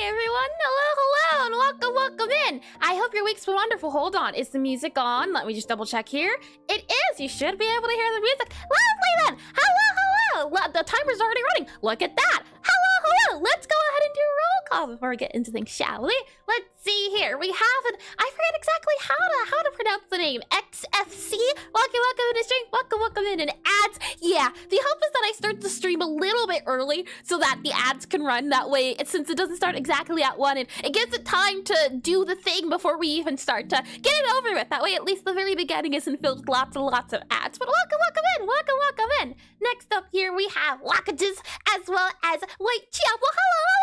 everyone. Hello, and welcome in. I hope your week's been wonderful. Hold on, is the music on? Let me just double check here. It is. You should be able to hear the music. Lovely then. Hello. The timer's already running. Look at that. Hello. Let's go ahead and do a roll call before we get into things, shall we? Let's see here. We have an, I forget exactly how to pronounce the name. XFC. Welcome in the stream. Welcome in and ads. Yeah, the hope is that I start the stream a little bit early so that the ads can run that way. Since it doesn't start exactly at 1, and it gives it time to do the thing before we even start to get it over with. That way, at least the very beginning isn't filled with lots and lots of ads. But welcome in. Welcome in. Next up here, we have Lockages as well as White Chapel.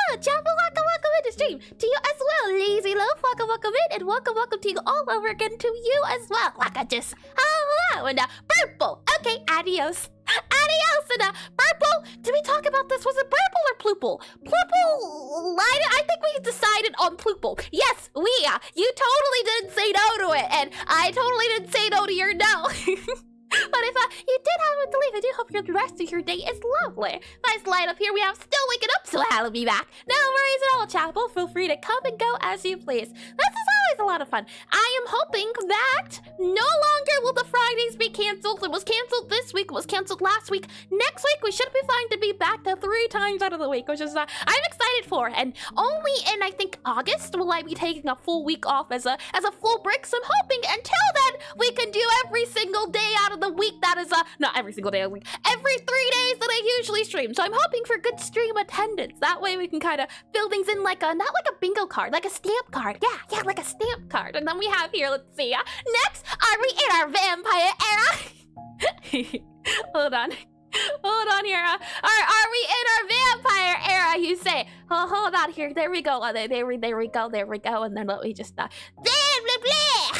Hello, Chapel. Welcome in the stream. To you as well, Lazy Loaf. Welcome in, and welcome to you all over again to you as well, Lockages. Hello, and Purple. Okay, adios. And Purple, did we talk about this? Was it Purple or Ploople? Ploople, I think we decided on Ploople. Yes, you totally didn't say no to it, and I totally didn't say no to your no. But if you did have to leave, I do hope the rest of your day is lovely. Nice light up here. We have Still Waking Up, so I'll be back. No worries at all, Chapel. Feel free to come and go as you please. This is always a lot of fun. I am hoping that no longer will the Fridays be canceled. It was canceled this week. It was canceled last week. Next week, we should be fine to be back to 3 times out of the week, which is I'm excited for. And only in, I think, August will I be taking a full week off as a full break. So I'm hoping until then, we can do every single day out of the week that is not every single day of the week, every 3 days that I usually stream. So I'm hoping for good stream attendance. That way we can kind of fill things in like a, not like a bingo card, like a stamp card. Yeah, like a stamp card. And then we have here, let's see, next, are we in our vampire era? Hold on here. Are we in our vampire era, you say? Oh, hold on here. There we go. There we go. And then let me just blah, blah, blah.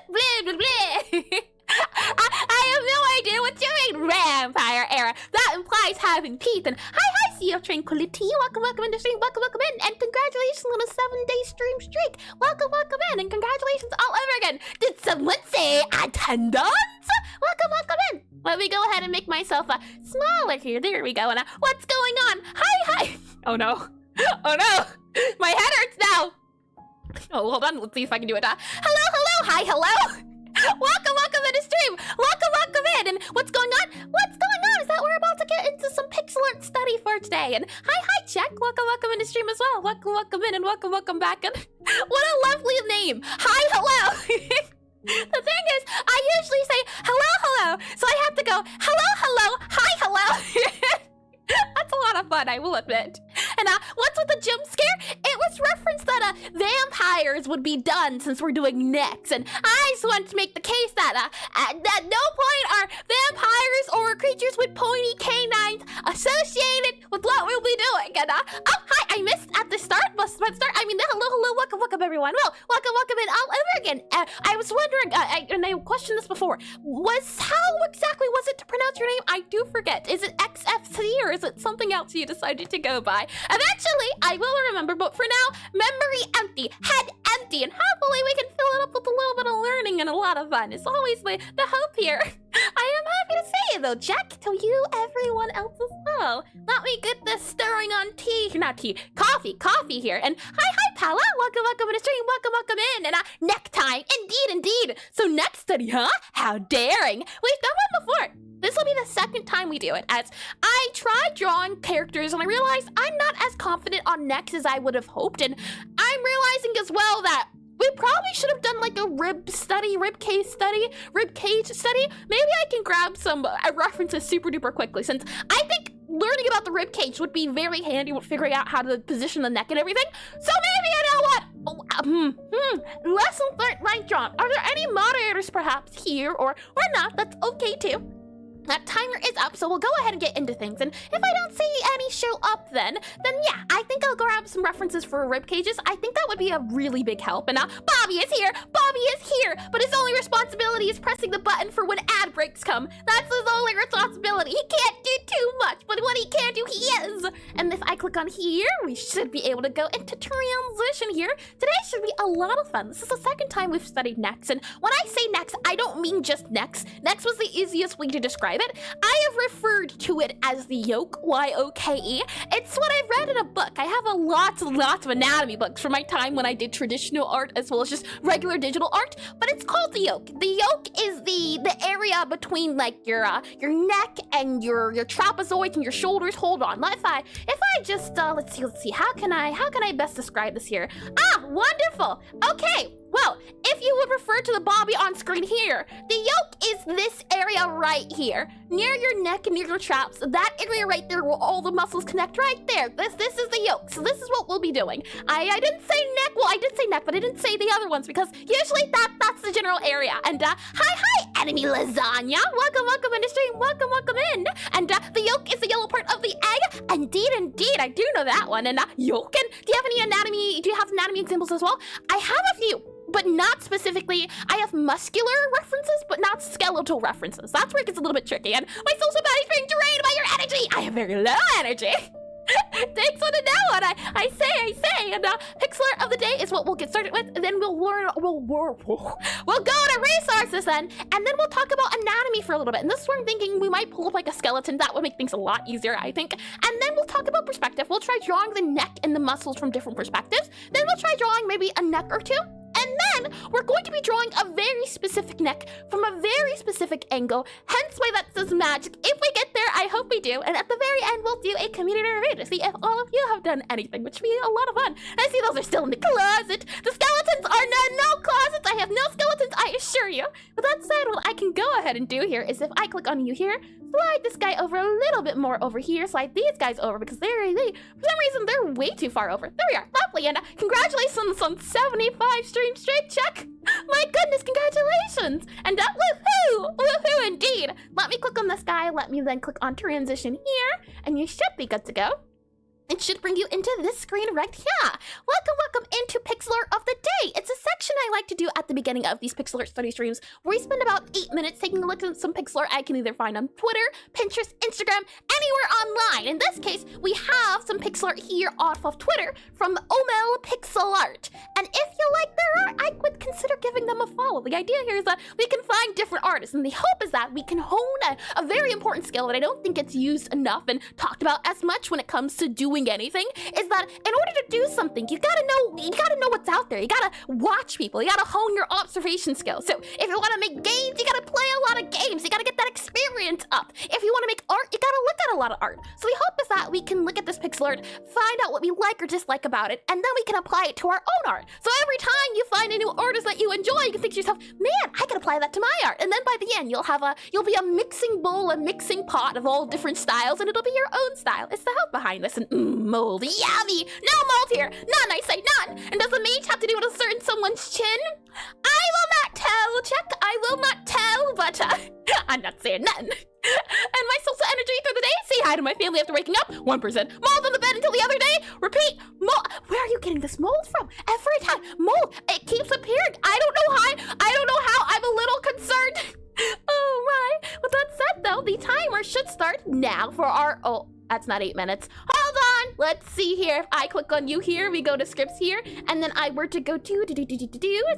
Blah, blah, blah. I have no idea what you mean, vampire era. That implies having teeth. And hi, Sea of Tranquility. Welcome in the stream. Welcome in. And congratulations on a 7-day stream streak. Welcome in. And congratulations all over again. Did someone say attendance? Welcome in. Let me go ahead and make myself smaller here. There we go. And what's going on? Hi. Oh no. My head hurts now. Oh, hold on. Let's see if I can do it. Hello. Hi, hello. Welcome in the stream. Welcome in. And what's going on? Is that we're about to get into some Pixelart study for today. And hi, Check. Welcome in the stream as well. Welcome in and welcome back. And what a lovely name. Hi, hello. The thing is, I usually say hello. So I have to go hello. Hi, hello. That's a lot of fun, I will admit. And what's with the jump scare? It was referenced that vampires would be done since we're doing next. And I just wanted to make the case that at no point are vampires or creatures with pointy canines associated with what we'll be doing. And oh, hi, I missed at the start. I mean, hello, welcome everyone. Well, welcome in all over again. I was wondering, and I questioned this before, how exactly was it to pronounce your name? I do forget. Is it XFC or is it something else you decided to go by? Eventually, I will remember, but for now, memory empty, head empty, and hopefully we can fill it up with a little bit of learning and a lot of fun. It's always the hope here. I am happy to say, though, Jack, to you, everyone else as well. Let me get this stirring on coffee here. And hi, Pala. Welcome in the stream. Welcome in. And neck time. Indeed. So next study, huh? How daring. We've done one before. This will be the second time we do it, as I tried drawing characters and I realized I'm not as confident on necks as I would have hoped, and I'm realizing as well that we probably should have done like a rib cage study. Maybe I can grab some references super duper quickly, since I think learning about the rib cage would be very handy with figuring out how to position the neck and everything. So maybe, you know what? Lesson 9, John. Are there any moderators perhaps here or not? That's okay too. That timer is up, so we'll go ahead and get into things. And if I don't see any show up then yeah, I think I'll grab some references for rib cages. I think that would be a really big help. And Bobby is here, but his only responsibility is pressing the button for when ad breaks come. That's his only responsibility. He can't do too much, but what he can do, he is. And if I click on here, we should be able to go into transition here. Today should be a lot of fun. This is the second time we've studied necks. And when I say necks, I don't mean just necks. Necks was the easiest way to describe describe it. I have referred to it as the yoke, Y-O-K-E. It's what I read in a book. I have lots of anatomy books from my time when I did traditional art as well as just regular digital art, but it's called the yoke. The yoke is the area between like your neck and your trapezoids and your shoulders. Hold on. If I just let's see. How can I best describe this here? Ah, wonderful. Okay. Well, if you would refer to the Bobby on screen here, the yoke is this area right here, near your neck and near your traps. That area right there where all the muscles connect right there. This is the yoke. So this is what we'll be doing. I didn't say neck. Well, I did say neck, but I didn't say the other ones because usually that's the general area. And hi, enemy lasagna. Welcome in the stream. Welcome in. And the yoke is the yellow part of the egg. Indeed, I do know that one. And yoke. And do you have anatomy examples as well? I have a few, but not specifically. I have muscular references, but not skeletal references. That's where it gets a little bit tricky. And my social body's being drained by your energy. I have very low energy. Thanks for the know what I say. And Pixelart of the day is what we'll get started with. And then we'll go to resources then, and then we'll talk about anatomy for a little bit. And this is where I'm thinking we might pull up like a skeleton. That would make things a lot easier, I think. And then we'll talk about perspective. We'll try drawing the neck and the muscles from different perspectives. Then we'll try drawing maybe a neck or two. And then we're going to be drawing a very specific neck from a very specific angle, hence why that says magic. If we get there, I hope we do. And at the very end, we'll do a community review to see if all of you have done anything, which would be a lot of fun. I see those are still in the closet. The skeletons are no closets. I have no skeletons, I assure you. With that said, what I can go ahead and do here is if I click on you here, slide this guy over a little bit more over here, slide these guys over because for some reason, they're way too far over. There we are, lovely, and congratulations on 75 streams straight, check. My goodness, congratulations. And woohoo indeed. Let me click on this guy, let me then click on transition here, and you should be good to go. It should bring you into this screen right here. Welcome into Pixelart of the day. It's a section I like to do at the beginning of these Pixelart study streams where we spend about 8 minutes taking a look at some Pixelart I can either find on Twitter, Pinterest, Instagram, anywhere online. In this case, we have some Pixelart here off of Twitter from Omel Pixelart. And if you like their art, I would consider giving them a follow. The idea here is that we can find different artists, and the hope is that we can hone a very important skill that I don't think gets used enough and talked about as much when it comes to doing anything, is that in order to do something, you gotta know what's out there. You gotta watch people. You gotta hone your observation skills. So if you want to make games, you gotta play a lot of games. You gotta get that experience up. If you want to make art, you gotta look at a lot of art. So the hope is that we can look at this pixel art, find out what we like or dislike about it, and then we can apply it to our own art. So every time you find a new artist that you enjoy, you can think to yourself, man, I can apply that to my art. And then by the end, you'll be a mixing bowl, a mixing pot of all different styles, and it'll be your own style. It's the hope behind this. And mold, yummy. No mold here. None, I say none. And does the mage have to do with a certain someone's chin? I will not tell, check. I will not tell, but I'm not saying none. And my social energy through the day, say hi to my family after waking up, 1%. Mold on the bed until the other day, repeat, mold. Where are you getting this mold from? Every time, mold, it keeps appearing. I don't know how, I'm a little concerned. Oh my. With that said though, the timer should start now for our, oh, that's not 8 minutes. Hold on. Let's see here. If I click on you here, we go to scripts here, and then I were to go to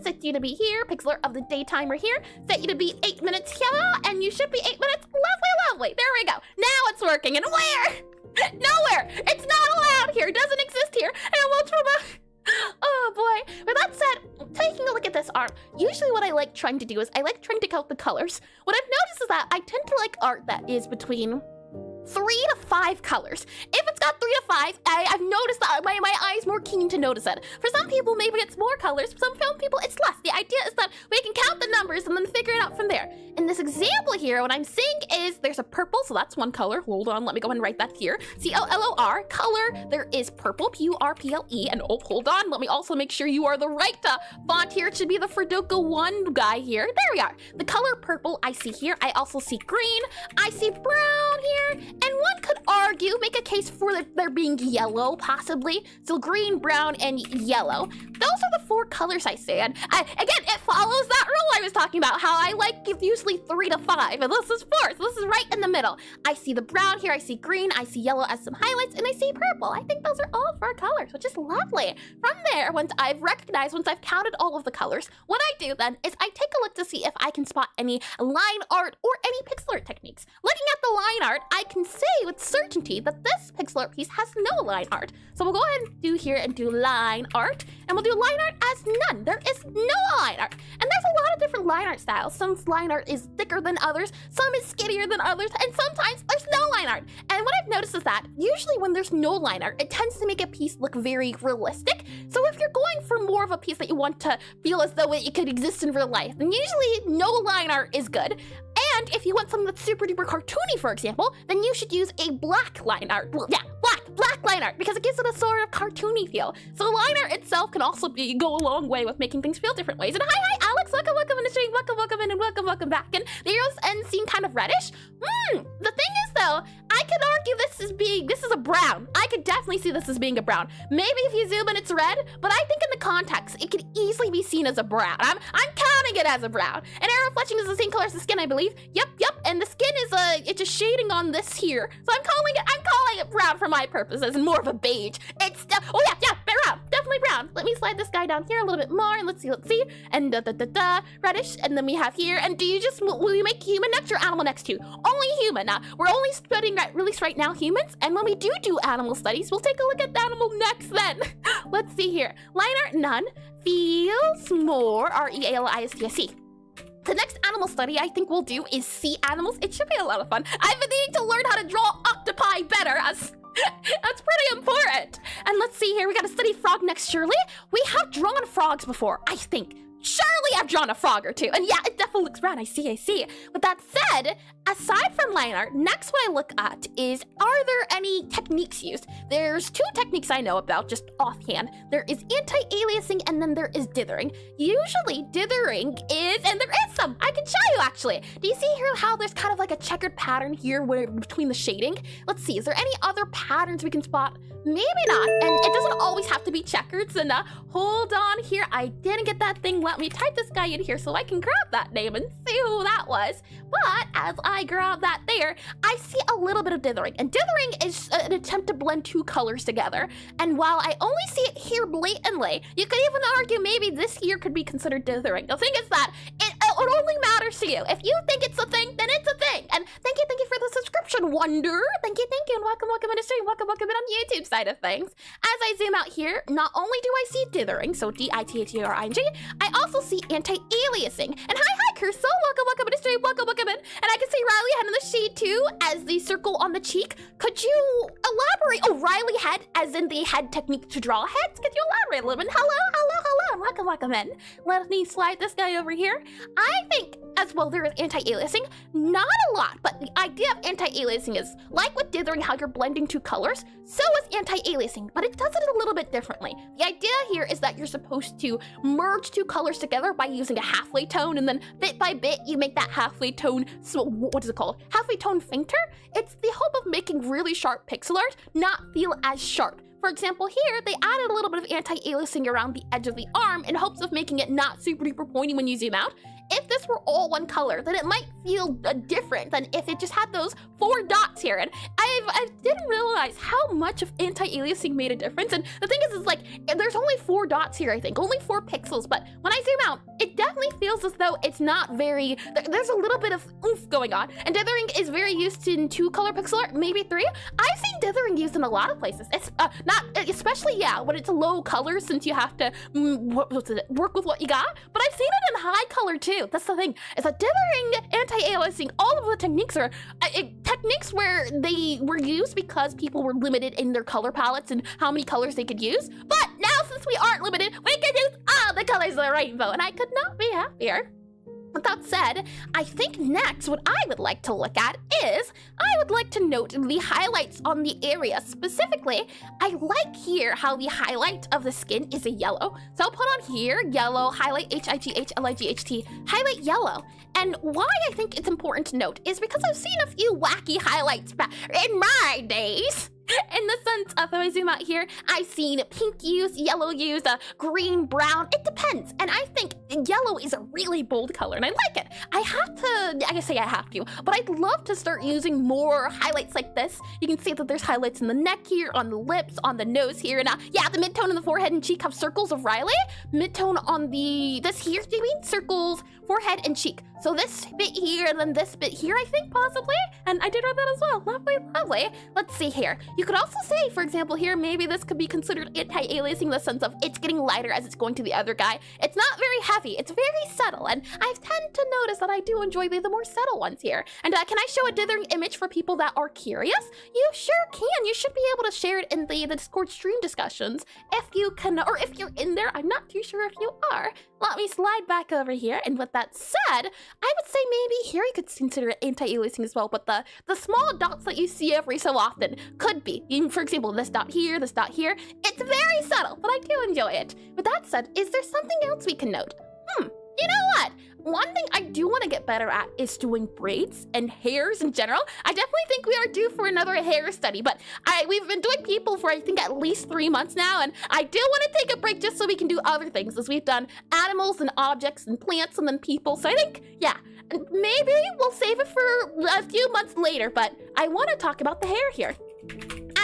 set you to be here, Pixelart of the day timer here, set you to be 8 minutes here, and you should be 8 minutes. Lovely. There we go. Now it's working. And where? Nowhere. It's not allowed here. It doesn't exist here. And it won't oh boy. With that said, taking a look at this art, usually what I like trying to do is I like trying to count the colors. What I've noticed is that I tend to like art that is between 3 to 5 colors. If it's got 3 to 5, I've noticed that my eye's more keen to notice it. For some people, maybe it's more colors. For some people, it's less. The idea is that we can count the numbers and then figure it out from there. In this example here, what I'm seeing is there's a purple, so that's one color. Hold on, let me go and write that here. C-O-L-O-R, color, there is purple, P-U-R-P-L-E, and oh, hold on, let me also make sure you are the right font here. It should be the Fredoka 1 guy here. There we are. The color purple I see here. I also see green. I see brown here. And one could argue, make a case for there being yellow, possibly. So green, brown, and yellow. Those are the 4 colors I say. And again, it follows that rule I was talking about, how I like usually 3 to 5, and this is 4, so this is right in the middle. I see the brown here, I see green, I see yellow as some highlights, and I see purple. I think those are all 4 colors, which is lovely. From there, once I've counted all of the colors, what I do then is I take a look to see if I can spot any line art or any pixel art techniques. Looking at the line art, I can say with certainty that this pixel art piece has no line art. So we'll go ahead and do here and do line art, and we'll do line art as none. There is no line art. And there's a lot of different line art styles. Some line art is thicker than others, some is skinnier than others, and sometimes there's no line art. And what I've noticed is that usually when there's no line art, it tends to make a piece look very realistic. So if you're going for more of a piece that you want to feel as though it could exist in real life, then usually no line art is good. And if you want something that's super duper cartoony, for example, then you should use a black line art. Well, yeah, black line art, because it gives it a sort of cartoony feel. So line art itself can also go a long way with making things feel different ways. And hi, Alex, welcome in the stream, welcome in, and welcome back. And the arrows end seem kind of reddish. The thing is though, I could argue this is a brown. I could definitely see this as being a brown. Maybe if you zoom in it's red, but I think in the context, it could easily be seen as a brown. I'm counting it as a brown. And arrow fletching is the same color as the skin, I believe. Yep. And the skin is it's just shading on this here. So I'm calling it brown for my purposes, and more of a beige. It's oh yeah, brown, definitely brown. Let me slide this guy down here a little bit more, and let's see. And reddish, and then we have here. And will you make human next or animal next to? Only human. We're only studying release right now humans, and when we do animal studies, we'll take a look at the animal next then. Let's see here. Line art none. Feels more REALISTSC. The next animal study I think we'll do is sea animals. It should be a lot of fun. I've been needing to learn how to draw octopi better, as that's pretty important. And let's see here, we gotta study frog next, surely. We have drawn frogs before, I think. Surely I've drawn a frog or two. And yeah, it definitely looks brown. I see. With that said, aside from line art, next what I look at is, are there any techniques used? There's 2 techniques I know about, just offhand. There is anti-aliasing, and then there is dithering. Usually dithering is, and there is some, I can show you actually. Do you see here how there's kind of like a checkered pattern here between the shading? Let's see, is there any other patterns we can spot? Maybe not, and it doesn't always have to be checkered, so hold on here. I didn't get that thing. Let me type this guy in here so I can grab that name and see who that was. But as I grab that there, I see a little bit of dithering, and dithering is an attempt to blend 2 colors together. And while I only see it here blatantly, you could even argue maybe this here could be considered dithering. The thing is that it only matters to you. If you think it's a thing, then it's a thing. And thank you for the subscription, Wonder. Thank you, and welcome in the stream, welcome in on YouTube side of things. As I zoom out here, not only do I see dithering, so DITHERING, I also see anti-aliasing. And hi, Curso, welcome in the stream, welcome in. And I can see Riley head in the shade too, as the circle on the cheek. Could you elaborate? Oh, Riley head, as in the head technique to draw heads. Could you elaborate a little bit? Hello, and welcome in. Let me slide this guy over here. I think as well there is anti-aliasing, not a lot, but the idea of anti-aliasing is like with dithering, how you're blending 2 colors, so is anti-aliasing, but it does it a little bit differently. The idea here is that you're supposed to merge 2 colors together by using a halfway tone, and then bit by bit you make that halfway tone, so what is it called? Halfway tone fainter? It's the hope of making really sharp pixel art not feel as sharp. For example, here, they added a little bit of anti-aliasing around the edge of the arm in hopes of making it not super duper pointy when you zoom out. If this were all one color, then it might feel different than if it just had those 4 dots here. And I didn't realize how much of anti-aliasing made a difference. And the thing is like, there's only 4 dots here, I think, only 4 pixels. But when I zoom out, it definitely feels as though it's not very, there's a little bit of oomph going on. And dithering is very used in 2 color pixel art, maybe 3. I've seen dithering used in a lot of places. It's not, especially, when it's low color, since you have to work with what you got. But I've seen it in high color too. That's the thing, is that dithering, anti-aliasing, all of the techniques are techniques where they were used because people were limited in their color palettes and how many colors they could use. But now, since we aren't limited, we can use all the colors of the rainbow, and I could not be happier. With that said, I think next what I would like to look at is I would like to note the highlights on the area. Specifically, I like here how the highlight of the skin is a yellow. So I'll put on here yellow, highlight H-I-G-H-L-I-G-H-T, highlight yellow. And why I think it's important to note is because I've seen a few wacky highlights back in my days. In the sense of, if I zoom out here, I've seen pink used, yellow used, green, brown. It depends. And I think yellow is a really bold color, and I like it. I can say I have to, but I'd love to start using more highlights like this. You can see that there's highlights in the neck here, on the lips, on the nose here. And yeah, the midtone on the forehead and cheek have circles of Riley. Midtone on this here, do you mean? Circles, forehead, and cheek. So this bit here, and then this bit here, I think, possibly. And I did write that as well. Lovely, lovely. Let's see here. You could also say, for example, here, maybe this could be considered anti-aliasing in the sense of it's getting lighter as it's going to the other guy. It's not very heavy. It's very subtle. And I tend to notice that I do enjoy the more subtle ones here. And can I show a dithering image for people that are curious? You sure can. You should be able to share it in the Discord stream discussions if you can, or if you're in there. I'm not too sure if you are. Let me slide back over here. And with that said, I would say maybe here you could consider it anti-aliasing as well, but the small dots that you see every so often could be. For example, this dot here, it's very subtle, but I do enjoy it. With that said, is there something else we can note? You know what? One thing I do want to get better at is doing braids and hairs in general. I definitely think we are due for another hair study, but we've been doing people for I think at least 3 months now, and I do want to take a break just so we can do other things, as we've done animals and objects and plants and then people. So I think, yeah, maybe we'll save it for a few months later, but I want to talk about the hair here.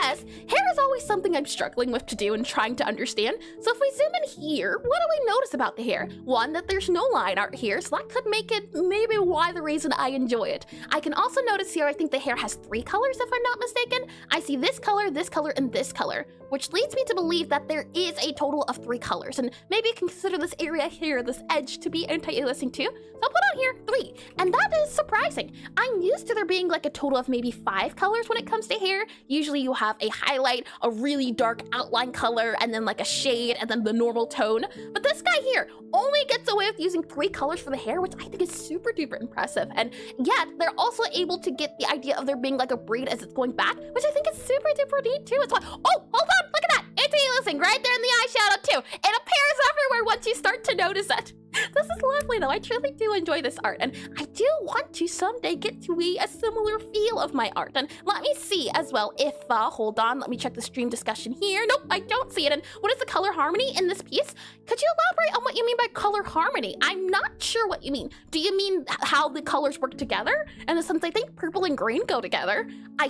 As hair is always something I'm struggling with to do and trying to understand. So if we zoom in here, what do we notice about the hair? One, that there's no line art here, so that could make it maybe why the reason I enjoy it. I can also notice here, I think the hair has 3 colors if I'm not mistaken. I see this color, and this color, which leads me to believe that there is a total of 3 colors. And maybe you can consider this area here, this edge, to be anti-aliasing too. So I'll put on here 3, and that is surprising. I'm used to there being like a total of maybe 5 colors when it comes to hair. Usually you have a highlight, a really dark outline color, and then like a shade, and then the normal tone. But this guy here only gets away with using 3 colors for the hair, which I think is super duper impressive. And yet they're also able to get the idea of there being like a braid as it's going back, which I think is super duper neat too. It's like, oh, hold on, look at that. Anti-aliasing right there in the eyeshadow too. It appears everywhere once you start to notice it. This is lovely though. I truly do enjoy this art, and I do want to someday get to a similar feel of my art. And let me see as well if, hold on, let me check the stream discussion here. Nope, I don't see it. And what is the color harmony in this piece? Could you elaborate on what you mean by color harmony? I'm not sure what you mean. Do you mean how the colors work together? In the sense, I think purple and green go together. I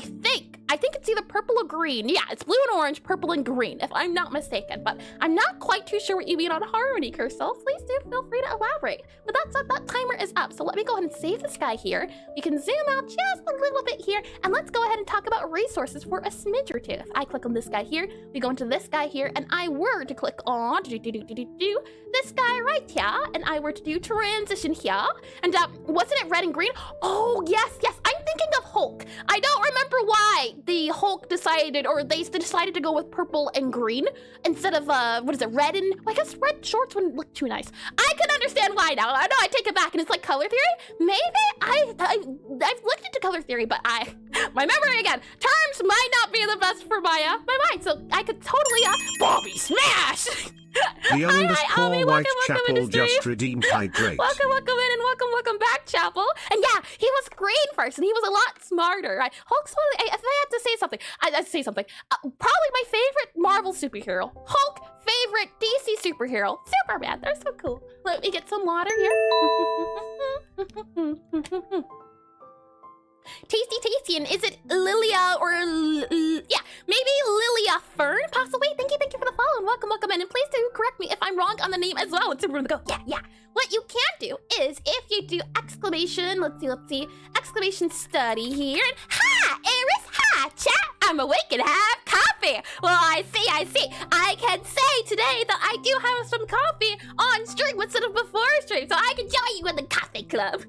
think it's either purple or green. Yeah, it's blue and orange, purple and green, if I'm not mistaken. But I'm not quite too sure what you mean on harmony, Cursel. Please do feel free to elaborate. But that timer is up, so let me go ahead and save this guy here. We can zoom out just a little bit here, and let's go ahead and talk about resources for a smidge or two. If I click on this guy here, we go into this guy here, and I were to click on this guy right here, and I were to do transition here, and wasn't it red and green? Oh, yes, I'm thinking of Hulk. I don't remember why the Hulk decided, or they decided to go with purple and green instead of, red and, well, I guess red shorts wouldn't look too nice. I can understand why now. I know I take it back, and it's like color theory. Maybe I've looked into color theory, but my memory again, terms might not be the best for my mind, so I could totally, Bobby Smash! The _white Chapel just redeemed hydrate. Welcome in, and welcome back, Chapel. And yeah, he was green first, and he was a lot smarter. Hulk's totally, if I had to say something, I'd say something. Probably my favorite Marvel superhero. Hulk, favorite DC superhero. Superman, they're so cool. Let me get some water here. Tasty, and is it Lilia or, yeah, maybe Lilia Fern, possibly? Thank you for the follow, and welcome in, and please do correct me if I'm wrong on the name as well. It's super to go, yeah. What you can do is, if you do exclamation, let's see, exclamation study here, and hi, Eris, hi, chat, I'm awake and have coffee. Well, I see. I can say today that I do have some coffee on stream instead of before stream, so I can join you in the coffee club.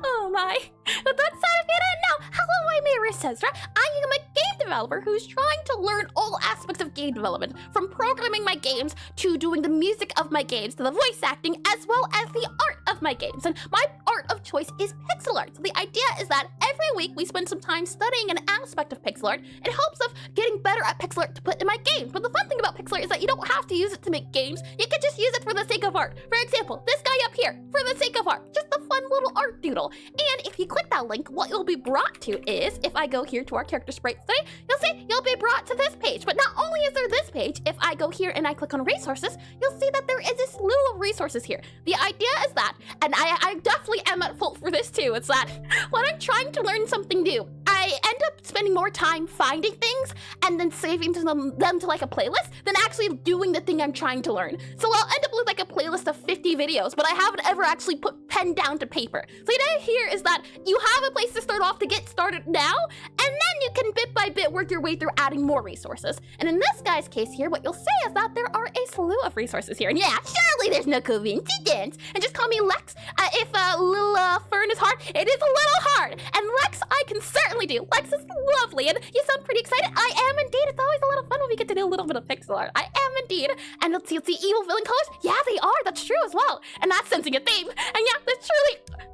Oh my. But that said, if you didn't know, hello, I'm Eris Cesra. I am a game developer who's trying to learn all aspects of game development, from programming my games to doing the music of my games to the voice acting, as well as the art of my games. And my art of choice is pixel art. So the idea is that every week we spend some time studying an aspect of pixel art in hopes of getting better at pixel art to put in my games. But the fun thing about pixel art is that you don't have to use it to make games. You can just use it for the sake of art. For example, this guy up here, for the sake of art, just a fun little art doodle. And if you click that link, what you'll be brought to is, if I go here to our character sprite study, you'll see you'll be brought to this page. But not only is there this page, if I go here and I click on resources, you'll see that there is a slew of resources here. The idea is that, and I definitely am at fault for this too, it's that when I'm trying to learn something new, I end up spending more time finding things and then saving them to like a playlist than actually doing the thing I'm trying to learn. So I'll end up with like a playlist of 50 videos, but I haven't ever actually put pen down to paper. So the idea here is that you have a place to start off to get started now, and then you can bit by bit work your way through adding more resources. And in this guy's case here, what you'll see is that there are a slew of resources here. And yeah, surely there's no coincidence. And just call me Lex. If little Fern is hard, it is a little hard. And Lex, I can certainly do. Lex is lovely, and you sound pretty excited. I am indeed. It's always a lot of fun when we get to do a little bit of pixel art. I am indeed. And let's see, evil villain colors. Yeah, they are. That's true as well. And that's sensing a theme. And yeah, that's truly.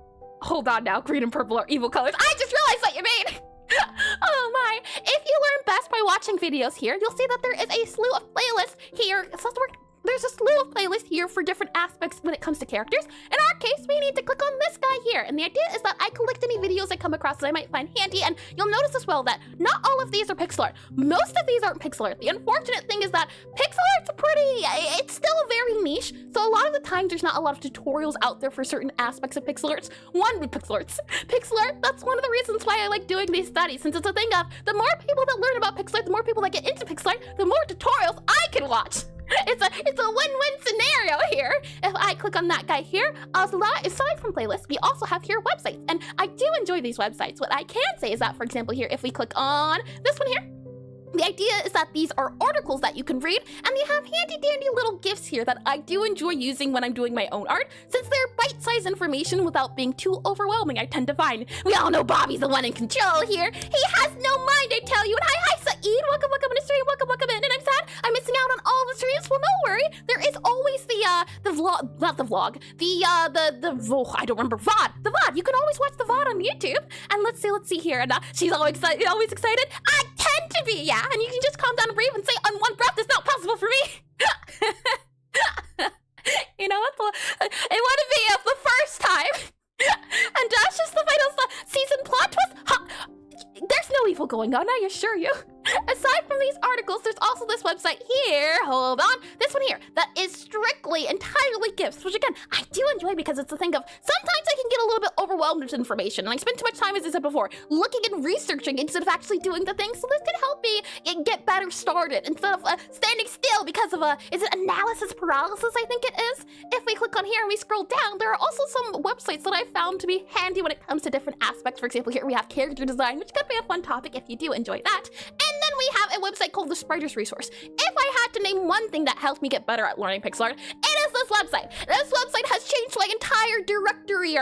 Hold on now. Green and purple are evil colors. I just realized what you mean. Oh my. If you learn best by watching videos here, you'll see that there is a slew of playlists here. There's a slew of playlists here for different aspects when it comes to characters. In our case, we need to click on this guy here. And the idea is that I collect any videos I come across that I might find handy. And you'll notice as well that not all of these are pixel art. Most of these aren't pixel art. The unfortunate thing is that pixel art's it's still very niche. So a lot of the times there's not a lot of tutorials out there for certain aspects of pixel arts. Pixel art, that's one of the reasons why I like doing these studies, since it's a thing of the more people that learn about pixel art, the more people that get into pixel art, the more tutorials I can watch. It's a win-win scenario here. If I click on that guy here, aside from playlists, we also have here websites. And I do enjoy these websites. What I can say is that, for example, here, if we click on this one here, the idea is that these are articles that you can read, and they have handy-dandy little gifts here that I do enjoy using when I'm doing my own art, since they're bite-sized information without being too overwhelming, I tend to find. We all know Bobby's the one in control here. He has no mind, I tell you. And hi, Saeed. Welcome in the stream. Welcome in. And I'm sad I'm missing out on all the streams. Well, no worry. There is always the vlog, not the vlog, I don't remember, VOD. The VOD. You can always watch the VOD on YouTube. And let's see here. And she's always excited. I tend to be, yeah. And you can just calm down and breathe and say, on one breath, it's not possible for me. You know what? It wouldn't be the first time. And that's just the final season plot twist. There's no evil going on, I assure you. Aside from these articles, there's also this website here. Hold on. This one here that is strictly, entirely gifts, which again, I do enjoy because it's a thing of sometimes I can get a little bit overwhelmed with information and I spend too much time, as I said before, looking and researching instead of actually doing the thing. So this can help me get better started instead of standing still because of is it analysis paralysis, I think it is. If we click on here and we scroll down, there are also some websites that I found to be handy when it comes to different aspects. For example, here we have character design, which could be a fun topic if you do enjoy that. And then we have a website called the Spiders Resource. If I had to name one thing that helped me get better at learning pixel art, it is this website. This website has changed my entire trajectory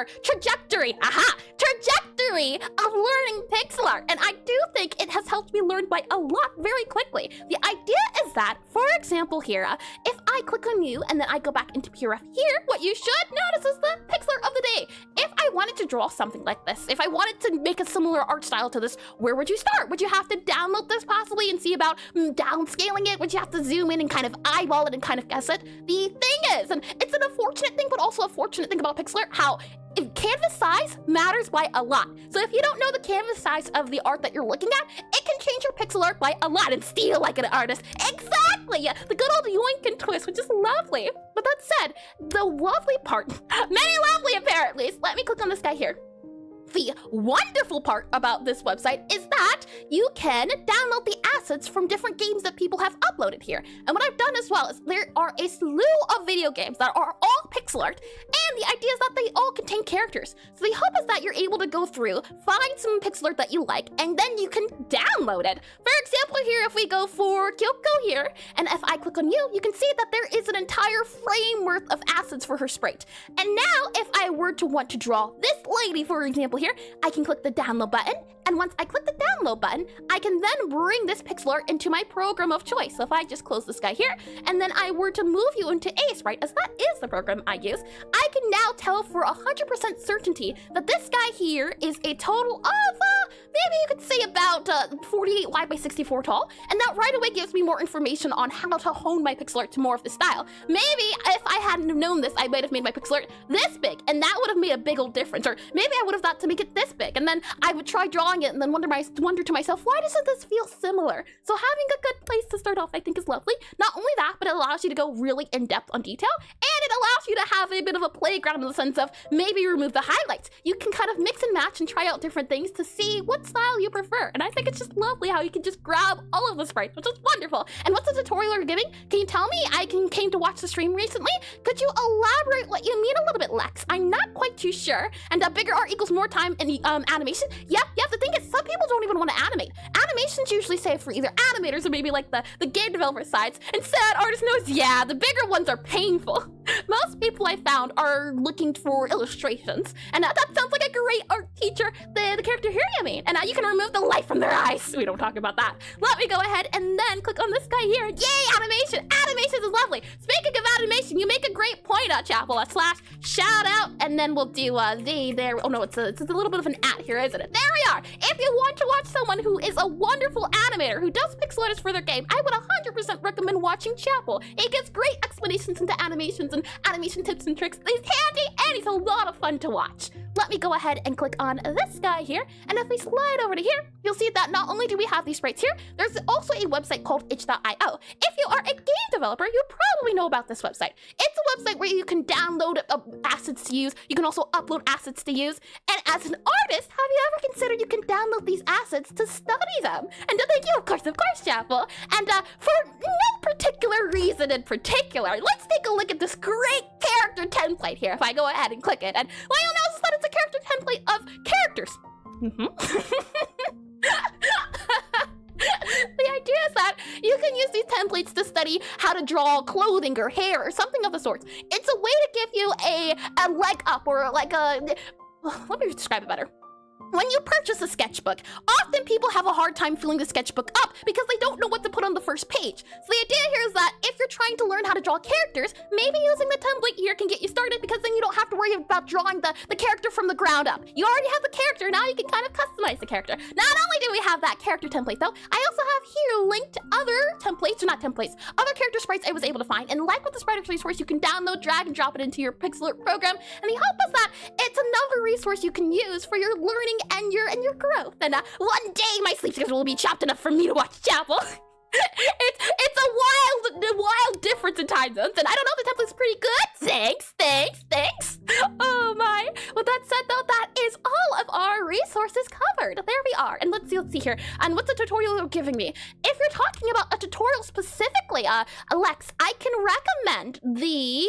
of learning pixel art. And I do think it has helped me learn by a lot very quickly. The idea is that, for example here, if I click on you and then I go back into PRF here, what you should notice is the pixel art of the day. If I wanted to draw something like this, if I wanted to make a similar art style to this, where would you start? Would you have to download this possibly and see about downscaling it? Would you have to zoom in and kind of eyeball it and kind of guess it? The thing is, and it's an unfortunate thing, but also a fortunate thing about pixel art, how canvas size matters by a lot. So if you don't know the canvas size of the art that you're looking at, it can change your pixel art by a lot and steal like an artist. Exactly! The good old yoink and twist, which is lovely. But that said, the lovely part, many lovely apparently, so let me click on this guy here. The wonderful part about this website is that you can download the assets from different games that people have uploaded here. And what I've done as well is there are a slew of video games that are all pixel art, and the idea is that they all contain characters. So the hope is that you're able to go through, find some pixel art that you like, and then you can download it. For example here, if we go for Kyoko here, and if I click on you, you can see that there is an entire frame worth of assets for her sprite. And now if I were to want to draw this lady, for example, here, I can click the download button. And once I click the download button, I can then bring this pixel art into my program of choice. So if I just close this guy here, and then I were to move you into Aseprite, as that is the program I use, I can now tell for 100% certainty that this guy here is a total of, maybe you could say about 48 wide by 64 tall. And that right away gives me more information on how to hone my pixel art to more of the style. Maybe if I hadn't have known this, I might have made my pixel art this big, and that would have made a big old difference. Or maybe I would have thought to make it this big, and then I would try drawing it and then wonder to myself, why doesn't this feel similar? So having a good place to start off, I think, is lovely. Not only that, but it allows you to go really in-depth on detail, and it allows you to have a bit of a playground in the sense of maybe remove the highlights. You can kind of mix and match and try out different things to see what style you prefer. And I think it's just lovely how you can just grab all of the sprites, which is wonderful. And what's the tutorial you're giving? Can you tell me? I came to watch the stream recently. Could you elaborate what you mean a little bit, Lex? I'm not quite too sure. And bigger art equals more time in animation. Yep. The thing is, some people don't even want to animate. Animation's usually saved for either animators or maybe like the game developer sides. And sad artist knows, yeah, the bigger ones are painful. Most people I found are looking for illustrations. And that sounds like a great art teacher, the character here, I mean. And now you can remove the light from their eyes. We don't talk about that. Let me go ahead and then click on this guy here. Yay, animation! Animation is lovely. Speaking of animation, you make a great point, Chapel. / shout out, and then we'll do there. Oh no, it's a little bit of an at here, isn't it? There we are. If you want to watch someone who is a wonderful animator who does pixel art for their game, I would 100% recommend watching Chapel. He gives great explanations into animations and animation tips and tricks. He's handy and he's a lot of fun to watch. Let me go ahead and click on this guy here, and if we slide over to here, you'll see that not only do we have these sprites here, there's also a website called itch.io. If you are a game developer, you probably know about this website. It's a website where you can download assets to use. You can also upload assets to use. And as an artist, have you ever considered you can download these assets to study them? And thank you, of course, Chapel. And for no particular reason in particular, let's take a look at this great character template here. If I go ahead and click it, and well, you'll notice that it's a character template of characters. The idea is that you can use these templates to study how to draw clothing or hair or something of the sorts. It's a way to give you a leg up, or like a... Let me describe it better. When you purchase a sketchbook, often people have a hard time filling the sketchbook up because they don't know what to put on the first page. So the idea here is that if you're trying to learn how to draw characters, maybe using the template here can get you started, because then you don't have to worry about drawing the character from the ground up. You already have the character, now you can kind of customize the character. Not only do we have that character template though, I also have here linked other templates, or not templates, other character sprites I was able to find. And like with the sprite resource, you can download, drag, and drop it into your Pixelart program. And the hope is that it's another resource you can use for your learning and your growth. And one day my sleep schedule will be chopped enough for me to watch Chapel. It's a wild difference in time zones, and I don't know, the template's pretty good. Thanks. Oh my. With that said though, that is all of our resources covered. There we are. And let's see here. And what's the tutorial you're giving me? If you're talking about a tutorial specifically, Alex, I can recommend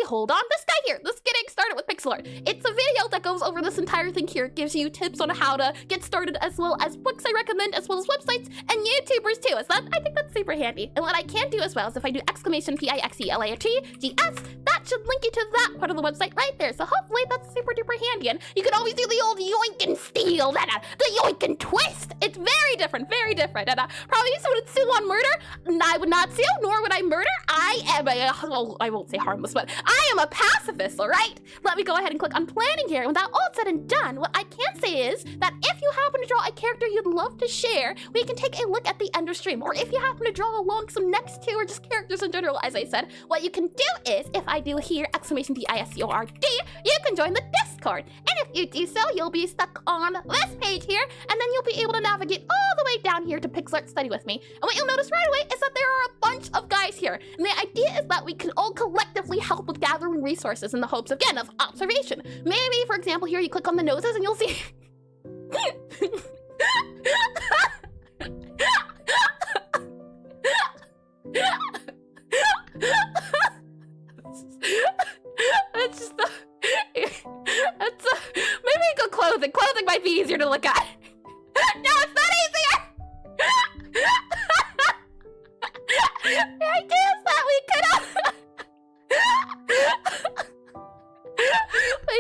hold on, this guy here. This getting started with pixel art. It's a video that goes over this entire thing here. It gives you tips on how to get started, as well as books I recommend, as well as websites and YouTubers too. I think that's super handy. And what I can do as well is if I do exclamation PIXELARTGS, that should link you to that part of the website right there. So hopefully that's super duper handy. And you can always do the old yoink and steal, the yoink and twist. It's very different. And probably someone would sue on murder. I would not sue, nor would I murder. I am I won't say harmless, but I am a pacifist, all right? Let me go ahead and click on planning here. And with that all said and done, what I can say is that if you happen to draw a character you'd love to share, we can take a look at the end of stream. Or if you happen to draw along some next to, or just characters in general, as I said, what you can do is, if I do here exclamation DISCORD, you can join the Discord. And if you do so, you'll be stuck on this page here, and then you'll be able to navigate all the way down here to Pixelart Study with me. And what you'll notice right away is that there are a bunch of guys here. And the idea is that we can all collectively help with gathering resources in the hopes, again, of observation. Maybe, for example, here you click on the noses and you'll see... maybe go clothing. Clothing might be easier to look at. No, it's not easier. The idea is that we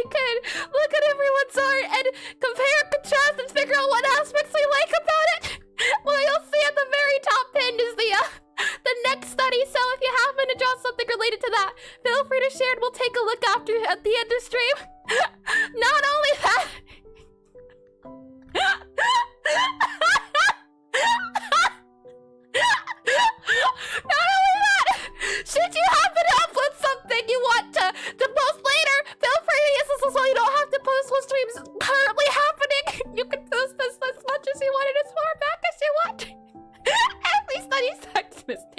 could look at everyone's art and compare,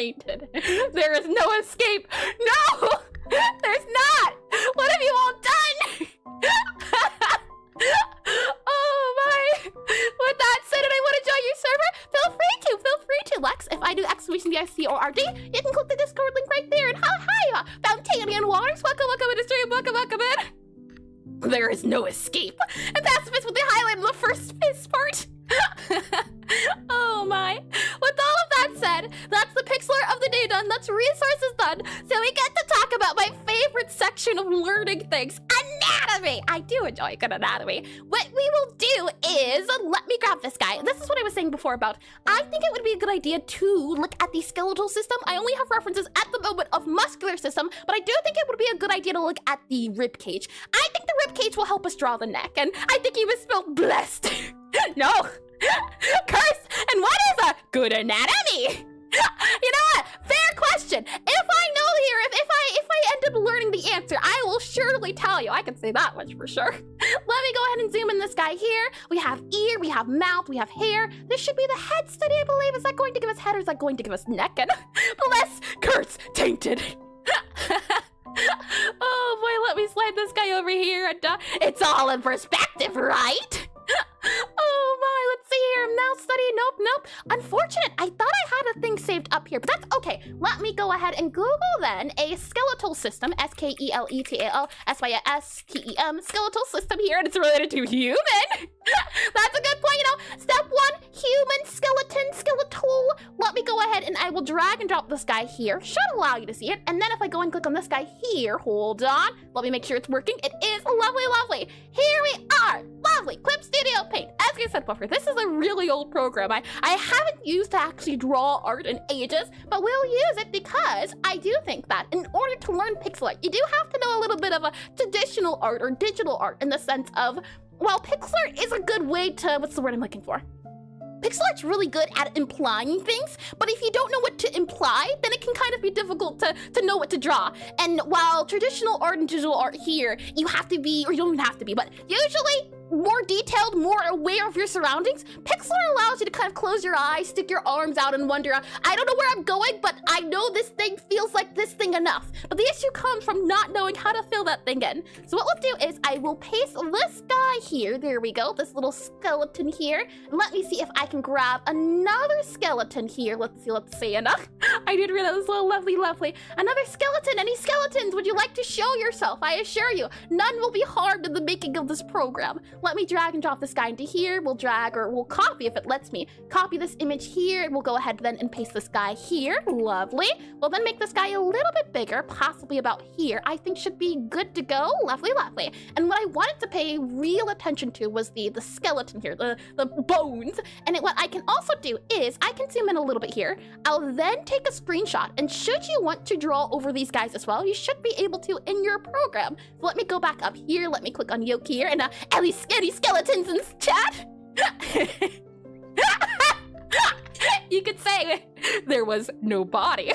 tainted. There is no escape. No! There's not! What have you all done? Oh my! With that said, and I want to join your server, feel free to. Lex, if I do !C-O-R-D, you can click the Discord link right there. And hi, Fountainian Waters, welcome into the stream, welcome in. There is no escape. And pacifist with the highlight of the first part. Oh my. With all of that said, that's the Pixelart of the day done. That's resources done. So we get to talk about my favorite section of learning things, anatomy. I do enjoy good anatomy. What we will do is, let me grab this guy. This is what I was saying before about, I think it would be a good idea to look at the skeletal system. I only have references at the moment of muscular system, but I do think it would be a good idea to look at the rib cage. I think the rib cage will help us draw the neck, and I think you misspelled blessed. No. Curse! And what is a good anatomy? You know what? Fair question. If I know here, if I end up learning the answer, I will surely tell you. I can say that much for sure. Let me go ahead and zoom in this guy here. We have ear, we have mouth, we have hair. This should be the head study, I believe. Is that going to give us head or is that going to give us neck? And bless, curse, tainted. Oh boy, let me slide this guy over here. And it's all in perspective, right? Oh my, let's see here. Mouth study. Nope. Unfortunate. I thought I had a thing saved up here, but that's okay. Let me go ahead and Google then a skeletal system. skeletal system skeletal system here, and it's related to human. That's a good point. You know, step one, human skeleton, skeletal. Let me go ahead and I will drag and drop this guy here. Should allow you to see it. And then if I go and click on this guy here, hold on. Let me make sure it's working. It is lovely. Here we are. Lovely. Clip Studio Paint. As I said before, this is a really old program. I haven't used to actually draw art in ages, but we'll use it because I do think that in order to learn pixel art, you do have to know a little bit of a traditional art or digital art in the sense of, well, pixel art is a good way to, what's the word I'm looking for? Pixel art's really good at implying things, but if you don't know what to imply, then it can kind of be difficult to know what to draw. And while traditional art and digital art here, you have to be, or you don't even have to be, but usually more detailed, more aware of your surroundings, Pixelart allows you to kind of close your eyes, stick your arms out and wonder, I don't know where I'm going, but I know this thing feels like this thing enough. But the issue comes from not knowing how to fill that thing in. So what we'll do is I will paste this guy here. There we go, this little skeleton here. And let me see if I can grab another skeleton here. Let's see, enough. I did realize this little lovely. Another skeleton. Any skeletons? Would you like to show yourself? I assure you, none will be harmed in the making of this program. Let me drag and drop this guy into here. We'll drag, or we'll copy if it lets me. Copy this image here, and we'll go ahead then and paste this guy here. Lovely. We'll then make this guy a little bit bigger, possibly about here. I think should be good to go. Lovely. And what I wanted to pay real attention to was the skeleton here, the bones. And what I can also do is I can zoom in a little bit here. I'll then take a screenshot, and should you want to draw over these guys as well, you should be able to in your program. So let me go back up here. Let me click on Yoke here, and at least any skeletons in chat? You could say there was no body.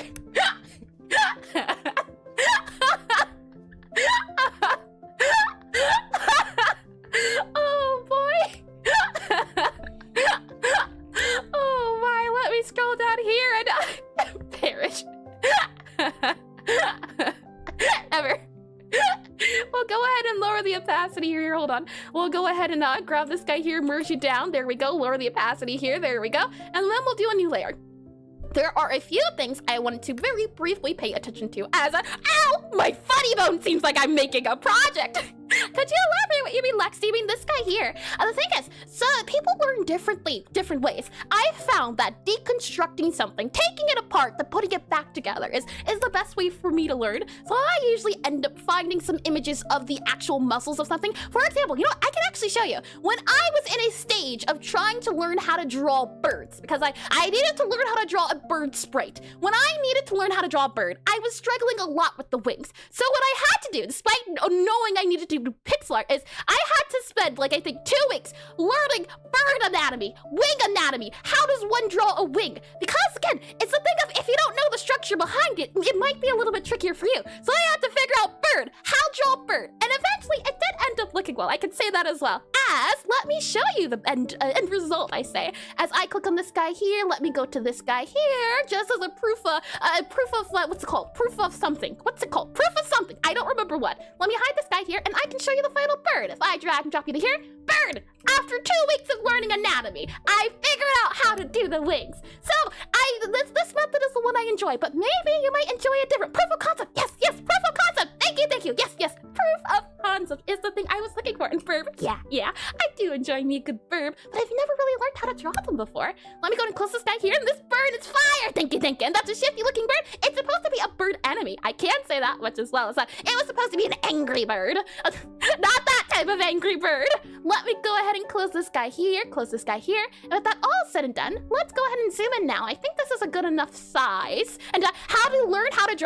Oh boy. Oh my, let me scroll down here and perish. Ever. We'll go ahead and lower the opacity here. Hold on. We'll go ahead and grab this guy here, merge it down. There we go. Lower the opacity here. There we go. And then we'll do a new layer. There are a few things I wanted to very briefly pay attention to as ow! My funny bone seems like I'm making a project! Could you elaborate what you mean, Lex? Do you mean this guy here? The thing is, so people learn different ways. I found that deconstructing something, taking it apart, then putting it back together is the best way for me to learn. So I usually end up finding some images of the actual muscles of something. For example, you know what? I can actually show you. When I was in a stage of trying to learn how to draw birds, because I needed to learn how to draw a bird sprite. When I needed to learn how to draw a bird, I was struggling a lot with the wings. So what I had to do, despite knowing I needed to named Pixelart is I had to spend, like, I think 2 weeks learning bird anatomy, wing anatomy. How does one draw a wing? Because, again, it's the thing of if you don't know the structure behind it, it might be a little bit trickier for you. So I had to figure out bird, how draw bird. And eventually, it did end up looking well. I can say that as well. Let me show you the end result, I say. As I click on this guy here, let me go to this guy here, just as a proof of what's it called? Proof of something. What's it called? Proof of something. I don't remember what. Let me hide this guy here, and I can show you the final bird. If I drag and drop you to here, bird! After 2 weeks of learning anatomy, I figured out how to do the wings. So, this method is the one I enjoy, but maybe you might enjoy a different proof of concept. Yes, proof of concept. Thank you. Yes. Proof of concept is the thing I was looking for in verb. Yeah. I do enjoy me a good verb, but I've never really learned how to draw them before. Let me go and close this guy here, and this bird is fire. Thank you. And that's a shifty looking bird. It's supposed to be a bird enemy. I can't say that much as well as that. It was supposed to be an angry bird. Not that type of angry bird. Let me go ahead and close this guy here, and with that all said and done, let's go ahead and zoom in now. I think this is a good enough size. And how to learn how to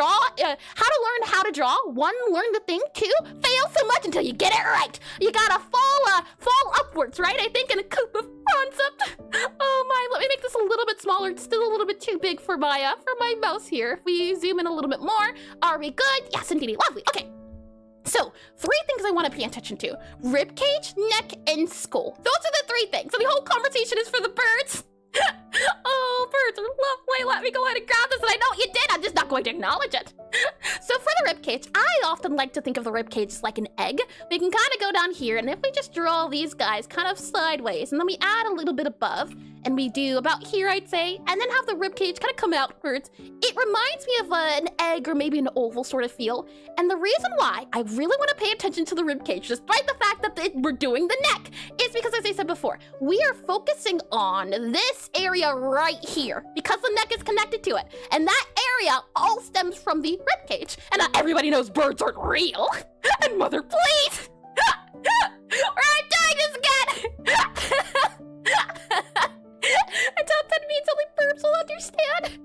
draw? One, learn the thing. Two, fail so much until you get it right. You gotta fall upwards, right? I think in a coup of concept. Oh my, let me make this a little bit smaller. It's still a little bit too big for my mouse here. If we zoom in a little bit more, are we good? Yes, indeed, lovely. Okay. So, 3 things I want to pay attention to. Rib cage, neck, and skull. Those are the 3 things. So the whole conversation is for the birds. Oh, birds are lovely. Let me go ahead and grab this, and I know you did. I'm just not going to acknowledge it. So for the rib cage, I often like to think of the rib cage as like an egg. We can kind of go down here, and if we just draw these guys kind of sideways, and then we add a little bit above, and we do about here, I'd say, and then have the rib cage kind of come outwards. It reminds me of an egg or maybe an oval sort of feel. And the reason why I really want to pay attention to the rib cage, despite the fact that we're doing the neck, is because, as I said before, we are focusing on this area right here because the neck is connected to it. And that area all stems from the rib cage. And everybody knows birds aren't real. And mother, please! We're doing this again! I doubt that means only birds will understand.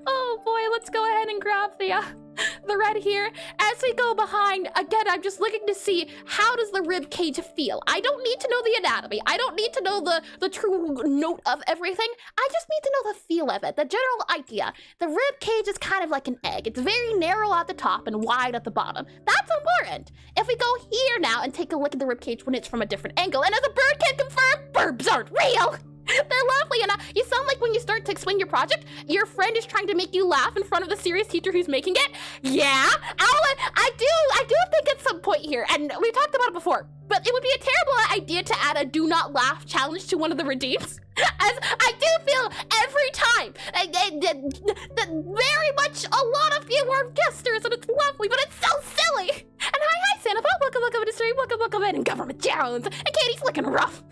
Oh boy, let's go ahead and grab the red here. As we go behind, again, I'm just looking to see how does the rib cage feel. I don't need to know the anatomy. I don't need to know the true note of everything. I just need to know the feel of it, the general idea. The rib cage is kind of like an egg. It's very narrow at the top and wide at the bottom. That's important. If we go here now and take a look at the rib cage when it's from a different angle, and as a bird can confirm, birds aren't real. They're lovely, and you sound like when you start to explain your project, your friend is trying to make you laugh in front of the serious teacher who's making it. Yeah, I do think at some point here, and we talked about it before, but it would be a terrible idea to add a do not laugh challenge to one of the redeems. As I do feel every time that very much a lot of you are guesters, and it's lovely, but it's so silly. And hi, Santa, welcome to the stream, welcome in, and Government Jones, and Katie's looking rough.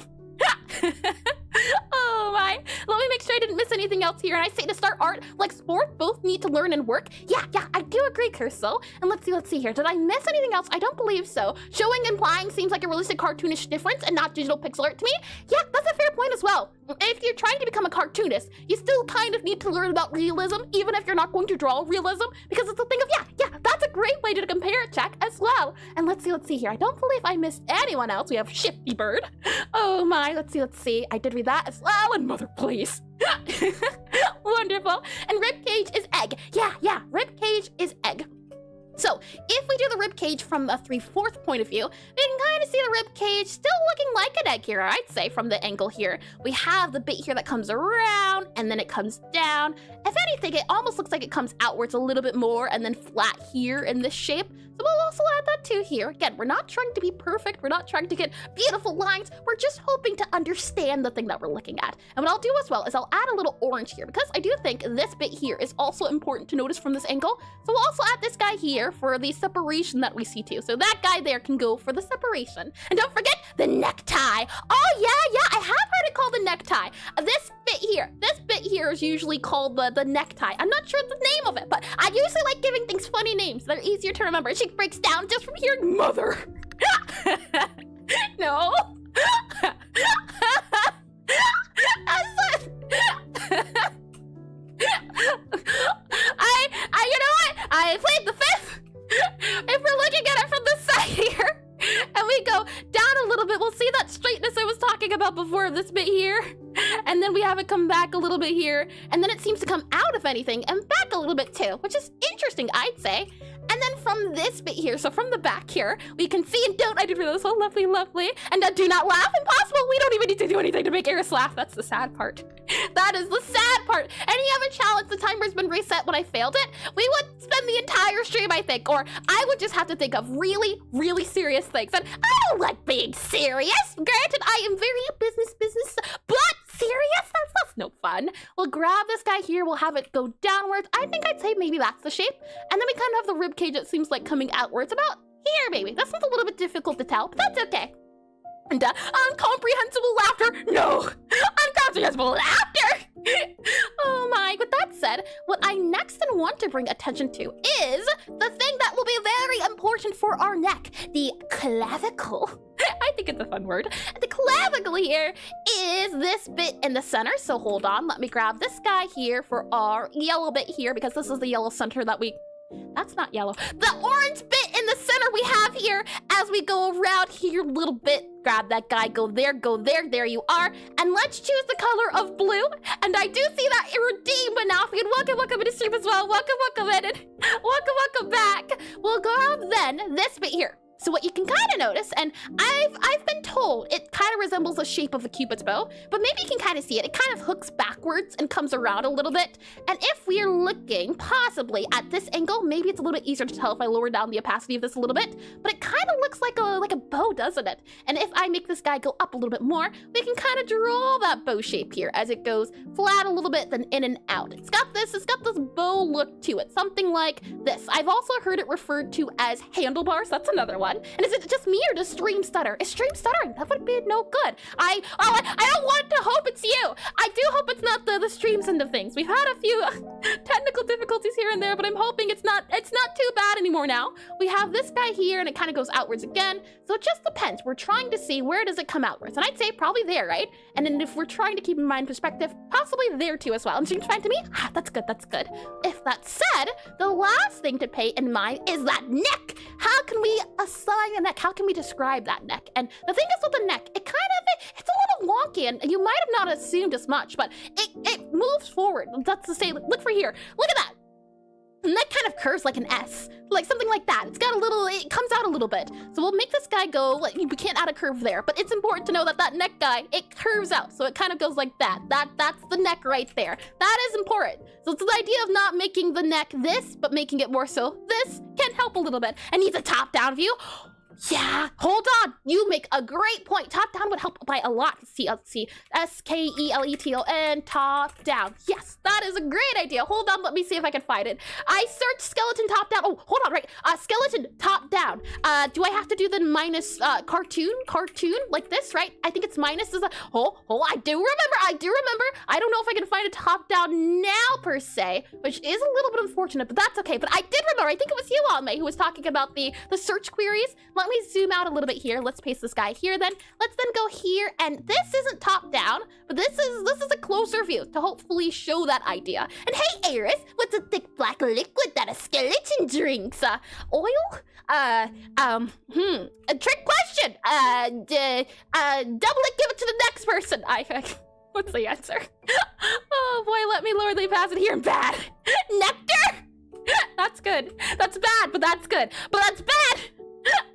Oh my, let me make sure I didn't miss anything else here. And I say to start art, like sport, both need to learn and work. Yeah, I do agree, Curso. And let's see here. Did I miss anything else? I don't believe so. Showing and implying seems like a realistic cartoonish difference and not digital pixel art to me. Yeah, that's a fair point as well. If you're trying to become a cartoonist, you still kind of need to learn about realism, even if you're not going to draw realism, because it's a thing of, yeah, that's a great way to compare check as well. And let's see here. I don't believe I missed anyone else. We have Shifty Bird. Oh my, let's see. I did read that as well, and mother, please. Wonderful. And ribcage is egg. Yeah, ribcage is egg. So, if we do the rib cage from a 3/4 point of view, we can kind of see the rib cage still looking like an egg here, I'd say, from the angle here. We have the bit here that comes around, and then it comes down. If anything, it almost looks like it comes outwards a little bit more, and then flat here in this shape. So we'll also add that too here. Again, we're not trying to be perfect. We're not trying to get beautiful lines. We're just hoping to understand the thing that we're looking at. And what I'll do as well is I'll add a little orange here, because I do think this bit here is also important to notice from this angle. So we'll also add this guy here for the separation that we see too. So that guy there can go for the separation. And don't forget the necktie. Oh yeah, I have heard it called the necktie. This bit here is usually called the necktie. I'm not sure the name of it, but I usually like giving things funny names. They're easier to remember. She breaks down just from hearing mother. No. You know what? I played the fifth. If we're looking at it from the side here, this bit here, and then we have it come back a little bit here, and then it seems to come out, if anything, and back a little bit too, which is interesting, I'd say. And then from this bit here, so from the back here, we can see and don't, I did realize, so lovely, lovely. And do not laugh, impossible. We don't even need to do anything to make Eris laugh. That's the sad part. That is the sad part. Any other challenge, the timer's been reset when I failed it, we would spend the entire stream, I think, or I would just have to think of really, really serious things. And I don't like being serious. Granted, I am very business, but serious? That's no fun. We'll grab this guy here. We'll have it go downwards. I think I'd say maybe that's the shape. And then we kind of have the rib cage that seems like coming outwards about here, maybe. That sounds a little bit difficult to tell, but that's okay. And incomprehensible laughter. No, incomprehensible laughter. Oh my, with that said, what I next want to bring attention to is the thing that will be very important for our neck, the clavicle. I think it's a fun word. The clavicle here is this bit in the center, so hold on, let me grab this guy here for our yellow bit here, because this is the yellow center that we... That's not yellow. The orange bit in the center we have here as we go around here a little bit. Grab that guy, go there, there you are. And let's choose the color of blue. And I do see that redeem Manafi, and welcome into stream as well. Welcome in, and welcome back. We'll grab then this bit here. So what you can kind of notice, and I've been told it kind of resembles the shape of a Cupid's bow, but maybe you can kind of see it. It kind of hooks backwards and comes around a little bit. And if we're looking possibly at this angle, maybe it's a little bit easier to tell if I lower down the opacity of this a little bit, but it kind of looks like a bow, doesn't it? And if I make this guy go up a little bit more, we can kind of draw that bow shape here as it goes flat a little bit, then in and out. It's got this bow look to it, something like this. I've also heard it referred to as handlebars. That's another one. And is it just me or does stream stutter? Is stream stuttering? That would be no good. I don't want to hope it's you. I do hope it's not the stream's end of things. We've had a few technical difficulties here and there, but I'm hoping it's not too bad anymore now. We have this guy here and it kind of goes outwards again. So it just depends. We're trying to see where does it come outwards. And I'd say probably there, right? And then if we're trying to keep in mind perspective, possibly there too as well. And seems fine to me? Ah, that's good, that's good. If that said, the last thing to pay in mind is that neck. How can we assign a neck? How can we describe that neck? And the thing is with the neck, it's a little wonky, and you might have not assumed as much, but it moves forward. That's to say, look for here. Look at that. The neck kind of curves like an S, like something like that. It's got it comes out a little bit. So we'll make this guy go, like, we can't add a curve there, but it's important to know that that neck guy, it curves out. So it kind of goes like that. That's the neck right there. That is important. So it's the idea of not making the neck this, but making it more so this can help a little bit. And needs a top-down view. Yeah, hold on. You make a great point. Top down would help by a lot. See, skeleton, top down. Yes, that is a great idea. Hold on, let me see if I can find it. I searched skeleton top down. Oh, hold on, right. Skeleton top down. Do I have to do the minus cartoon like this, right? I think it's minus. I do remember. I don't know if I can find a top down now per se, which is a little bit unfortunate, but that's okay. But I did remember. I think it was you, Alme, who was talking about the search queries. Let me zoom out a little bit here. Let's paste this guy here then. Let's then go here, and this isn't top down, but this is a closer view to hopefully show that idea. And hey, Eris, what's a thick black liquid that a skeleton drinks? Oil? A trick question. Double it, give it to the next person. What's the answer? Oh boy, let me lower the opacity here. Bad. Nectar? That's good. That's bad, but that's good. But that's bad.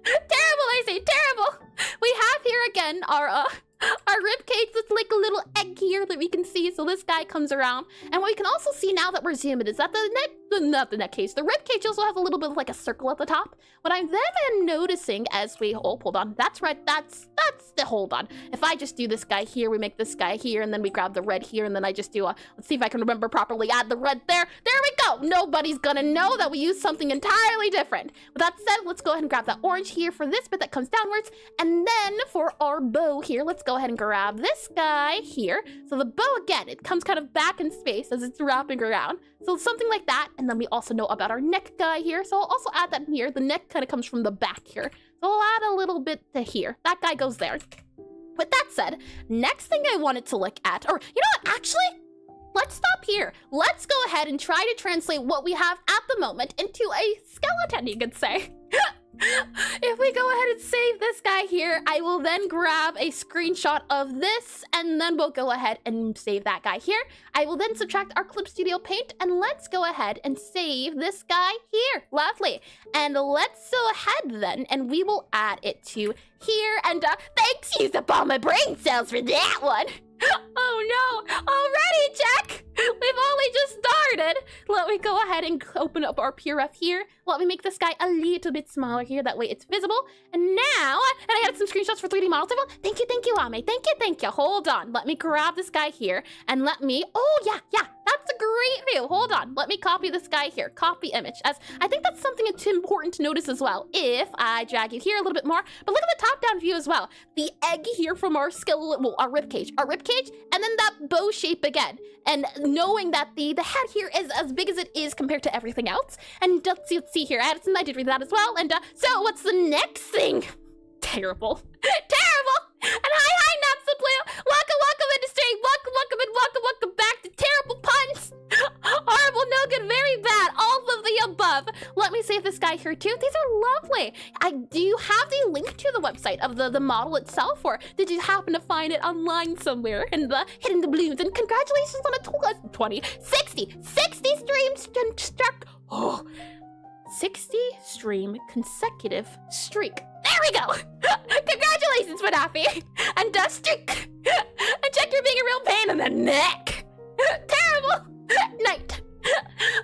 Terrible, I say, terrible. We have here again our rib cage that's like a little egg here that we can see. So this guy comes around, and what we can also see now that we're zooming is that the rib cage also has a little bit of like a circle at the top. What I'm then noticing as we hold on, that's right, that's the hold on. If I just do this guy here, we make this guy here, and then we grab the red here, and then I just do let's see if I can remember properly, add the red there. There we go. Nobody's gonna know that we use something entirely different. With that said, let's go ahead and grab that orange here for this bit that comes downwards, and then for our bow here, let's go ahead and grab this guy here. So the bow, again, it comes kind of back in space as it's wrapping around. So something like that. And then we also know about our neck guy here. So I'll also add that in here. The neck kind of comes from the back here. So I'll add a little bit to here. That guy goes there. With that said, next thing I wanted to look at, or you know what, actually, let's stop here. Let's go ahead and try to translate what we have at the moment into a skeleton, you could say. If we go ahead and save this guy here, I will then grab a screenshot of this, and then we'll go ahead and save that guy here. I will then subtract our Clip Studio Paint, and let's go ahead and save this guy here. Lovely. And let's go ahead then, and we will add it to here. And thanks, use up all my brain cells for that one. Oh no, already, Jack! We've only just started. Let me go ahead and open up our PRF here. Let me make this guy a little bit smaller here, that way it's visible. And now, and I added some screenshots for 3D models. Thank you, Ame. Thank you. Hold on, let me grab this guy here, and let me, oh yeah, that's a great view. Hold on, let me copy this guy here, copy image, as I think that's something that's important to notice as well. If I drag you here a little bit more, but look at the top-down view as well. The egg here from our skeleton, well, our ribcage, and then that bow shape again. And knowing that the head here is as big as it is compared to everything else. And let's see here, I did read that as well. And so what's the next thing? Terrible. And hi, not so blue. Welcome into stream. Welcome back to terrible puns. Horrible, no good, very bad. All of the above. Let me save this guy here too. These are lovely. Do you have the link to the website of the model itself, or did you happen to find it online somewhere in the hidden doubloons? And congratulations on a 60 streams struck. Oh, 60 stream consecutive streak. There we go. Congratulations, Manafi. And streak. And check, you're being a real pain in the neck. Terrible. Night.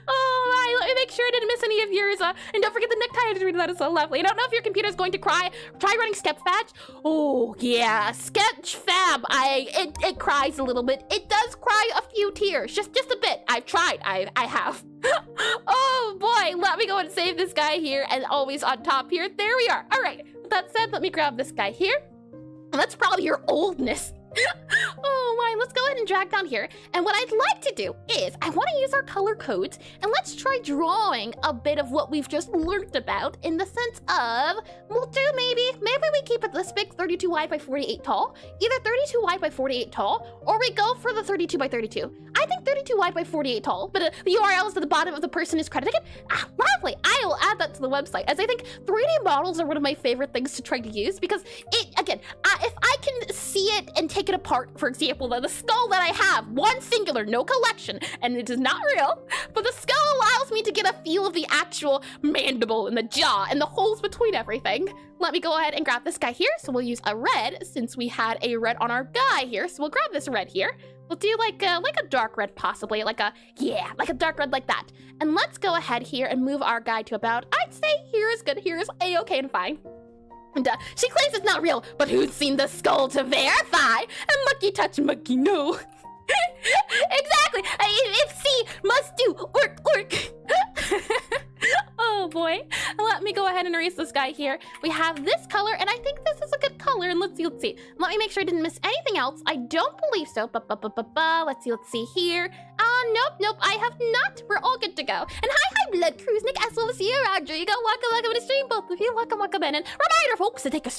Oh my, let me make sure I didn't miss any of yours. And don't forget the necktie. I just read that is so lovely. I don't know if your computer's going to cry. Try running Sketchfab. Oh yeah, Sketchfab. It cries a little bit. It does cry a few tears, just a bit. I've tried. I have. Oh boy, let me go and save this guy here, and always on top here. There we are. All right. With that said, let me grab this guy here. And that's probably your oldness. Oh my, let's go ahead and drag down here. And what I'd like to do is I want to use our color codes, and let's try drawing a bit of what we've just learned about, in the sense of, we'll do maybe we keep it this big, 32 wide by 48 tall, either 32 wide by 48 tall, or we go for the 32 by 32. I think 32 wide by 48 tall, but the URL is at the bottom of the person is credited. Lovely. I will add that to the website, as I think 3D models are one of my favorite things to try to use, because it, again, if I can see it and take it apart, for example, the skull that I have, one singular, no collection, and it is not real, but the skull allows me to get a feel of the actual mandible and the jaw and the holes between everything. Let me go ahead and grab this guy here. So we'll use a red, since we had a red on our guy here. So we'll grab this red here. We'll do like a dark red, possibly, like a dark red like that. And let's go ahead here and move our guy to about, I'd say here is good, here is a-okay and fine. And she claims it's not real, but who's seen the skull to verify? And monkey touch monkey, no. Exactly. If see must do, orc. Oh boy. Let me go ahead and erase this guy here. We have this color, and I think this is a good color. And let's see. Let me make sure I didn't miss anything else. I don't believe so. Let's see here. Nope. I have not. We're all good to go. And hi, Blood Cruise Nick, as well as you, Rodrigo. Welcome to the stream, both of you. Welcome in. And reminder, folks, to take a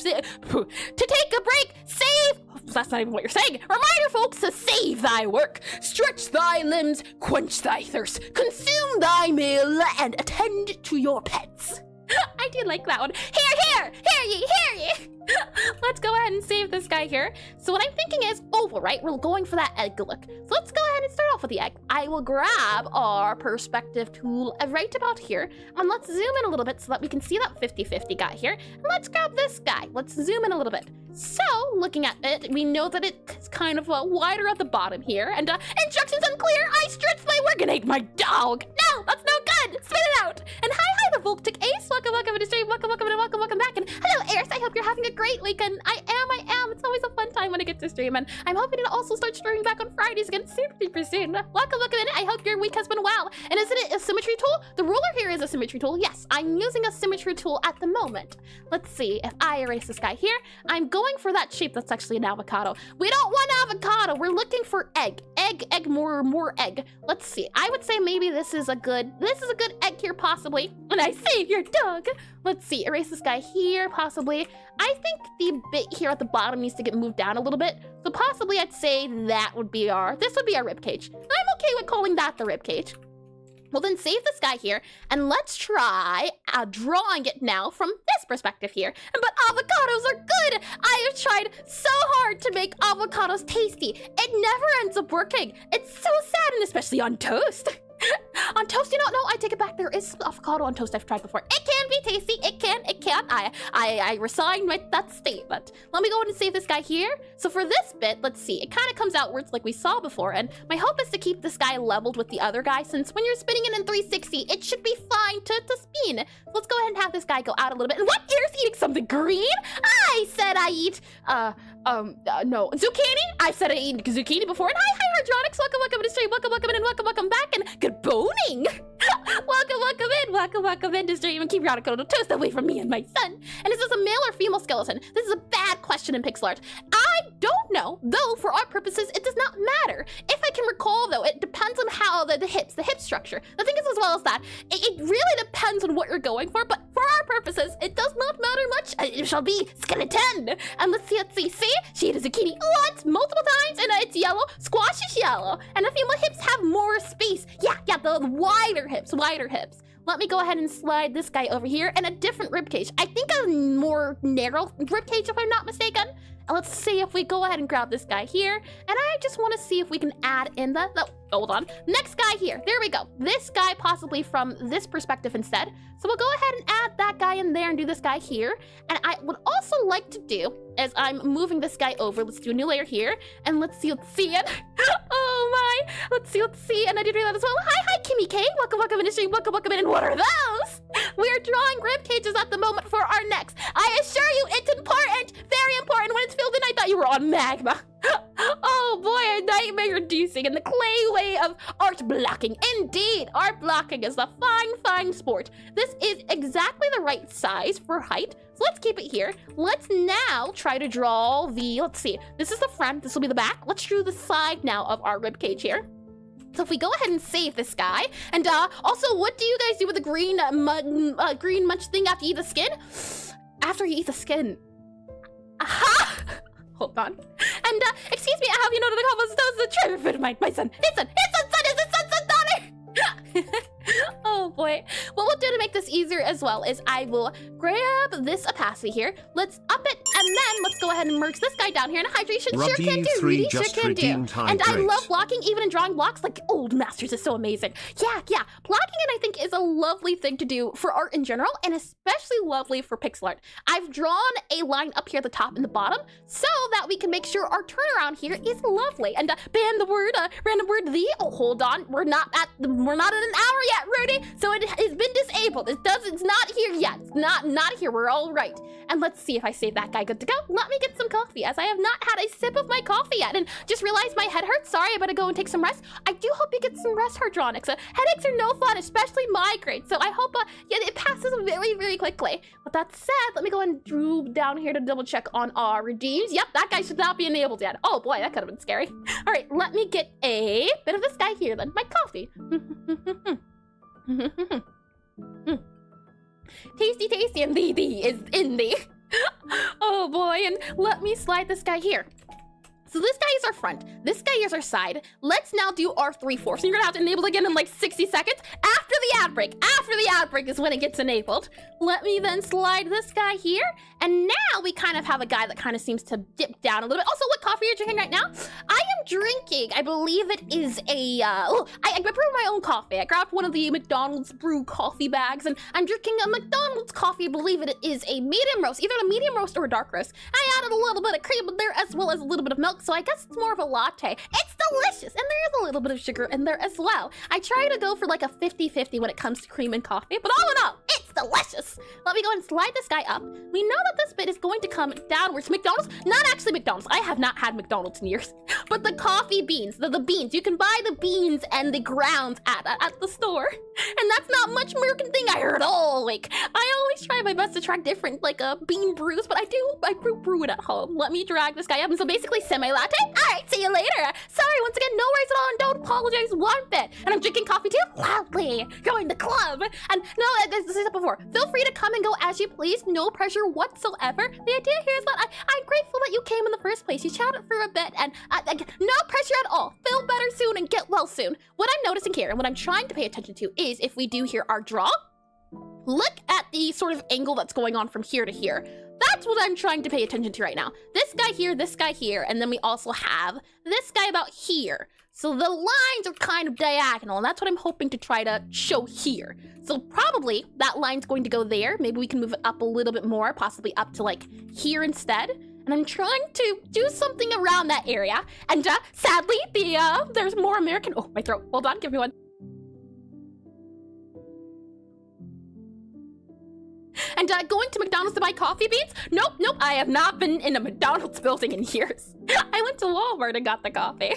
break. Save. That's not even what you're saying. Reminder, folks, to save thy work, stretch thy limbs, quench thy thirst, consume thy meal, and attend to your pets. I do like that one. Hear ye. Let's go ahead and save this guy here. So what I'm thinking is oval, right? We're going for that egg look. So let's go ahead and start off with the egg. I will grab our perspective tool right about here, and let's zoom in a little bit so that we can see that 50-50 guy here. And let's grab this guy. Let's zoom in a little bit. So looking at it, we know that it's kind of wider at the bottom here, and instructions unclear. I stretched my work and ate my dog. No, that's no good. Spit it out. And hi, the Volptic Ace. Welcome to the stream. Welcome back. And hello, Eris. I hope you're having a great weekend. I am. It's always a fun time when I get to stream, and I'm hoping to also start streaming back on Fridays again super soon. Welcome in. I hope your week has been well. And isn't it a symmetry tool? The ruler here is a symmetry tool. Yes, I'm using a symmetry tool at the moment. Let's see if I erase this guy here. I'm going for that shape that's actually an avocado. We don't want avocado. We're looking for egg, more egg. Let's see. I would say maybe this is a good egg here, possibly. And I save your dog. Let's see. Erase this guy here, possibly. I think the bit here at the bottom needs to get moved down a little bit. So possibly I'd say this would be our rib cage. I'm okay with calling that the rib cage. We'll then save this guy here, and let's try drawing it now from this perspective here. But avocados are good! I have tried so hard to make avocados tasty. It never ends up working. It's so sad, and especially on toast. On toast, you don't know, I take it back. There is avocado on toast I've tried before. It can be tasty. It can. I resign with that statement. Let me go ahead and save this guy here. So for this bit, let's see. It kind of comes outwards like we saw before. And my hope is to keep this guy leveled with the other guy, since when you're spinning it in 360, it should be fine to spin. So let's go ahead and have this guy go out a little bit. And what? Ear's eating something green? I said I eat, no. Zucchini? I said I eat zucchini before. And hi, Hardronics. Welcome to the stream. Welcome back. And good boning. welcome in to stream, and keep your avocado toast away from me and my son. And is this a male or female skeleton? This is a bad question in Pixelart. I don't know, though for our purposes it does not matter. If I can recall though, it depends on how the hip structure. The thing is, as well as that, it really depends on what you're going for, but for our purposes it does not matter much. It shall be skeleton. And let's see, see, she ate a zucchini once, multiple times, and it's yellow. Squash is yellow, and the female hips have more space. Yeah, the wider hips. Let me go ahead and slide this guy over here, and a different ribcage. I think a more narrow ribcage, if I'm not mistaken. And let's see if we go ahead and grab this guy here. And I just want to see if we can add in the hold on. Next guy here. There we go. This guy possibly from this perspective instead. So we'll go ahead and add that guy in there and do this guy here. And I would also like to do, as I'm moving this guy over, let's do a new layer here. And let's see it. Oh my. Let's see. And I did read that as well. Hi, Kimmy K. Welcome in the stream. Welcome in. And what are those? We're drawing rib cages at the moment for our next. I assure you, it's important. Very important. When it's filled in, I thought you were on magma. Oh boy, a nightmare reducing in the clay way of art blocking. Indeed, art blocking is a fine sport. This is exactly the right size for height. So let's keep it here. Let's now try to draw let's see. This is the front, this will be the back. Let's draw the side now of our rib cage here. So if we go ahead and save this guy, and also, what do you guys do with the green green munch thing after you eat the skin? After you eat the skin. Aha! Hold on. And excuse me, I have you noted the comments. That was the trailer for my son. His son, daughter. Oh boy. What we'll do to make this easier as well is I will grab this opacity here. Let's up it, and then let's go ahead and merge this guy down here. And hydration sure can do. Really sure can do. And I love blocking, even in drawing blocks like old masters is so amazing. Yeah. Blocking it, I think, is a lovely thing to do for art in general, and especially lovely for pixel art. I've drawn a line up here at the top and the bottom so that we can make sure our turnaround here is lovely. And ban the word, random word the. Oh, hold on. We're not at an hour yet, Rudy. So it has been disabled. It's not here yet. It's not here. We're all right. And let's see if I save that guy good to go. Let me get some coffee, as I have not had a sip of my coffee yet, and just realized my head hurts. Sorry, I better go and take some rest. I do hope you get some rest, Hardronics. Headaches are no fun, especially migraines. So I hope it passes very quickly. With that said, let me go and droop down here to double check on our redeems. Yep, that guy should not be enabled yet. Oh boy, that could have been scary. All right, let me get a bit of this guy here then. My coffee. Tasty, and the is in the. Oh boy, and let me slide this guy here. So this guy is our front, this guy is our side. Let's now do our 3/4. So you're gonna have to enable again in like 60 seconds after the outbreak. After the outbreak is when it gets enabled. Let me then slide this guy here. And now we kind of have a guy that kind of seems to dip down a little bit. Also, what coffee are you drinking right now? I am drinking, I believe it is a, I brewed my own coffee. I grabbed one of the McDonald's brew coffee bags, and I'm drinking a McDonald's coffee. I believe it is a medium roast, either a medium roast or a dark roast. I added a little bit of cream in there as well as a little bit of milk, so I guess it's more of a latte. It's delicious, and there is a little bit of sugar in there as well. I try to go for like a 50-50 when it comes to cream and coffee, but all in all, it's delicious. Let me go and slide this guy up. We know that this bit is going to come downwards. McDonald's, not actually McDonald's. I have not had McDonald's in years, but the coffee beans, the beans. You can buy the beans and the grounds at the store, and that's not much American thing I heard all week. I always try my best to try different like bean brews, but I brew it at home. Let me drag this guy up, and so basically semi-latte. All right, see you later. Sorry, once again, no worries at all, and don't apologize one bit. And I'm drinking coffee too, loudly. Join the club. And no, as I said before, feel free to come and go as you please. No pressure whatsoever. The idea here is that I'm grateful that you came in the first place. You chatted for a bit, and no pressure at all. Feel better soon. soon and get well soon. What I'm noticing here and what I'm trying to pay attention to is if we do here our draw, look at the sort of angle that's going on from here to here. That's what I'm trying to pay attention to right now. This guy here, and then we also have this guy about here. So the lines are kind of diagonal, and that's what I'm hoping to try to show here. So probably that line's going to go there. Maybe we can move it up a little bit more, possibly up to like here instead. And I'm trying to do something around that area. And sadly, there's more American, oh, my throat, hold on, give me one. And going to McDonald's to buy coffee beans? Nope, I have not been in a McDonald's building in years. I went to Walmart and got the coffee.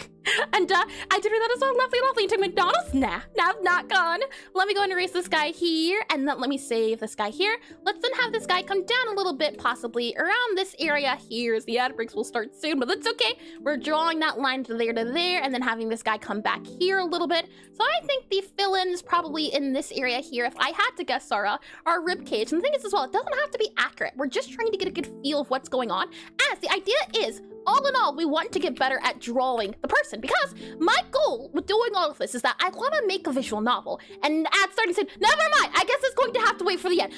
And I did that as well, lovely. To McDonald's? Nah, not gone. Let me go and erase this guy here, and then let me save this guy here. Let's then have this guy come down a little bit, possibly around this area here, as the ad breaks will start soon, but that's okay. We're drawing that line to there, and then having this guy come back here a little bit. So I think the fill-in is probably in this area here. If I had to guess, our rib cage. And the thing is as well, it doesn't have to be accurate. We're just trying to get a good feel of what's going on, as the idea is, all in all, we want to get better at drawing the person, because my goal with doing all of this is that I want to make a visual novel. And ad starting said, never mind, I guess it's going to have to wait for the end.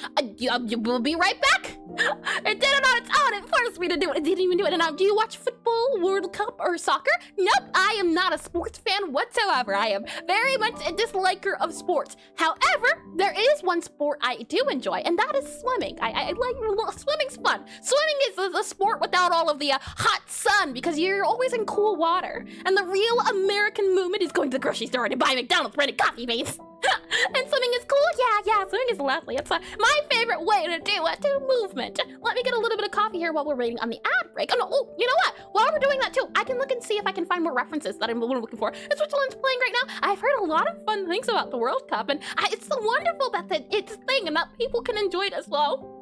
We'll be right back. It did it on its own. It forced me to do it. It didn't even do it. And now, do you watch football, World Cup, or soccer? Nope, I am not a sports fan whatsoever. I am very much a disliker of sports. However, there is one sport I do enjoy, and that is swimming. I like, swimming's fun. Swimming is the sport without all of the hot sun, because you're always in cool water. And the real American movement is going to the grocery store and buy McDonald's branded coffee beans. And swimming is cool? Yeah, swimming is lovely. It's my favorite way to do movement. Let me get a little bit of coffee here while we're waiting on the ad break. Oh, you know what? While we're doing that too, I can look and see if I can find more references that I'm looking for. And Switzerland's playing right now. I've heard a lot of fun things about the World Cup, and it's so wonderful that it's a thing and that people can enjoy it as well.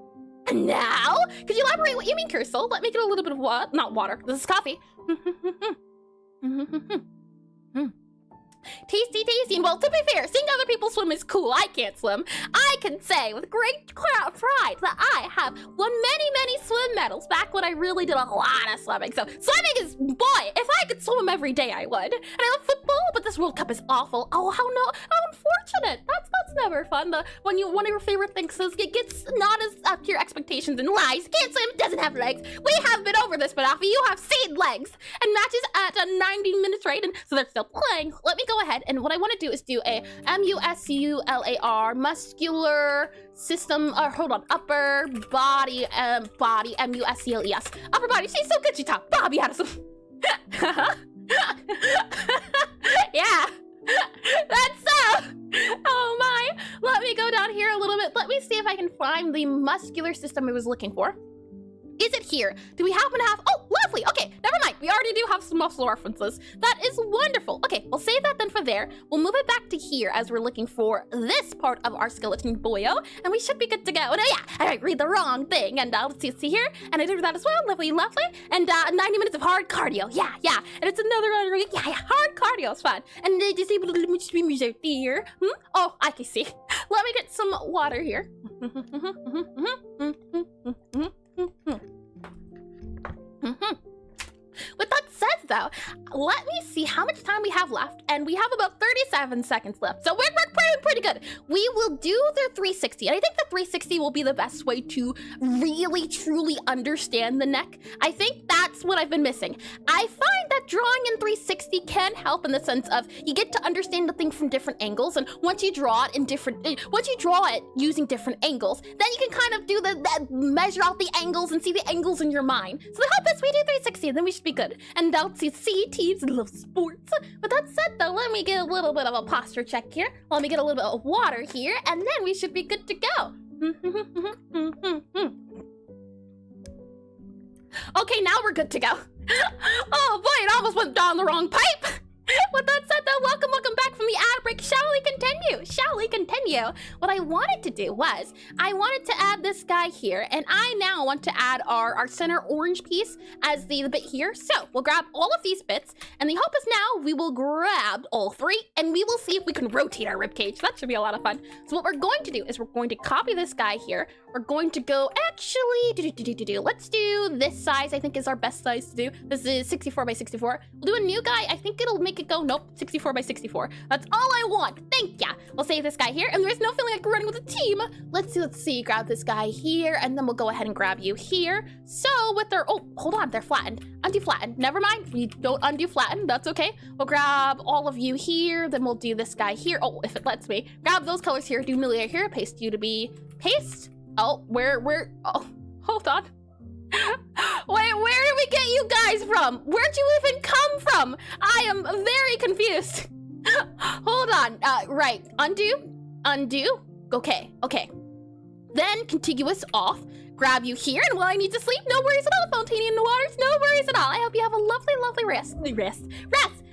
And now, could you elaborate what you mean, Crystal? Let me get a little bit of what? Not water. This is coffee. Tasty. And well, to be fair, seeing other people swim is cool. I can't swim. I can say with great pride that I have won many swim medals back when I really did a lot of swimming. So swimming is, boy, if I could swim every day, I would. And I love football, but this World Cup is awful. Oh, how unfortunate. That's never fun. When one of your favorite things is, it gets not as up to your expectations and lies. Can't swim, doesn't have legs. We have been over this, but Alfie, you have seed legs. And matches at 90 minutes, right? And so they're still playing. Let me go ahead, and what I want to do is do a MUSCULAR, muscular system, hold on, upper body, MUSCLES. Upper body, she's so good, she taught Bobby how to swim. Yeah, that's so. Oh my, let me go down here a little bit. Let me see if I can find the muscular system I was looking for. Is it here? Do we happen to have, oh, lovely, okay, never mind. We already do have some muscle references. That is wonderful. Okay, we'll save that then for there. We'll move it back to here as we're looking for this part of our skeleton boyo, and we should be good to go. And yeah, I read the wrong thing, and let's see here, and I did that as well, lovely, and 90 minutes of hard cardio, yeah, and it's another one, yeah, hard cardio is fun. And they disabled the streamers out there. Oh, I can see. Let me get some water here. With that said, though, let me see how much time we have left, and we have about 37 seconds left, so we're pretty good. We will do the 360, and I think the 360 will be the best way to really, truly understand the neck. I think that's what I've been missing. I find that drawing in 360 can help in the sense of you get to understand the thing from different angles, and once you draw it using different angles, then you can kind of do measure out the angles and see the angles in your mind. So the hope is we do 360, and then we should be good. And I'll see teams and love sports. With that said, though, let me get a little bit of a posture check here. Let me get a little bit of water here, and then we should be good to go. Okay, now we're good to go. Oh boy, it almost went down the wrong pipe. With that said, though, welcome back from the ad break. Shall we continue? What I wanted to do was, I wanted to add this guy here, and I now want to add our center orange piece as the bit here. So we'll grab all of these bits, And the hope is now we will grab all three and we will see if we can rotate our ribcage. That should be a lot of fun. So what we're going to do is we're going to copy this guy here. We're going to go, actually, let's do this size, I think is our best size to do. This is 64 by 64. We'll do a new guy. I think it'll make it go, nope, 64 by 64. That's all I want. Thank ya. We'll save this guy here. And there's no feeling like we're running with a team. Let's see, grab this guy here. And then we'll go ahead and grab you here. So with their, oh, hold on, they're flattened. Undo flatten. Never mind. We don't undo flatten. That's okay. We'll grab all of you here. Then we'll do this guy here. Oh, if it lets me. Grab those colors here. Do Milia here. Paste you to be paste. Oh, oh, hold on. Wait, where did we get you guys from? Where'd you even come from? I am very confused. Hold on. Right. Undo. Okay. Then contiguous off. Grab you here, and while I need to sleep, no worries at all, Fontaining in the waters, no worries at all. I hope you have a lovely rest.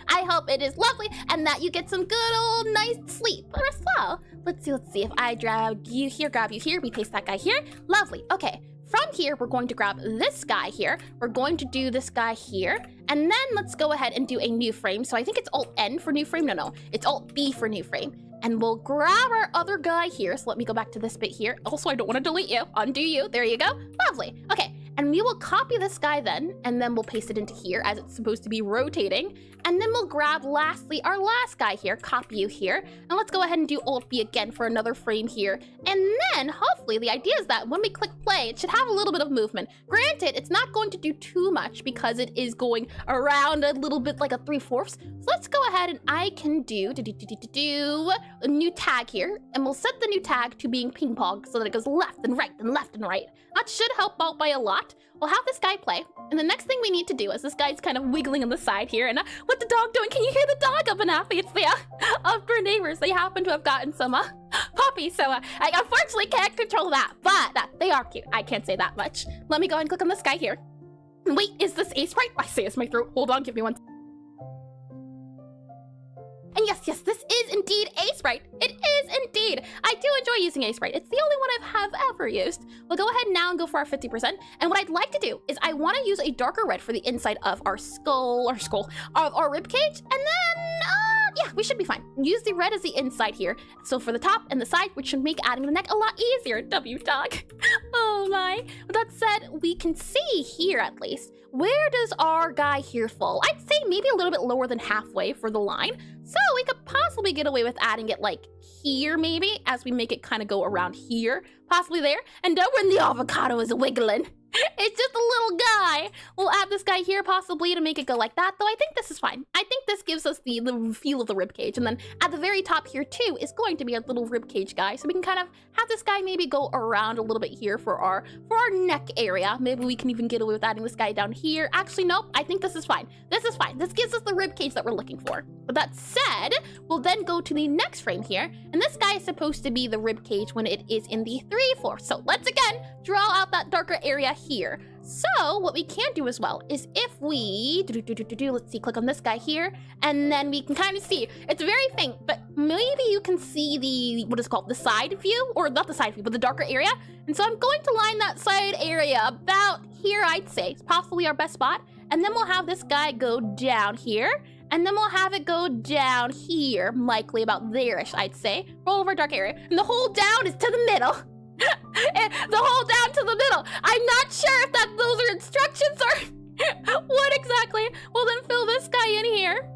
I hope it is lovely, and that you get some good old nice sleep as well. Let's see if I grab you here, we paste that guy here. Lovely, okay. From here, we're going to grab this guy here. We're going to do this guy here, and then let's go ahead and do a new frame. So I think it's Alt-N for new frame. No, it's Alt-B for new frame. And we'll grab our other guy here. So let me go back to this bit here. Also, I don't want to delete you. Undo you. There you go. Lovely. Okay. And we will copy this guy then, and then we'll paste it into here as it's supposed to be rotating. And then we'll grab lastly our last guy here, copy you here. And let's go ahead and do Alt-B again for another frame here. And then hopefully the idea is that when we click play, it should have a little bit of movement. Granted, it's not going to do too much because it is going around a little bit like a 3/4. So let's go ahead and I can do a new tag here. And we'll set the new tag to being ping pong so that it goes left and right and left and right. That should help out by a lot. We'll have this guy play. And the next thing we need to do is this guy's kind of wiggling on the side here. And what's the dog doing? Can you hear the dog up and happy? It's the upper neighbors. They happen to have gotten some puppies. So I unfortunately can't control that. But they are cute. I can't say that much. Let me go and click on this guy here. Wait, is this Aseprite? I say it's my throat. Hold on, give me one. And yes, this is indeed Aseprite. It is indeed. I do enjoy using Aseprite. It's the only one I have ever used. We'll go ahead now and go for our 50%. And what I'd like to do is I want to use a darker red for the inside of our our ribcage. And then, yeah, we should be fine. Use the red as the inside here. So for the top and the side, which should make adding the neck a lot easier. W dog. Oh my. With that said, we can see here at least, where does our guy here fall? I'd say maybe a little bit lower than halfway for the line. So we could possibly get away with adding it like here maybe, as we make it kind of go around here, possibly there. And when the avocado is wiggling, it's just a little guy. We'll add this guy here possibly to make it go like that, though I think this is fine. I think this gives us the feel of the ribcage. And then at the very top here too is going to be a little ribcage guy. So we can kind of have this guy maybe go around a little bit here for our neck area. Maybe we can even get away with adding this guy down here. Actually, nope, I think this is fine. This is fine. This gives us the ribcage that we're looking for. But that said, we'll then go to the next frame here. And this guy is supposed to be the ribcage when it is in the 3/4. So let's again draw out that darker area here. So what we can do as well is if we let's see, click on this guy here, and then we can kind of see it's very faint, but maybe you can see the what is called the side view, or not the side view, but the darker area. And so I'm going to line that side area about here, I'd say. It's possibly our best spot. And then we'll have this guy go down here. And then we'll have it go down here, likely about there-ish, I'd say. Roll over dark area. And the whole down is to the middle. And the whole down to the middle. I'm not sure if those are instructions or what exactly. We'll then fill this guy in here.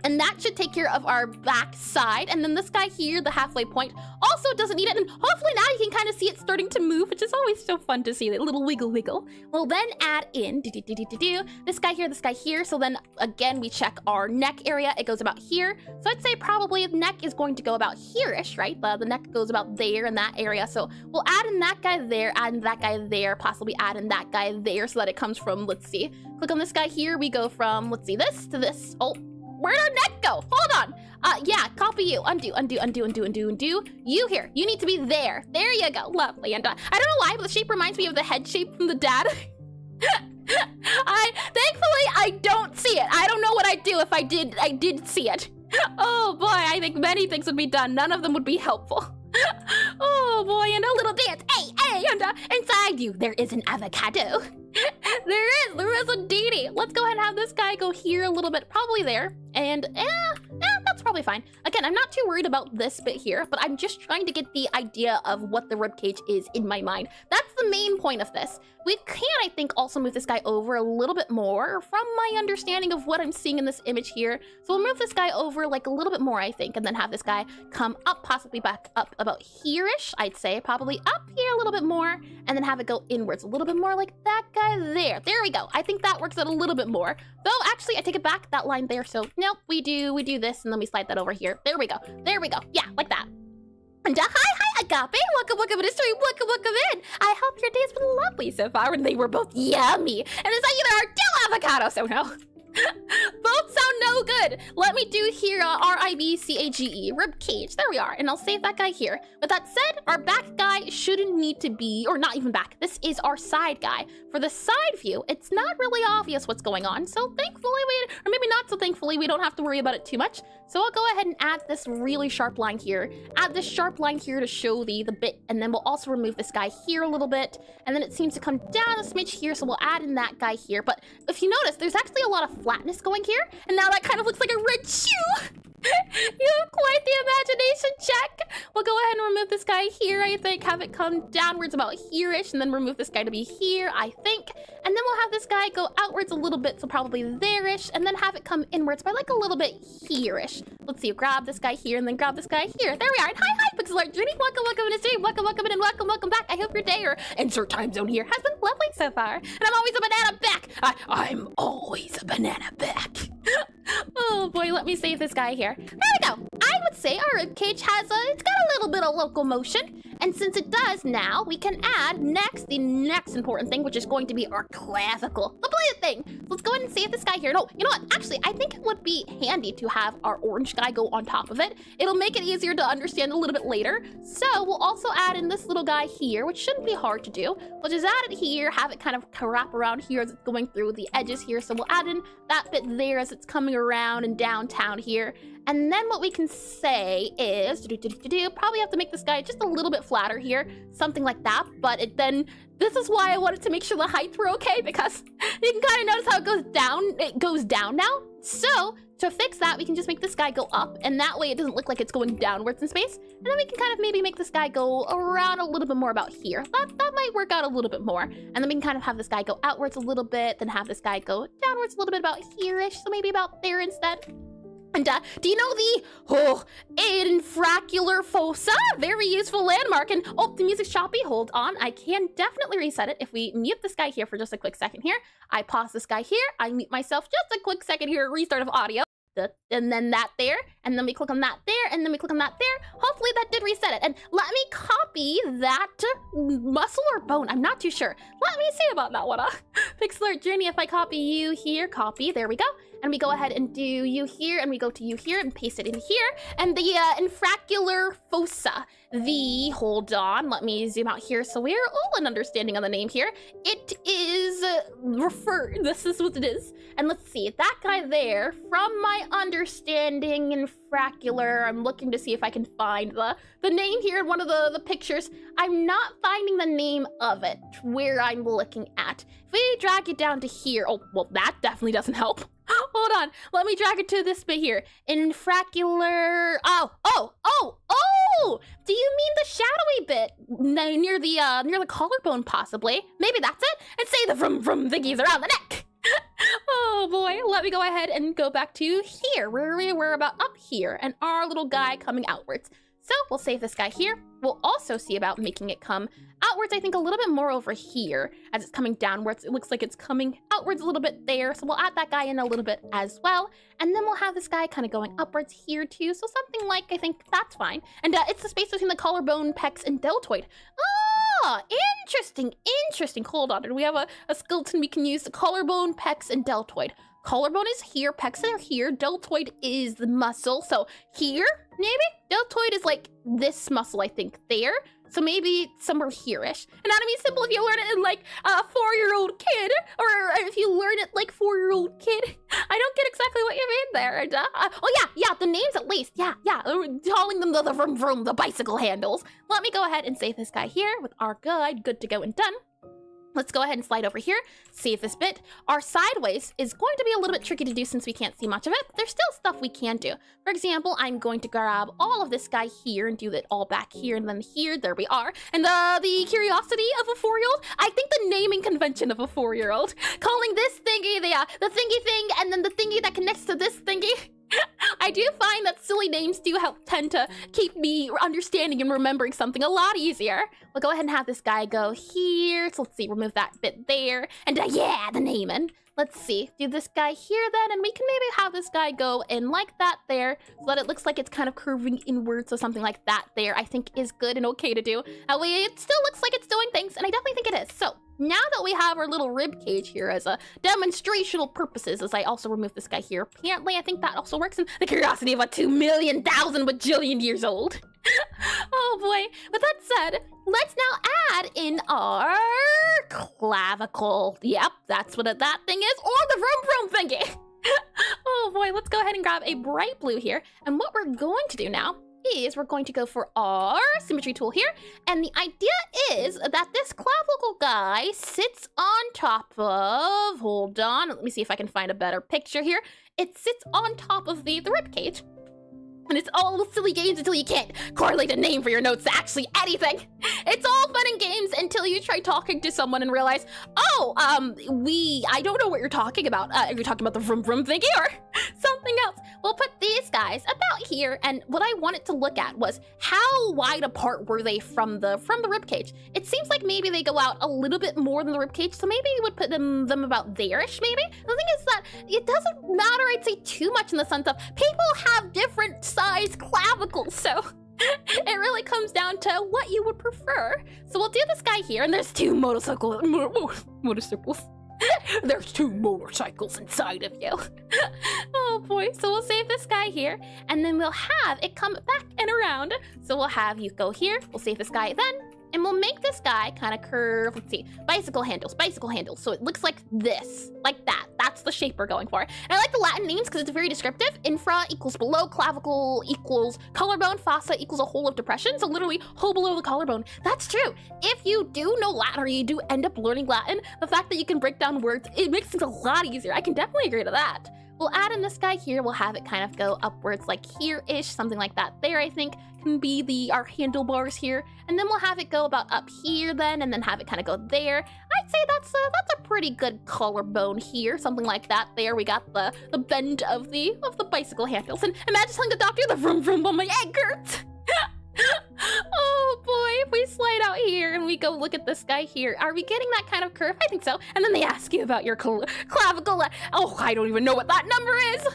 And that should take care of our back side. And then this guy here, the halfway point, also doesn't need it. And hopefully now you can kind of see it starting to move, which is always so fun to see, that little wiggle wiggle. We'll then add in this guy here. So then again, we check our neck area. It goes about here. So I'd say probably the neck is going to go about here-ish, right? The neck goes about there in that area. So we'll add in that guy there, add in that guy there, possibly add in that guy there so that it comes from, let's see. Click on this guy here. We go from, let's see, this to this. Oh. Where'd our neck go? Hold on. Yeah, copy you. Undo. You here. You need to be there. There you go. Lovely. And I don't know why, but the shape reminds me of the head shape from the dad. Thankfully, I don't see it. I don't know what I'd do if I did see it. Oh boy, I think many things would be done. None of them would be helpful. Oh boy, and a little dance. Hey, and inside you, there is an avocado. There is indeedy. Let's go ahead and have this guy go here a little bit, probably there. And that's probably fine. Again, I'm not too worried about this bit here, but I'm just trying to get the idea of what the ribcage is in my mind. That's the main point of this. We can, I think, also move this guy over a little bit more from my understanding of what I'm seeing in this image here. So we'll move this guy over like a little bit more, I think, and then have this guy come up, possibly back up about here-ish, I'd say, probably up here a little bit more, and then have it go inwards a little bit more like that guy there. There we go. I think that works out a little bit more. Though, actually, I take it back, that line there, so nope, we do this, and then we slide that over here. There we go. There we go. Yeah, like that. And hi, Agape. Welcome to the stream. Welcome in. I hope your day's been lovely so far, and they were both yummy. And it's like either are two avocados, so no. Both sound no good. Let me do here R-I-B-C-A-G-E, rib cage. There we are, and I'll save that guy here. With that said, our back guy shouldn't need to be, or not even back. This is our side guy. For the side view, it's not really obvious what's going on, so thankfully or maybe not so thankfully, we don't have to worry about it too much. So I'll go ahead and add this really sharp line here. Add this sharp line here to show the bit, and then we'll also remove this guy here a little bit, and then it seems to come down a smidge here, so we'll add in that guy here. But if you notice, there's actually a lot of flatness going here, and now that kind of looks like a red shoe. You have quite the imagination check. We'll go ahead and remove this guy here, I think, have it come downwards about here-ish, and then remove this guy to be here, I think. And then we'll have this guy go outwards a little bit, so probably there-ish, and then have it come inwards by like a little bit here-ish. Let's see, grab this guy here, and then grab this guy here. There we are. And hi, Pixelart Journey. Welcome to the stream. Welcome in, and welcome back. I hope your day, or insert time zone here, has been lovely so far. And I'm always a banana back. I'm always a banana back. Oh boy, let me save this guy here. There we go. I would say our ribcage has it's got a little bit of locomotion. And since it does now, we can add the next important thing, which is going to be our clavicle, the blue thing. So let's go ahead and save this guy here. No, you know what? Actually, I think it would be handy to have our orange guy go on top of it. It'll make it easier to understand a little bit later. So we'll also add in this little guy here, which shouldn't be hard to do. We'll just add it here, have it kind of wrap around here as it's going through the edges here. So we'll add in that bit there as it's coming around and downtown here. And then what we can say is, probably have to make this guy just a little bit flatter here, something like that. But this is why I wanted to make sure the heights were okay, because you can kind of notice how it goes down. It goes down now. So to fix that, we can just make this guy go up, and that way it doesn't look like it's going downwards in space. And then we can kind of maybe make this guy go around a little bit more about here. That might work out a little bit more. And then we can kind of have this guy go outwards a little bit, then have this guy go downwards a little bit about here-ish, so maybe about there instead. And do you know the infracular fossa? Very useful landmark. And oh, the music's choppy. Hold on. I can definitely reset it if we mute this guy here for just a quick second here. I pause this guy here. I mute myself just a quick second here. Restart of audio. And then that there, and then we click on that there, and then we click on that there. Hopefully that did reset it. And let me copy that muscle or bone. I'm not too sure. Let me see about that one. Pixelart Journey, if I copy you here, copy, there we go. And we go ahead and do you here, and we go to you here and paste it in here. And the infracular fossa, hold on, let me zoom out here so we're all an understanding of the name here. It is this is what it is. And let's see, that guy there, from my understanding, infracular, I'm looking to see if I can find the name here in one of the pictures. I'm not finding the name of it where I'm looking at. If we drag it down to here, oh, well, that definitely doesn't help. Hold on, let me drag it to this bit here. Infracular, do you mean the shadowy bit near the collarbone possibly? Maybe that's it? And say the vroom thingies around the neck. Oh boy, let me go ahead and go back to here, where we were about up here, and our little guy coming outwards. So we'll save this guy here. We'll also see about making it come outwards, I think a little bit more over here. As it's coming downwards, it looks like it's coming outwards a little bit there. So we'll add that guy in a little bit as well. And then we'll have this guy kind of going upwards here too. So something like, I think that's fine. And it's the space between the collarbone, pecs, and deltoid. Ah, interesting. Hold on, and we have a skeleton we can use. The collarbone, pecs, and deltoid. Collarbone is here, pecs are here, deltoid is the muscle, so here, maybe? Deltoid is like this muscle, I think, there. So maybe somewhere here-ish. Anatomy is simple if you learn it in like a 4-year-old kid, or if you learn it like 4-year-old kid. I don't get exactly what you mean there. Oh yeah, the names at least. Yeah, calling them the vroom, the bicycle handles. Let me go ahead and save this guy here with our guide, good to go and done. Let's go ahead and slide over here, save this bit. Our sideways is going to be a little bit tricky to do since we can't see much of it, but there's still stuff we can do. For example, I'm going to grab all of this guy here and do it all back here and then here, there we are. And the curiosity of a 4-year-old, I think the naming convention of a 4-year-old, calling this thingy the thingy thing and then the thingy that connects to this thingy. I do find that silly names do tend to keep me understanding and remembering something a lot easier. We'll go ahead and have this guy go here. So let's see, remove that bit there. And yeah, the naming. Let's see, do this guy here then, and we can maybe have this guy go in like that there, so that it looks like it's kind of curving inwards, so something like that there I think is good and okay to do. That way it still looks like it's doing things, and I definitely think it is. So now that we have our little rib cage here as a demonstrational purposes, as I also remove this guy here, apparently I think that also works in the curiosity of a 2,000,000 bajillion years old. Oh boy. With that said, let's now add in our clavicle. Yep, that's what that thing is, or the vroom vroom thingy. Oh boy, let's go ahead and grab a bright blue here. And what we're going to do now is we're going to go for our symmetry tool here. And the idea is that this clavicle guy sits on top of, hold on, let me see if I can find a better picture here. It sits on top of the rib cage. And it's all silly games until you can't correlate a name for your notes to actually anything. It's all fun and games until you try talking to someone and realize, oh, I don't know what you're talking about. Are you talking about the vroom vroom thingy or something else? We'll put these guys about here, and what I wanted to look at was how wide apart were they from the ribcage. It seems like maybe they go out a little bit more than the ribcage, so maybe you would put them about there-ish, maybe. The thing is that it doesn't matter, I'd say, too much in the sense of people have different size clavicles, so it really comes down to what you would prefer. So we'll do this guy here, and there's two motorcycles. There's two motorcycles inside of you. Oh boy, so we'll save this guy here, and then we'll have it come back and around. So we'll have you go here, we'll save this guy then, and we'll make this guy kind of curve. Let's see, bicycle handles. So it looks like this, like that. That's the shape we're going for. And I like the Latin names because it's very descriptive. Infra equals below, clavicle equals collarbone, fossa equals a hole of depression. So literally hole below the collarbone. That's true. If you do know Latin or you do end up learning Latin, the fact that you can break down words, it makes things a lot easier. I can definitely agree to that. We'll add in this guy here. We'll have it kind of go upwards like here-ish, something like that there, I think, can be our handlebars here. And then we'll have it go about up here then, and then have it kind of go there. I'd say that's a pretty good collarbone here, something like that there. We got the bend of the bicycle handles. And imagine telling the doctor the vroom vroom on my egg hurts. Oh boy, if we slide out here and we go look at this guy here, are we getting that kind of curve? I think so. And then they ask you about your clavicle. Oh, I don't even know what that number is.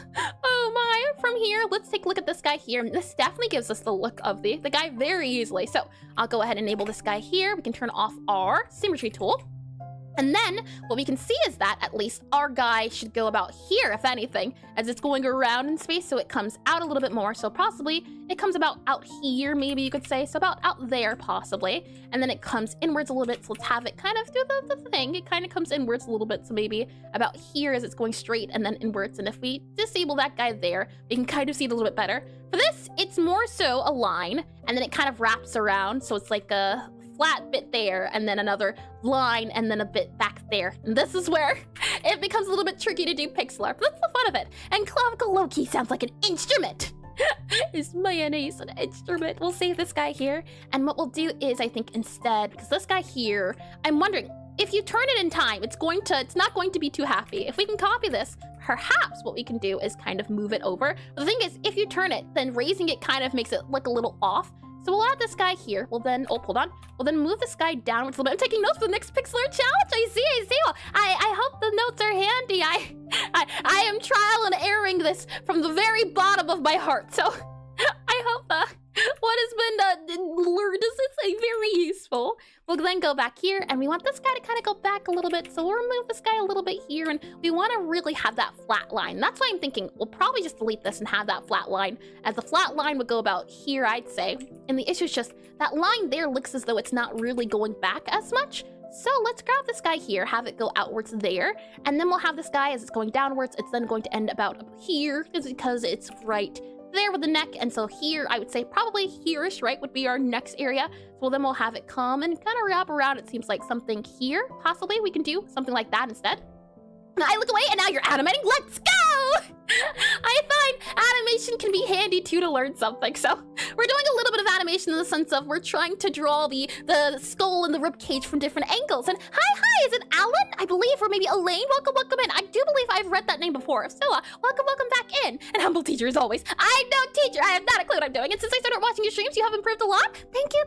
Oh my, from here, let's take a look at this guy here. This definitely gives us the look of the guy very easily. So I'll go ahead and enable this guy here. We can turn off our symmetry tool. And then what we can see is that at least our guy should go about here, if anything, as it's going around in space, so it comes out a little bit more. So possibly it comes about out here, maybe you could say, so about out there possibly. And then it comes inwards a little bit, so let's have it kind of do the thing. It kind of comes inwards a little bit, so maybe about here as it's going straight and then inwards. And if we disable that guy there, we can kind of see it a little bit better. For this, it's more so a line, and then it kind of wraps around, so it's like a flat bit there, and then another line, and then a bit back there. And this is where it becomes a little bit tricky to do Pixelart, but that's the fun of it. And clavicle low-key sounds like an instrument. Is mayonnaise an instrument? We'll save this guy here, and what we'll do is, I think instead, because this guy here, I'm wondering, if you turn it in time, it's not going to be too happy. If we can copy this, perhaps what we can do is kind of move it over. But the thing is, if you turn it, then raising it kind of makes it look a little off. So we'll add this guy here. We'll then, oh, hold on. We'll then move this guy downwards a little bit. I'm taking notes for the next Pixelart challenge. I see. Well, I hope the notes are handy. I am trial and erroring this from the very bottom of my heart. So I hope what has been learned is very useful. We'll then go back here, and we want this guy to kind of go back a little bit. So we'll remove this guy a little bit here, and we want to really have that flat line. That's why I'm thinking we'll probably just delete this and have that flat line, as the flat line would go about here, I'd say. And the issue is just that line there looks as though it's not really going back as much. So let's grab this guy here, have it go outwards there, and then we'll have this guy as it's going downwards. It's then going to end about up here, because it's right there with the neck, and so here, I would say probably here-ish, right, would be our next area. So then we'll have it come and kind of wrap around. It seems like something here, possibly. We can do something like that instead. I look away, and now you're animating. Let's go! I find animation can be handy too to learn something. So we're doing a little bit of animation in the sense of we're trying to draw the skull and the rib cage from different angles. And hi, is it Alan? I believe, or maybe Elaine. Welcome in. I do believe I've read that name before. So welcome back in. And humble teacher as always. I'm no teacher. I have not a clue what I'm doing. And since I started watching your streams, you have improved a lot. Thank you.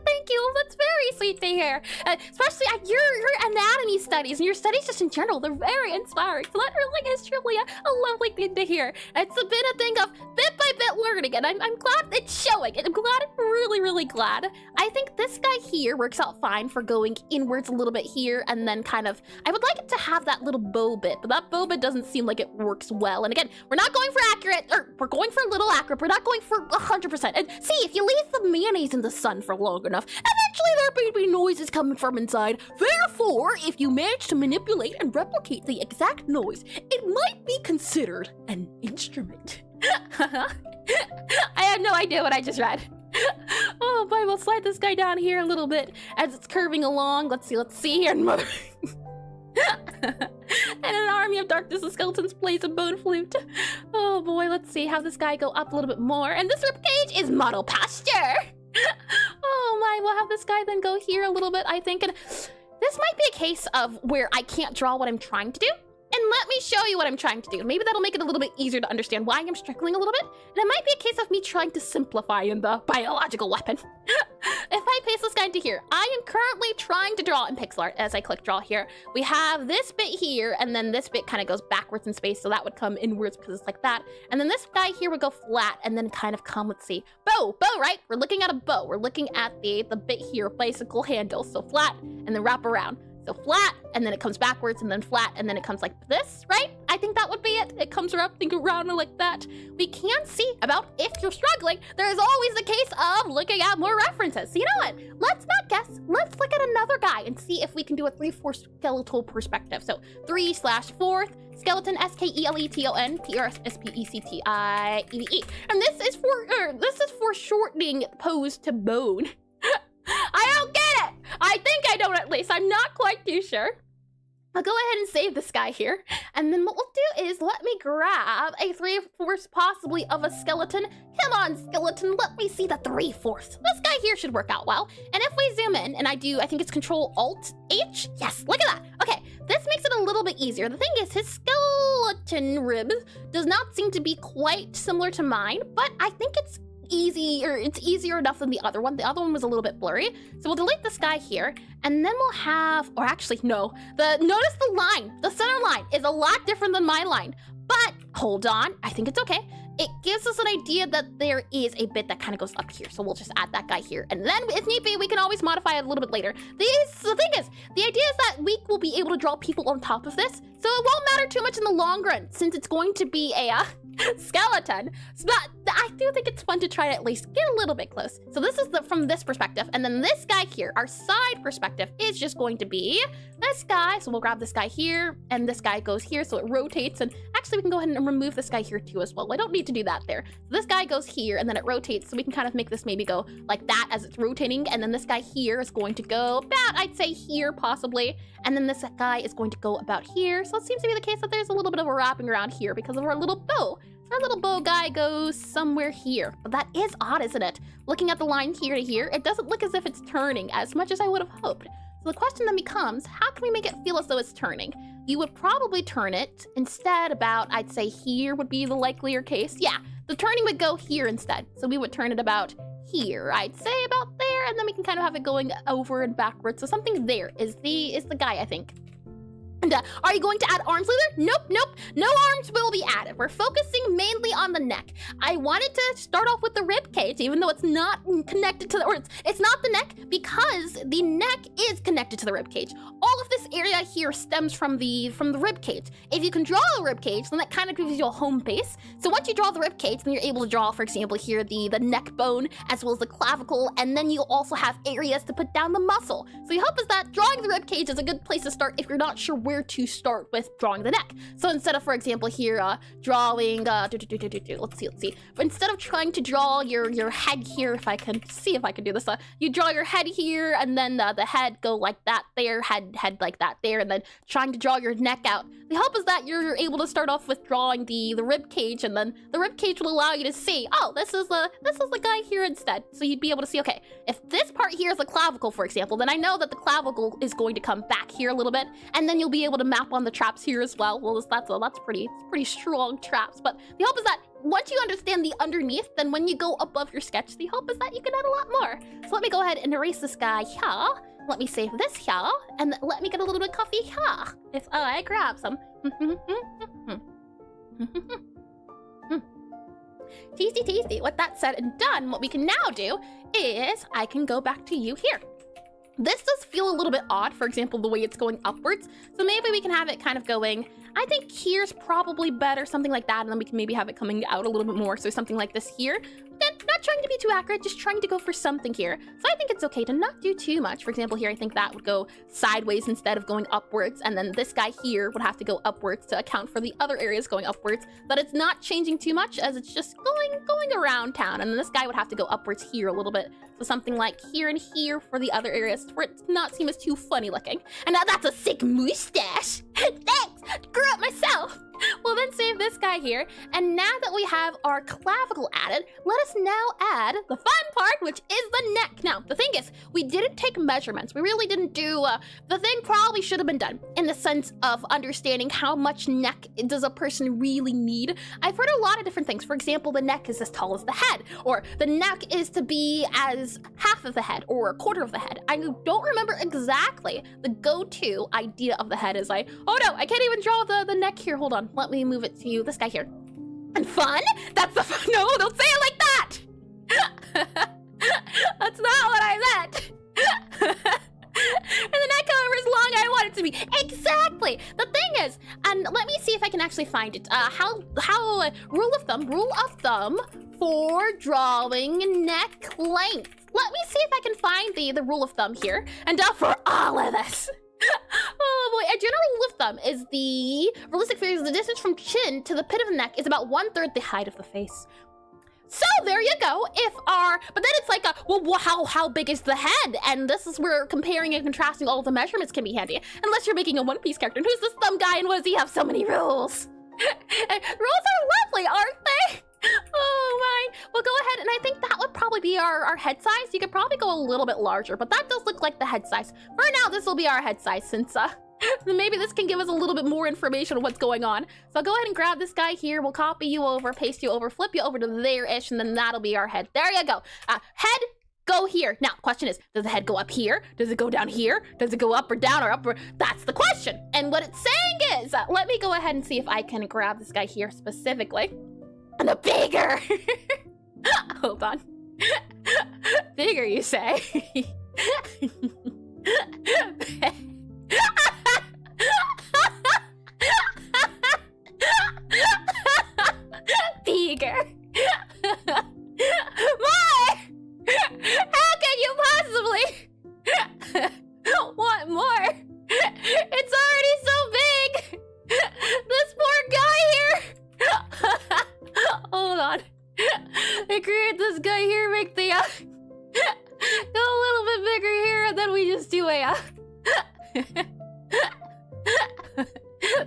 That's very sweet to hear. Especially at your anatomy studies and your studies just in general. They're very inspiring. So that really is truly a lovely thing to hear. It's been a thing of bit by bit learning, and I'm glad it's showing. I'm glad, really glad. I think this guy here works out fine for going inwards a little bit here, and then kind of, I would like it to have that little bow bit, but that bow bit doesn't seem like it works well. And again, we're not going for accurate, or we're going for a little accurate. We're not going for 100%. And see, if you leave the mayonnaise in the sun for long enough, eventually there may be noises coming from inside. Therefore, if you manage to manipulate and replicate the exact noise, it might be considered an instrument. I have no idea what I just read. Oh boy, we'll slide this guy down here a little bit as it's curving along. Let's see here, mother. And an army of darkness of skeletons plays a bone flute. Oh boy, let's see how this guy go up a little bit more. And this ribcage is model posture. Oh my, we'll have this guy then go here a little bit, I think. And this might be a case of where I can't draw what I'm trying to do. And let me show you what I'm trying to do. Maybe that'll make it a little bit easier to understand why I'm struggling a little bit. And it might be a case of me trying to simplify in the biological weapon. If I paste this guy into here, I am currently trying to draw in Pixelart as I click draw here. We have this bit here, and then this bit kind of goes backwards in space, so that would come inwards because it's like that. And then this guy here would go flat and then kind of come, let's see, bow, right? We're looking at a bow. We're looking at the bit here, bicycle handle. So flat and then wrap around. So flat, and then it comes backwards, and then flat, and then it comes like this, right? I think that would be it. It comes wrapping around like that. We can see about if you're struggling, there is always the case of looking at more references. So you know what? Let's not guess. Let's look at another guy and see if we can do a 3/4 skeletal perspective. So 3/4 skeleton, skeleton, perspective. And this is for shortening pose to bone. I don't get it! I think I don't, at least. I'm not quite too sure. I'll go ahead and save this guy here. And then what we'll do is let me grab a 3/4 possibly of a skeleton. Come on, skeleton, let me see the 3/4. This guy here should work out well. And if we zoom in, and I think it's Control-Alt-H. Yes, look at that. Okay, this makes it a little bit easier. The thing is, his skeleton rib does not seem to be quite similar to mine, but I think it's easier enough than the other one. The other one was a little bit blurry. So we'll delete this guy here, and then we'll have, or actually no, notice the line, the center line is a lot different than my line, but hold on, I think it's okay. It gives us an idea that there is a bit that kind of goes up here. So we'll just add that guy here. And then if need be, we can always modify it a little bit later. The thing is, the idea is that we will be able to draw people on top of this. So it won't matter too much in the long run since it's going to be a skeleton. But I do think it's fun to try to at least get a little bit close. So this is from this perspective. And then this guy here, our side perspective, is just going to be this guy. So we'll grab this guy here, and this guy goes here, so it rotates. And actually, we can go ahead and remove this guy here too as well. I don't need to do that there. So this guy goes here, and then it rotates, so we can kind of make this maybe go like that as it's rotating. And then this guy here is going to go about, I'd say here possibly. And then this guy is going to go about here. So it seems to be the case that there's a little bit of a wrapping around here because of our little bow. So our little bow guy goes somewhere here. But that is odd, isn't it? Looking at the line here to here, it doesn't look as if it's turning as much as I would have hoped. So the question then becomes, how can we make it feel as though it's turning? You would probably turn it instead about, I'd say here would be the likelier case. Yeah, the turning would go here instead. So we would turn it about here, I'd say about there, and then we can kind of have it going over and backwards. So something there is the guy, I think. And are you going to add arms later? Nope. No arms will be added. We're focusing mainly on the neck. I wanted to start off with the rib cage, even though it's not connected to the, or it's not the neck, because the neck is connected to the rib cage. All of this area here stems from the rib cage. If you can draw a rib cage, then that kind of gives you a home base. So once you draw the rib cage, then you're able to draw, for example, here the neck bone as well as the clavicle, and then you'll also have areas to put down the muscle. So the hope is that drawing the rib cage is a good place to start if you're not sure where to start with drawing the neck. So instead of, for example, here, drawing, let's see. Instead of trying to draw your head here, if I can do this, you draw your head here, and then the head go like that there, head like that there, and then trying to draw your neck out. The hope is that you're able to start off with drawing the rib cage, and then the rib cage will allow you to see, oh, this is the guy here instead. So you'd be able to see, okay, if this part here is the clavicle, for example, then I know that the clavicle is going to come back here a little bit, and then you'll be able to map on the traps here as well. Well, that's pretty strong traps. But the hope is that once you understand the underneath, then when you go above your sketch, the hope is that you can add a lot more. So let me go ahead and erase this guy here. Let me save this here, and let me get a little bit of coffee here. If I grab some. Tasty. With that said and done, what we can now do is I can go back to you here. This does feel a little bit odd, for example, the way it's going upwards. So maybe we can have it kind of going, I think here's probably better, something like that. And then we can maybe have it coming out a little bit more. So something like this here. Again, not trying to be too accurate, just trying to go for something here. So I think it's okay to not do too much. For example, here, I think that would go sideways instead of going upwards. And then this guy here would have to go upwards to account for the other areas going upwards. But it's not changing too much as it's just going around town. And then this guy would have to go upwards here a little bit. So something like here and here for the other areas for it to not seem as too funny looking. And now that's a sick mustache. Thanks, grew up myself. We'll then save this guy here. And now that we have our clavicle added, let us now add the fun part, which is the neck. Now, the thing is, we didn't take measurements. We really didn't do, the thing probably should have been done in the sense of understanding how much neck does a person really need. I've heard a lot of different things. For example, the neck is as tall as the head, or the neck is to be as half of the head or a quarter of the head. I don't remember exactly the go-to idea of the head is oh no, I can't even draw the neck here. Hold on. Let me move it to this guy here. And fun? That's the fun. No, don't say it like that. That's not what I meant. And the neck, however, is long I want it to be. Exactly. The thing is, and let me see if I can actually find it. How rule of thumb for drawing neck length. Let me see if I can find the rule of thumb here. And for all of this. Oh boy, a general rule of thumb is the realistic figure is the distance from chin to the pit of the neck is about 1/3 the height of the face. So there you go. But then it's like, well, how big is the head? And this is where comparing and contrasting all the measurements can be handy. Unless you're making a One Piece character. And who's this thumb guy and why does he have so many rules? And rules are lovely, aren't they? Oh my. Well, go ahead, and I think that would probably be our head size. You could probably go a little bit larger, but that does look like the head size. For now, this will be our head size since maybe this can give us a little bit more information on what's going on. So I'll go ahead and grab this guy here. We'll copy you over, paste you over, flip you over to there-ish, and then that'll be our head. There you go. Head, go here. Now, question is, does the head go up here? Does it go down here? Does it go up or down or up? That's the question. And what it's saying is, let me go ahead and see if I can grab this guy here specifically. And the bigger. Hold on. Bigger, you say? Bigger. More! How can you possibly want more? It's already so big. This poor guy here. Hold on. I create this guy here, make the go a little bit bigger here, and then we just do a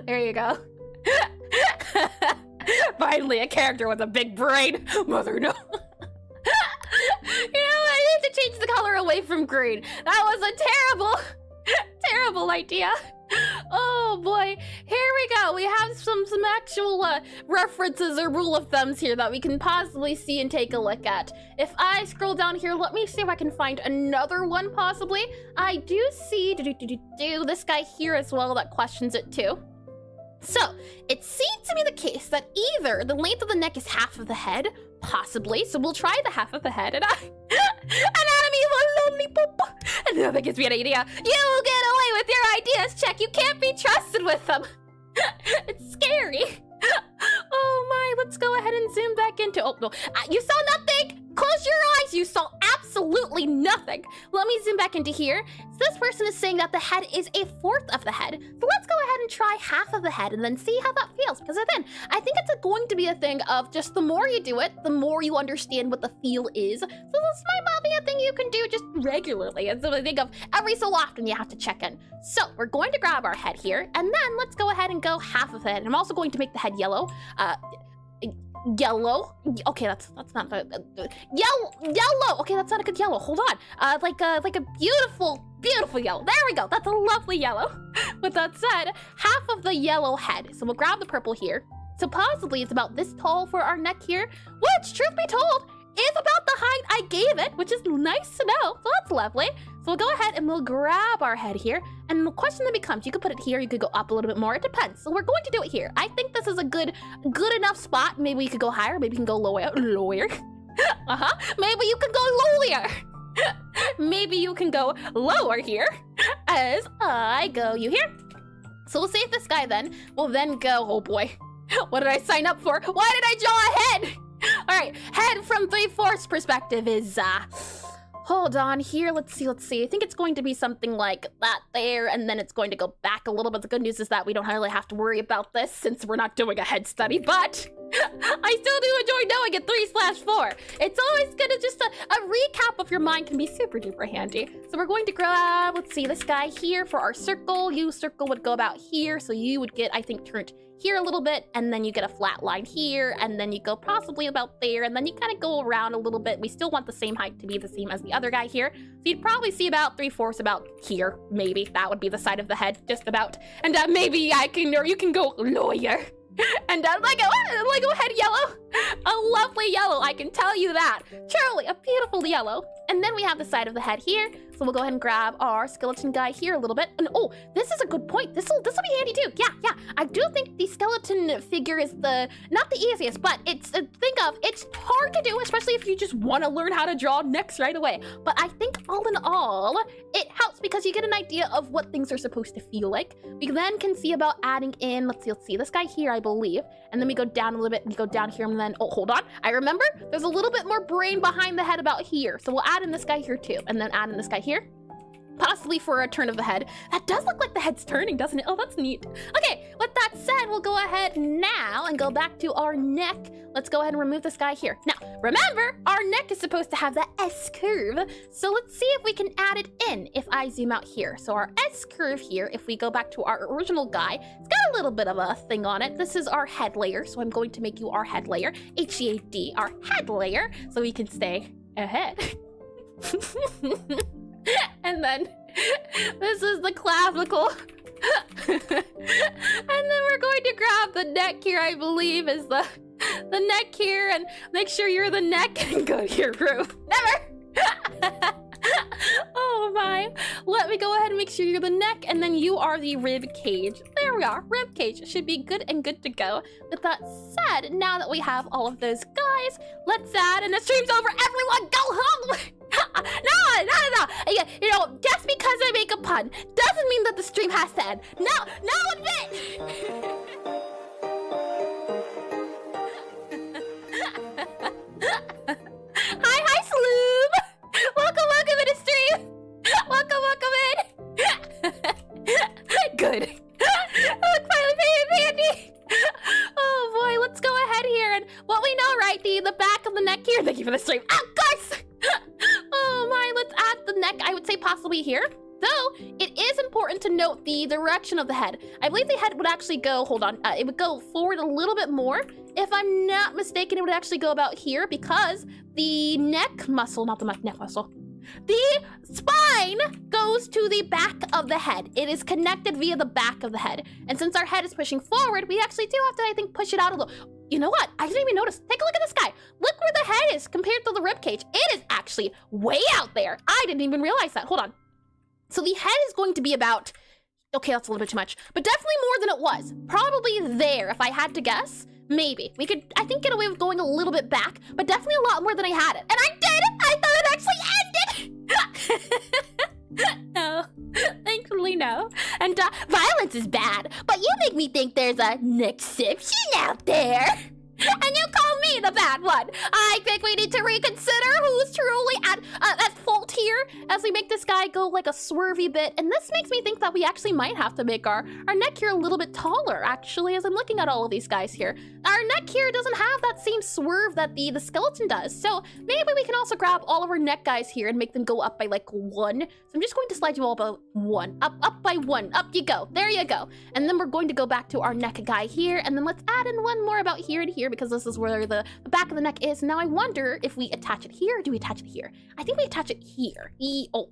there you go. Finally, a character with a big brain. Mother, no. You know, I need to change the color away from green. That was a terrible idea. Oh boy, here we go. We have some actual references or rule of thumbs here that we can possibly see and take a look at. If I scroll down here, let me see if I can find another one possibly. I do see this guy here as well that questions it too. So, it seems to be the case that either the length of the neck is half of the head, possibly, so we'll try the half of the head, and anatomy of a lollipop. And that gives me an idea. You get away with your ideas, Check. You can't be trusted with them. It's scary. Oh my, let's go ahead and zoom back into, oh no, you saw nothing. Close your eyes, you saw absolutely nothing. Let me zoom back into here. So this person is saying that the head is 1/4 of the head. So let's go ahead ahead and try half of the head and then see how that feels. Because then I think it's going to be a thing of just the more you do it, the more you understand what the feel is. So this might not be a thing you can do just regularly. It's a thing of every so often you have to check in. So we're going to grab our head here, and then let's go ahead and go half of it. I'm also going to make the head yellow. Yellow. Okay, that's not yellow. Okay, that's not a good yellow. Hold on. Like a beautiful yellow. There we go. That's a lovely yellow. With that said, half of the yellow head. So we'll grab the purple here. Supposedly it's about this tall for our neck here, which, truth be told, is about the height I gave it, which is nice to know. So that's lovely. So we'll go ahead and we'll grab our head here. And the question then becomes, you could put it here, you could go up a little bit more. It depends. So we're going to do it here. I think this is a good enough spot. Maybe we could go higher. Maybe you can go lower. Maybe you can go lower. Maybe you can go lower here as I go you here. So we'll see if this guy then will then go, oh boy, what did I sign up for? Why did I draw a head? All right, head from 3/4 perspective is, hold on here. Let's see. I think it's going to be something like that there, and then it's going to go back a little bit. The good news is that we don't really have to worry about this since we're not doing a head study, but I still do enjoy knowing it 3/4. It's always gonna just a recap of your mind can be super duper handy. So we're going to grab, let's see, this guy here for our circle. You circle would go about here, so you would get, I think, turned here a little bit, and then you get a flat line here, and then you go possibly about there, and then you kind of go around a little bit. We still want the same height to be the same as the other guy here. So you'd probably see about 3/4 about here, maybe. That would be the side of the head, just about. And maybe I can, or you can go lawyer. And like a head yellow, a lovely yellow, I can tell you that. Truly, a beautiful yellow. And then we have the side of the head here. So we'll go ahead and grab our skeleton guy here a little bit. And oh, this is a good point. This'll be handy too. Yeah. I do think the skeleton figure is not the easiest, but it's hard to do, especially if you just want to learn how to draw necks right away. But I think all in all, it helps because you get an idea of what things are supposed to feel like. We then can see about adding in, let's see this guy here, I believe. And then we go down a little bit, we go down here, and then, oh, hold on. I remember there's a little bit more brain behind the head about here. So we'll add in this guy here too, and then add in this guy here. Possibly for a turn of the head. That does look like the head's turning, doesn't it? Oh, that's neat. Okay, with that said, we'll go ahead now and go back to our neck. Let's go ahead and remove this guy here. Now, remember, our neck is supposed to have the S curve. So let's see if we can add it in if I zoom out here. So our S curve here, if we go back to our original guy, it's got a little bit of a thing on it. This is our head layer. So I'm going to make you our head layer, H-E-A-D, our head layer, so we can stay ahead. And then this is the clavicle. And then we're going to grab the neck here, I believe is the neck here, and make sure you're the neck and go to your roof. Never! Oh my. Let me go ahead and make sure you're the neck, and then you are the rib cage. There we are. Rib cage should be good to go. With that said, now that we have all of those guys, let's add, and the stream's over. Everyone go home! No. You know, just because I make a pun doesn't mean that the stream has to end. No, admit! Hi, Sloob! Welcome in the stream! Welcome in! Good. Look, finally paying handy! Oh boy, let's go ahead here, and what we know, right, the back of the neck here. Thank you for the stream. Of course! Oh my, let's add the neck, I would say possibly here. Though, it is important to note the direction of the head. I believe the head would actually go, hold on, it would go forward a little bit more. If I'm not mistaken, it would actually go about here because the neck muscle, not the neck muscle, the spine goes to the back of the head. It is connected via the back of the head. And since our head is pushing forward, we actually do have to, I think, push it out a little. You know what? I didn't even notice. Take a look at this guy. Look where the head is compared to the rib cage. It is actually way out there. I didn't even realize that. Hold on. So the head is going to be about, okay, that's a little bit too much, but definitely more than it was. Probably there, if I had to guess. Maybe. We could, I think, get away with going a little bit back, but definitely a lot more than I had it. And I did! I thought it actually ended! No. Thankfully, no. And violence is bad, but you make me think there's a exception out there. And you call me the bad one. I think we need to reconsider who's truly at fault here, as actually make this guy go like a swervy bit, and this makes me think that we actually might have to make our neck here a little bit taller, actually, as I'm looking at all of these guys here. Our neck here doesn't have that same swerve that the skeleton does, so maybe we can also grab all of our neck guys here and make them go up by like 1. So I'm just going to slide you all about 1. Up by 1. Up you go. There you go. And then we're going to go back to our neck guy here, and then let's add in one more about here and here, because this is where the back of the neck is. Now I wonder if we attach it here, or do we attach it here? I think we attach it here. Oh,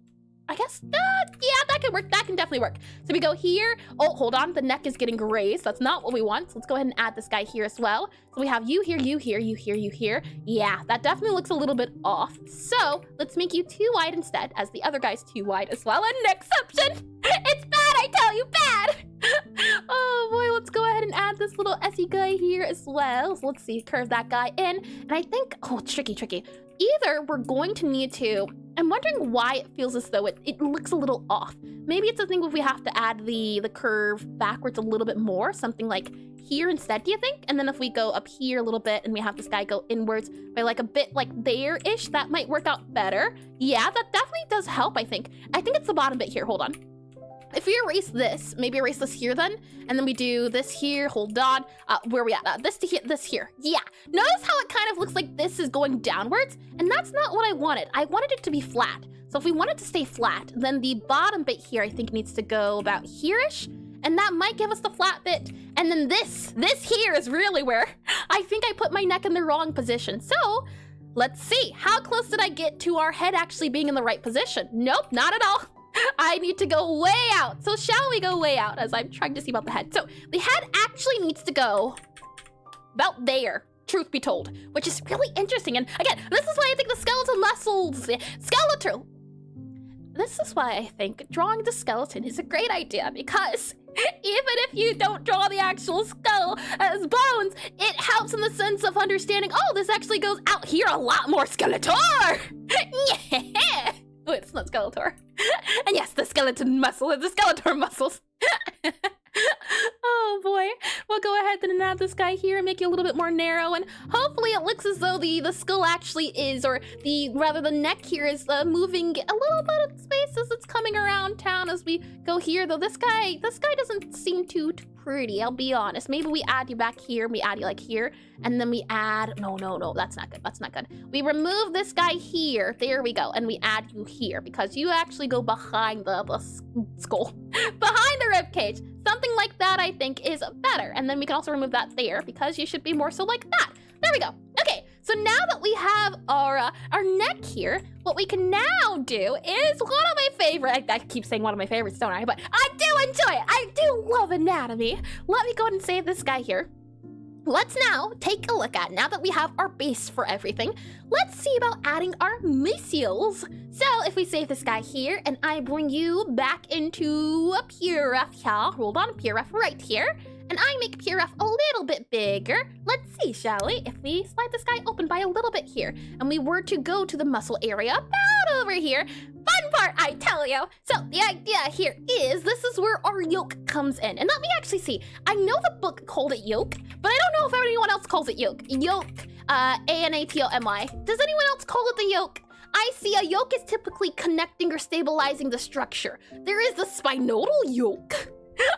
I guess, yeah, that can work. That can definitely work. So we go here. Oh, hold on. The neck is getting grazed. That's not what we want. So let's go ahead and add this guy here as well. So we have you here, you here, you here, you here. Yeah, that definitely looks a little bit off. So let's make you 2 wide instead, as the other guy's 2 wide as well. An exception. It's bad, I tell you, bad. Oh boy, let's go ahead and add this little Essie guy here as well. So let's see, curve that guy in. And I think, oh, it's tricky. Either we're going to need to, I'm wondering why it feels as though it looks a little off. Maybe it's a thing if we have to add the curve backwards a little bit more, something like here instead, do you think? And then if we go up here a little bit and we have this guy go inwards by like a bit like there-ish, that might work out better. Yeah, that definitely does help, I think. I think it's the bottom bit here, hold on. If we erase this, maybe erase this here then, and then we do this here, hold on, where are we at? This to here, this here, yeah. Notice how it kind of looks like this is going downwards, and that's not what I wanted. I wanted it to be flat. So if we want it to stay flat, then the bottom bit here I think needs to go about here-ish, and that might give us the flat bit. And then this here is really where I think I put my neck in the wrong position. So let's see, how close did I get to our head actually being in the right position? Nope, not at all. I need to go way out. So shall we go way out, as I'm trying to see about the head. So the head actually needs to go about there, truth be told, which is really interesting. And again, this is why I think the skeletal muscles, skeletal. This is why I think drawing the skeleton is a great idea, because even if you don't draw the actual skull as bones, it helps in the sense of understanding, oh, this actually goes out here a lot more. Skeletor! Yeah! Oh, it's not Skeletor. And yes, the skeleton muscle is the Skeletor muscles. Oh boy. We'll go ahead and add this guy here and make it a little bit more narrow, and hopefully it looks as though the skull actually is, or the neck here is moving a little bit of space as it's coming around town as we go here. Though this guy doesn't seem too pretty, I'll be honest. Maybe we add you back here, we add you like here, and then we add, no, that's not good. We remove this guy here, there we go, and we add you here, because you actually go behind the skull, behind the rib cage. Something like that I think is better. And then we can also remove that there, because you should be more so like that. There we go. Okay, so now that we have our neck here, what we can now do is one of my favorite, I keep saying one of my favorites, don't I? But I do enjoy it. I do love anatomy. Let me go ahead and save this guy here. Let's now take a look at, now that we have our base for everything, let's see about adding our mesials. So if we save this guy here and I bring you back into a pure ref here, hold on, pure ref right here, and I make pure ref a little bit bigger. Let's see, shall we? If we slide this guy open by a little bit here and we were to go to the muscle area about over here, fun part, I tell you. So the idea here is this is where our yoke comes in. And let me actually see. I know the book called it yoke, but I don't know if anyone else calls it yoke. Yoke, A-N-A-T-O-M-Y. Does anyone else call it the yoke? I see a yoke is typically connecting or stabilizing the structure. There is the spinodal yoke.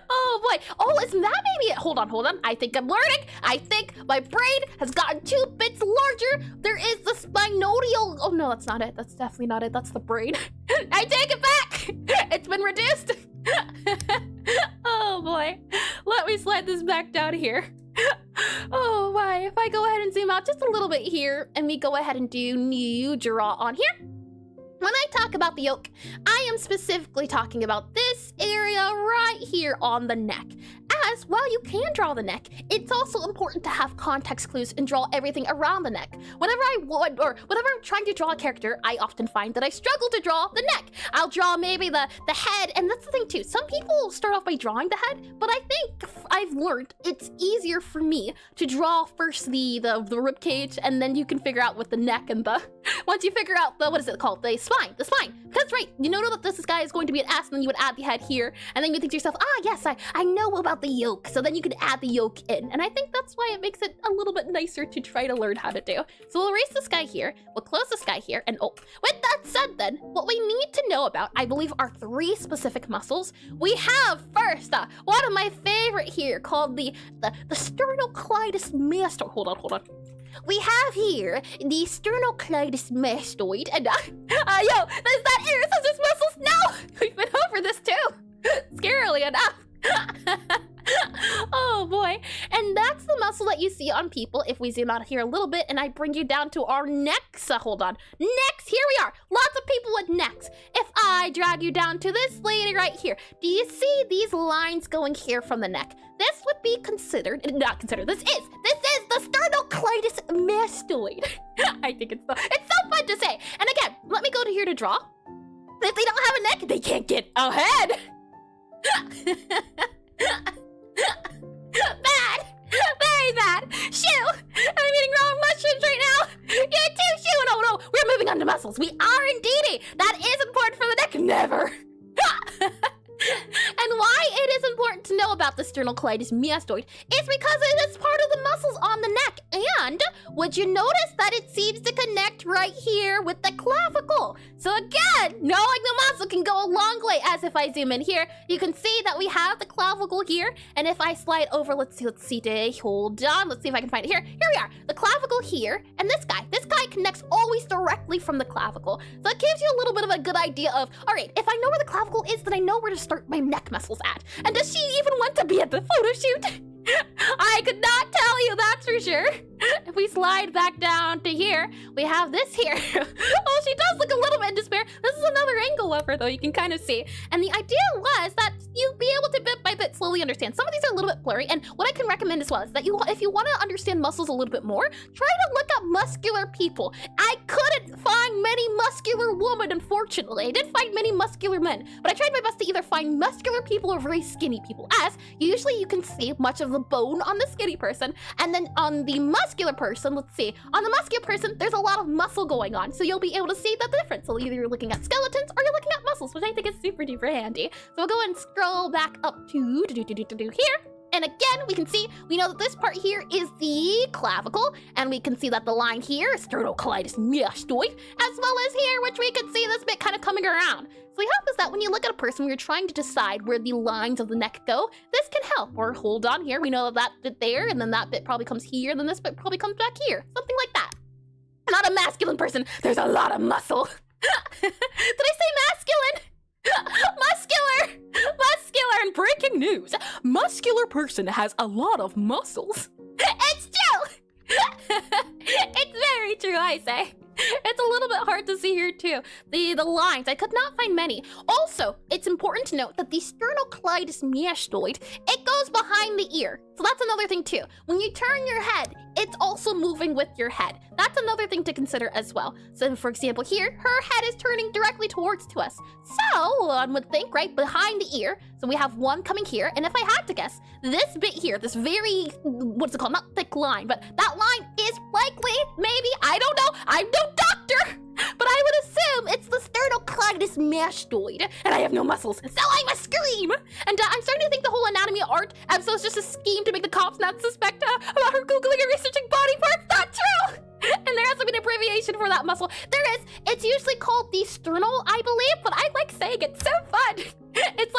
Oh boy. Oh, isn't that maybe it? Hold on. I think I'm learning. I think my brain has gotten 2 bits larger. There is the spinodial. Oh no, that's not it. That's definitely not it. That's the brain. I take it back. It's been reduced. Oh boy. Let me slide this back down here. Oh my. If I go ahead and zoom out just a little bit here and we go ahead and do new draw on here. When I talk about the yoke, I am specifically talking about this area right here on the neck. As while you can draw the neck, it's also important to have context clues and draw everything around the neck. Whenever I'm trying to draw a character, I often find that I struggle to draw the neck. I'll draw maybe the head, and that's the thing too. Some people start off by drawing the head, but I think I've learned it's easier for me to draw first the rib cage, and then you can figure out with the neck and the once you figure out the, what is it called? The spine. Because, right, you know that this guy is going to be an ass, and then you would add the head here, and then you think to yourself, ah, yes, I know about the yoke. So then you could add the yoke in. And I think that's why it makes it a little bit nicer to try to learn how to do. So we'll erase this guy here, we'll close this guy here, and oh, with that said then, what we need to know about, I believe, are 3 specific muscles. We have first, one of my favorite here, called the sternocleidos mastoid. Hold on. We have here the sternocleidos mastoid, and yo, is that ear scissors muscles? No, we've been over this too, scarily enough. Oh boy, and that's the muscle that you see on people. If we zoom out here a little bit and I bring you down to our necks, hold on, necks, here we are, lots of people with necks. If I drag you down to this lady right here, do you see these lines going here from the neck? This would be considered, this is the sternocleidos mastoid. I think it's so fun to say. And again, let me go to here to draw. If they don't have a neck, they can't get a head. Bad! Very bad! Shoo! I'm eating wrong mushrooms right now! You too, shoo! No, we're moving on to muscles. We are indeedy! That is important for the neck. Never! And why it is important to know about the sternocleidos mastoid is because it is part of the muscles on the neck. And would you notice that it seems to connect right here with the clavicle? So again, knowing the muscle can go a long way. As if I zoom in here, you can see that we have the clavicle here. And if I slide over, let's see, hold on. Let's see if I can find it here. Here we are, the clavicle here, and this guy connects always directly from the clavicle. So it gives you a little bit of a good idea of, all right, if I know where the clavicle is, then I know where to start my neck muscles at. And does she even want to be at the photo shoot? I could not tell you, that's for sure. If we slide back down to here, we have this here. Oh, she does look a little bit in despair. This is another angle of her, though, you can kind of see. And the idea was that you'd be able to bit by bit slowly understand. Some of these are a little bit blurry, and what I can recommend as well is that if you want to understand muscles a little bit more, try to look up muscular people. I couldn't find many muscular women, unfortunately. I did find many muscular men, but I tried my best to either find muscular people or very skinny people, as usually you can see much of the bone on the skinny person, and then on the muscular person, let's see, on the muscular person, there's a lot of muscle going on, so you'll be able to see the difference. So either you're looking at skeletons or you're looking at muscles, which I think is super duper handy. So we'll go and scroll back up to here. And again, we know that this part here is the clavicle, and we can see that the line here is sternocleidos mastoid, as well as here, which we can see this bit kind of coming around. So the hope is that when you look at a person, when you're trying to decide where the lines of the neck go, this can help. Or hold on here, we know that bit there, and then that bit probably comes here, and then this bit probably comes back here. Something like that. Not a masculine person, there's a lot of muscle. Did I say masculine? Muscular, and breaking news. Muscular person has a lot of muscles. It's true. It's very true, I say. It's a little bit hard to see here too. The lines, I could not find many. Also, it's important to note that the sternocleidos mastoid, it goes behind the ear. So that's another thing too. When you turn your head, it's also moving with your head. That's another thing to consider as well. So for example here, her head is turning directly towards to us. So one would think, right, behind the ear. So we have one coming here, and if I had to guess, this bit here, this very, what's it called, not thick line, but that line is likely, maybe, I don't know, I'm no doctor, but I would assume it's the sternocleidos mastoid, and I have no muscles, so I must scream. And I'm starting to think the whole anatomy of art episode is just a scheme to make the cops not suspect about her Googling and researching body parts. Not true! And there has to be an abbreviation for that muscle. There is. It's usually called the sternal, I believe, but I like saying it's so fun. It's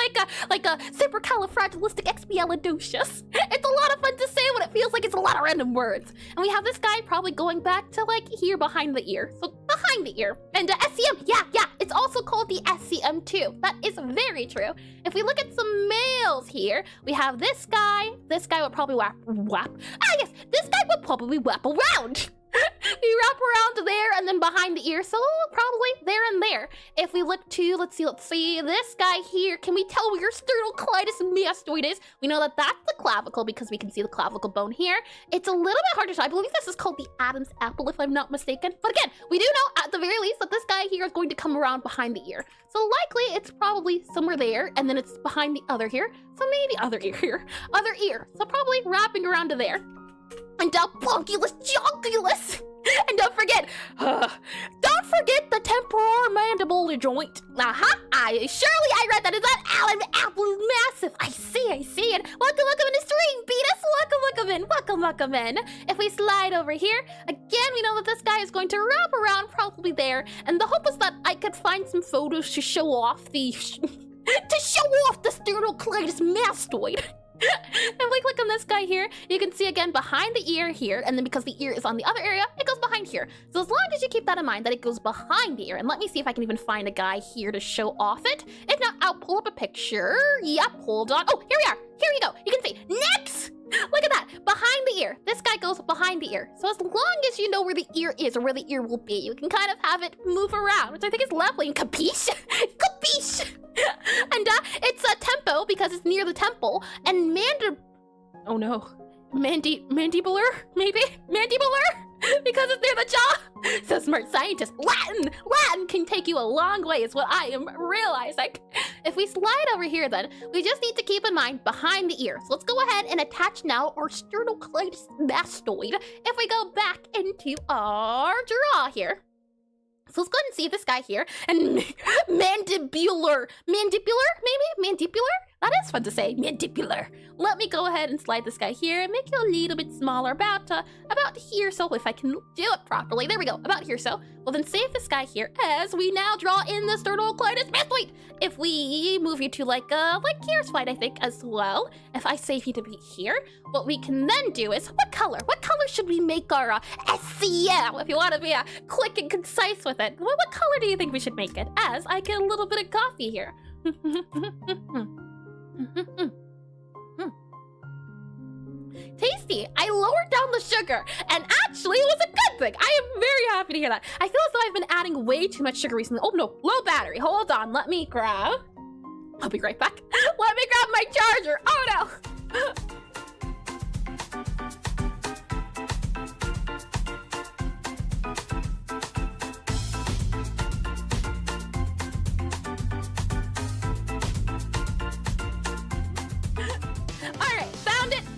like a supercalifragilisticexpialidocious. It's a lot of fun to say when it feels like it's a lot of random words. And we have this guy probably going back to like here behind the ear. So behind the ear. And SCM, yeah, it's also called the SCM too. That is very true. If we look at some males here, we have this guy. This guy would probably whap. Yes, this guy would probably whap around. You wrap around there and then behind the ear, so probably there and there. If we look to, let's see, this guy here, can we tell where your sternocleidos mastoid is? We know that that's the clavicle because we can see the clavicle bone here. It's a little bit hard to show. I believe this is called the Adam's apple, if I'm not mistaken. But again, we do know at the very least that this guy here is going to come around behind the ear. So likely it's probably somewhere there, and then it's behind the other ear. So maybe other ear here, other ear. So probably wrapping around to there. And bonkulus jonkulus. And don't forget apple joint. I read that. Is that Alan Apple Massive? I see. And welcome in the stream, Beatus. Welcome in. If we slide over here, again, we know that this guy is going to wrap around probably there. And the hope is that I could find some photos to show off the sternocleidos mastoid. If we click on this guy here, you can see again behind the ear here, and then because the ear is on the other area, it goes behind here. So as long as you keep that in mind, that it goes behind the ear, and let me see if I can even find a guy here to show off it. If not, I'll pull up a picture. Yep, hold on. Oh, here we are. Here you go. You can see. Next! Look at that. Behind the ear. This guy goes behind the ear. So as long as you know where the ear is or where the ear will be, you can kind of have it move around, which I think is lovely. And capiche? Capiche! And it's a tempo because it's near the temple. And oh no. Mandibular? Maybe? Mandibular? Because it's near the jaw. So smart scientist. Latin can take you a long way is what I am realizing. If we slide over here then, we just need to keep in mind behind the ear. So let's go ahead and attach now our sternocleidos mastoid. If we go back into our draw here. So let's go ahead and see this guy here. And mandibular. Mandibular, maybe? Mandibular? That is fun to say. Mandibular. Let me go ahead and slide this guy here and make you a little bit smaller, about here. So if I can do it properly, there we go, about here. So we'll then save this guy here as we now draw in the sternocleidos mastoid. If we move you to like here's fine, I think as well. If I save you to be here, what we can then do is what color should we make our SEM? If you want to be quick and concise with it, what color do you think we should make it? As I get a little bit of coffee here. Tasty. I lowered down the sugar, and actually it was a good thing. I am very happy to hear that. I feel as though I've been adding way too much sugar recently. Oh no, low battery. Hold on, let me grab. I'll be right back. Let me grab my charger. Oh no.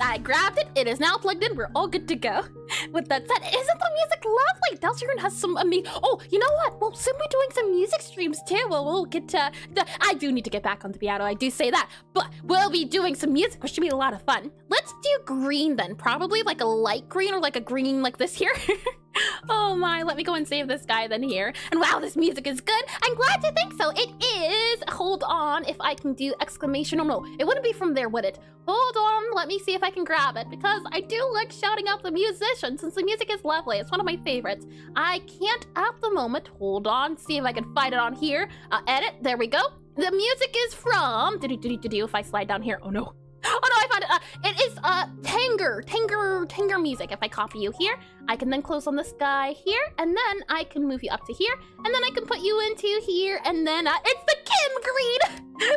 I grabbed it. It is now plugged in. We're all good to go. With that said, isn't the music lovely? Dalshirin has some amazing. Oh, you know what? We'll soon be doing some music streams too. We'll get to. I do need to get back on the piano. I do say that, but we'll be doing some music, which should be a lot of fun. Let's do green then. Probably like a light green or like a green like this here. Oh my, let me go and save this guy then here. And wow, this music is good. I'm glad you think so. It is. Hold on, if I can do exclamation. Oh no, it wouldn't be from there, would it? Hold on, let me see if I can grab it because I do like shouting out the musicians since the music is lovely. It's one of my favorites. I can't at the moment. Hold on, see if I can find it on here. Edit, there we go. The music is from, if I slide down here, oh no. Oh no, I found it. It is Tanger music. If I copy you here, I can then close on this guy here, and then I can move you up to here, and then I can put you into here, and then it's the Kim Green.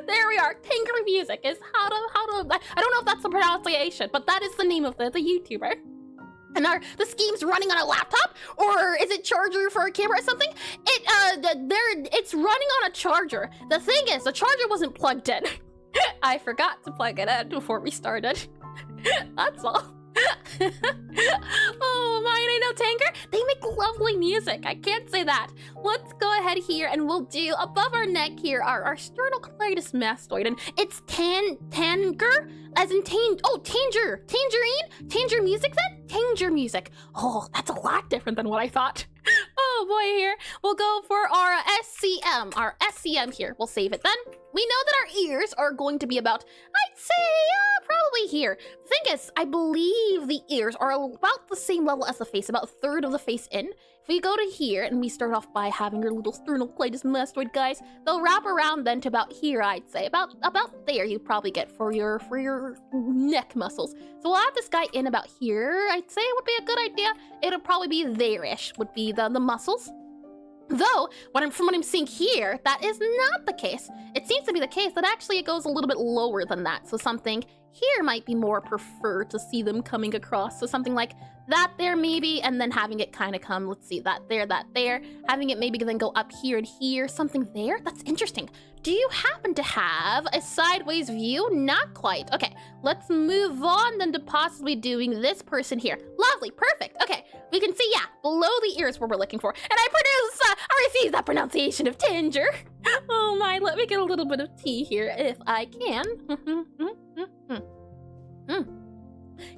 There we are. Tanger music is how to. I don't know if that's the pronunciation, but that is the name of the YouTuber. And are the schemes running on a laptop, or is it charger for a camera or something? It's running on a charger. The thing is, the charger wasn't plugged in. I forgot to plug it in before we started. That's all. Oh my, I know Tanger. They make lovely music. I can't say that. Let's go ahead here and we'll do above our neck here our sternocleidos mastoid, and it's Tanger as in Tanger music then? Tanger music. Oh, that's a lot different than what I thought. Oh boy, here we'll go for our SCM here. We'll save it then. We know that our ears are going to be about, I'd say, probably here. The thing is, I believe the ears are about the same level as the face, about a third of the face in. If we go to here and we start off by having your little sternocleidos mastoid guys, they'll wrap around then to about here, I'd say. About there you probably get for your neck muscles. So we'll have this guy in about here, I'd say would be a good idea. It'll probably be there-ish, would be the muscles. Though, from what I'm seeing here, that is not the case. It seems to be the case that actually it goes a little bit lower than that. So something here might be more preferred to see them coming across. So something like that there maybe, and then having it kind of come, let's see, that there. Having it maybe then go up here and here, something there. That's interesting. Do you happen to have a sideways view? Not quite. Okay, let's move on then to possibly doing this person here. Lovely, perfect. Okay, we can see, yeah, below the ears what we're looking for. And I produce a Excuse that pronunciation of Tinger. Oh my, let me get a little bit of tea here if I can.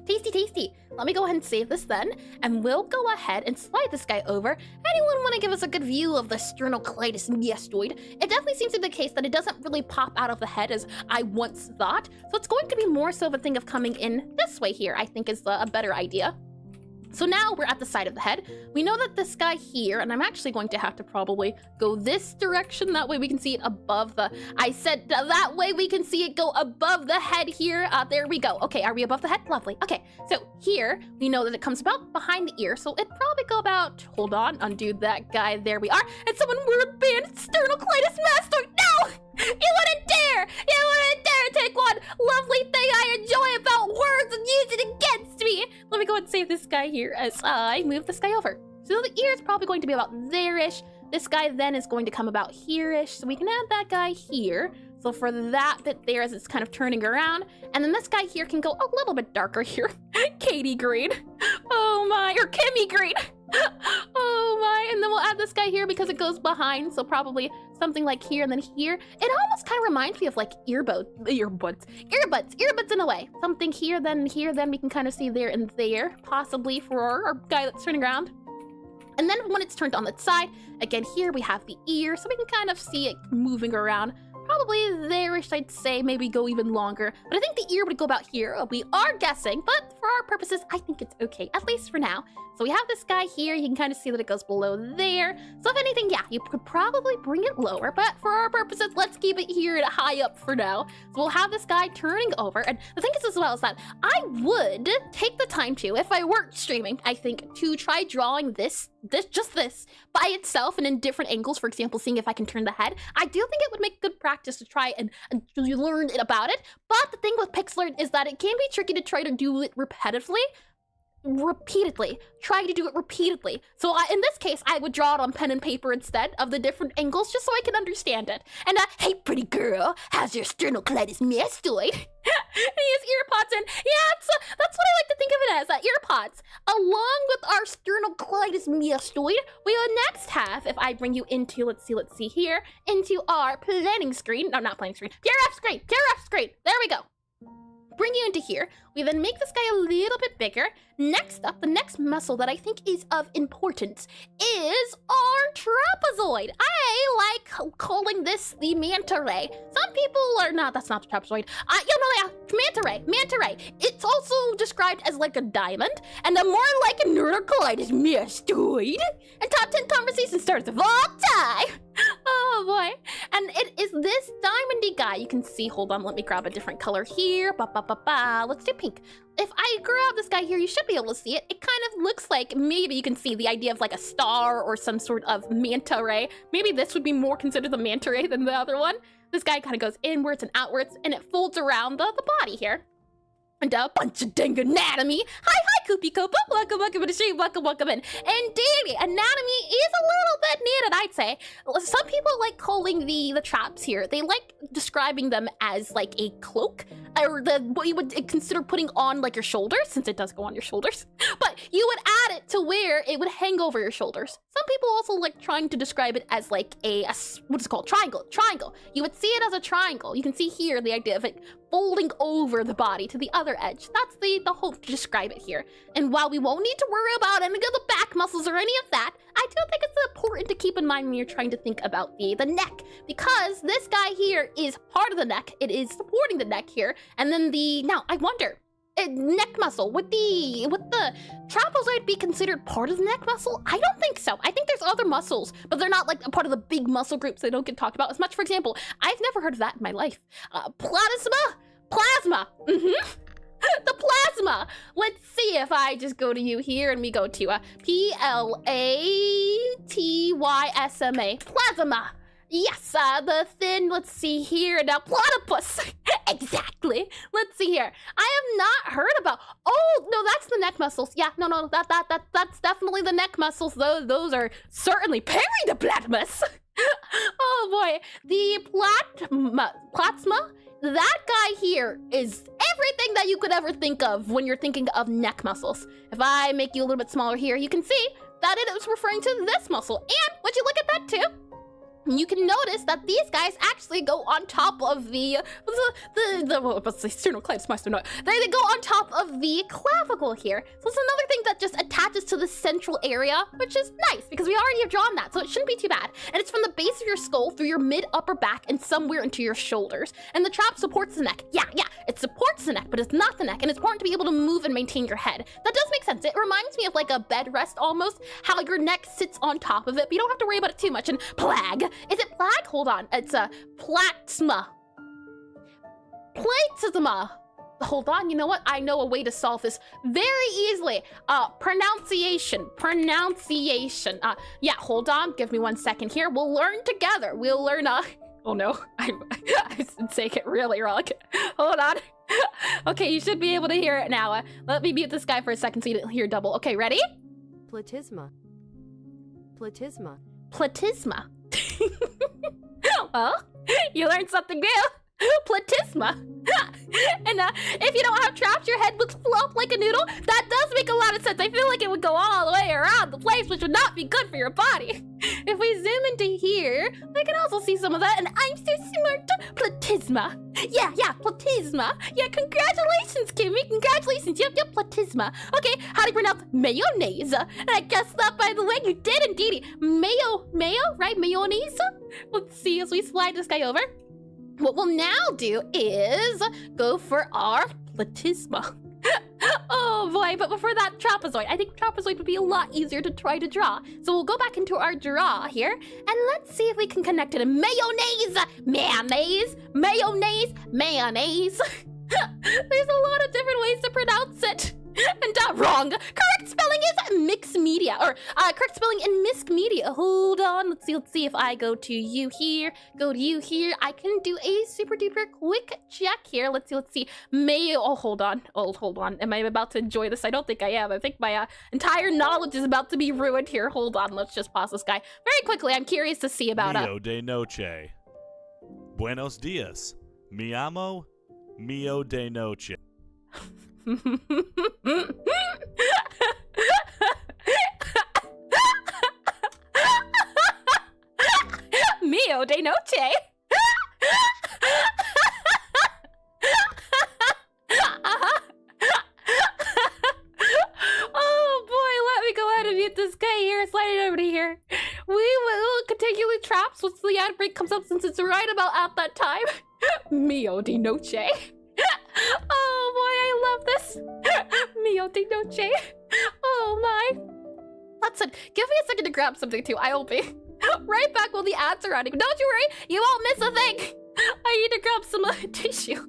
Tasty, tasty. Let me go ahead and save this then, and we'll go ahead and slide this guy over. Anyone want to give us a good view of the sternocleidos mestoid? It definitely seems to be the case that it doesn't really pop out of the head as I once thought, so it's going to be more so of a thing of coming in this way here, I think is a better idea. So now we're at the side of the head. We know that this guy here, and I'm actually going to have to probably go this direction. That way we can see it above the, I said that way we can see it go above the head here. There we go. Okay, are we above the head? Lovely. Okay, so here we know that it comes about behind the ear. So it'd probably go about, hold on, undo that guy. There we are. And someone word banned sternocleidos mastoid. No! You wouldn't dare! You wouldn't dare take one lovely thing I enjoy about words and use it against me! Let me go and save this guy here as I move this guy over. So the ear is probably going to be about there-ish. This guy then is going to come about here-ish. So we can add that guy here. So for that bit there as it's kind of turning around. And then this guy here can go a little bit darker here. Katie green. Oh my, or Kimmy green. Oh my, and then we'll add this guy here because it goes behind, so probably something like here and then here. It almost kind of reminds me of like earbuds in a way. Something here, then we can kind of see there and there, possibly for our guy that's turning around. And then when it's turned on its side, again here we have the ear, so we can kind of see it moving around. Probably there-ish, I'd say, maybe go even longer. But I think the ear would go about here. We are guessing, but for our purposes, I think it's okay, at least for now. So we have this guy here. You can kind of see that it goes below there. So if anything, yeah, you could probably bring it lower, but for our purposes, let's keep it here and high up for now. So we'll have this guy turning over. And the thing is as well is that I would take the time to, if I weren't streaming, I think, to try drawing this by itself and in different angles. For example, seeing if I can turn the head. I do think it would make good practice to try and learn about it. But the thing with Pixelart is that it can be tricky to try to do it trying to do it repeatedly. So in this case, I would draw it on pen and paper instead of the different angles, just so I can understand it. And hey, pretty girl, how's your sternocleidos mastoid? He has earpods in. Yeah, that's what I like to think of it as, earpods. Along with our sternocleidos mastoid, we will next have, if I bring you into, let's see here, into our planning screen. No, not planning screen. PRF screen. There we go. Bring you into here. We then make this guy a little bit bigger. Next up, the next muscle that I think is of importance is our trapezoid. I like calling this the manta ray. Some people are not, that's not the trapezoid. Manta ray. It's also described as like a diamond, and a more like a sternocleidos mastoid. And top 10 conversation starters of all time. Oh boy. And it is this diamondy guy. You can see, hold on, let me grab a different color here. Let's do pink. If I grab this guy here, you should be able to see it. It kind of looks like, maybe you can see the idea of like a star or some sort of manta ray. Maybe this would be more considered the manta ray than the other one. This guy kind of goes inwards and outwards, and it folds around the body here. And a bunch of dang anatomy. Hi, Koopy Koopa. Welcome to the stream. Welcome in. Indeed, anatomy is a little bit needed, I'd say. Some people like calling the traps here. They like describing them as like a cloak, or what you would consider putting on like your shoulders, since it does go on your shoulders. But you would add it to where it would hang over your shoulders. Some people also like trying to describe it as like a what is it called? Triangle. You would see it as a triangle. You can see here the idea of it folding over the body to the other edge. That's the hope to describe it here. And while we won't need to worry about any of the back muscles or any of that, I do think it's important to keep in mind when you're trying to think about the neck, because this guy here is part of the neck. It is supporting the neck here. And then now I wonder, neck muscle, would the trapezoid be considered part of the neck muscle? I don't think so. I think there's other muscles, but they're not like a part of the big muscle groups that don't get talked about as much. For example, I've never heard of that in my life. Plasma. The plasma. Let's see if I just go to you here and we go to P-L-A-T-Y-S-M-A. Plasma. Yes, the thin, let's see here, now platypus. Exactly. Let's see here. I have not heard about, oh, no, that's the neck muscles. Yeah, no, that's definitely the neck muscles. Those are certainly platypus. Oh boy, the plasma, that guy here is everything that you could ever think of when you're thinking of neck muscles. If I make you a little bit smaller here, you can see that it is referring to this muscle. And would you look at that too? You can notice that these guys actually go on top of the sternocleidomastoid. They go on top of the clavicle here. So it's another thing that just attaches to the central area, which is nice because we already have drawn that, so it shouldn't be too bad. And it's from the base of your skull through your mid upper back and somewhere into your shoulders. And the trap supports the neck. Yeah, it supports the neck, but it's not the neck. And it's important to be able to move and maintain your head. That does make sense. It reminds me of like a bed rest almost, how your neck sits on top of it, but you don't have to worry about it too much. And plague. Is it plague? Hold on. It's a plasma. Platysma. Hold on. You know what? I know a way to solve this very easily. Pronunciation. Yeah, hold on. Give me 1 second here. We'll learn together. We'll learn, oh no. I say it really wrong. Hold on. Okay, you should be able to hear it now. Let me mute this guy for a second so you don't hear double. Okay, ready? Platysma. Well, you learned something new. Platysma. And if you don't have traps, your head would flop like a noodle. That does make a lot of sense. I feel like it would go all the way around the place, which would not be good for your body. If we zoom into here, we can also see some of that. And I'm so smart. Platysma. Yeah, platysma. Yeah, congratulations, Kimmy. Congratulations. Yep, platysma. Okay, how do you pronounce mayonnaise? And I guessed that, by the way. You did indeed. Mayo, right? Mayonnaise? Let's see as we slide this guy over. What we'll now do is go for our platysma. Oh boy, but before that, trapezoid. I think trapezoid would be a lot easier to try to draw. So we'll go back into our draw here, and let's see if we can connect it to mayonnaise. Mayonnaise. There's a lot of different ways to pronounce it. And wrong. Correct spelling is mixed media, or correct spelling in misc media. Hold on, let's see if I go to you here, I can do a super duper quick check here. Let's see. Hold on. Am I about to enjoy this? I don't think I am. I think my entire knowledge is about to be ruined here. Hold on, let's just pause this guy very quickly. I'm curious to see about Mio de noche. Buenos dias. Mi amo. Mio de noche. Mio de noche. Oh boy, let me go ahead and mute this guy here. Slide it over to here. We will continually traps once the ad break comes up, since it's right about at that time. Mio de noche. Oh boy, I love this. Mio de noche. Oh my. Watson, give me a second to grab something too. I will be right back while the ads are running. Don't you worry, you won't miss a thing. I need to grab some tissue.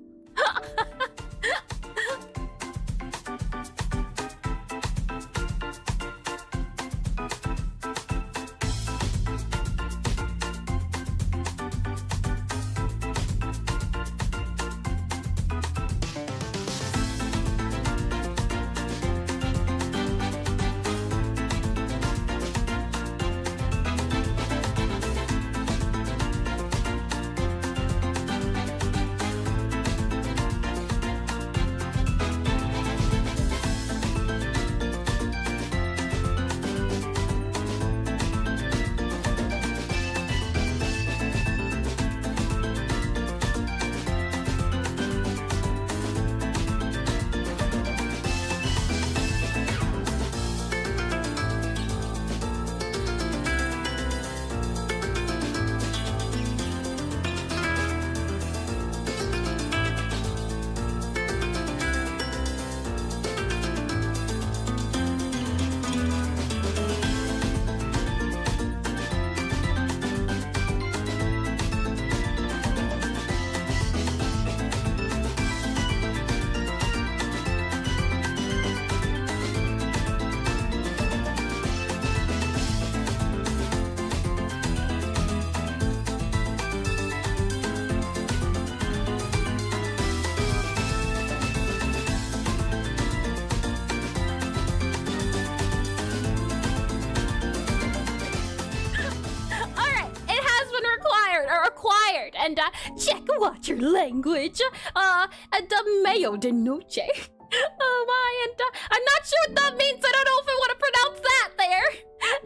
And check watch your language. And Mayo de noche. Oh my, and I'm not sure what that means. I don't know if I want to pronounce that there.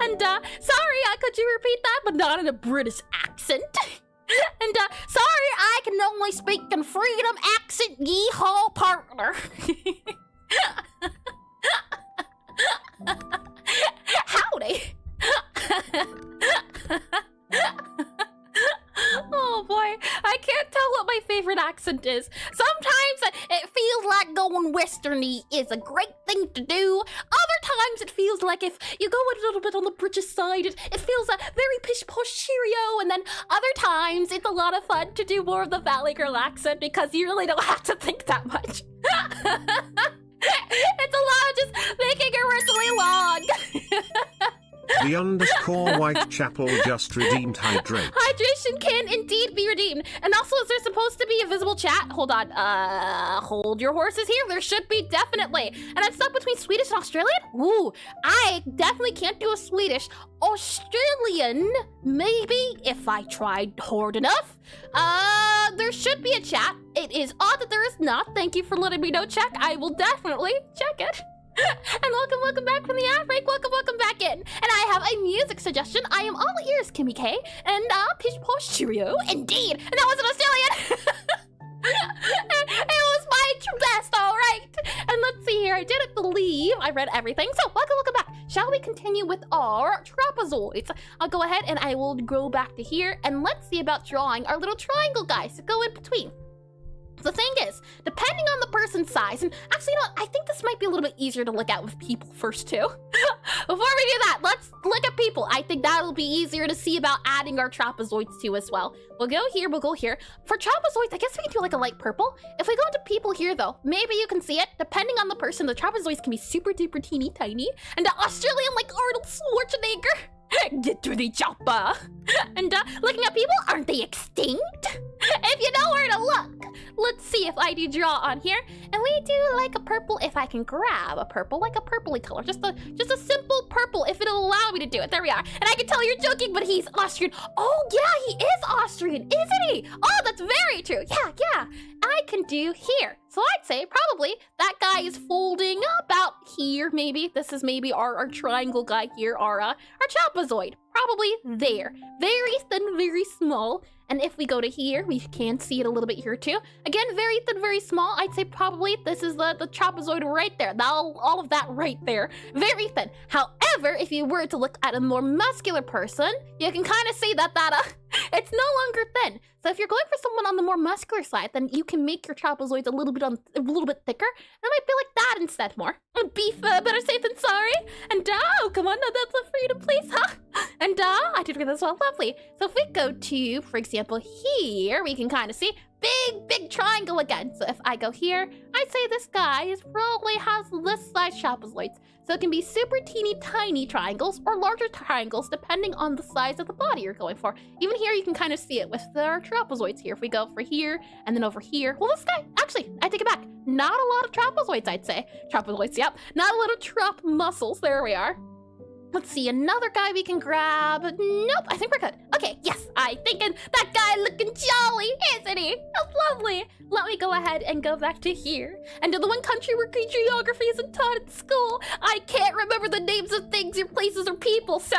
And sorry, could you repeat that, but not in a British accent? And sorry, I can only speak in freedom accent, yeehaw partner. Howdy. Oh boy, I can't tell what my favorite accent is. Sometimes it feels like going westerny is a great thing to do. Other times it feels like if you go a little bit on the British side, it feels very pish posh cheerio. And then other times it's a lot of fun to do more of the Valley Girl accent because you really don't have to think that much. It's a lot of just making it words really long. The _Whitechapel just redeemed hydrate. Hydration can indeed be redeemed. And also, is there supposed to be a visible chat? Hold on. Hold your horses here. There should be, definitely. And I'm stuck between Swedish and Australian? Ooh, I definitely can't do a Swedish. Australian, maybe, if I tried hard enough. There should be a chat. It is odd that there is not. Thank you for letting me know, check. I will definitely check it. And welcome back from the ad break. Welcome back in. And I have a music suggestion. I am all ears, Kimmy K. And pish posh cheerio, indeed. And that was an Australian. It was my best, all right. And let's see here. I didn't believe I read everything. So welcome back. Shall we continue with our trapezoids? I'll go ahead and I will go back to here. And let's see about drawing our little triangle guys to go in between. The thing is, depending on the person's size, and actually, you know what, I think this might be a little bit easier to look at with people first, too. Before we do that, let's look at people. I think that'll be easier to see about adding our trapezoids, too, as well. We'll go here. For trapezoids, I guess we can do like a light purple. If we go into people here, though, maybe you can see it. Depending on the person, the trapezoids can be super duper teeny tiny. And Australian like Arnold Schwarzenegger. Get to the chopper. And looking at people, aren't they extinct? If you know where to look. Let's see if I do draw on here. And we do like a purple, if I can grab a purple, like a purpley color. Just a simple purple, if it'll allow me to do it. There we are. And I can tell you're joking, but he's Austrian. Oh, yeah, he is Austrian, isn't he? Oh, that's very true. Yeah. I can do here. So I'd say probably that guy is folding about here, maybe. This is maybe our triangle guy here, our trapezoid. Probably there. Very thin, very small. And if we go to here, we can see it a little bit here too. Again, very thin, very small. I'd say probably this is the trapezoid right there. All of that right there. Very thin. However, if you were to look at a more muscular person, you can kind of see that it's no longer thin. So if you're going for someone on the more muscular side, then you can make your trapezoids a little bit thicker. And it might be like that instead more. Beef, better safe than sorry. And come on, no, that's a freedom, please, huh? And I did read this well, lovely. So if we go to, for example, here, we can kind of see big triangle again. So if I go here, I'd say this guy probably has this size trapezoids. So it can be super teeny tiny triangles or larger triangles depending on the size of the body you're going for. Even here you can kind of see it with our trapezoids here. If we go for here and then over here. Well, this guy, actually, I take it back. Not a lot of trapezoids, I'd say. Trapezoids, yep. Not a lot of trap muscles. There we are. Let's see, another guy we can grab. Nope, I think we're good. Okay, yes, I thinking that guy looking jolly, isn't he? That's lovely. Let me go ahead and go back to here. And to the one country where geography isn't taught at school, I can't remember the names of things or places or people, so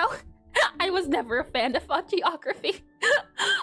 I was never a fan of geography.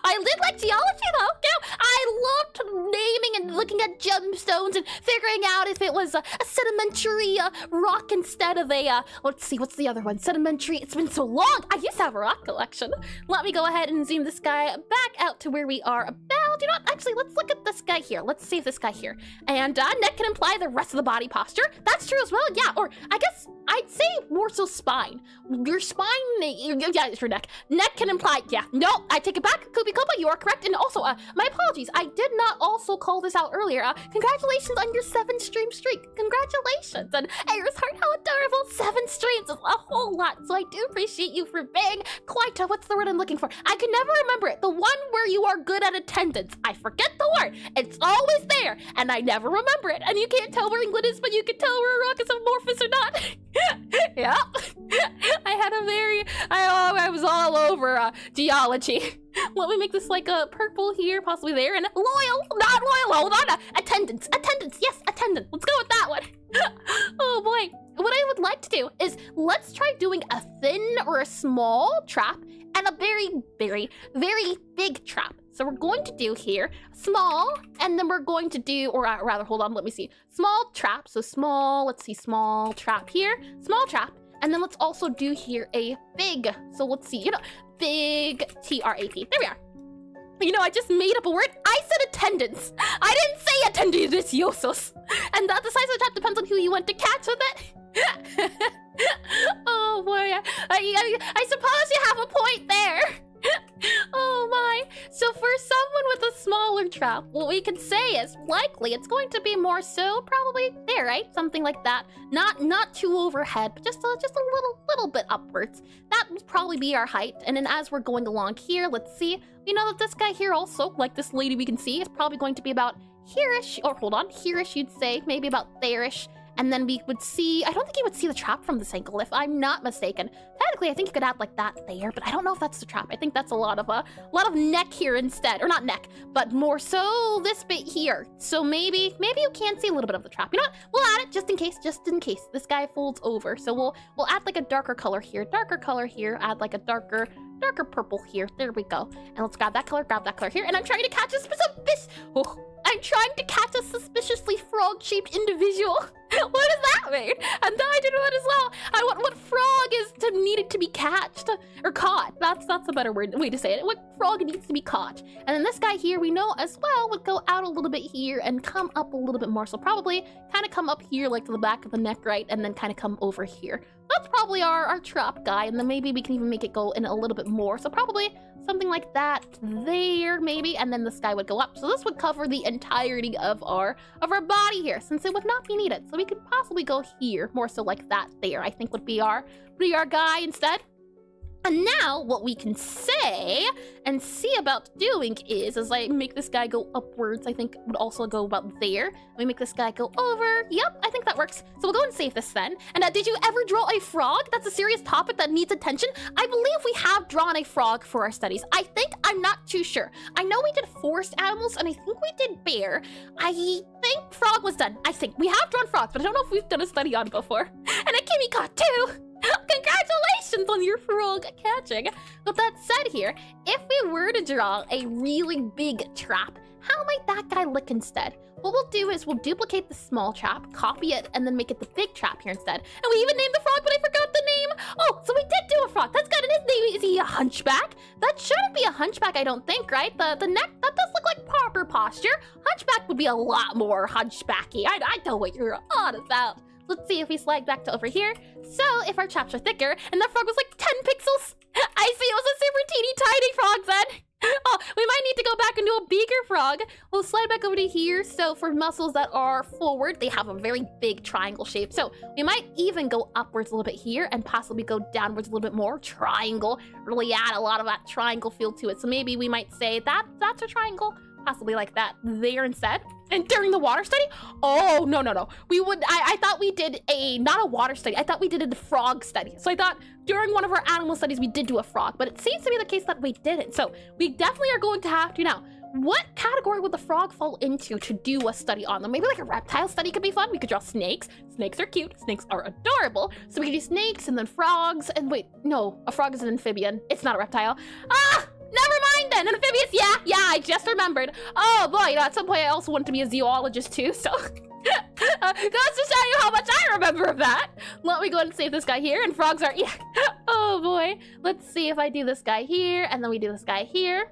I did like geology though. Yeah, I loved naming and looking at gemstones and figuring out if it was a sedimentary rock instead of a, let's see, what's the other one? Sedimentary, it's been so long. I used to have a rock collection. Let me go ahead and zoom this guy back out to where we are about, you know what, actually, let's look at this guy here. Let's save this guy here. And neck can imply the rest of the body posture. That's true as well, yeah, or I guess I'd say more so spine. Your spine, yeah, it's your neck. Neck can imply, yeah, no, I take it back. Kobe Kopa, you are correct. And also, my apologies. I did not also call this out earlier. Congratulations on your 7-stream streak. Congratulations. And Iris Heart, how adorable. 7 streams is a whole lot. So I do appreciate you for being quite, what's the word I'm looking for? I can never remember it. The one where you are good at attendance. attendance. I forget the word. It's always there, and I never remember it. And you can't tell where England is, but you can tell where Iraq is amorphous or not. Yep. I was all over geology. Let me make this like a purple here, possibly there, and not loyal, hold on. Attendance, yes, attendance. Let's go with that one. Oh boy. What I would like to do is let's try doing a thin or a small trap and a very, very, very big trap. So we're going to do here small, and then we're going to do, or rather, hold on, let me see. Small trap, so small, let's see, small trap here, small trap, and then let's also do here a big, so let's see, big T-R-A-P. There we are. I just made up a word. I said attendance. I didn't say attendiciosos. And that the size of the trap depends on who you want to catch with it. Oh boy, I suppose you have a point there. Oh my. So for someone with a smaller trap, what we can say is likely it's going to be more so probably there, right? Something like that. Not too overhead, but just a little bit upwards. That would probably be our height. And then as we're going along here, let's see. We know that this guy here also, like this lady we can see, is probably going to be about here-ish, or hold on, here-ish you'd say, maybe about there-ish. And then we would see, I don't think you would see the trap from this angle, if I'm not mistaken. Technically, I think you could add like that there, but I don't know if that's the trap. I think that's a lot of neck here instead, or not neck, but more so this bit here. So maybe you can see a little bit of the trap. You know what? We'll add it just in case this guy folds over. So we'll add like a darker color here, add like a darker purple here. There we go. And let's grab that color here. And I'm trying to catch I'm trying to catch a suspiciously frog-shaped individual. What does that mean? And I do that as well. What frog is needed to be catched or caught? That's a better way to say it. What frog needs to be caught? And then this guy here, we know as well, would go out a little bit here and come up a little bit more. So probably kind of come up here, like to the back of the neck, right? And then kind of come over here. That's probably our trap guy, and then maybe we can even make it go in a little bit more. So probably something like that there, maybe, and then this guy would go up. So this would cover the entirety of our body here, since it would not be needed. So we could possibly go here, more so like that there, I think would be our guy instead. And now what we can say and see about doing is, as I make this guy go upwards, I think would also go about there. We make this guy go over. Yep, I think that works. So we'll go and save this then. And did you ever draw a frog? That's a serious topic that needs attention. I believe we have drawn a frog for our studies. I'm not too sure. I know we did forest animals, and I think we did bear. I think frog was done. I think we have drawn frogs, but I don't know if we've done a study on it before. And a Kimmy caught too. Congratulations on your frog catching. With that said here, if we were to draw a really big trap, how might that guy look instead? What we'll do is we'll duplicate the small trap, copy it, and then make it the big trap here instead. And we even named the frog, but I forgot the name. Oh, so we did do a frog. That's good. And his name, is he a hunchback? That shouldn't be a hunchback, I don't think, right? The neck, that does look like proper posture. Hunchback would be a lot more hunchbacky. I know what you're on about. Let's see if we slide back to over here. So if our traps are thicker, and that frog was like 10 pixels. I see, it was a super teeny tiny frog then. Oh, we might need to go back and do a bigger frog. We'll slide back over to here. So for muscles that are forward, they have a very big triangle shape. So we might even go upwards a little bit here and possibly go downwards a little bit more. Triangle, really add a lot of that triangle feel to it. So maybe we might say that's a triangle. Possibly like that there instead. And during the water study? Oh, no. I thought we did not a water study. I thought we did a frog study. So I thought during one of our animal studies, we did do a frog, but it seems to be the case that we didn't. So we definitely are going to have to now. What category would the frog fall into to do a study on them? Maybe like a reptile study could be fun. We could draw snakes. Snakes are cute. Snakes are adorable. So we could do snakes and then frogs. And wait, no, a frog is an amphibian. It's not a reptile. Never mind then, amphibious, yeah, I just remembered. Oh boy, at some point I also wanted to be a zoologist too, so. That's to show you how much I remember of that. Let me go ahead and save this guy here, and frogs are, yeah. Oh boy, let's see if I do this guy here, and then we do this guy here.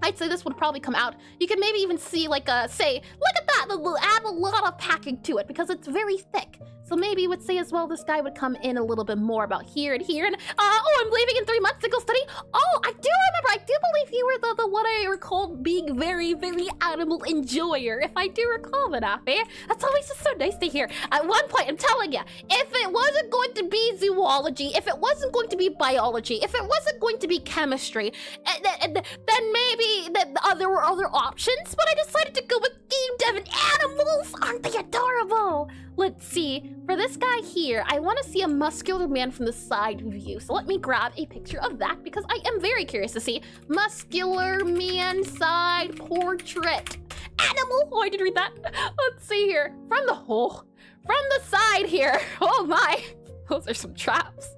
I'd say this would probably come out. You can maybe even see like say, look at that, we'll add a lot of packing to it because it's very thick. So maybe you would say as well, this guy would come in a little bit more about here and here. And, oh, I'm leaving in 3 months to go study. Oh, I do remember. I do believe you were the what I recall being very, very animal enjoyer, if I do recall it, Afi. That's always just so nice to hear. At one point, I'm telling you, if it wasn't going to be zoology, if it wasn't going to be biology, if it wasn't going to be chemistry, then maybe there were other options, but I decided to go with game dev and animals. Aren't they adorable? Let's see. For this guy here, I want to see a muscular man from the side view. So let me grab a picture of that because I am very curious to see muscular man side portrait. Animal. Oh, I did read that. Let's see here. From the side here. Oh my. Those are some traps.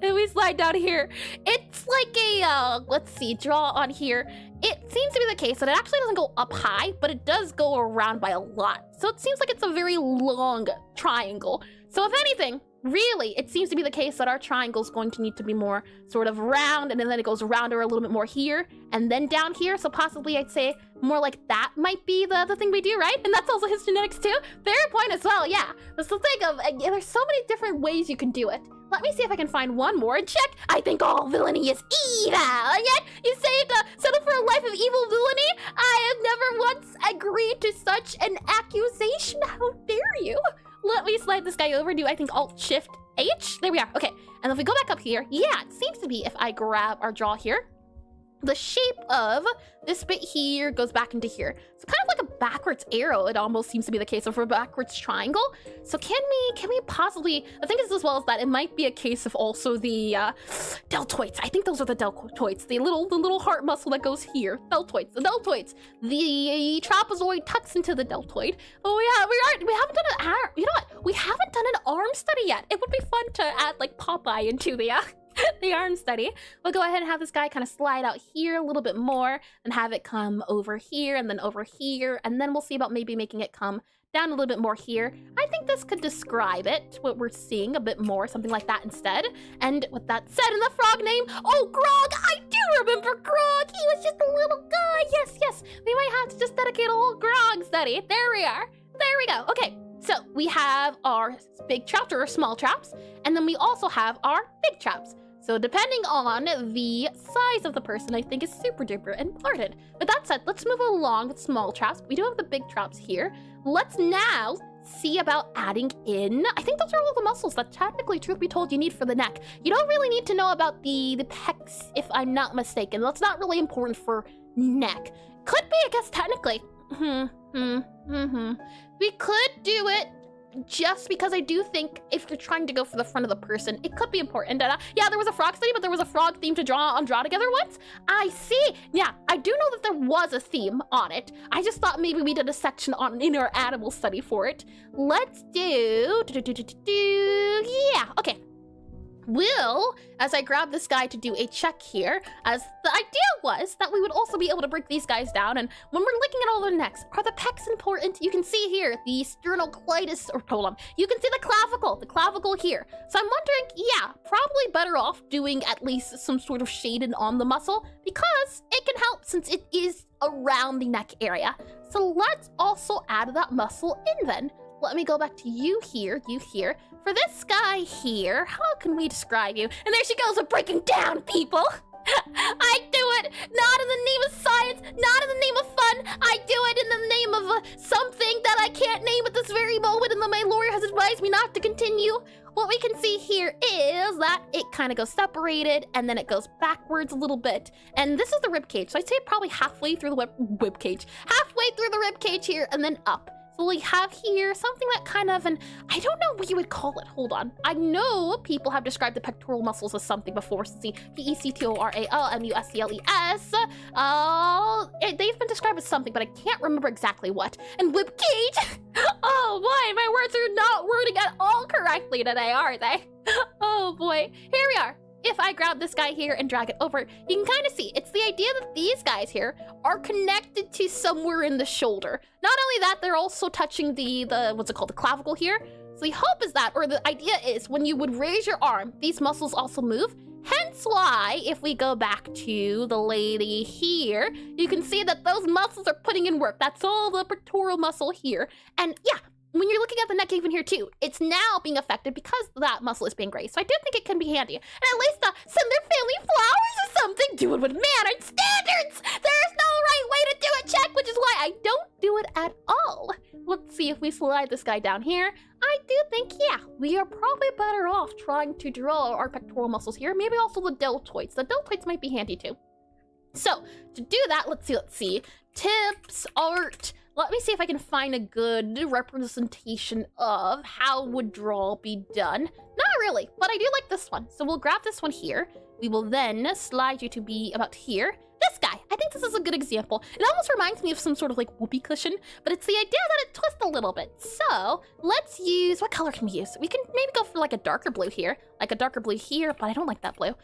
And we slide down here. It's like a, let's see, draw on here. It seems to be the case that it actually doesn't go up high, but it does go around by a lot. So it seems like it's a very long triangle. So if anything, really, it seems to be the case that our triangle is going to need to be more sort of round, and then it goes rounder a little bit more here, and then down here. So possibly I'd say more like that might be the thing we do, right? And that's also his genetics too. Fair point as well, yeah. Let's think of, there's so many different ways you can do it. Let me see if I can find one more and check. I think all villainy is evil. And yet, you say to settle for a life of evil villainy? I have never once agreed to such an accusation. How dare you? Let me slide this guy over. Do I think Alt-Shift-H? There we are. Okay. And if we go back up here, yeah, it seems to be if I grab our draw here, the shape of this bit here goes back into here. So kind of like a backwards arrow, it almost seems to be the case of a backwards triangle. So can we possibly, the thing is as well as that it might be a case of also the deltoids. I think those are the deltoids, the little heart muscle that goes here. Deltoids, the deltoids. The trapezoid tucks into the deltoid. Oh yeah, we haven't done an arm, you know what? We haven't done an arm study yet. It would be fun to add like Popeye into the the arm study. We'll go ahead and have this guy kind of slide out here a little bit more and have it come over here and then over here. And then we'll see about maybe making it come down a little bit more here. I think this could describe it, what we're seeing a bit more, something like that instead. And with that said, in the frog name, oh, Grog, I do remember Grog. He was just a little guy. Yes. We might have to just dedicate a whole Grog study. There we are. There we go. Okay. So we have our big traps or small traps, and then we also have our big traps. So depending on the size of the person, I think is super duper important. But that said, let's move along with small traps. We do have the big traps here. Let's now see about adding in, I think those are all the muscles that technically, truth be told, you need for the neck. You don't really need to know about the pecs, if I'm not mistaken. That's not really important for neck. Could be, I guess, technically. We could do it just because I do think if you're trying to go for the front of the person, it could be important. Yeah, there was a frog study, but there was a frog theme to draw together once. I see. Yeah, I do know that there was a theme on it. I just thought maybe we did a section in our animal study for it. Let's do. Yeah, okay. Will, as I grab this guy to do a check here, as the idea was that we would also be able to break these guys down, and when we're looking at all their necks, are the pecs important? You can see here the sternocleidos, or hold on, you can see the clavicle here. So I'm wondering, yeah, probably better off doing at least some sort of shading on the muscle, because it can help since it is around the neck area. So let's also add that muscle in then. Let me go back to you here. For this guy here, how can we describe you? And there she goes with breaking down, people. I do it not in the name of science, not in the name of fun. I do it in the name of something that I can't name at this very moment, and then my lawyer has advised me not to continue. What we can see here is that it kind of goes separated, and then it goes backwards a little bit. And this is the rib cage, so I'd say probably halfway through the rib cage. Halfway through the rib cage here, and then up. So we have here something that kind of, and I don't know what you would call it. Hold on. I know people have described the pectoral muscles as something before. See, P-E-C-T-O-R-A-L-M-U-S-C-L-E-S. They've been described as something, but I can't remember exactly what. And rib cage. Oh boy, my words are not wording at all correctly today, are they? Oh boy. Here we are. If I grab this guy here and drag it over, you can kind of see it's the idea that these guys here are connected to somewhere in the shoulder. Not only that, they're also touching the what's it called, the clavicle here. So the hope is that, or the idea is, when you would raise your arm, these muscles also move. Hence why, if we go back to the lady here, you can see that those muscles are putting in work. That's all the pectoral muscle here. And yeah, when you're looking at the neck even here too, it's now being affected because that muscle is being raised. So I do think it can be handy. And at least send their family flowers or something. Do it with mannered standards. maybe if we slide this guy down here, I do think, yeah, we are probably better off trying to draw our pectoral muscles here. Maybe also the deltoids. The deltoids might be handy too. So, to do that, let's see. Tips, art. Let me see if I can find a good representation of how would draw be done. Not really, but I do like this one. So we'll grab this one here. We will then slide you to be about here. This guy, I think this is a good example. It almost reminds me of some sort of like whoopee cushion, but it's the idea that it twists a little bit. So let's use, what color can we use? We can maybe go for like a darker blue here, like a darker blue here, but I don't like that blue.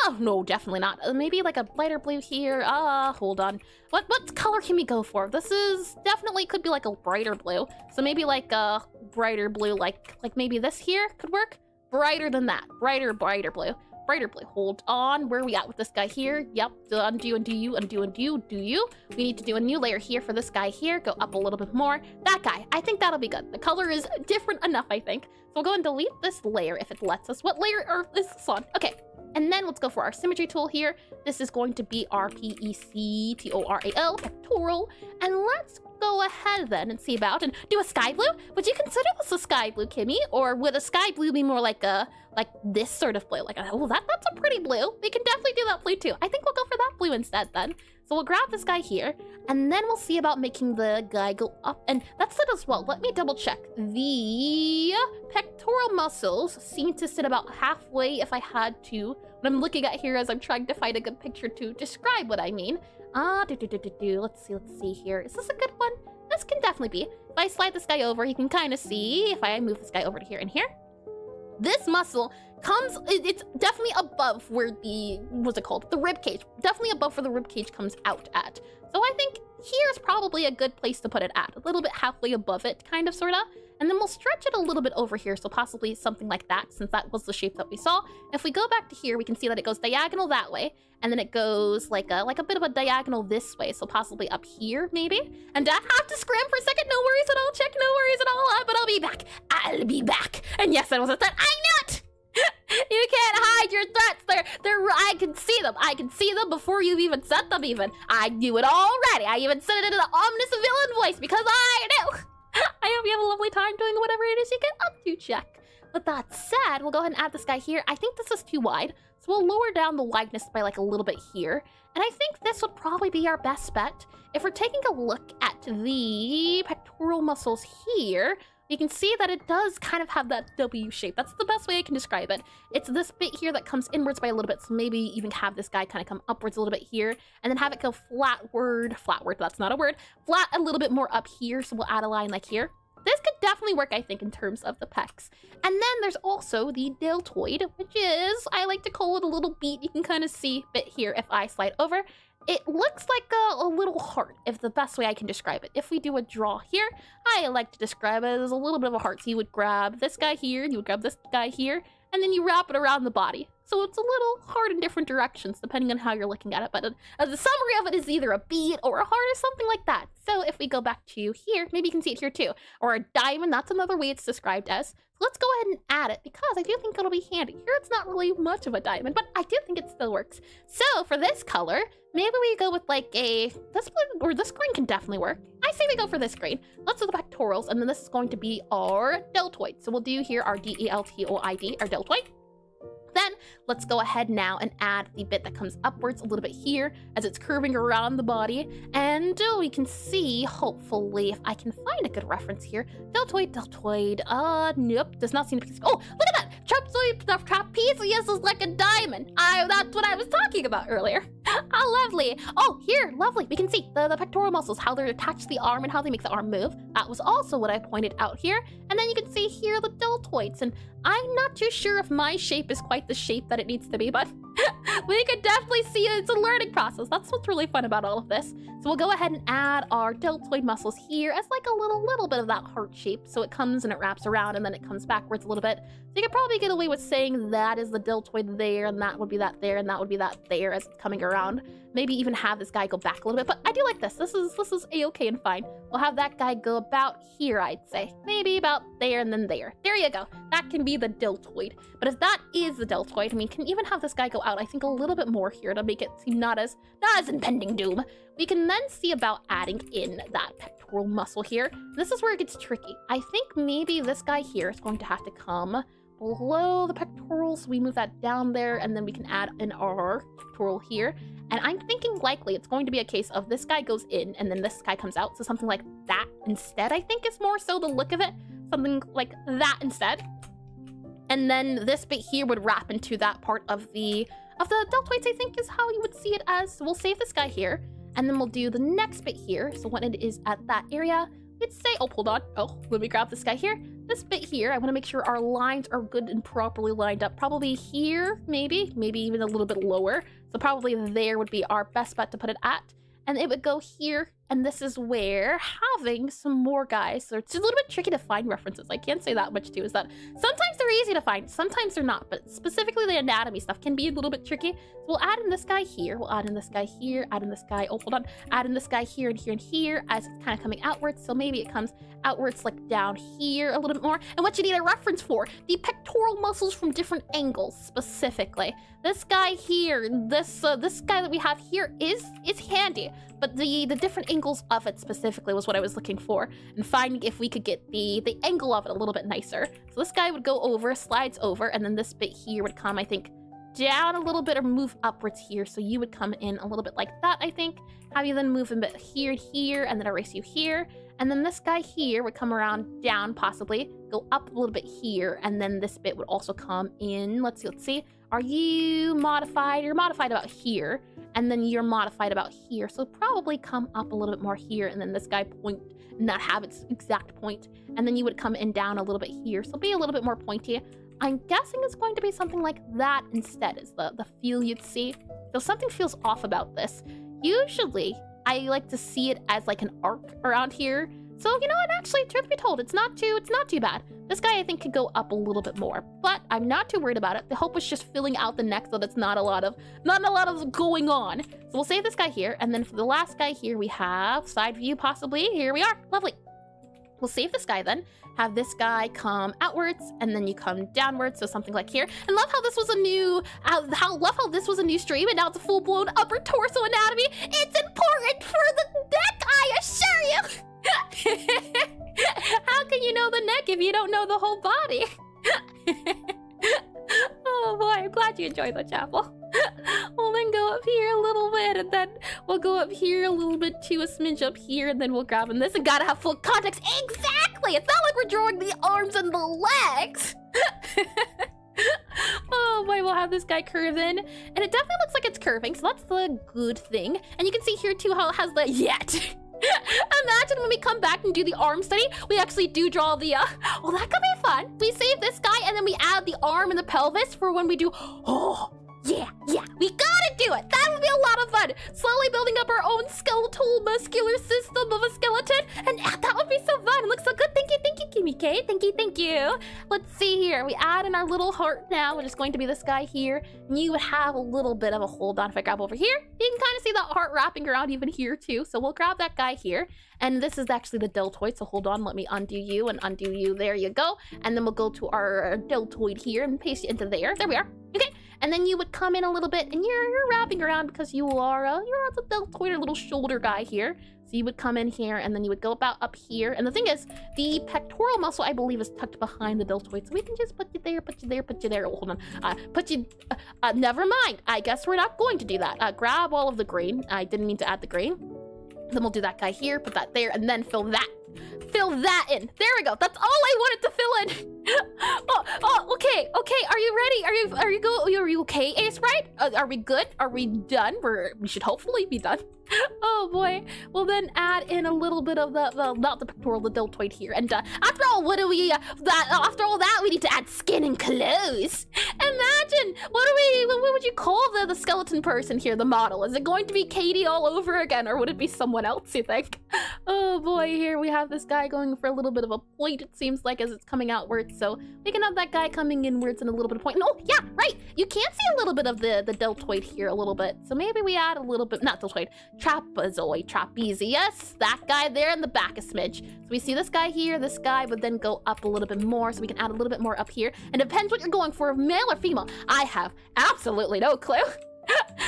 Oh, no, definitely not. Maybe like a lighter blue here. Hold on. What color can we go for? This is definitely could be like a brighter blue. So maybe like a brighter blue, like maybe this here could work. Brighter than that. Brighter blue. Brighter blue. Hold on. Where are we at with this guy here? Yep. Undo, undo you, undo, undo, do you. We need to do a new layer here for this guy here. Go up a little bit more. That guy. I think that'll be good. The color is different enough, I think. So we'll go and delete this layer if it lets us. What layer is this on? Okay. And then let's go for our symmetry tool here. This is going to be our PECTORAL, pectoral. And let's go ahead then and see about and do a sky blue. Would you consider this a sky blue, Kimmy? Or would a sky blue be more like this sort of blue? Oh, that's a pretty blue. We can definitely do that blue too. I think we'll go for that blue instead then. So we'll grab this guy here, and then we'll see about making the guy go up. And that's it as well. Let me double check. The pectoral muscles seem to sit about halfway if I had to. What I'm looking at here as I'm trying to find a good picture to describe what I mean. Let's see here. Is this a good one? This can definitely be. If I slide this guy over, you can kind of see if I move this guy over to here and here. This muscle comes, it's definitely above where the, what's it called? The rib cage. Definitely above where the rib cage comes out at. So I think here's probably a good place to put it at. A little bit halfway above it, kind of, sort of. And then we'll stretch it a little bit over here, so possibly something like that, since that was the shape that we saw. If we go back to here, we can see that it goes diagonal that way, and then it goes like a bit of a diagonal this way, so possibly up here, maybe? And I have to scram for a second, no worries at all, check, no worries at all, but I'll be back. I'll be back. And yes, that was a threat. I knew it! You can't hide your threats. I can see them. I can see them before you've even said them even. I knew it already. I even said it in an ominous villain voice because I knew. I hope you have a lovely time doing whatever it is you get up to, check. With that said, we'll go ahead and add this guy here. I think this is too wide, so we'll lower down the wideness by like a little bit here. And I think this would probably be our best bet. If we're taking a look at the pectoral muscles here, you can see that it does kind of have that W shape. That's the best way I can describe it. It's this bit here that comes inwards by a little bit, so maybe even have this guy kind of come upwards a little bit here, and then have it go flatward, that's not a word, flat a little bit more up here, so we'll add a line like here. This could definitely work, I think, in terms of the pecs. And then there's also the deltoid, which is, I like to call it a little beat. You can kind of see it here if I slide over. It looks like a little heart, if the best way I can describe it. If we do a draw here, I like to describe it as a little bit of a heart. So you would grab this guy here, you would grab this guy here, and then you wrap it around the body. So it's a little heart in different directions, depending on how you're looking at it. But the summary of it is either a bead or a heart or something like that. So if we go back to here, maybe you can see it here too. Or a diamond, that's another way it's described as. So let's go ahead and add it, because I do think it'll be handy. Here it's not really much of a diamond, but I do think it still works. So for this color, maybe we go with like this blue, or this green can definitely work. I say we go for this green. Let's do the pectorals, and then this is going to be our deltoid. So we'll do here our DELTOID, our deltoid. Then let's go ahead now and add the bit that comes upwards a little bit here as it's curving around the body. And we can see, hopefully, if I can find a good reference here. Deltoid. Nope, does not seem to be. Oh, look at that! Trapezius is like a diamond. That's what I was talking about earlier. How lovely. Oh, here, lovely. We can see the pectoral muscles, how they're attached to the arm and how they make the arm move. That was also what I pointed out here. And then you can see here the deltoids. And I'm not too sure if my shape is quite the shape that it needs to be, but we can definitely see it's a learning process. That's what's really fun about all of this. So we'll go ahead and add our deltoid muscles here as like a little bit of that heart shape. So it comes and it wraps around and then it comes backwards a little bit. So you could probably get away with saying that is the deltoid there, and that would be that there, and that would be that there as it's coming around. Maybe even have this guy go back a little bit, but I do like this. This is a-okay and fine. We'll have that guy go about here, I'd say. Maybe about there and then there. There you go. That can be the deltoid. But if that is the deltoid, I mean, can even have this guy go out, I think, a little bit more here to make it seem not as impending doom. We can then see about adding in that pectoral muscle here. This is where it gets tricky. I think maybe this guy here is going to have to come below the pectorals. We move that down there, and then we can add in our pectoral here. And I'm thinking likely it's going to be a case of this guy goes in and then this guy comes out. So something like that instead, I think, is more so the look of it. Something like that instead. And then this bit here would wrap into that part of the deltoids, I think, is how you would see it as. So we'll save this guy here, and then we'll do the next bit here. So when it is at that area, we'd say, oh, hold on. Oh, let me grab this guy here. This bit here, I want to make sure our lines are good and properly lined up. Probably here, maybe even a little bit lower. So probably there would be our best bet to put it at. And it would go here, and this is where having some more guys. So it's a little bit tricky to find references. I can't say that much too, is that sometimes they're easy to find, sometimes they're not, but specifically the anatomy stuff can be a little bit tricky. So we'll add in this guy here, we'll add in this guy here, add in this guy, oh, hold on, add in this guy here and here and here as it's kind of coming outwards. So maybe it comes outwards like down here a little bit more. And what you need a reference for, the pectoral muscles from different angles specifically. This guy here, this guy that we have here is handy, but the different angles of it specifically was what I was looking for, and finding if we could get the angle of it a little bit nicer. So this guy would go over, slides over, and then this bit here would come, I think, down a little bit or move upwards here. So you would come in a little bit like that, I think. Have you then move a bit here and here, and then erase you here. And then this guy here would come around down, possibly, go up a little bit here, and then this bit would also come in. Let's see. Are you modified? You're modified about here, and then you're modified about here. So probably come up a little bit more here, and then this guy point, not have its exact point. And then you would come in down a little bit here, so be a little bit more pointy. I'm guessing it's going to be something like that instead, is the feel you'd see. So something feels off about this. Usually, I like to see it as like an arc around here. So, you know what, actually, truth be told, it's not too bad. This guy, I think, could go up a little bit more, but I'm not too worried about it. The hope was just filling out the neck so that it's not a lot of going on. So we'll save this guy here, and then for the last guy here, we have side view, possibly. Here we are, lovely. We'll save this guy then, have this guy come outwards, and then you come downwards, so something like here. And love how this was a new, love how this was a new stream, and now it's a full-blown upper torso anatomy. It's important for the neck, I assure you. How can you know the neck if you don't know the whole body? Oh boy, I'm glad you enjoyed the chapel. We'll then go up here a little bit, and then we'll go up here a little bit to a smidge up here, and then we'll grab in this, and gotta have full context. Exactly! It's not like we're drawing the arms and the legs. Oh boy, we'll have this guy curve in, and it definitely looks like it's curving, so that's the good thing. And you can see here too how it has the yet. Imagine when we come back and do the arm study, we actually do draw the, well, that could be fun. We save this guy, and then we add the arm and the pelvis for when we do, oh, yeah, we gotta do it. That would be a lot of fun. Slowly building up our own skeletal muscular system of a skeleton, and that would be so fun. It looks so good. Thank you, Kimmy K. Thank you. Let's see here. We add in our little heart now, which is going to be this guy here. And you would have a little bit of a hold on. If I grab over here, you can kind of see that heart wrapping around even here too. So we'll grab that guy here. And this is actually the deltoid, so hold on, let me undo you and undo you. There you go. And then we'll go to our deltoid here and paste it into there. There we are. Okay. And then you would come in a little bit, and you're wrapping around because you're the deltoid, little shoulder guy here. So you would come in here, and then you would go about up here. And the thing is, the pectoral muscle, I believe, is tucked behind the deltoid. So we can just put you there, put you there, put you there. Oh, hold on. Never mind. I guess we're not going to do that. Grab all of the green. I didn't mean to add the green. Then we'll do that guy here, put that there, and then fill that in. There we go. That's all I wanted to fill in. Oh, okay. Are you ready? Are you okay, Aseprite? Are we good? Are we done? We should hopefully be done. Oh boy. We'll then add in a little bit of the not the pectoral, the deltoid here. And after all, what do we? After all that, we need to add skin and clothes. Imagine what would you call the skeleton person here, the model? Is it going to be Katie all over again, or would it be someone else, you think? Oh boy, here we have this guy going for a little bit of a point, it seems like, as it's coming outwards. So we can have that guy coming inwards and a little bit of point. Oh, yeah, right. You can see a little bit of the deltoid here a little bit. So maybe we add a little bit, not deltoid, trapezius. That guy there in the back a smidge. So we see this guy here. This guy would then go up a little bit more. So we can add a little bit more up here. And it depends what you're going for, male or female. I have absolutely no clue.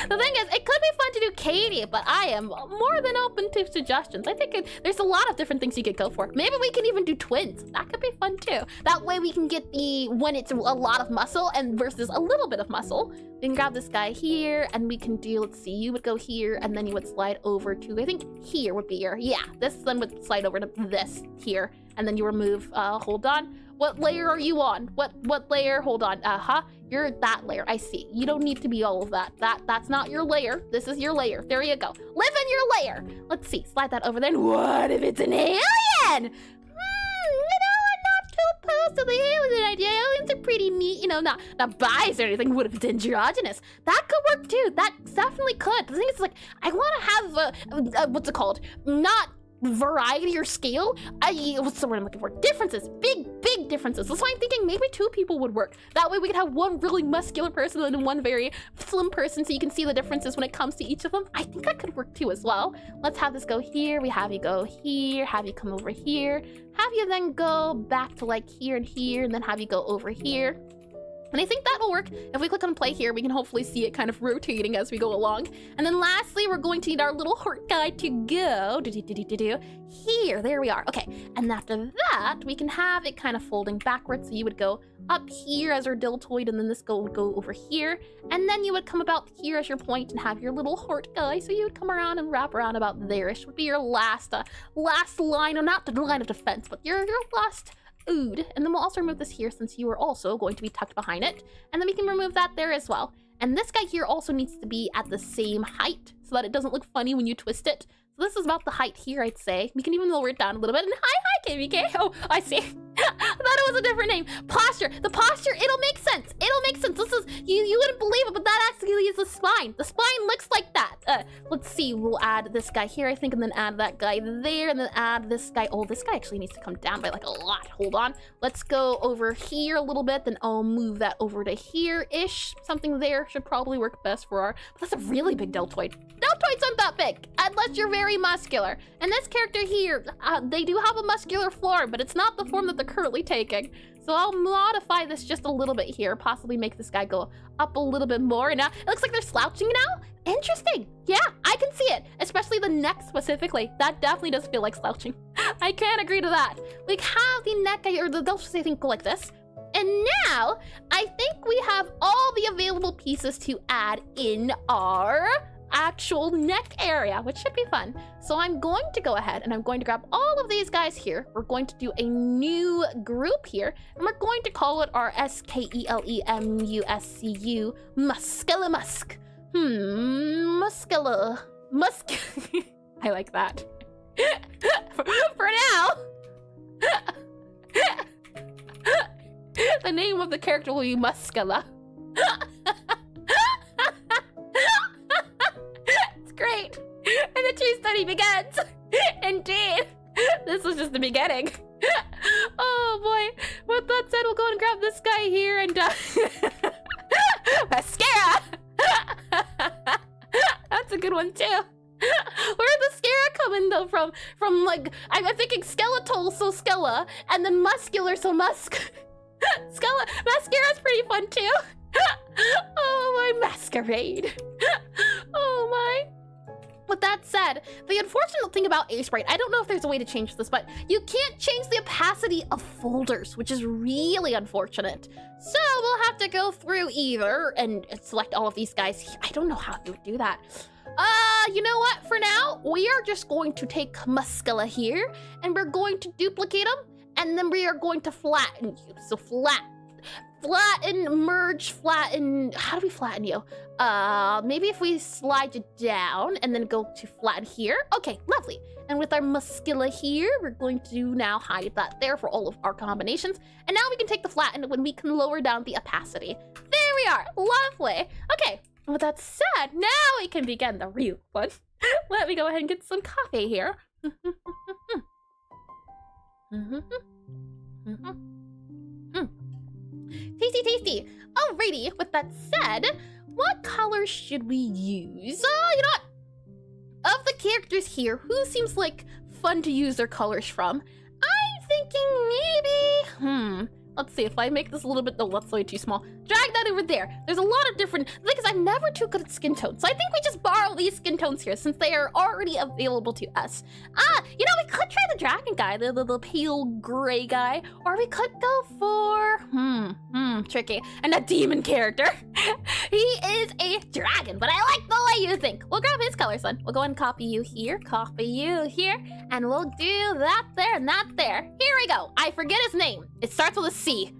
The thing is, it could be fun to do Katie, but I am more than open to suggestions. I think there's a lot of different things you could go for. Maybe we can even do twins. That could be fun too. That way we can get the when it's a lot of muscle and versus a little bit of muscle. We can grab this guy here and we can do, let's see, you would go here and then you would slide over to, I think here would be your, yeah, this then would slide over to this here. And then you remove, hold on. What layer are you on? What layer? Hold on. You're that layer. I see. You don't need to be all of that. That's not your layer. This is your layer. There you go. Live in your layer. Let's see. Slide that over then. What if it's an alien? You know, I'm not too opposed to the alien idea. Aliens are pretty neat. You know, not biased or anything. What if it's androgynous? That could work too. That definitely could. The thing is, like, I want to have what's it called? Not variety or scale. What's the word I'm looking for? Differences. Big differences. That's why I'm thinking maybe 2 people would work. That way we could have one really muscular person and one very slim person so you can see the differences when it comes to each of them. I think that could work too as well. Let's have this go here. We have you go here. Have you come over here. Have you then go back to like here and here and then have you go over here. And I think that'll work. If we click on play here, we can hopefully see it kind of rotating as we go along. And then lastly, we're going to need our little heart guy to go here. There we are. Okay. And after that, we can have it kind of folding backwards. So you would go up here as our deltoid, and then this would go over here. And then you would come about here as your point and have your little heart guy. So you would come around and wrap around about there-ish would be your last line, or not the line of defense, but your last ood. And then we'll also remove this here since you are also going to be tucked behind it. And then we can remove that there as well. And this guy here also needs to be at the same height so that it doesn't look funny when you twist it. So this is about the height here, I'd say. We can even lower it down a little bit. And hi, KVK. Oh, I see. I thought it was a different name. Posture. The posture, it'll make sense. It'll make sense. This is, you wouldn't believe it, but that actually is the spine. The spine looks like that. Let's see. We'll add this guy here, I think, and then add that guy there, and then add this guy. Oh, this guy actually needs to come down by like a lot. Hold on. Let's go over here a little bit, then I'll move that over to here-ish. Something there should probably work best for our, but that's a really big deltoid. Deltoids aren't that big, unless you're very muscular. And this character here, they do have a muscular form, but it's not the form that they're currently taking. So I'll modify this just a little bit here, possibly make this guy go up a little bit more. And now it looks like they're slouching now. Interesting. Yeah, I can see it, especially the neck specifically. That definitely does feel like slouching. I can agree to that. We have the neck, or the deltoids, I think, go like this. And now I think we have all the available pieces to add in our actual neck area, which should be fun. So I'm going to go ahead and I'm going to grab all of these guys here. We're going to do a new group here, and we're going to call it our SKELEMUSCU Muscula Musk. Muscula Musk. I like that. For now. The name of the character will be Muscula. Great. And the true study begins. Indeed. This was just the beginning. Oh boy. With that said, we'll go and grab this guy here and mascara. That's a good one too. Where'd the mascara come in though from like, I'm thinking skeletal, so skella, and then muscular, so musk. Skella, mascara's pretty fun too. Oh my masquerade. Oh my. With that said, the unfortunate thing about Aseprite, I don't know if there's a way to change this, but you can't change the opacity of folders, which is really unfortunate. So we'll have to go through either and select all of these guys. I don't know how to do that. You know what? For now, we are just going to take Muscula here, and we're going to duplicate them, and then we are going to flatten you. So flatten, merge, flatten. How do we flatten you? Maybe if we slide you down and then go to flatten here. Okay, lovely. And with our muscula here, we're going to now hide that there for all of our combinations. And now we can take the flatten when we can lower down the opacity. There we are. Lovely. Okay. With that said, now we can begin the real fun. Let me go ahead and get some coffee here. Tasty, tasty. Alrighty, with that said, what color should we use? You know what? Of the characters here, who seems like fun to use their colors from? I'm thinking maybe, let's see, if I make this a little bit, no, that's way too small. Drag that over there. There's a lot of different, the thing is I'm never too good at skin tones, so I think we just borrow these skin tones here since they are already available to us. You know, we could try the dragon guy, the pale gray guy, or we could go for, tricky, and a demon character. He is a dragon, but I like the way you think. We'll grab his color, son. We'll go and copy you here, and we'll do that there and that there. Here we go. I forget his name. It starts with a C.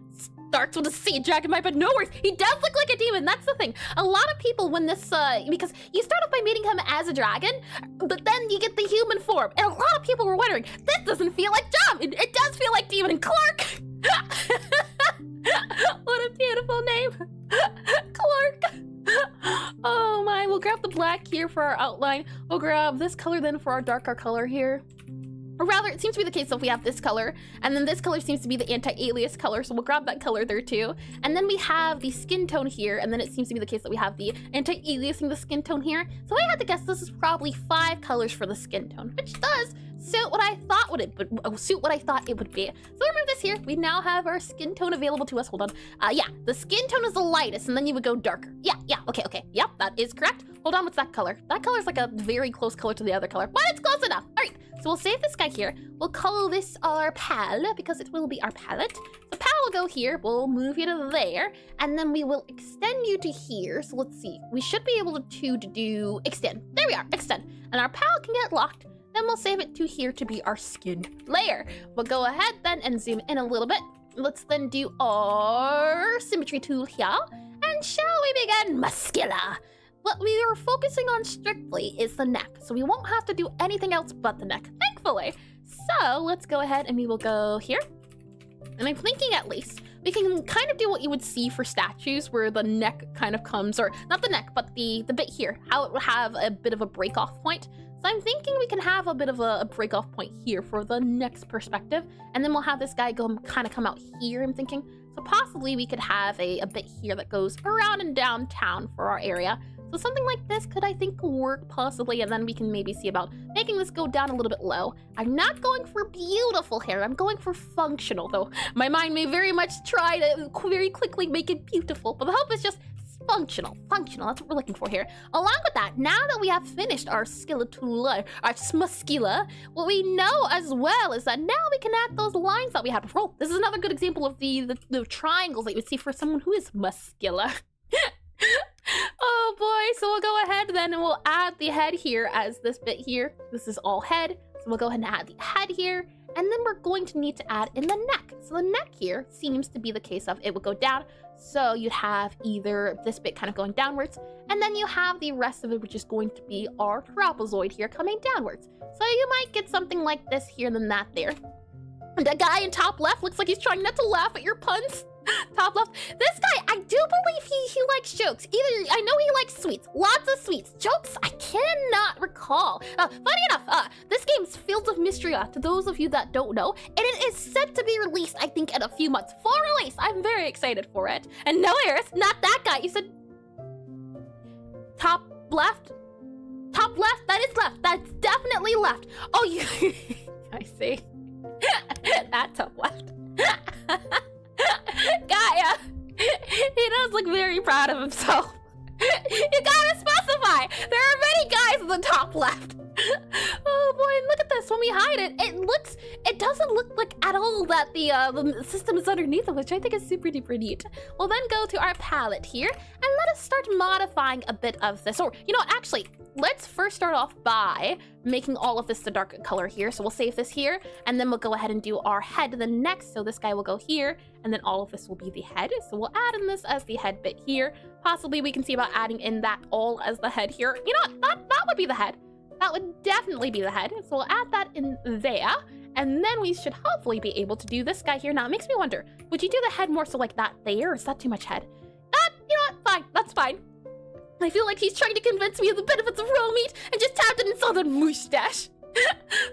Starts with a C, dragon might, but no worries. He does look like a demon, that's the thing. A lot of people when this, because you start off by meeting him as a dragon, but then you get the human form. And a lot of people were wondering, this doesn't feel like Dom. It does feel like Demon Clark. What a beautiful name. Clark. Oh my, we'll grab the black here for our outline. We'll grab this color then for our darker color here. Or rather, it seems to be the case that we have this color, and then this color seems to be the anti-alias color, so we'll grab that color there too. And then we have the skin tone here, and then it seems to be the case that we have the anti-aliasing the skin tone here. So I had to guess this is probably 5 colors for the skin tone, which does suit what I thought it would be. So remove this here. We now have our skin tone available to us. Hold on. Yeah, the skin tone is the lightest, and then you would go darker. Yeah, okay. Yep, that is correct. Hold on, what's that color? That color is like a very close color to the other color, but it's close enough. All right, so we'll save this guy here. We'll call this our pal because it will be our palette. So pal will go here. We'll move you to there, and then we will extend you to here. So let's see. We should be able to do extend. There we are, extend. And our pal can get locked. Then we'll save it to here to be our skin layer. We'll go ahead then and zoom in a little bit. Let's then do our symmetry tool here. And shall we begin? Muscular. What we are focusing on strictly is the neck. So we won't have to do anything else but the neck, thankfully. So let's go ahead and we will go here. And I'm thinking at least we can kind of do what you would see for statues where the neck kind of comes, or not the neck, but the bit here, how it will have a bit of a break off point. So I'm thinking we can have a bit of a break off point here for the next perspective. And then we'll have this guy go kind of come out here, I'm thinking. So possibly we could have a bit here that goes around and downtown for our area. So something like this could, I think, work possibly, and then we can maybe see about making this go down a little bit low. I'm not going for beautiful hair, I'm going for functional, though my mind may very much try to very quickly make it beautiful, but the hope is just functional, that's what we're looking for here. Along with that, now that we have finished our skeletal, our muscular, what we know as well is that now we can add those lines that we had before. This is another good example of the triangles that you would see for someone who is muscular. Oh boy, so we'll go ahead then and we'll add the head here as this bit here. This is all head, so we'll go ahead and add the head here, and then we're going to need to add in the neck. So the neck here seems to be the case of it would go down, so you'd have either this bit kind of going downwards, and then you have the rest of it, which is going to be our trapezoid here coming downwards. So you might get something like this here and then that there. And the guy in top left looks like he's trying not to laugh at your puns. Top left. This guy, I do believe he likes jokes. Either, I know he likes sweets. Lots of sweets. Jokes, I cannot recall. Funny enough, this game's filled with mystery to those of you that don't know. And it is set to be released, I think, in a few months. Full release. I'm very excited for it. And no, Eris, not that guy. You said top left? Top left? That is left. That's definitely left. Oh, you... I see. That top left. Gaia, he does look very proud of himself. You gotta specify. There are many guys in the top left. Oh boy, and look at this. When we hide it, it doesn't look like at all that the system is underneath it, which I think is super duper neat. We'll then go to our palette here and let us start modifying a bit of this. Or, you know, actually, let's first start off by making all of this the dark color here. So we'll save this here, and then we'll go ahead and do our head then next. So this guy will go here, and then all of this will be the head. So we'll add in this as the head bit here. Possibly we can see about adding in that all as the head here. You know what? That would be the head. That would definitely be the head. So we'll add that in there, and then we should hopefully be able to do this guy here. Now, it makes me wonder, would you do the head more so like that there, or is that too much head? You know what? Fine. That's fine. I feel like he's trying to convince me of the benefits of raw meat and just tapped in and saw the mustache.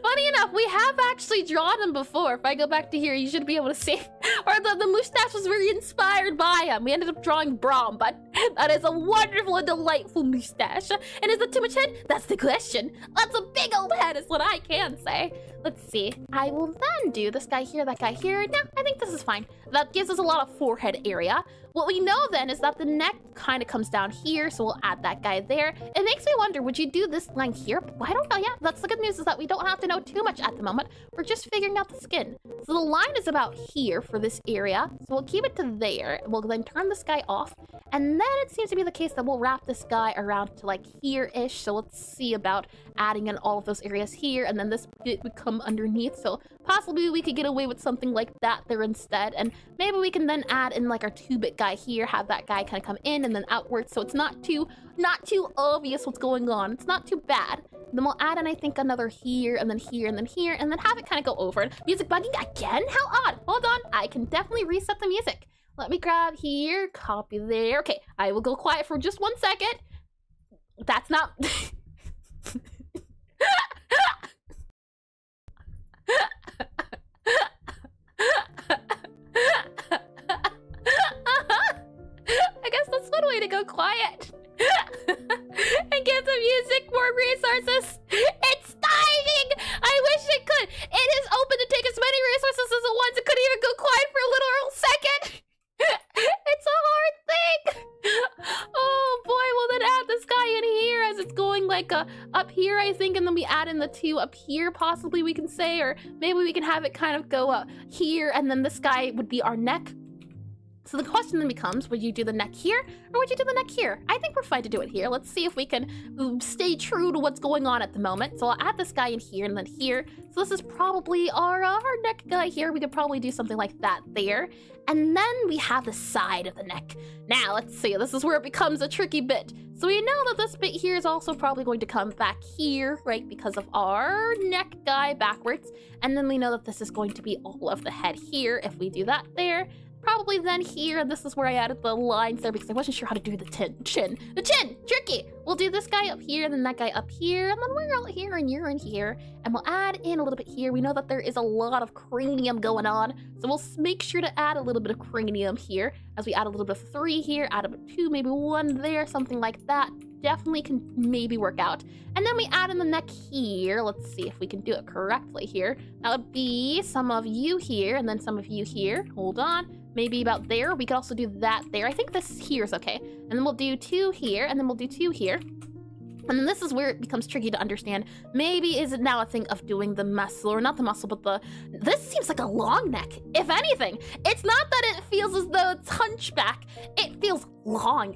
Funny enough, we have actually drawn him before. If I go back to here, you should be able to see. Or the mustache was very inspired by him. We ended up drawing Braum, but that is a wonderful and delightful mustache. And is it too much head? That's the question. That's a big old head is what I can say. Let's see. I will then do this guy here, that guy here. No, I think this is fine. That gives us a lot of forehead area. What we know then is that the neck kind of comes down here, so we'll add that guy there. It makes me wonder, would you do this line here? I don't know yet. That's the good news, is that we don't have to know too much at the moment. We're just figuring out the skin. So the line is about here for this area, so we'll keep it to there. We'll then turn this guy off, and then it seems to be the case that we'll wrap this guy around to like here-ish. So let's see about adding in all of those areas here, and then this bit would come underneath. So possibly we could get away with something like that there instead, and maybe we can then add in like our 2-bit guy here, have that guy kind of come in and then outwards, so it's not too obvious what's going on. It's not too bad. Then we'll add in, I think, another here, and then here, and then here, and then have it kind of go over. Music bugging again? How odd. Hold on. I can definitely reset the music. Let me grab here, copy there. Okay, I will go quiet for just 1 second. That's not... I guess that's one way to go quiet. And give the music more resources. It's diving! I wish it could. It is open to take as many resources as it wants. It couldn't even go quiet for a literal second. It's a hard thing. Oh boy, we'll then add this guy in here as it's going like up here, I think, and then we add in the 2 up here, possibly we can say, or maybe we can have it kind of go up here, and then this guy would be our neck. So the question then becomes, would you do the neck here, or would you do the neck here? I think we're fine to do it here. Let's see if we can stay true to what's going on at the moment. So I'll add this guy in here and then here. So this is probably our neck guy here. We could probably do something like that there. And then we have the side of the neck. Now, let's see. This is where it becomes a tricky bit. So we know that this bit here is also probably going to come back here, right, because of our neck guy backwards. And then we know that this is going to be all of the head here if we do that there. Probably then here, and this is where I added the lines there because I wasn't sure how to do the chin. The chin! Tricky! We'll do this guy up here, and then that guy up here, and then we're out here, and you're in here, and we'll add in a little bit here. We know that there is a lot of cranium going on, so we'll make sure to add a little bit of cranium here, as we add a little bit of 3 here, add a bit 2, maybe 1 there, something like that. Definitely can maybe work out. And then we add in the neck here. Let's see if we can do it correctly here. That would be some of you here, and then some of you here. Hold on. Maybe about there. We could also do that there. I think this here is okay. And then we'll do 2 here, and then we'll do 2 here. And then this is where it becomes tricky to understand. Maybe is it now a thing of doing the muscle, or not the muscle, but this seems like a long neck, if anything. It's not that it feels as though it's hunchback. It feels long,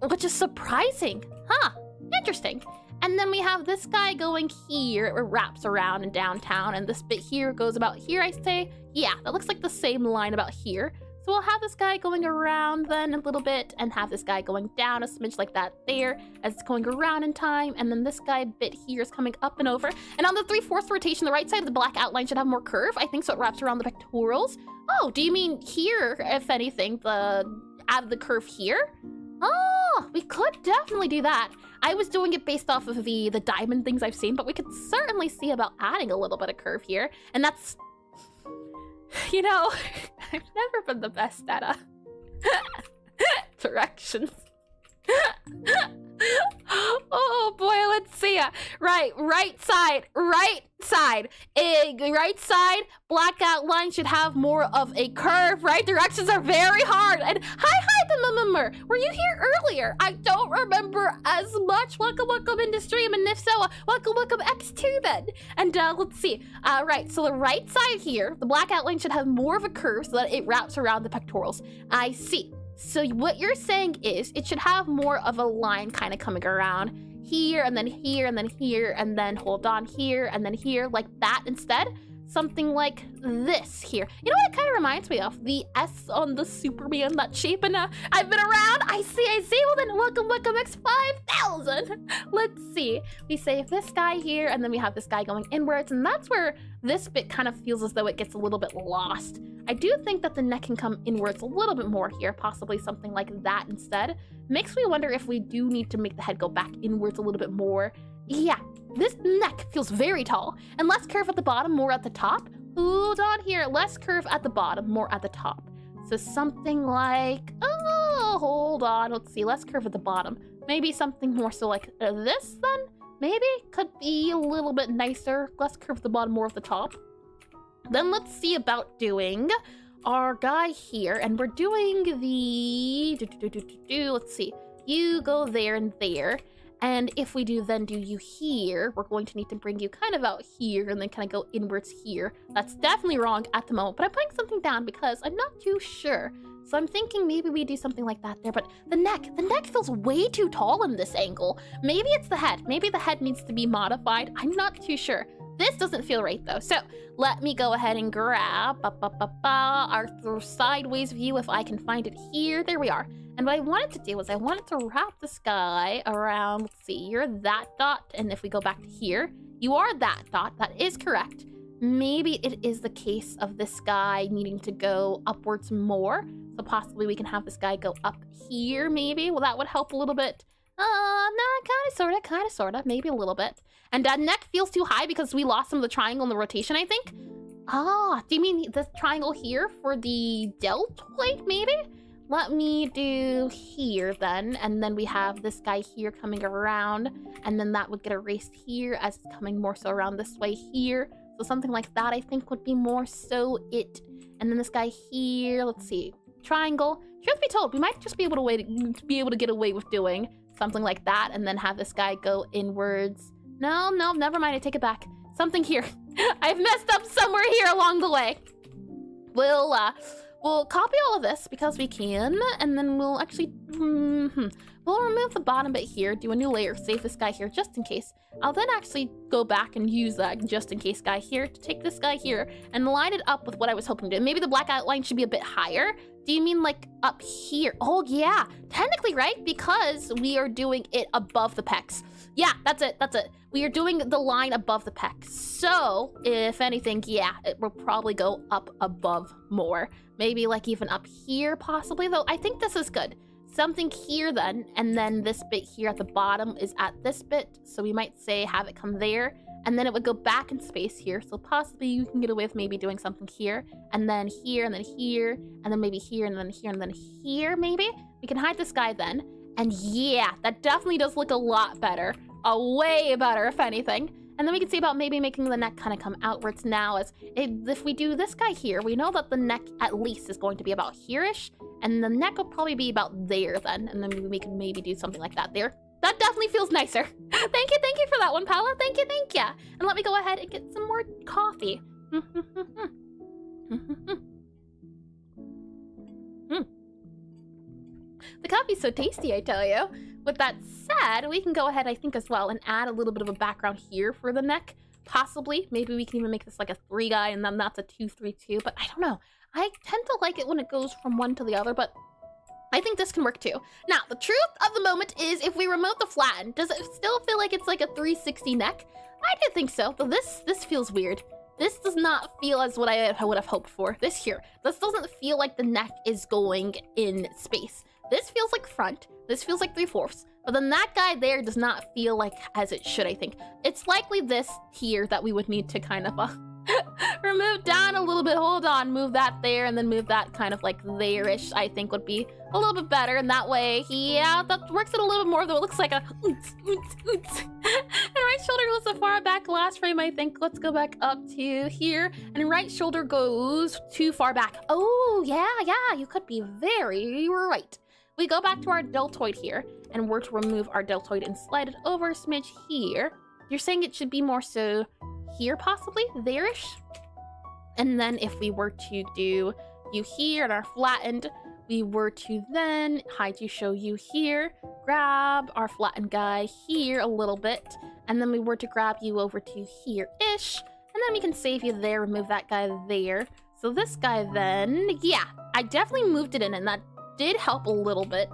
which is surprising. Huh, interesting. And then we have this guy going here. It wraps around in downtown, and this bit here goes about here, I say. Yeah, that looks like the same line about here. So we'll have this guy going around then a little bit, and have this guy going down a smidge like that there as it's going around in time. And then this guy bit here is coming up and over. And on the 3/4 rotation, the right side of the black outline should have more curve, I think, so it wraps around the pectorals. Oh, do you mean here, if anything, add the curve here? Oh, we could definitely do that. I was doing it based off of the diamond things I've seen, but we could certainly see about adding a little bit of curve here. And that's... You know, I've never been the best at directions. Oh boy, let's see. Right side. Right side, black outline should have more of a curve. Right directions are very hard. And hi, the member. Were you here earlier? I don't remember as much. Welcome into stream, and if so, welcome X2 then. And let's see. Right, so the right side here, the black outline should have more of a curve so that it wraps around the pectorals. I see. So what you're saying is it should have more of a line kind of coming around here, and then here, and then here, and then hold on here, and then here, like that instead. Something like this here. You know what it kind of reminds me of? The S on the Superman, that shape. And I've been around. I see. Well then, welcome X5000. Let's see. We save this guy here, and then we have this guy going inwards, and that's where this bit kind of feels as though it gets a little bit lost. I do think that the neck can come inwards a little bit more here, possibly something like that instead. Makes me wonder if we do need to make the head go back inwards a little bit more. Yeah, this neck feels very tall. And less curve at the bottom, more at the top. Hold on here, less curve at the bottom, more at the top. So something like, oh, hold on, let's see, less curve at the bottom. Maybe something more so like this then? Maybe? Could be a little bit nicer. Less curve at the bottom, more at the top. Then let's see about doing our guy here. And we're doing the... Let's see. You go there and there. And if we then do you here, we're going to need to bring you kind of out here and then kind of go inwards here. That's definitely wrong at the moment, but I'm putting something down because I'm not too sure. So I'm thinking maybe we do something like that there, but the neck feels way too tall in this angle. Maybe it's the head. Maybe the head needs to be modified. I'm not too sure. This doesn't feel right though. So let me go ahead and grab our sideways view if I can find it here. There we are. And what I wanted to do was I wanted to wrap this guy around, let's see, you're that dot. And if we go back to here, you are that dot. That is correct. Maybe it is the case of this guy needing to go upwards more. So possibly we can have this guy go up here, maybe. Well, that would help a little bit. No, kind of, sorta, maybe a little bit. And neck feels too high because we lost some of the triangle and the rotation, I think. Ah, do you mean the triangle here for the deltoid, maybe? Let me do here then, and then we have this guy here coming around, and then that would get erased here as it's coming more so around this way here. So something like that I think would be more so it. And then this guy here, let's see, triangle. Truth be told, we might just be able to get away with doing something like that, and then have this guy go inwards. No, never mind, I take it back. Something here. I've messed up somewhere here along the way. We'll copy all of this because we can, and then we'll actually, we'll remove the bottom bit here, do a new layer, save this guy here just in case. I'll then actually go back and use that just in case guy here to take this guy here and line it up with what I was hoping to do. Maybe the black outline should be a bit higher. Do you mean like up here? Oh yeah, technically right, because we are doing it above the pecs. Yeah, that's it. We are doing the line above the pecs. So if anything, yeah, it will probably go up above more. Maybe like even up here possibly, though I think this is good. Something here then, and then this bit here at the bottom is at this bit. So we might say have it come there, and then it would go back in space here. So possibly you can get away with maybe doing something here, and then here, and then here, and then maybe here, and then here, and then here maybe. We can hide this guy then. And yeah, that definitely does look a lot better. Way better, if anything. And then we can see about maybe making the neck kind of come outwards now. As if we do this guy here, we know that the neck at least is going to be about here-ish. And the neck will probably be about there then. And then we can maybe do something like that there. That definitely feels nicer. Thank you for that one, Paula. Thank you. And let me go ahead and get some more coffee. The coffee's so tasty, I tell you. With that said, we can go ahead, I think, as well, and add a little bit of a background here for the neck. Possibly. Maybe we can even make this like a 3 guy, and then that's a 2, 3, 2. But I don't know. I tend to like it when it goes from one to the other, but I think this can work too. Now, the truth of the moment is if we remove the flatten, does it still feel like it's like a 360 neck? I did think so, but this feels weird. This does not feel as what I would have hoped for. This doesn't feel like the neck is going in space. This feels like front. This feels like 3/4. But then that guy there does not feel like as it should, I think. It's likely this here that we would need to kind of remove down a little bit. Hold on, move that there, and then move that kind of like there-ish, I think would be a little bit better. And that way, yeah, that works it a little bit more, though it looks like a And right shoulder goes so far back last frame, I think. Let's go back up to here. And right shoulder goes too far back. Oh, yeah, you could be very right. We go back to our deltoid here, and we're to remove our deltoid and slide it over a smidge here. You're saying it should be more so here, possibly? There-ish? And then if we were to do you here and our flattened, we were to then hide you, show you here, grab our flattened guy here a little bit, and then we were to grab you over to here-ish, and then we can save you there, remove that guy there. So this guy then, yeah, I definitely moved it in, and that did help a little bit.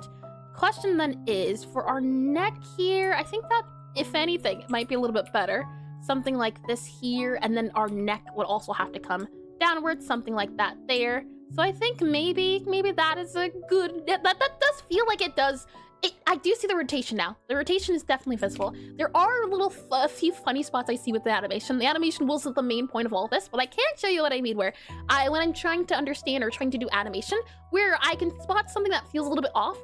Question then is, for our neck here, I think that, if anything, it might be a little bit better. Something like this here, and then our neck would also have to come downwards, something like that there. So I think maybe that is a good, that does feel like it does I do see the rotation now. The rotation is definitely visible. There are a few funny spots I see with the animation. The animation wasn't the main point of all this, but I can show you what I mean when I'm trying to understand or trying to do animation, where I can spot something that feels a little bit off.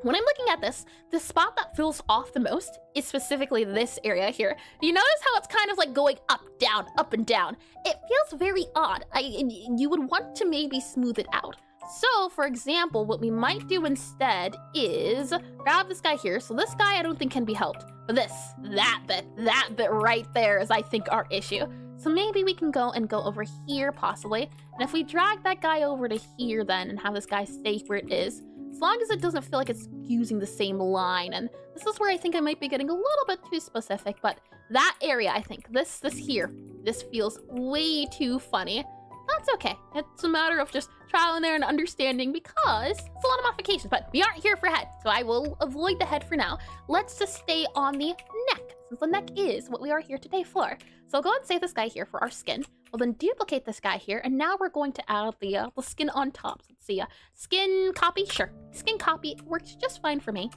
When I'm looking at this, the spot that feels off the most is specifically this area here. You notice how it's kind of like going up, down, up and down. It feels very odd. You would want to maybe smooth it out. So, for example, what we might do instead is grab this guy here. So this guy I don't think can be helped. But that bit right there is, I think, our issue. So maybe we can go over here, possibly. And if we drag that guy over to here then and have this guy stay where it is, as long as it doesn't feel like it's using the same line. And this is where I think I might be getting a little bit too specific, but that area, I think, this here, this feels way too funny. That's okay. It's a matter of just trial and error and understanding, because it's a lot of modifications, but we aren't here for head, so I will avoid the head for now. Let's just stay on the neck, since the neck is what we are here today for. So I'll go and save this guy here for our skin. We'll then duplicate this guy here, and now we're going to add the skin on top. Let's see, skin copy, sure. Skin copy works just fine for me.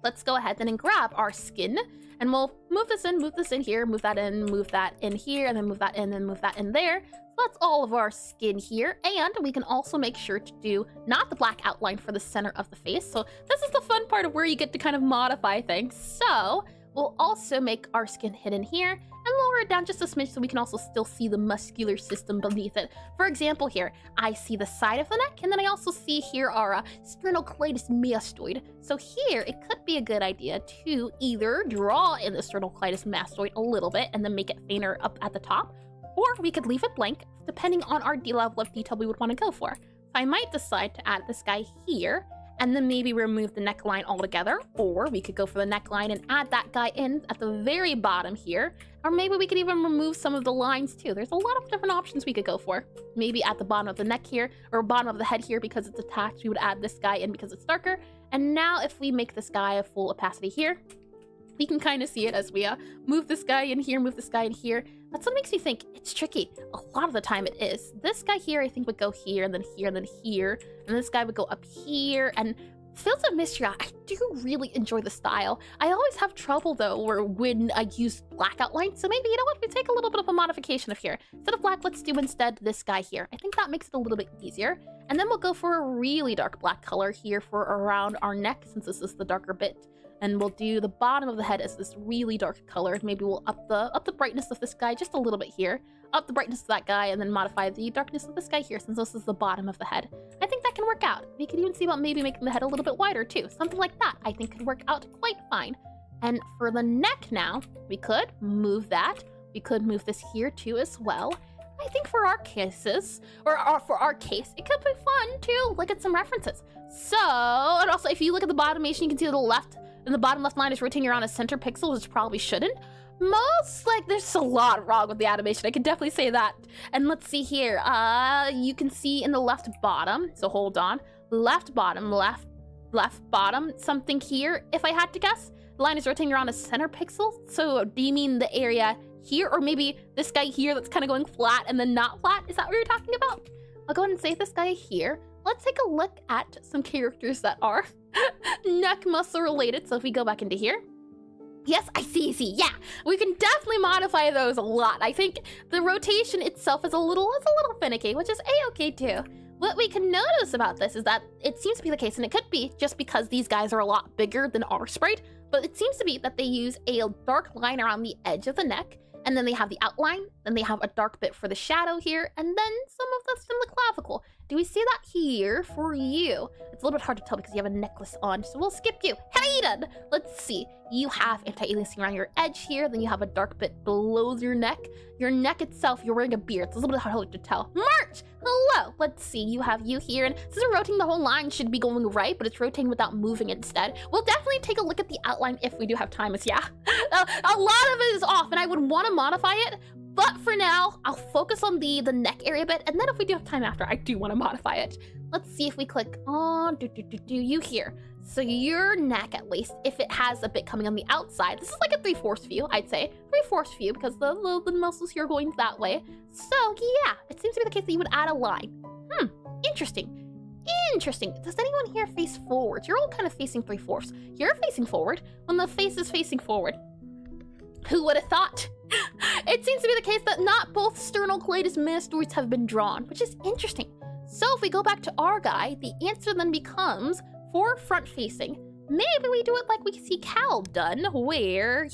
Let's go ahead then and grab our skin, and we'll move this in here, move that in here, and then move that in, and move that in there. So that's all of our skin here, and we can also make sure to do not the black outline for the center of the face. So this is the fun part of where you get to kind of modify things. So we'll also make our skin hidden here and lower it down just a smidge so we can also still see the muscular system beneath it. For example here, I see the side of the neck, and then I also see here our sternocleidomastoid. So here, it could be a good idea to either draw in the sternocleidomastoid a little bit and then make it fainter up at the top, or we could leave it blank, depending on our level of detail we would want to go for. So I might decide to add this guy here, and then maybe remove the neckline altogether, or we could go for the neckline and add that guy in at the very bottom here, or maybe we could even remove some of the lines too. There's a lot of different options we could go for. Maybe at the bottom of the neck here, or bottom of the head here because it's attached, we would add this guy in because it's darker. And now if we make this guy a full opacity here, we can kind of see it as we move this guy in here, move this guy in here. That's what makes me think it's tricky. A lot of the time it is. This guy here I think would go here, and then here, and then here. And this guy would go up here, and Fields of Mystery, I do really enjoy the style. I always have trouble though when I use black outline, so maybe, you know what, we take a little bit of a modification of here. Instead of black, let's do instead this guy here. I think that makes it a little bit easier. And then we'll go for a really dark black color here for around our neck, since this is the darker bit. And we'll do the bottom of the head as this really dark color. Maybe we'll up the brightness of this guy just a little bit here. Up the brightness of that guy, and then modify the darkness of this guy here, since this is the bottom of the head. I think that can work out. We could even see about maybe making the head a little bit wider too. Something like that I think could work out quite fine. And for the neck now, we could move that. We could move this here too as well. I think for our cases, or for our case, it could be fun to look at some references. So, and also if you look at the bottom animation, you can see the left, and the bottom left line is rotating around a center pixel, which probably shouldn't. There's a lot wrong with the animation, I can definitely say that. And let's see here, you can see in the left bottom, so hold on, left bottom, left bottom, something here, if I had to guess. The line is rotating around a center pixel, so do you mean the area here, or maybe this guy here that's kind of going flat and then not flat? Is that what you're talking about? I'll go ahead and save this guy here. Let's take a look at some characters that are neck muscle related. So if we go back into here, yes, I see, yeah, we can definitely modify those a lot. I think the rotation itself is a little finicky, which is a-okay too. What we can notice about this is that it seems to be the case, and it could be just because these guys are a lot bigger than our sprite, but it seems to be that they use a dark line around the edge of the neck, and then they have the outline, then they have a dark bit for the shadow here, and then some of that's from the clavicle. Do we see that here for you? It's a little bit hard to tell because you have a necklace on, so we'll skip you. Hayden! Let's see. You have anti-aliasing around your edge here, then you have a dark bit below your neck. Your neck itself, you're wearing a beard. It's a little bit hard to tell. March! Hello! Let's see. You have you here, and since we're rotating, the whole line should be going right, but it's rotating without moving instead. We'll definitely take a look at the outline if we do have time, as yeah. A lot of it is off, and I would want to modify it, but for now, I'll focus on the neck area bit, and then if we do have time after, I do want to modify it. Let's see if we click on you here. So your neck, at least, if it has a bit coming on the outside, this is like a 3/4 view, I'd say. 3/4 view, because the muscles here are going that way. So yeah, it seems to be the case that you would add a line. Interesting. Interesting. Does anyone here face forward? You're all kind of facing 3/4. You're facing forward when the face is facing forward. Who would have thought? It seems to be the case that not both sternocleidos mastoids have been drawn, which is interesting. So if we go back to our guy, the answer then becomes for front-facing. Maybe we do it like we see Cal done, where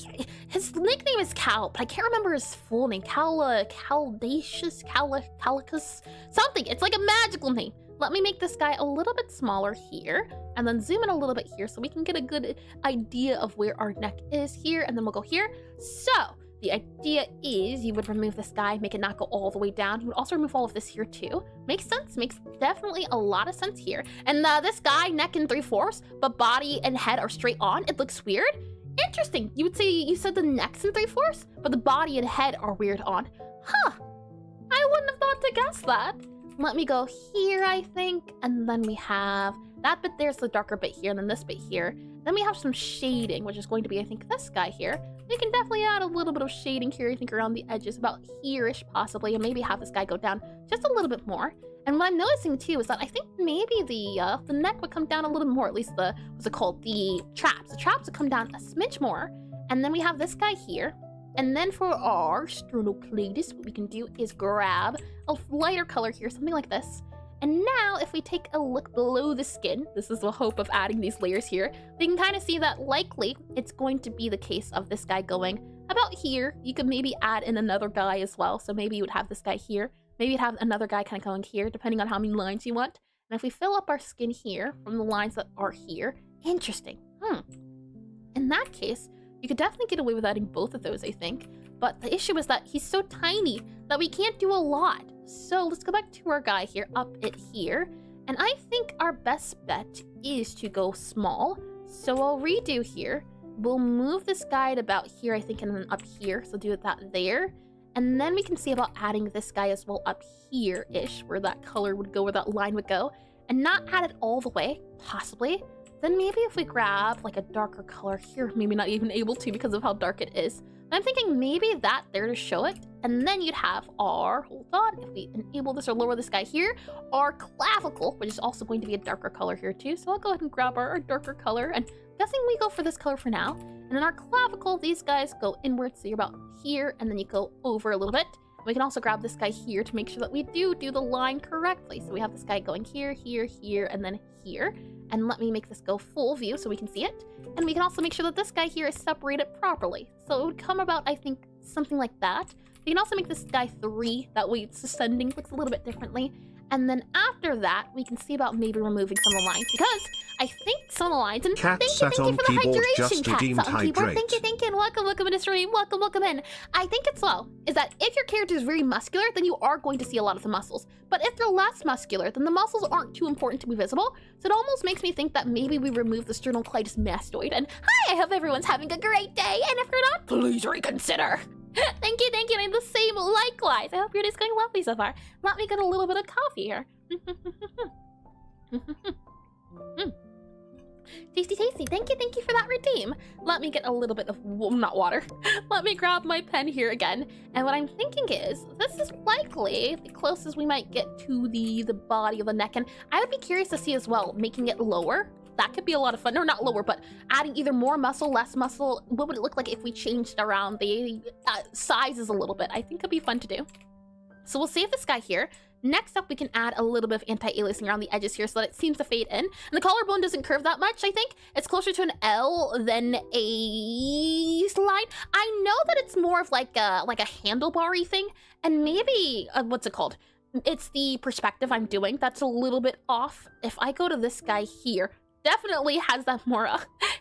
his nickname is Cal, but I can't remember his full name. Caldacious, Calicus, something. It's like a magical name. Let me make this guy a little bit smaller here, and then zoom in a little bit here so we can get a good idea of where our neck is here, and then we'll go here. So the idea is you would remove this guy, make it not go all the way down. You would also remove all of this here too. Makes sense, makes definitely a lot of sense here. And this guy, neck in 3/4, but body and head are straight on. It looks weird. Interesting. You would say, you said the neck's in 3/4, but the body and head are weird on. Huh. I wouldn't have thought to guess that. Let me go here, I think, and then we have that bit there's the darker bit here, and then this bit here. Then we have some shading, which is going to be, I think, this guy here. We can definitely add a little bit of shading here, I think, around the edges, about here-ish, possibly, and maybe have this guy go down just a little bit more. And what I'm noticing, too, is that I think maybe the neck would come down a little bit more, at least the, what's it called, the traps. The traps would come down a smidge more, and then we have this guy here. And then for our sternocleidos, what we can do is grab a lighter color here, something like this. And now, if we take a look below the skin, this is the hope of adding these layers here, we can kind of see that likely it's going to be the case of this guy going about here. You could maybe add in another guy as well. So maybe you would have this guy here. Maybe you'd have another guy kind of going here, depending on how many lines you want. And if we fill up our skin here from the lines that are here, interesting. In that case, you could definitely get away with adding both of those, I think. But the issue is that he's so tiny that we can't do a lot. So let's go back to our guy here, up it here. And I think our best bet is to go small. So I'll redo here. We'll move this guy to about here, I think, and then up here. So do that there. And then we can see about adding this guy as well up here-ish, where that color would go, where that line would go. And not add it all the way, possibly. Then maybe if we grab like a darker color here, maybe not even able to because of how dark it is. I'm thinking maybe that there to show it, and then you'd have our, hold on, if we enable this or lower this guy here, our clavicle, which is also going to be a darker color here too. So I'll go ahead and grab our darker color, and guessing we go for this color for now. And in our clavicle, these guys go inwards, so you're about here, and then you go over a little bit. We can also grab this guy here to make sure that we do the line correctly. So we have this guy going here, here, here, and then here. And let me make this go full view so we can see it. And we can also make sure that this guy here is separated properly. So it would come about, I think, something like that. We can also make this guy 3, that way it's ascending, looks a little bit differently. And then after that, we can see about maybe removing some of the lines, because I think some of the lines, and Cat thank sat you on for the keyboard, hydration, just Cat redeemed sat on keyboard. hydrate. Thank you, and welcome in, Discrimination, welcome in. I think it's well, is that if your character is very muscular, then you are going to see a lot of the muscles. But if they're less muscular, then the muscles aren't too important to be visible. So it almost makes me think that maybe we remove the sternocleidos mastoid. And hi, I hope everyone's having a great day, and if you're not, please reconsider. Thank you, and the same likewise. I hope your day's going lovely so far. Let me get a little bit of coffee here. Tasty, tasty. Thank you for that redeem. Let me get a little bit of, not water. Let me grab my pen here again. And what I'm thinking is, this is likely the closest we might get to the body of the neck. And I would be curious to see as well, making it lower. That could be a lot of fun. No, not lower, but adding either more muscle, less muscle. What would it look like if we changed around the sizes a little bit? I think it'd be fun to do. So we'll save this guy here. Next up, we can add a little bit of anti-aliasing around the edges here so that it seems to fade in. And the collarbone doesn't curve that much, I think. It's closer to an L than a line. I know that it's more of like a handlebar-y thing. And maybe, what's it called? It's the perspective I'm doing that's a little bit off. If I go to this guy here, definitely has that more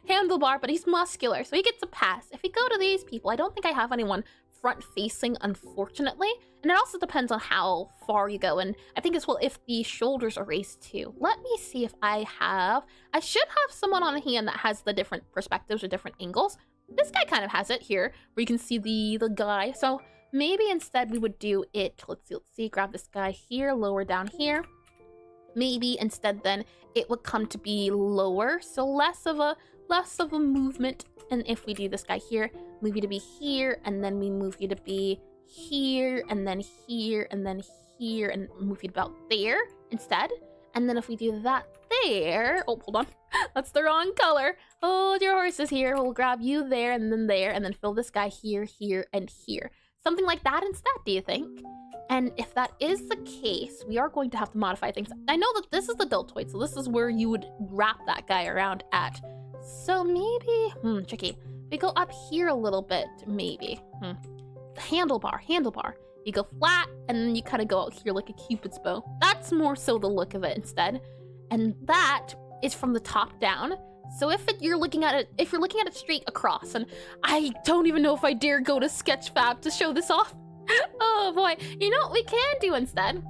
handlebar, but he's muscular, so he gets a pass. If we go to these people, I don't think I have anyone front-facing, unfortunately. And it also depends on how far you go, and I think as well if the shoulders are raised too. Let me see if I should have someone on hand that has the different perspectives or different angles. This guy kind of has it here, where you can see the guy. So maybe instead we would do it, let's see, grab this guy here, lower down here. Maybe instead then it would come to be lower, so less of a movement. And if we do this guy here, move you to be here, and then we move you to be here, and then here, and then here, and move you about there instead. And then if we do that there, oh, hold on, that's the wrong color. Hold your horses here. We'll grab you there, and then fill this guy here, here, and here. Something like that instead, do you think? And if that is the case, we are going to have to modify things. I know that this is the deltoid, so this is where you would wrap that guy around at. So maybe, tricky. We go up here a little bit, maybe. Handlebar. You go flat, and then you kind of go out here like a Cupid's bow. That's more so the look of it instead. And that is from the top down. So if you're looking at it straight across, and I don't even know if I dare go to Sketchfab to show this off. Oh boy, you know what we can do instead?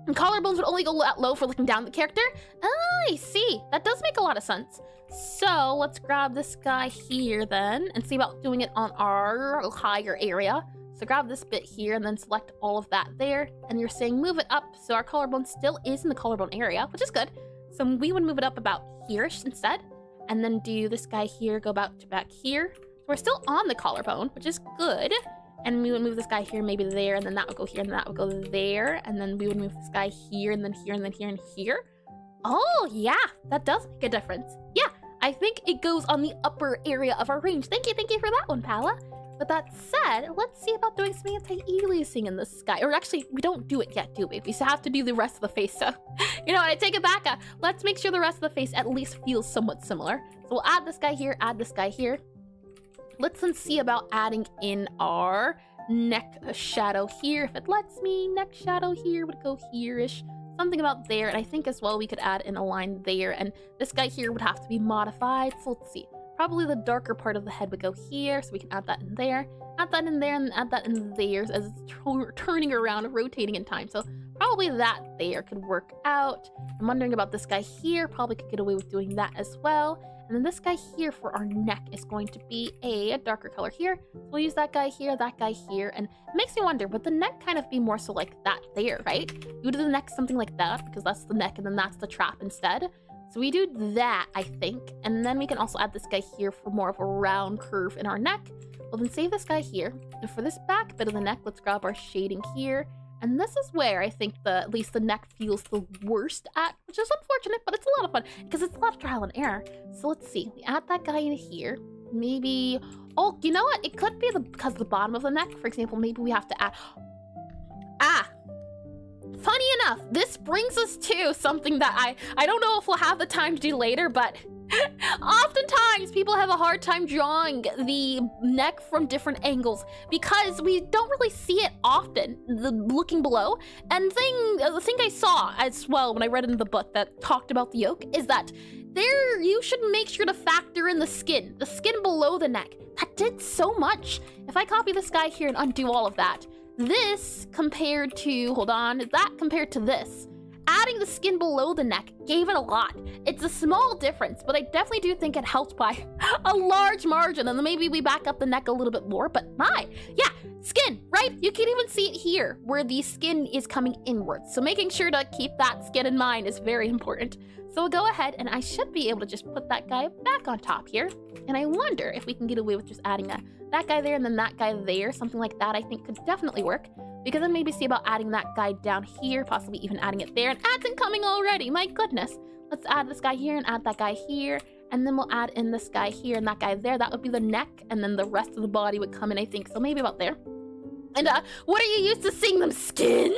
And collarbones would only go that low for looking down at the character. Oh, I see. That does make a lot of sense. So let's grab this guy here then and see about doing it on our higher area. So grab this bit here and then select all of that there. And you're saying move it up so our collarbone still is in the collarbone area, which is good. So we would move it up about here-ish instead. And then do this guy here, go about to back here. So we're still on the collarbone, which is good. And we would move this guy here, maybe there, and then that would go here, and that would go there. And then we would move this guy here, and then here, and then here, and here. Oh, yeah, that does make a difference. Yeah, I think it goes on the upper area of our range. Thank you for that one, Pala. With that said, let's see about doing some anti-aliasing in this guy. Or actually, we don't do it yet, do we? We still have to do the rest of the face, so... You know what, I take it back. Let's make sure the rest of the face at least feels somewhat similar. So we'll add this guy here, add this guy here. Let's then see about adding in our neck shadow here. If it lets me, neck shadow here would go here-ish. Something about there, and I think as well we could add in a line there, and this guy here would have to be modified. So let's see. Probably the darker part of the head would go here, so we can add that in there, and add that in there as it's turning around, rotating in time. So probably that there could work out. I'm wondering about this guy here. Probably could get away with doing that as well. And then this guy here for our neck is going to be a darker color here. So we'll use that guy here, and it makes me wonder, would the neck kind of be more so like that there, right? You would do the neck something like that, because that's the neck, and then that's the trap instead. So we do that, I think. And then we can also add this guy here for more of a round curve in our neck. We'll then save this guy here. And for this back bit of the neck, let's grab our shading here. And this is where I think at least the neck feels the worst at, which is unfortunate, but it's a lot of fun because it's a lot of trial and error. So let's see, we add that guy in here. Maybe, oh, you know what? It could be because the bottom of the neck, for example, maybe we have to add, funny enough, this brings us to something that I don't know if we'll have the time to do later, but oftentimes people have a hard time drawing the neck from different angles because we don't really see it often, looking below. And the thing I saw as well when I read in the book that talked about the yoke is that you should make sure to factor in the skin below the neck. That did so much. If I copy this guy here and undo all of that, this compared to, that compared to this, adding the skin below the neck gave it a lot. It's a small difference, but I definitely do think it helped by a large margin. And then maybe we back up the neck a little bit more, but yeah, skin, right? You can even see it here where the skin is coming inwards. So making sure to keep that skin in mind is very important. So we'll go ahead and I should be able to just put that guy back on top here. And I wonder if we can get away with just adding that guy there and then that guy there. Something like that I think could definitely work. We could then maybe see about adding that guy down here, possibly even adding it there. And ads incoming already, my goodness. Let's add this guy here and add that guy here. And then we'll add in this guy here and that guy there. That would be the neck, and then the rest of the body would come in, I think. So maybe about there. And what are you used to seeing them skinned?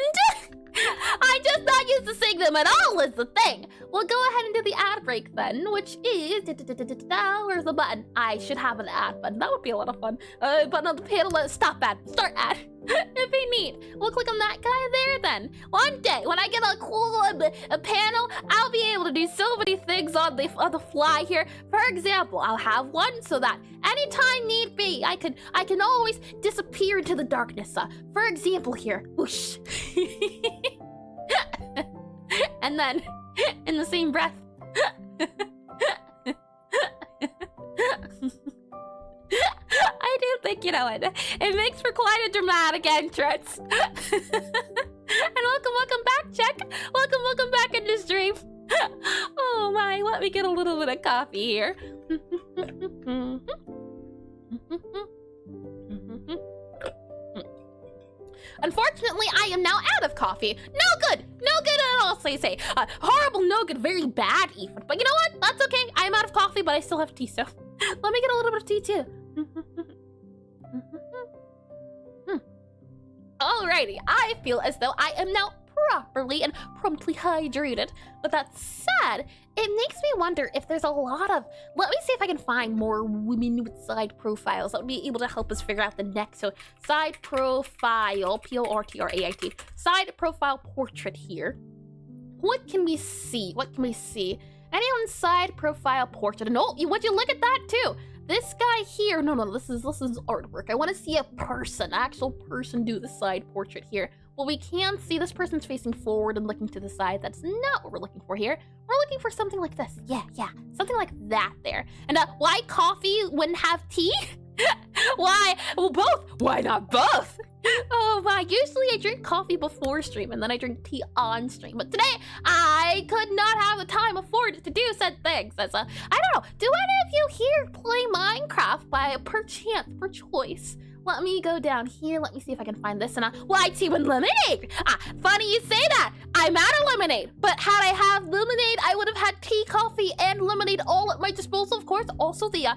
I'm just not used to seeing them at all is the thing. We'll go ahead and do the ad break then, which is, where's the button? I should have an ad button. That would be a lot of fun. Button on the panel, stop ad, start ad. It'd be neat. We'll click on that guy there then. One day, when I get a cool panel, I'll be able to do so many things on the fly here. For example, I'll have one so that anytime need be, I can always disappear into the darkness. For example here, whoosh. And then, in the same breath, I do think, you know, it makes for quite a dramatic entrance. And welcome back, Check. Welcome back in the stream. Oh my, let me get a little bit of coffee here. Unfortunately, I am now out of coffee. No good at else they say? Horrible, no good, very bad even. But you know what? That's okay. I'm out of coffee, but I still have tea, so let me get a little bit of tea too. Alrighty, I feel as though I am now properly and promptly hydrated. But that said, it makes me wonder if there's a lot of... Let me see if I can find more women with side profiles that would be able to help us figure out the next. So, side profile, P-O-R-T-R-A-I-T, side profile portrait here. What can we see? What can we see? Anyone's side profile portrait? And oh, would you look at that too? This guy here, no, this is artwork. I want to see a person, actual person do the side portrait here. Well, we can see this person's facing forward and looking to the side. That's not what we're looking for here. We're looking for something like this. Yeah, something like that there. And why coffee wouldn't have tea? Why? Well, both. Why not both? Oh my, usually I drink coffee before stream and then I drink tea on stream. But today, I could not have the time afforded to do said things. As I don't know, do any of you here play Minecraft by perchance, per choice? Let me go down here. Let me see if I can find this. And why tea with lemonade? Funny you say that. I'm out of lemonade. But had I had lemonade, I would have had tea, coffee, and lemonade all at my disposal. Of course, also the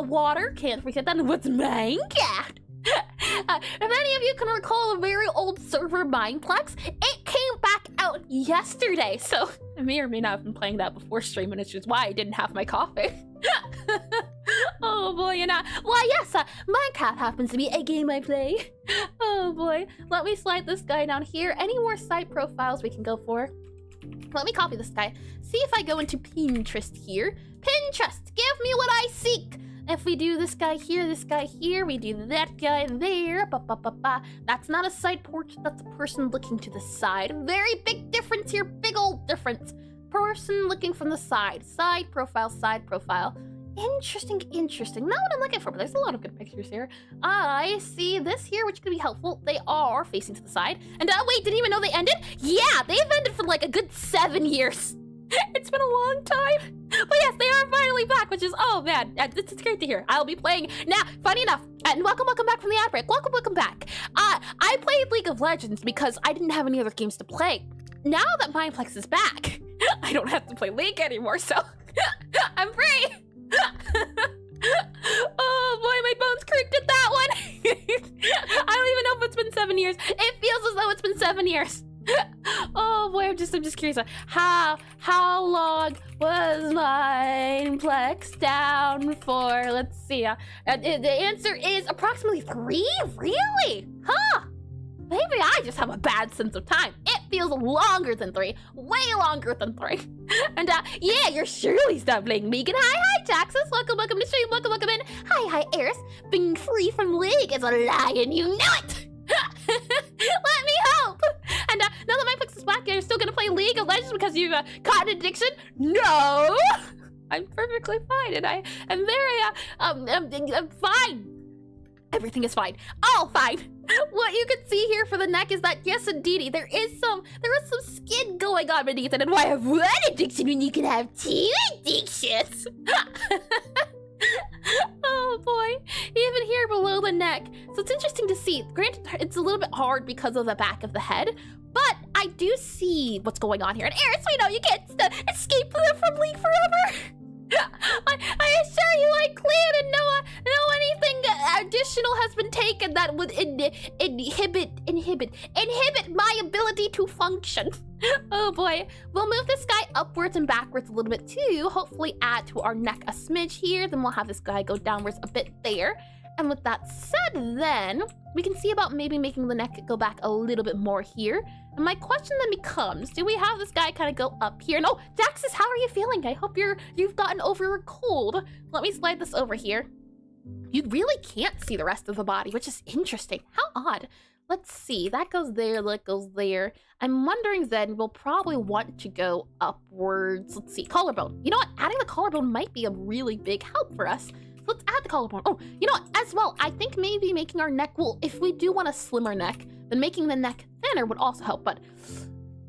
water. Can't forget that. What's Minecraft? If any of you can recall a very old server, Mineplex, it came back out yesterday. So I may or may not have been playing that before streaming, which is why I didn't have my coffee. Oh boy, why yes, Minecraft happens to be a game I play. Oh boy, let me slide this guy down here. Any more site profiles we can go for? Let me copy this guy. See if I go into Pinterest here. Pinterest, give me what I seek. If we do this guy here, we do that guy there. That's not a side portrait, that's a person looking to the side. Very big difference here, big old difference. Person looking from the side. Side profile, side profile. Interesting. Not what I'm looking for, but there's a lot of good pictures here. I see this here, which could be helpful. They are facing to the side. And wait, didn't even know they ended? Yeah, they've ended for like a good 7 years. It's been a long time. But yes, they are finally back, which is, oh man, it's great to hear. I'll be playing. Now, funny enough, and welcome back from the ad break. Welcome back. I played League of Legends because I didn't have any other games to play. Now that Mineplex is back, I don't have to play League anymore, so I'm free. Oh boy, my bones creaked at that one. I don't even know if it's been 7 years. It feels as though it's been 7 years. Oh boy, I'm just curious. How long was Mineplex down for? Let's see. The answer is approximately 3. Really? Huh? Maybe I just have a bad sense of time. It feels longer than 3. Way longer than 3. And yeah, you're surely stop playing Megan. Hi, Jaxus. Welcome to stream. Welcome in. Hi, Eris. Being free from League is a lie, and you know it. Let me hope. And now that Mineplex is back, you're still gonna play League of Legends because you've caught an addiction? No. I'm perfectly fine, and I am very I'm fine. Everything is fine. All fine. What you can see here for the neck is that, yes, indeedy, there is some skin going on beneath it. And why have one addiction when you can have 2 addictions? Oh boy, even here below the neck. So it's interesting to see. Granted, it's a little bit hard because of the back of the head, but I do see what's going on here. And Eris, we know you can't escape from League forever. I assure you, I cleared and no anything additional has been taken that would inhibit my ability to function. Oh boy, we'll move this guy upwards and backwards a little bit too. Hopefully add to our neck a smidge here. Then we'll have this guy go downwards a bit there. And with that said, then we can see about maybe making the neck go back a little bit more here. And my question then becomes, do we have this guy kind of go up here? No, Daxus, how are you feeling? I hope you've gotten over a cold. Let me slide this over here. You really can't see the rest of the body, which is interesting. How odd. Let's see, that goes there, that goes there. I'm wondering then we'll probably want to go upwards. Let's see, collarbone. You know what? Adding the collarbone might be a really big help for us. Let's add the collarbone. Oh, you know what? As well, I think maybe making our neck, well, if we do want a slimmer neck, then making the neck thinner would also help. But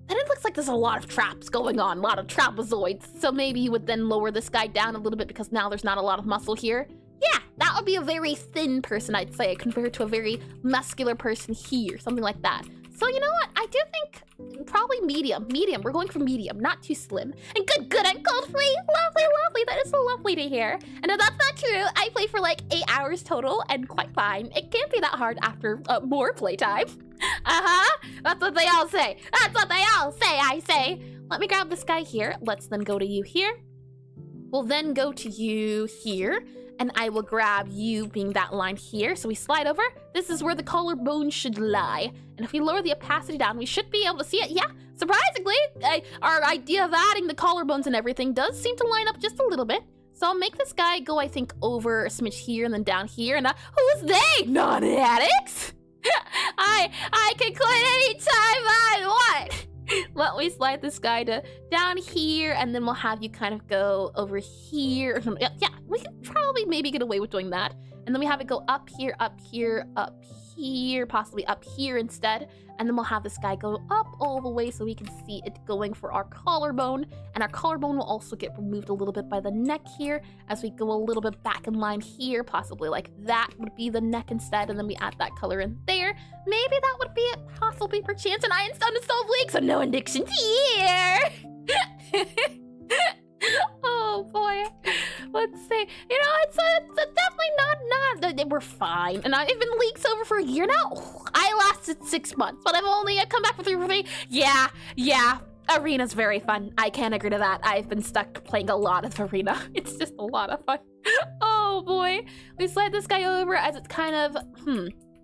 then it looks like there's a lot of traps going on, a lot of trapezoids. So maybe you would then lower this guy down a little bit because now there's not a lot of muscle here. Yeah, that would be a very thin person, I'd say, compared to a very muscular person here, something like that. So you know what? I do think probably medium. Medium. We're going for medium, not too slim. And good. I'm cold-free. Lovely. That is so lovely to hear. And if that's not true, I play for like 8 hours total and quite fine. It can't be that hard after more playtime. That's what they all say. I say. Let me grab this guy here. Let's then go to you here. We'll then go to you here. And I will grab you being that line here. So we slide over. This is where the collarbone should lie. And if we lower the opacity down, we should be able to see it. Yeah, surprisingly, our idea of adding the collarbones and everything does seem to line up just a little bit. So I'll make this guy go, I think, over a smidge here and then down here. And who's they? Non-addicts? I can quit anytime I want. Let me slide this guy to down here, and then we'll have you kind of go over here. Yeah, we can probably maybe get away with doing that. And then we have it go up here, possibly up here instead. And then we'll have this guy go up all the way so we can see it going for our collarbone. And our collarbone will also get removed a little bit by the neck here as we go a little bit back in line here, possibly like that would be the neck instead. And then we add that color in there. Maybe that would be it, possibly perchance an iron stone to solve leaks, so no addictions here. Oh boy, let's see. You know, it's definitely not. We're fine. And I've been leaks over for a year now. I lasted 6 months, but I've only come back for 3. Yeah. Arena's very fun. I can't agree to that. I've been stuck playing a lot of Arena. It's just a lot of fun. Oh boy, we slide this guy over as it's kind of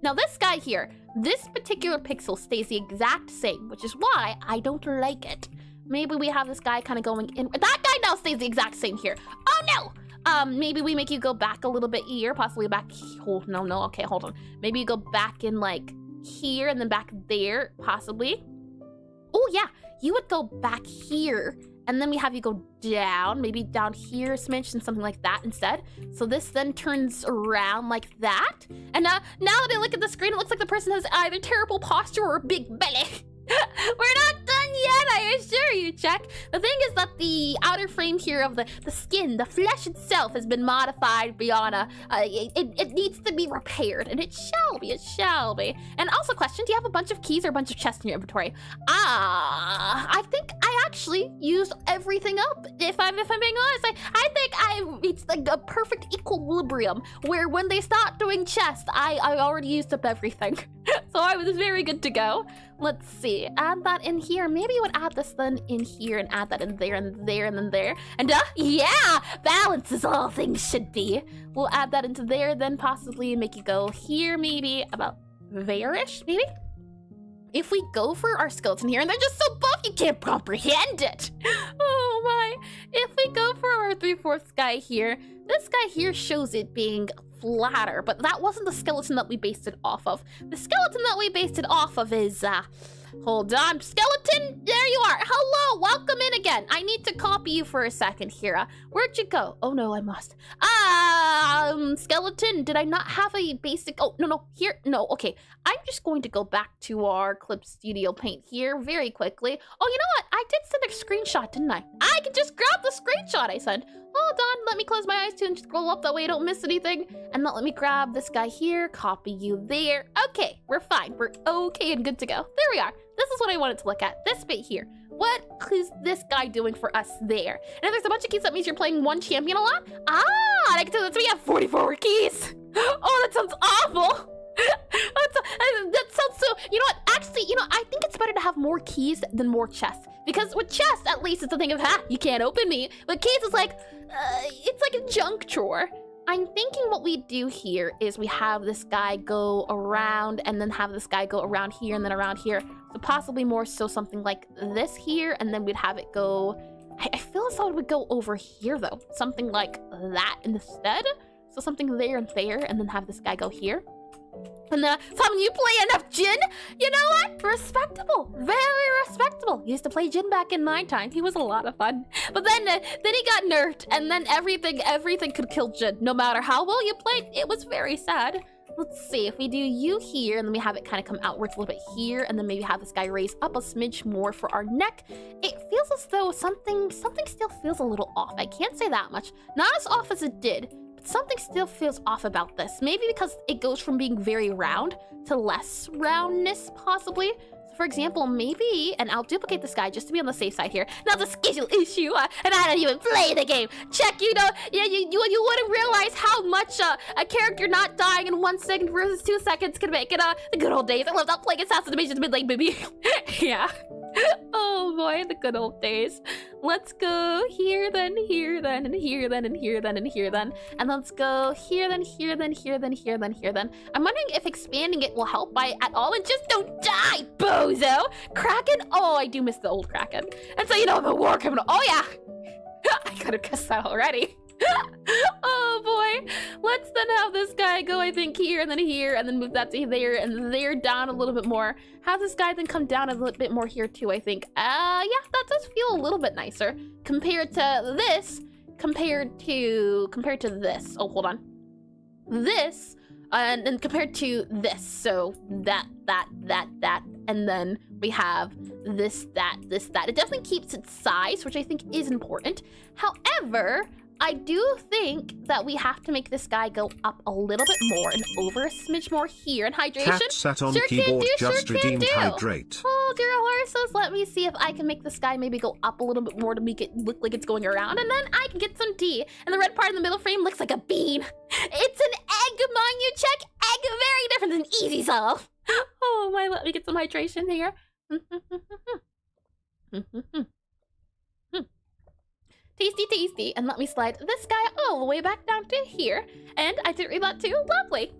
Now this guy here, this particular pixel stays the exact same, which is why I don't like it. Maybe we have this guy kind of going in. That guy now stays the exact same here. Oh no! Maybe we make you go back a little bit here, possibly back. Oh, no. Okay, hold on. Maybe you go back in like here and then back there, possibly. Oh yeah, you would go back here. And then we have you go down, maybe down here a smidge and something like that instead. So this then turns around like that. And now that I look at the screen, it looks like the person has either terrible posture or a big belly. We're not done yet, I assure you, Check. The thing is that the outer frame here of the skin, the flesh itself has been modified beyond it needs to be repaired, and it shall be. And also question, do you have a bunch of keys or a bunch of chests in your inventory? I think I actually used everything up. If I'm being honest, I think I reached like a perfect equilibrium where when they stopped doing chests, I already used up everything. So I was very good to go. Let's see, add that in here. Maybe you would add this then in here and add that in there and there and then there. And yeah, balance is all things should be. We'll add that into there, then possibly make you go here, maybe about there-ish, maybe? If we go for our skeleton here, and they're just so buff you can't comprehend it. Oh my. If we go for our 3/4 guy here, this guy here shows it being flatter, but that wasn't the skeleton that we based it off of. The skeleton that we based it off of is, hold on, skeleton, there you are. Hello, welcome in again. I need to copy you for a second here. Where'd you go? Oh no, I must. Skeleton, did I not have a basic, oh, no, here, no, okay. I'm just going to go back to our Clip Studio Paint here very quickly. Oh, you know what? I did send a screenshot, didn't I? I can just grab the screenshot I sent. Hold on, let me close my eyes too and scroll up, that way I don't miss anything. And then let me grab this guy here, copy you there. Okay, we're fine. We're okay and good to go. There we are. This is what I wanted to look at, this bit here. What is this guy doing for us there? And if there's a bunch of keys, that means you're playing one champion a lot? I can tell that we have 44 keys. Oh, that sounds awful. That sounds so, you know what, actually, I think it's better to have more keys than more chests, because with chests, at least it's a thing of, you can't open me, but keys is like, it's like a junk drawer. I'm thinking what we do here is we have this guy go around and then have this guy go around here and then around here, so possibly more so something like this here, and then we'd have it go, I feel as though it would go over here though, something like that instead, so something there and there, and then have this guy go here. And Tom, you play enough Jin? You know what? Respectable. Very respectable. Used to play Jin back in my time. He was a lot of fun. But then he got nerfed, and then everything could kill Jin. No matter how well you played, it was very sad. Let's see, if we do you here, and then we have it kind of come outwards a little bit here, and then maybe have this guy raise up a smidge more for our neck, it feels as though something still feels a little off. I can't say that much. Not as off as it did, something still feels off about this. Maybe because it goes from being very round to less roundness, possibly. So So for example, maybe, and I'll duplicate this guy just to be on the safe side here. Not the schedule issue, and I don't even play the game. Check, you know, yeah, you wouldn't realize how much a character not dying in 1 second versus 2 seconds could make it the good old days. I loved playing Assassination Midnight, baby. Yeah. Oh boy, the good old days. Let's go here, then here, then, and here, then, and here, then, and here, then. And let's go here, then, here, then, here, then, here, then, here, then. I'm wondering if expanding it will help by at all, and just don't die, bozo! Kraken? Oh, I do miss the old Kraken. And so, you know, I'm a war criminal. Oh yeah! I could have guessed that already. Oh boy. Let's then have this guy go, I think, here, and then move that to there, and there down a little bit more. Have this guy then come down a little bit more here too, I think. Yeah, that does feel a little bit nicer compared to this, compared to this. Oh, hold on. This, and then compared to this. So that, and then we have this, that. It definitely keeps its size, which I think is important. However, I do think that we have to make this guy go up a little bit more and over a smidge more here. And hydration. Cat sat on keyboard, just redeemed hydrate. Oh, dear horses, let me see if I can make this guy maybe go up a little bit more to make it look like it's going around. And then I can get some D. And the red part in the middle frame looks like a bean. It's an egg, mind you, check. Egg, very different than easy solve. Oh my, let me get some hydration here. Tasty, tasty. And let me slide this guy all the way back down to here. And I didn't read that too. Lovely.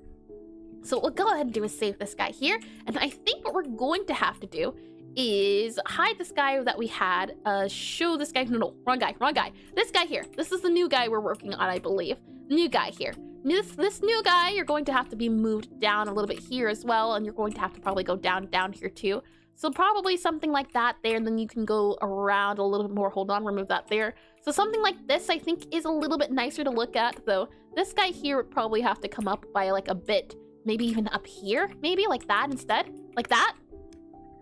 So what we'll go ahead and do is save this guy here. And I think what we're going to have to do is hide this guy that we had. Show this guy. No, wrong guy. This guy here. This is the new guy we're working on, I believe. New guy here. This new guy, you're going to have to be moved down a little bit here as well. And you're going to have to probably go down here too. So probably something like that there, and then you can go around a little bit more. Hold on, remove that there. So something like this, I think, is a little bit nicer to look at, though. This guy here would probably have to come up by, like, a bit. Maybe even up here? Maybe like that instead? Like that?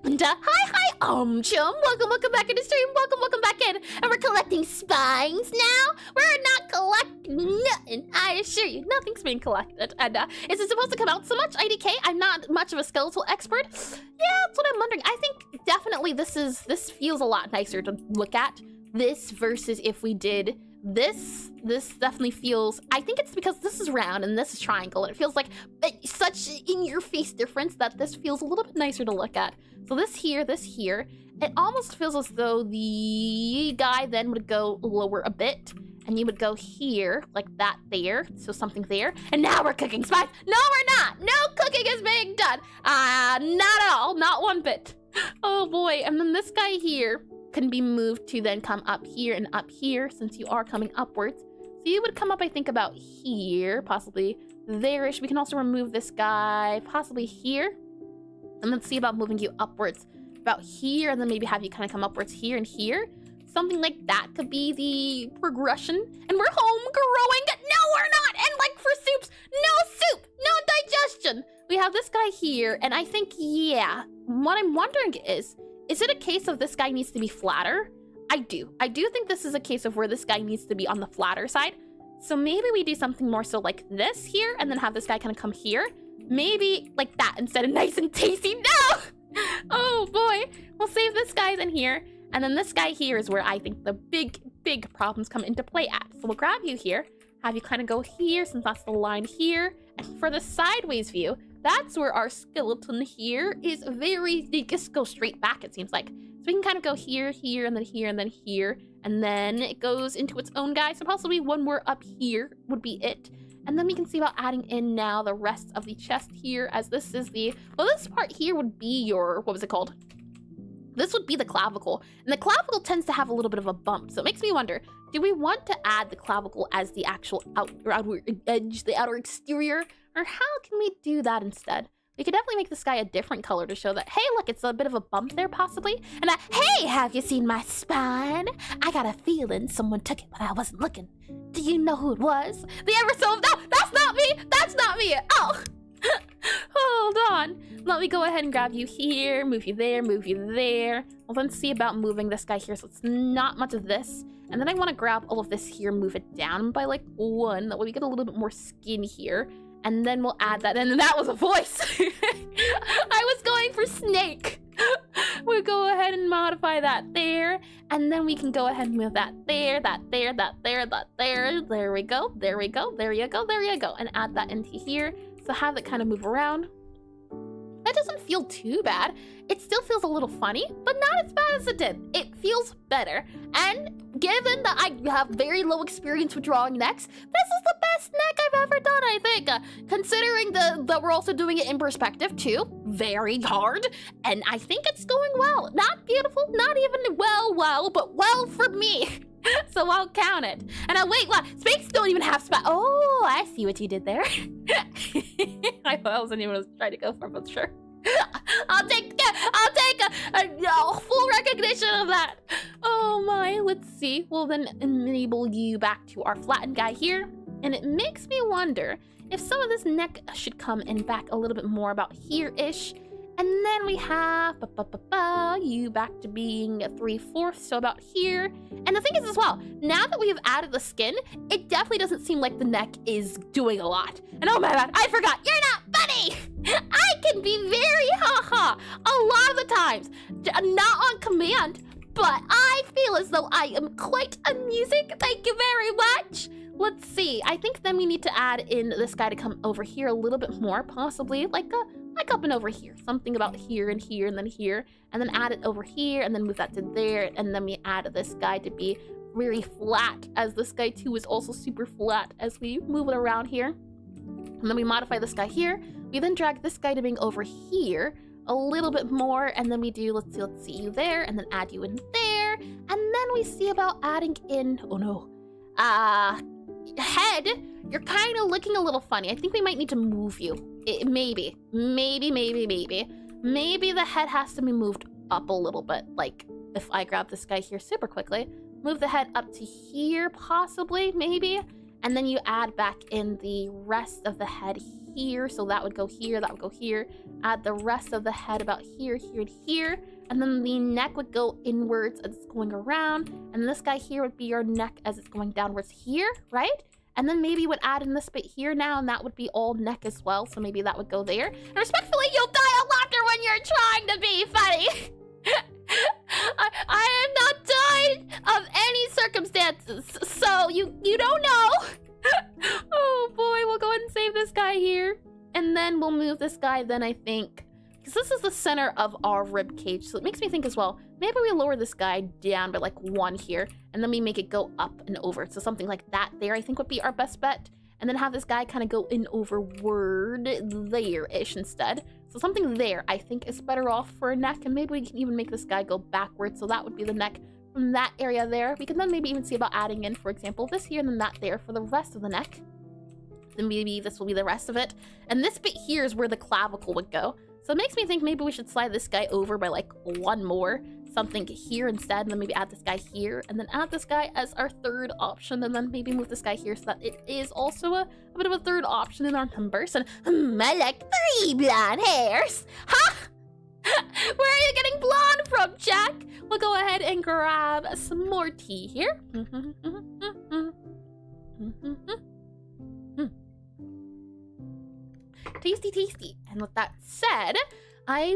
And, hi, chum. Welcome back into stream. Welcome back in. And we're collecting spines now. We're not collecting nothing. I assure you, nothing's being collected. And, is it supposed to come out so much, IDK? I'm not much of a skeletal expert. Yeah, that's what I'm wondering. I think definitely this feels a lot nicer to look at. This versus if we did this definitely feels, I think it's because this is round and this is triangle, and it feels like such in-your-face difference that this feels a little bit nicer to look at. So this here, it almost feels as though the guy then would go lower a bit, and you would go here, like that there, so something there, and now we're cooking spice. No, we're not! No cooking is being done! Not at all, not one bit. Oh boy, and then this guy here can be moved to then come up here and up here, since you are coming upwards. So you would come up, I think, about here, possibly there-ish. We can also remove this guy, possibly here. And then see about moving you upwards about here, and then maybe have you kind of come upwards here and here. Something like that could be the progression. And we're home growing. No, we're not. And like for soups, no soup, no digestion. We have this guy here, and I think, yeah, what I'm wondering is it a case of this guy needs to be flatter? I do think this is a case of where this guy needs to be on the flatter side. So maybe we do something more so like this here, and then have this guy kind of come here. Maybe like that instead of nice and tasty. No! Oh boy. We'll save this guy in here. And then this guy here is where I think the big problems come into play at. So we'll grab you here, have you kind of go here since that's the line here. And for the sideways view, that's where our skeleton here is they just go straight back, it seems like. So we can kind of go here, here, and then here, and then here. And then it goes into its own guy. So possibly one more up here would be it. And then we can see about adding in now the rest of the chest here, as this is well, this part here would be your, what was it called? This would be the clavicle. And the clavicle tends to have a little bit of a bump. So it makes me wonder, do we want to add the clavicle as the actual outer edge, the outer exterior? Or how can we do that instead? We could definitely make this guy a different color to show that, hey, look, it's a bit of a bump there, possibly. And hey, have you seen my spine? I got a feeling someone took it when I wasn't looking. Do you know who it was? The ever so, no, that's not me. That's not me. Oh, hold on. Let me go ahead and grab you here, move you there, move you there. We'll then see about moving this guy here, so it's not much of this. And then I want to grab all of this here, move it down by like 1. That way we get a little bit more skin here. And then we'll add that, and that was a voice. I was going for snake. we go ahead and modify that there. And then we can go ahead and move that there, that there, that there, that there. There we go, there we go, there you go, there you go. And add that into here. So have it kind of move around. That doesn't feel too bad. It still feels a little funny, but not as bad as it did. It feels better. And given that I have very low experience with drawing necks, this is the best neck I've ever done, I think. Considering that we're also doing it in perspective too. Very hard. And I think it's going well. Not beautiful, not even well, but well for me. So I'll count it. And wait, what? Spakes don't even have Oh, I see what you did there. I wasn't even trying to go for it, but sure. I'll take a full recognition of that. Oh my, let's see. We'll then enable you back to our flattened guy here. And it makes me wonder if some of this neck should come in back a little bit more about here-ish. And then we have you back to being 3/4, so about here. And the thing is as well, now that we have added the skin, it definitely doesn't seem like the neck is doing a lot. And oh my god, I forgot, you're not funny! I can be very haha a lot of the times, not on command, but I feel as though I am quite amusing. Thank you very much. Let's see, I think then we need to add in this guy to come over here a little bit more, possibly like up and over here, something about here and here and then here, and then add it over here and then move that to there, and then we add this guy to be very flat, as this guy too is also super flat as we move it around here. And then we modify this guy here. We then drag this guy to being over here a little bit more, and then we do, let's see you there, and then add you in there, and then we see about adding in, oh no, head. You're kind of looking a little funny. I think we might need to move you. Maybe the head has to be moved up a little bit. Like if I grab this guy here super quickly, move the head up to here, possibly, maybe. And then you add back in the rest of the head here. So that would go here, that would go here. Add the rest of the head about here, here, and here. And then the neck would go inwards as it's going around. And this guy here would be your neck as it's going downwards here, right? And then maybe you would add in this bit here now, and that would be all neck as well. So maybe that would go there. And respectfully, you'll die of laughter when you're trying to be funny. I am not dying of any circumstances, so you don't know. Oh boy, we'll go ahead and save this guy here. And then we'll move this guy then, I think. Because this is the center of our rib cage, so it makes me think as well, maybe we lower this guy down by like 1 here, and then we make it go up and over. So something like that there, I think would be our best bet. And then have this guy kind of go in overward there-ish instead. So something there, I think, is better off for a neck, and maybe we can even make this guy go backwards, so that would be the neck from that area there. We can then maybe even see about adding in, for example, this here and then that there for the rest of the neck. Then maybe this will be the rest of it. And this bit here is where the clavicle would go. So it makes me think maybe we should slide this guy over by like 1 more, something here instead, and then maybe add this guy here, and then add this guy as our 3rd option, and then maybe move this guy here so that it is also a bit of a 3rd option in our numbers. And I like 3 blonde hairs. Ha! Where are you getting blonde from, Jack? We'll go ahead and grab some more tea here. Tasty, tasty. And with that said, I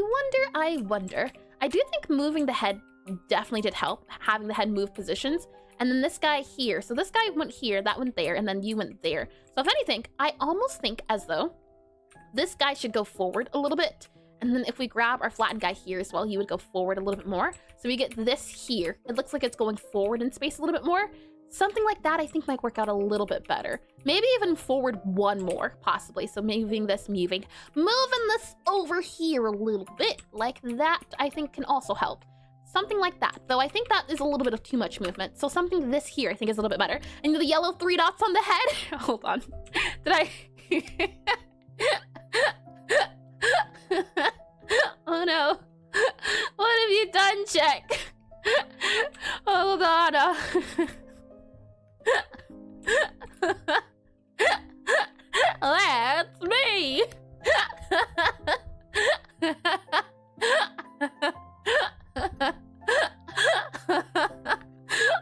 wonder. I do think moving the head definitely did help, having the head move positions. And then this guy here. So this guy went here, that went there, and then you went there. So if anything, I almost think as though this guy should go forward a little bit. And then if we grab our flattened guy here as well, he would go forward a little bit more. So we get this here. It looks like it's going forward in space a little bit more. Something like that I think might work out a little bit better. Maybe even forward 1 more, possibly. So moving this over here a little bit, like that, I think can also help. Something like that, though I think that is a little bit of too much movement. So something this here I think is a little bit better. And the yellow 3 dots on the head. Hold on. Did I? Oh no. What have you done, Jack? Hold on. That's me.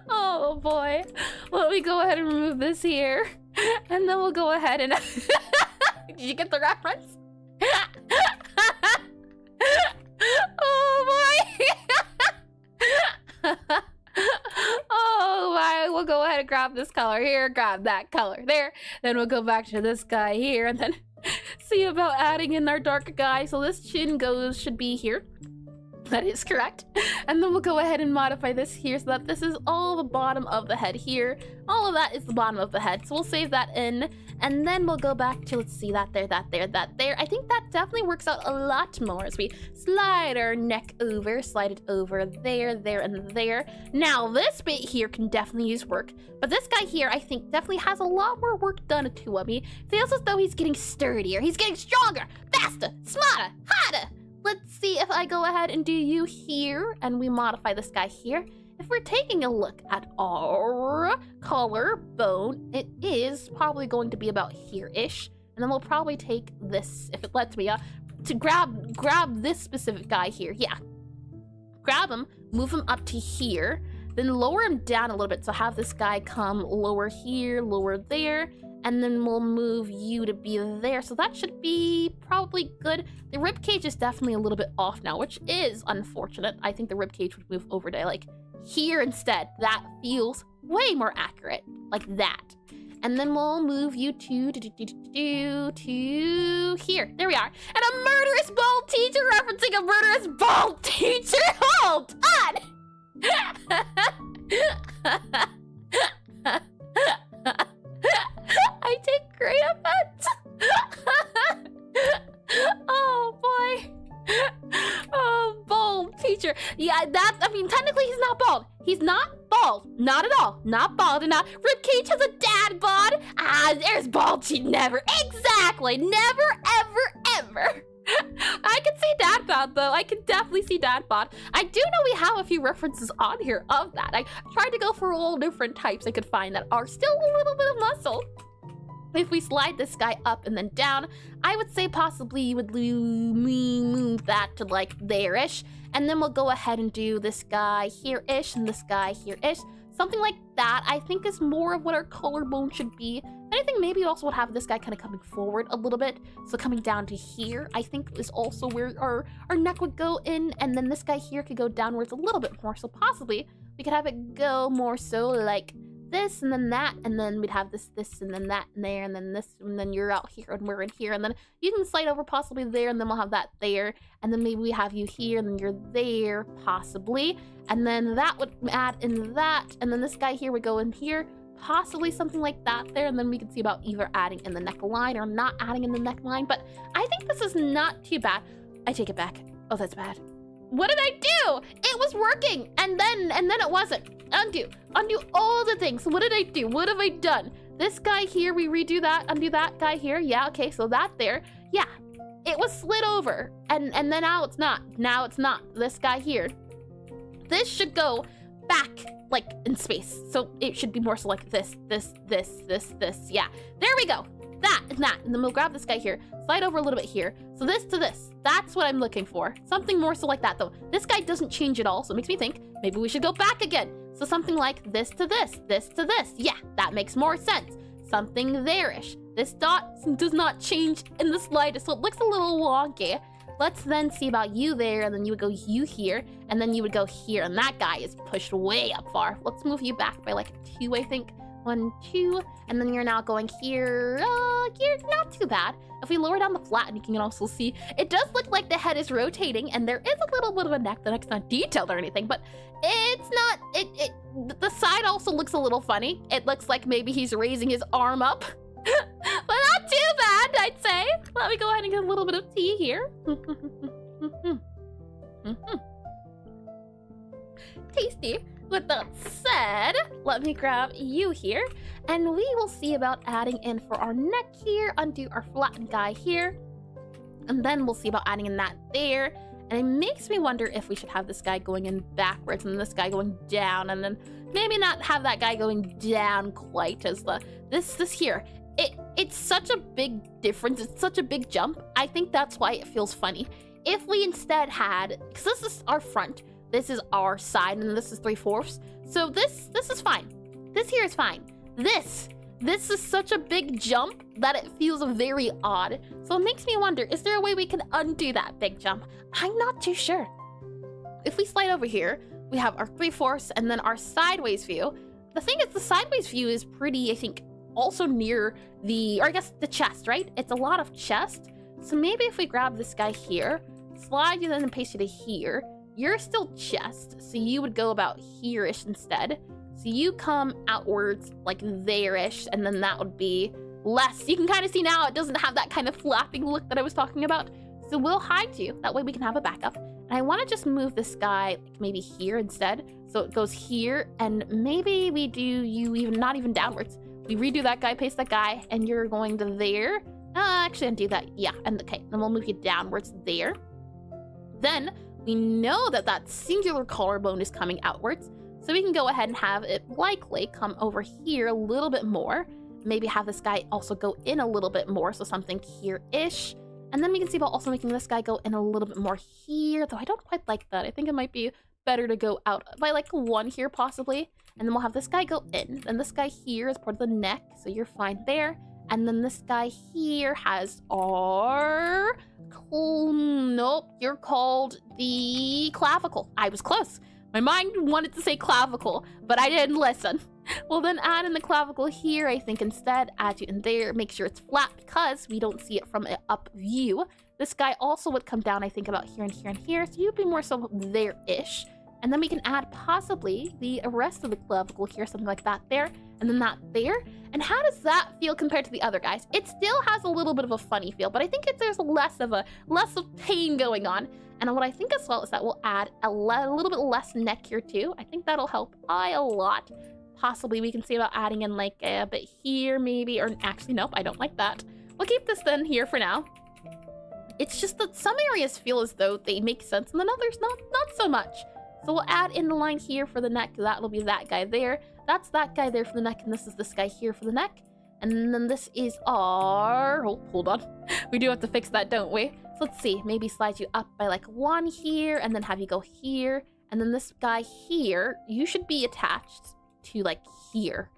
Oh boy. Let me go ahead and remove this here. And then we'll go ahead and... Did you get the reference? Oh boy. grab this color here, grab that color there. Then we'll go back to this guy here and then see about adding in our dark guy. So this chin should be here. That is correct. And then we'll go ahead and modify this here so that this is all the bottom of the head here. All of that is the bottom of the head. So we'll save that in. And then we'll go back to, let's see, that there, that there, that there. I think that definitely works out a lot more as we slide our neck over, slide it over there, there, and there. Now, this bit here can definitely use work. But this guy here, I think, definitely has a lot more work done to him. He feels as though he's getting sturdier. He's getting stronger, faster, smarter, harder. Let's see if I go ahead and do you here, and we modify this guy here. If we're taking a look at our collarbone, it is probably going to be about here-ish. And then we'll probably take this, if it lets me, to grab this specific guy here. Yeah. Grab him, move him up to here, then lower him down a little bit. So have this guy come lower here, lower there. And then we'll move you to be there. So that should be probably good. The ribcage is definitely a little bit off now, which is unfortunate. I think the ribcage would move over to like here instead. That feels way more accurate, like that. And then we'll move you to here. There we are. And a murderous bald teacher referencing a murderous bald teacher. Hold on. I take great offense. Oh boy. Oh, bald teacher. Yeah, I mean, technically he's not bald. He's not bald. Not at all. Not bald enough. Ribcage has a dad bod. Ah, there's bald teeth. Never. Exactly. Never, ever, ever. I can see dad bod though. I can definitely see dad bod. I do know we have a few references on here of that. I tried to go for all different types I could find that are still a little bit of muscle. If we slide this guy up and then down, I would say possibly you would move that to like there-ish. And then we'll go ahead and do this guy here-ish and this guy here-ish. Something like that, I think, is more of what our collarbone should be. And I think maybe you also would have this guy kind of coming forward a little bit. So coming down to here, I think is also where our neck would go in. And then this guy here could go downwards a little bit more. So possibly we could have it go more so like this and then that, and then we'd have this and then that and there, and then this, and then you're out here and we're in here, and then you can slide over possibly there, and then we'll have that there, and then maybe we have you here and then you're there possibly, and then that would add in that, and then this guy here would go in here, possibly something like that there, and then we can see about either adding in the neckline or not adding in the neckline. But I think this is not too bad. I take it back. Oh, that's bad. What did I do? It was working, and then it wasn't. Undo all the things. What did I do? What have I done? This guy here, we redo that, undo that guy here. Yeah, okay, so that there. Yeah, it was slid over, and then now it's not. Now it's not. This guy here. This should go back, like, in space. So it should be more so like this. Yeah, there we go. That and that, and then we'll grab this guy here, slide over a little bit here. So this to this, that's what I'm looking for. Something more so like that though. This guy doesn't change at all, so it makes me think maybe we should go back again. So something like this to this to this. Yeah, that makes more sense. Something there-ish. This dot does not change in the slightest, so it looks a little wonky. Let's then see about you there, and then you would go you here, and then you would go here, and that guy is pushed way up far. Let's move you back by like 2, I think. 1, 2, and then you're now going here. You're not too bad. If we lower down the flat, you can also see it does look like the head is rotating, and there is a little bit of a neck. The neck's not detailed or anything, but it's not. The side also looks a little funny. It looks like maybe he's raising his arm up, but not too bad, I'd say. Let me go ahead and get a little bit of tea here. Tasty. With that said, let me grab you here, and we will see about adding in for our neck here, undo our flattened guy here, and then we'll see about adding in that there. And it makes me wonder if we should have this guy going in backwards and this guy going down, and then maybe not have that guy going down quite as this here. It's such a big difference. It's such a big jump. I think that's why it feels funny. If we instead had, because this is our front, this is our side, and this is 3/4. So this is fine. This here is fine. This is such a big jump that it feels very odd. So it makes me wonder, is there a way we can undo that big jump? I'm not too sure. If we slide over here, we have our 3/4 and then our sideways view. the thing is, the sideways view is pretty, I think, also near the, or I guess the chest, right? It's a lot of chest. So maybe if we grab this guy here, slide you then and paste you to here, you're still chest. So you would go about here-ish instead. So you come outwards like there-ish, and then that would be less. You can kind of see now it doesn't have that kind of flapping look that I was talking about. So we'll hide you. That way we can have a backup. And I want to just move this guy like maybe here instead. So it goes here, and maybe we do you even not even downwards. We redo that guy, paste that guy, and you're going to there. Actually, undo that. Yeah, and okay, then we'll move you downwards there. Then we know that that singular collarbone is coming outwards. So we can go ahead and have it likely come over here a little bit more. Maybe have this guy also go in a little bit more, so something here-ish. And then we can see about also making this guy go in a little bit more here, though I don't quite like that. I think it might be better to go out by like one here possibly. And then we'll have this guy go in. And this guy here is part of the neck, so you're fine there. And then this guy here has our... Nope, you're called the clavicle. I was close. My mind wanted to say clavicle, but I didn't listen. We'll then add in the clavicle here, I think instead. Add you in there, make sure it's flat because we don't see it from an up view. This guy also would come down, I think, about here and here and here, so you'd be more so there-ish. And then we can add possibly the rest of the clavicle here, something like that there, and then that there. And how does that feel compared to the other guys? It still has a little bit of a funny feel, but I think there's less of pain going on. And what I think as well is that we'll add a little bit less neck here too. I think that'll help a lot. Possibly we can see about adding in like a bit here maybe, or actually nope, I don't like that. We'll keep this then here for now. It's just that some areas feel as though they make sense and then others not so much. So we'll add in the line here for the neck. That'll be that guy there. That's that guy there for the neck, and this is this guy here for the neck. And then this is our... Oh, hold on. We do have to fix that, don't we? So let's see. Maybe slide you up by like one here, and then have you go here. And then this guy here, you should be attached to like here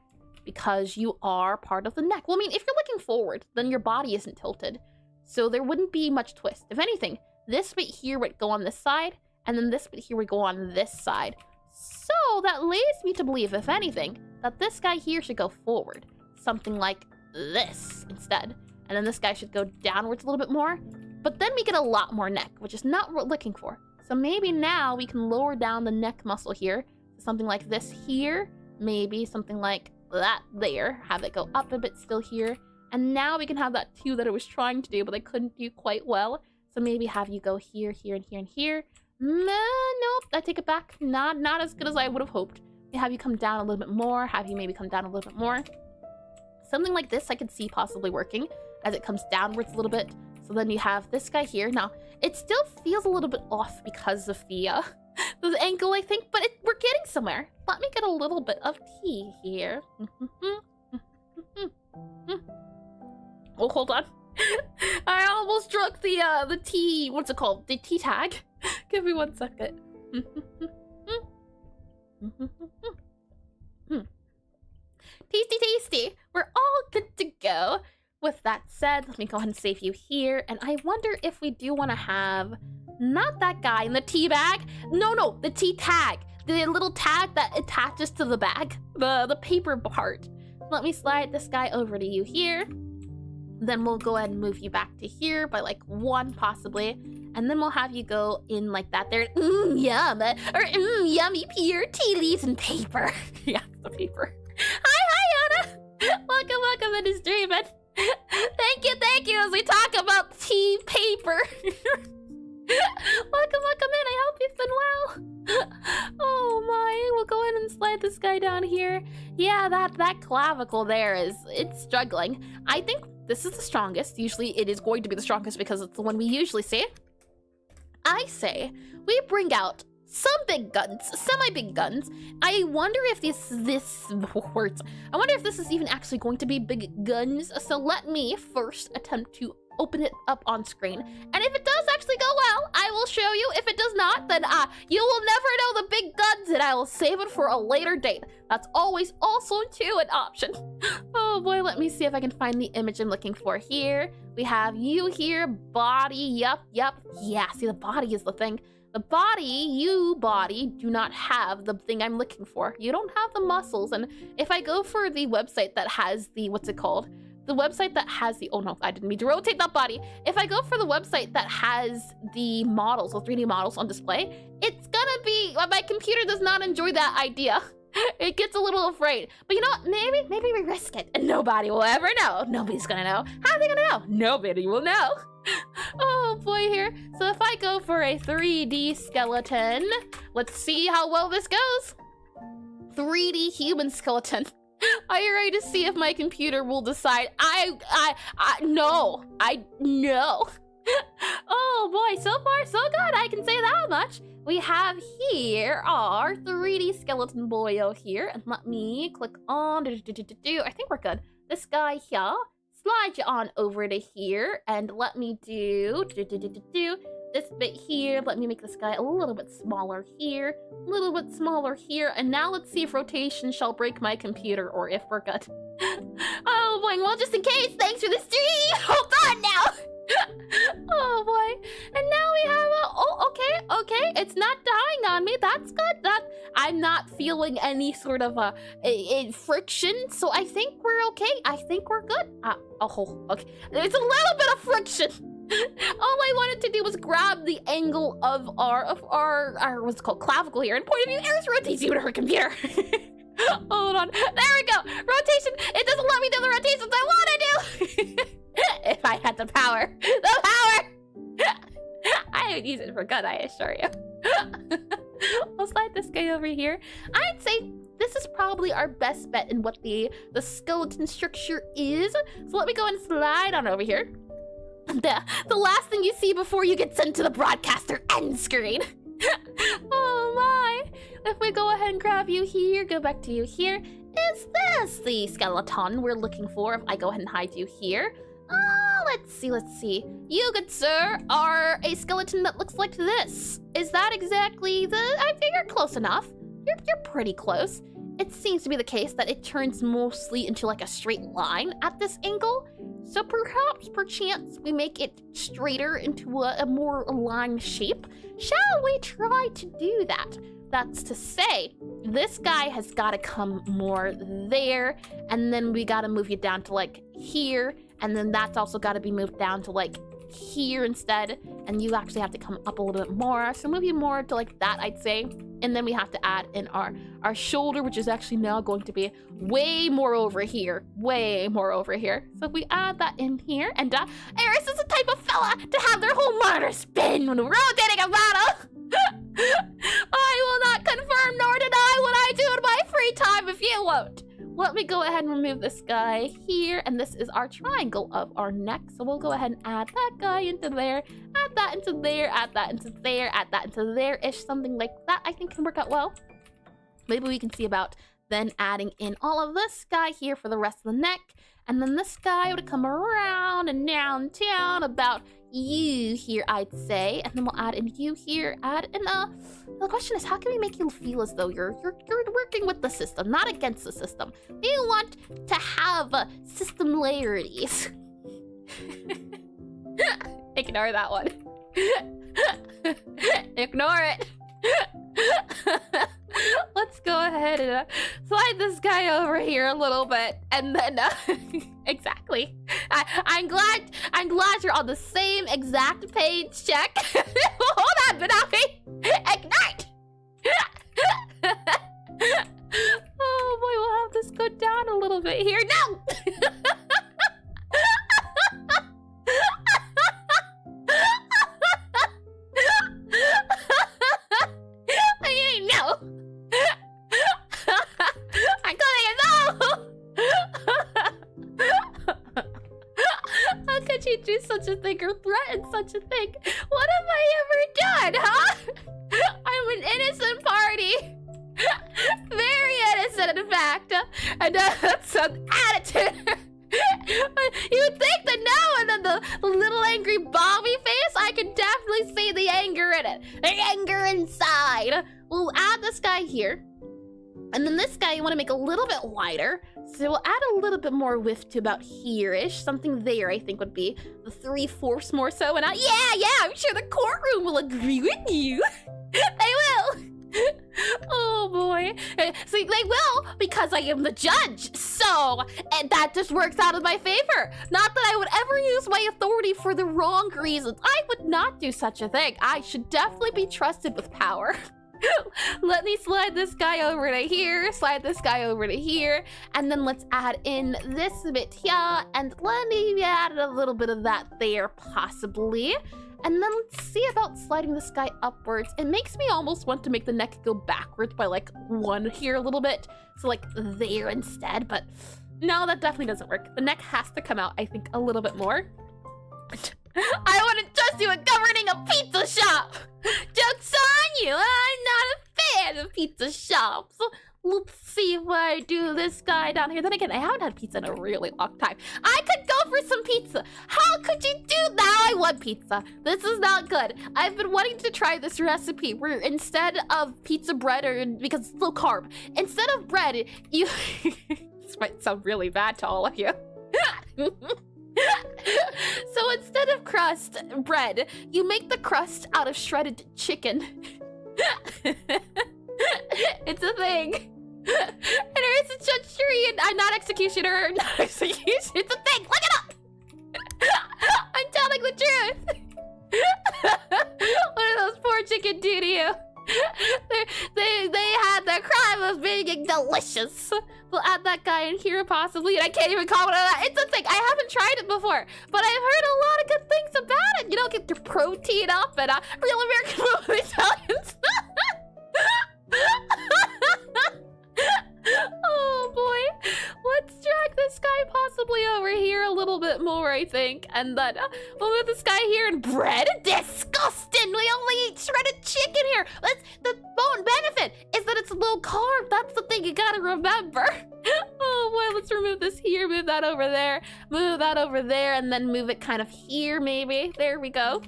because you are part of the neck. Well, I mean, if you're looking forward, then your body isn't tilted. So there wouldn't be much twist. If anything, this bit here would go on this side, and then this bit here would go on this side. So that leads me to believe, if anything, that this guy here should go forward. Something like this instead. And then this guy should go downwards a little bit more. But then we get a lot more neck, which is not what we're looking for. So maybe now we can lower down the neck muscle here. Something like this here. Maybe something like that there. Have it go up a bit still here. And now we can have that too that I was trying to do, but I couldn't do quite well. So maybe have you go here, here, and here, and here. Nope, I take it back. Not as good as I would have hoped. Maybe have you come down a little bit more. Have you maybe come down a little bit more. Something like this I could see possibly working as it comes downwards a little bit. So then you have this guy here. Now, it still feels a little bit off because of the ankle, I think, but we're getting somewhere. Let me get a little bit of tea here. Oh, hold on. I almost struck the tea, what's it called? The tea tag. Give me 1 second. Tasty, tasty. We're all good to go. With that said, let me go ahead and save you here. And I wonder if we do want to have not that guy in the tea bag. No, the tea tag. The little tag that attaches to the bag. The paper part. Let me slide this guy over to you here. Then we'll go ahead and move you back to here by like 1 possibly. And then we'll have you go in like that there. Yum. Or yummy pure tea leaves and paper. Yeah, the paper. Hi, Anna. Welcome into streaming. Thank you as we talk about tea paper. Welcome in. I hope you've been well. Oh my, we'll go ahead and slide this guy down here. Yeah, that clavicle there it's struggling. I think this is the strongest. Usually it is going to be the strongest because it's the one we usually see. I say we bring out some big guns, semi-big guns. I wonder if this words. I wonder if this is even actually going to be big guns. So let me first attempt to open it up on screen. And if it does actually go well, I will show you. If it does not, then you will never know the big guns and I will save it for a later date. That's always also too an option. Oh boy, let me see if I can find the image I'm looking for here. We have you here, body, yup. Yeah, see the body is the thing. The body, you body, do not have the thing I'm looking for. You don't have the muscles. And if I go for the website that has the, what's it called? The website that has the, oh no, I didn't mean to rotate that body. If I go for the website that has the models, the 3D models on display, it's gonna be, my computer does not enjoy that idea. It gets a little afraid. But you know what, maybe we risk it and nobody will ever know. Nobody's gonna know. How are they gonna know? Nobody will know. Oh boy here. So if I go for a 3D skeleton, let's see how well this goes. 3D human skeleton. Are you ready to see if my computer will decide? No. Oh boy, so far so good. I can say that much. We have here our 3D skeleton boyo here. And let me click on, I think we're good. This guy here, slide you on over to here. And let me do this bit here. Let me make this guy a little bit smaller here, a little bit smaller here. And now let's see if rotation shall break my computer or if we're good. Oh boy, well, just in case, thanks for the stream. Hold on now. Oh boy, and now we have a, oh, okay, it's not dying on me. That's good. That I'm not feeling any sort of a friction, so I think we're okay. I think we're good. Oh, okay. It's a little bit of friction. All I wanted to do was grab the angle of our what's it called, clavicle here, and point of view. Eris rotates you to her computer. Hold on. There we go. Rotation. It doesn't let me do the rotations I want to do. If I had the power. The power! I would use it for good, I assure you. I'll slide this guy over here. I'd say this is probably our best bet in what the skeleton structure is. So let me go and slide on over here. The last thing you see before you get sent to the broadcaster end screen. Oh my. If we go ahead and grab you here, go back to you here. Is this the skeleton we're looking for? If I go ahead and hide you here. Let's see. You, good sir, are a skeleton that looks like this. Is that exactly the... I think you're close enough. You're pretty close. It seems to be the case that it turns mostly into like a straight line at this angle. So perchance, we make it straighter into a more aligned shape. Shall we try to do that? That's to say, this guy has got to come more there, and then we got to move you down to like here, and then that's also got to be moved down to like here instead, and you actually have to come up a little bit more, so move you more to like that, I'd say. And then we have to add in our shoulder, which is actually now going to be way more over here. So if we add that in here, and Eris is the type of fella to have their whole monitor spin when rotating a model. I will not confirm nor deny what I do in my free time if you won't. Let me go ahead and remove this guy here, and this is our triangle of our neck. So we'll go ahead and add that guy into there, add that into there, add that into there, add that into there-ish, something like that I think can work out well. Maybe we can see about then adding in all of this guy here for the rest of the neck, and then this guy would come around and down about you here, I'd say, and then we'll add in you here, add in the question is, how can we make you feel as though you're working with the system, not against the system? We want to have system layerities. Ignore that one. Ignore it. Let's go ahead and slide this guy over here a little bit, and then exactly. I'm glad you're on the same exact page. Check. Hold on, Banafi. Ignite. Oh boy, we'll have this go down a little bit here. No. Do such a thing or threaten such a thing. What have I ever done, huh? I'm an innocent party. Very innocent, in fact. And that's an attitude. You'd think that now and then the little angry Bobby face, I can definitely see the anger in it. The anger inside. We'll add this guy here. And then this guy you want to make a little bit wider. So we'll add a little bit more width to about here-ish. Something there I think would be the 3/4 more so. And yeah, I'm sure the courtroom will agree with you. They will. Oh boy. See, they will because I am the judge. So, and that just works out in my favor. Not that I would ever use my authority for the wrong reasons. I would not do such a thing. I should definitely be trusted with power. Let me slide this guy over to here, slide this guy over to here, and then let's add in this bit here, and let me add a little bit of that there, possibly. And then let's see about sliding this guy upwards. It makes me almost want to make the neck go backwards by like 1 here a little bit. So like there instead, but no, that definitely doesn't work. The neck has to come out, I think, a little bit more. I wouldn't trust you with governing a pizza shop! Joke's on you! I'm not a fan of pizza shops! Let's see if I do this guy down here. Then again, I haven't had pizza in a really long time. I could go for some pizza! How could you do that? Now I want pizza. This is not good. I've been wanting to try this recipe where instead of pizza bread, or because it's low carb, instead of bread, you... This might sound really bad to all of you. So instead of crust bread, you make the crust out of shredded chicken. It's a thing. And there is a judge, jury, and I'm not executioner. Not execution. It's a thing. Look it up. I'm telling the truth. What did those poor chicken do to you? They had the crime of being delicious. We'll add that guy in here possibly, and I can't even comment on that. It's a thing. I haven't tried it before, but I've heard a lot of good things about it. You know, get your protein up and real American movie Italians. Oh boy, let's drag this guy possibly over here a little bit more, I think, and then we'll move this guy here. And bread, disgusting. We only eat shredded chicken here. That's the bone benefit is that it's low carb. That's the thing you gotta remember. Oh boy, let's remove this here, move that over there, move that over there, and then move it kind of here maybe. There we go.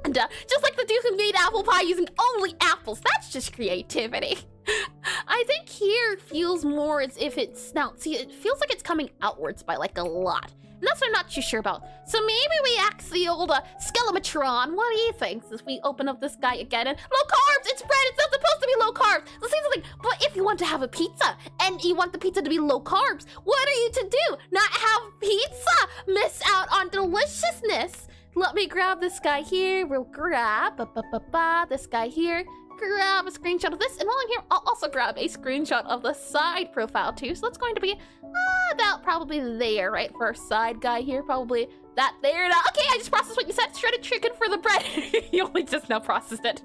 And just like the dude who made apple pie using only apples, that's just creativity. I think here feels more as if it's now, see, it feels like it's coming outwards by like a lot. And that's what I'm not too sure about. So maybe we ask the old Skelematron. What do you think? If we open up this guy again and low carbs, it's bread, it's not supposed to be low carbs. Let's say something, but if you want to have a pizza and you want the pizza to be low carbs, what are you to do? Not have pizza? Miss out on deliciousness. Let me grab this guy here. We'll grab this guy here. Grab a screenshot of this, and while I'm here, I'll also grab a screenshot of the side profile too. So that's going to be about probably there, right? For our side guy here, probably that there. Now, okay, I just processed what you said. Shredded chicken for the bread. You only just now processed it.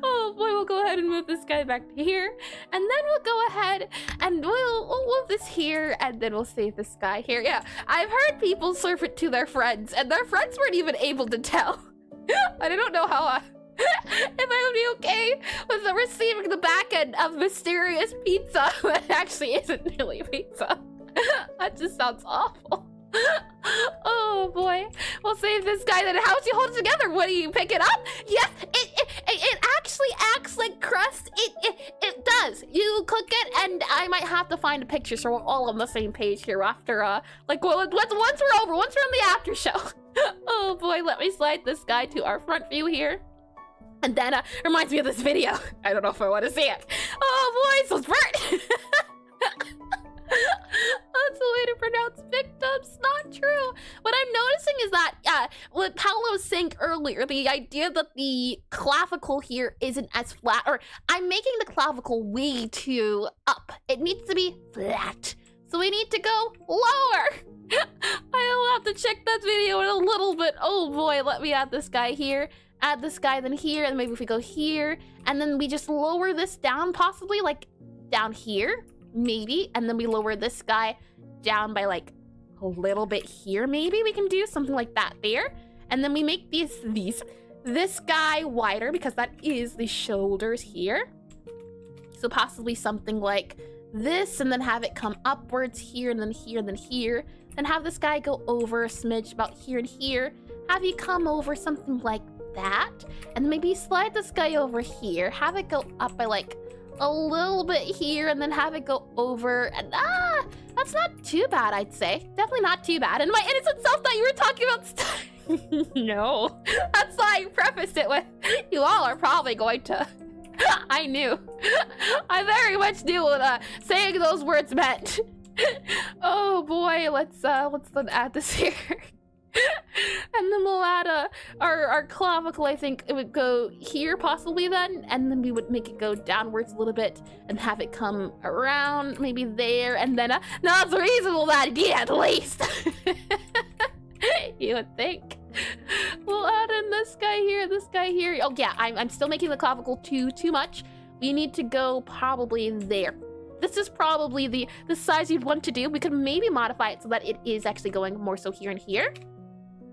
Oh boy, we'll go ahead and move this guy back to here, and then we'll go ahead and we'll move this here, and then we'll save this guy here. Yeah, I've heard people surf it to their friends, and their friends weren't even able to tell. I don't know how if I would be okay with receiving the back end of mysterious pizza that actually isn't really pizza. That just sounds awful. Oh boy, we'll save this guy. Then how do you hold it together? What do you pick it up? Yes, it actually acts like crust. It does. You cook it, and I might have to find a picture so we're all on the same page here after like once we're over, once we're on the after show. Oh boy, let me slide this guy to our front view here. And then reminds me of this video. I don't know if I want to see it. Oh boy, so it's burnt. That's the way to pronounce victims. Not true. What I'm noticing is that what Paolo was saying earlier, the idea that the clavicle here isn't as flat, or I'm making the clavicle way too up. It needs to be flat. So we need to go lower. I'll have to check that video in a little bit. Oh boy, let me add this guy here. Add this guy then here, and maybe if we go here, and then we just lower this down, possibly like down here. Maybe, and then we lower this guy down by like a little bit here. Maybe we can do something like that there, and then we make this guy wider because that is the shoulders here. So possibly something like this, and then have it come upwards here, and then here, and then here. Then have this guy go over a smidge about here and here. Have you come over something like that. And then maybe slide this guy over here, have it go up by like a little bit here, and then have it go over. And that's not too bad, I'd say. Definitely not too bad. And my innocent self thought you were talking about stuff. No, that's why I prefaced it with, you all are probably going to. I knew. I very much knew what saying those words meant. Oh boy, let's then add this here. And then we'll add our clavicle. I think it would go here possibly then, and then we would make it go downwards a little bit and have it come around maybe there, and then not a reasonable idea at least. You would think. We'll add in this guy here, this guy here. Oh yeah, I'm still making the clavicle too much. We need to go probably there. This is probably the size you'd want to do. We could maybe modify it so that it is actually going more so here and here.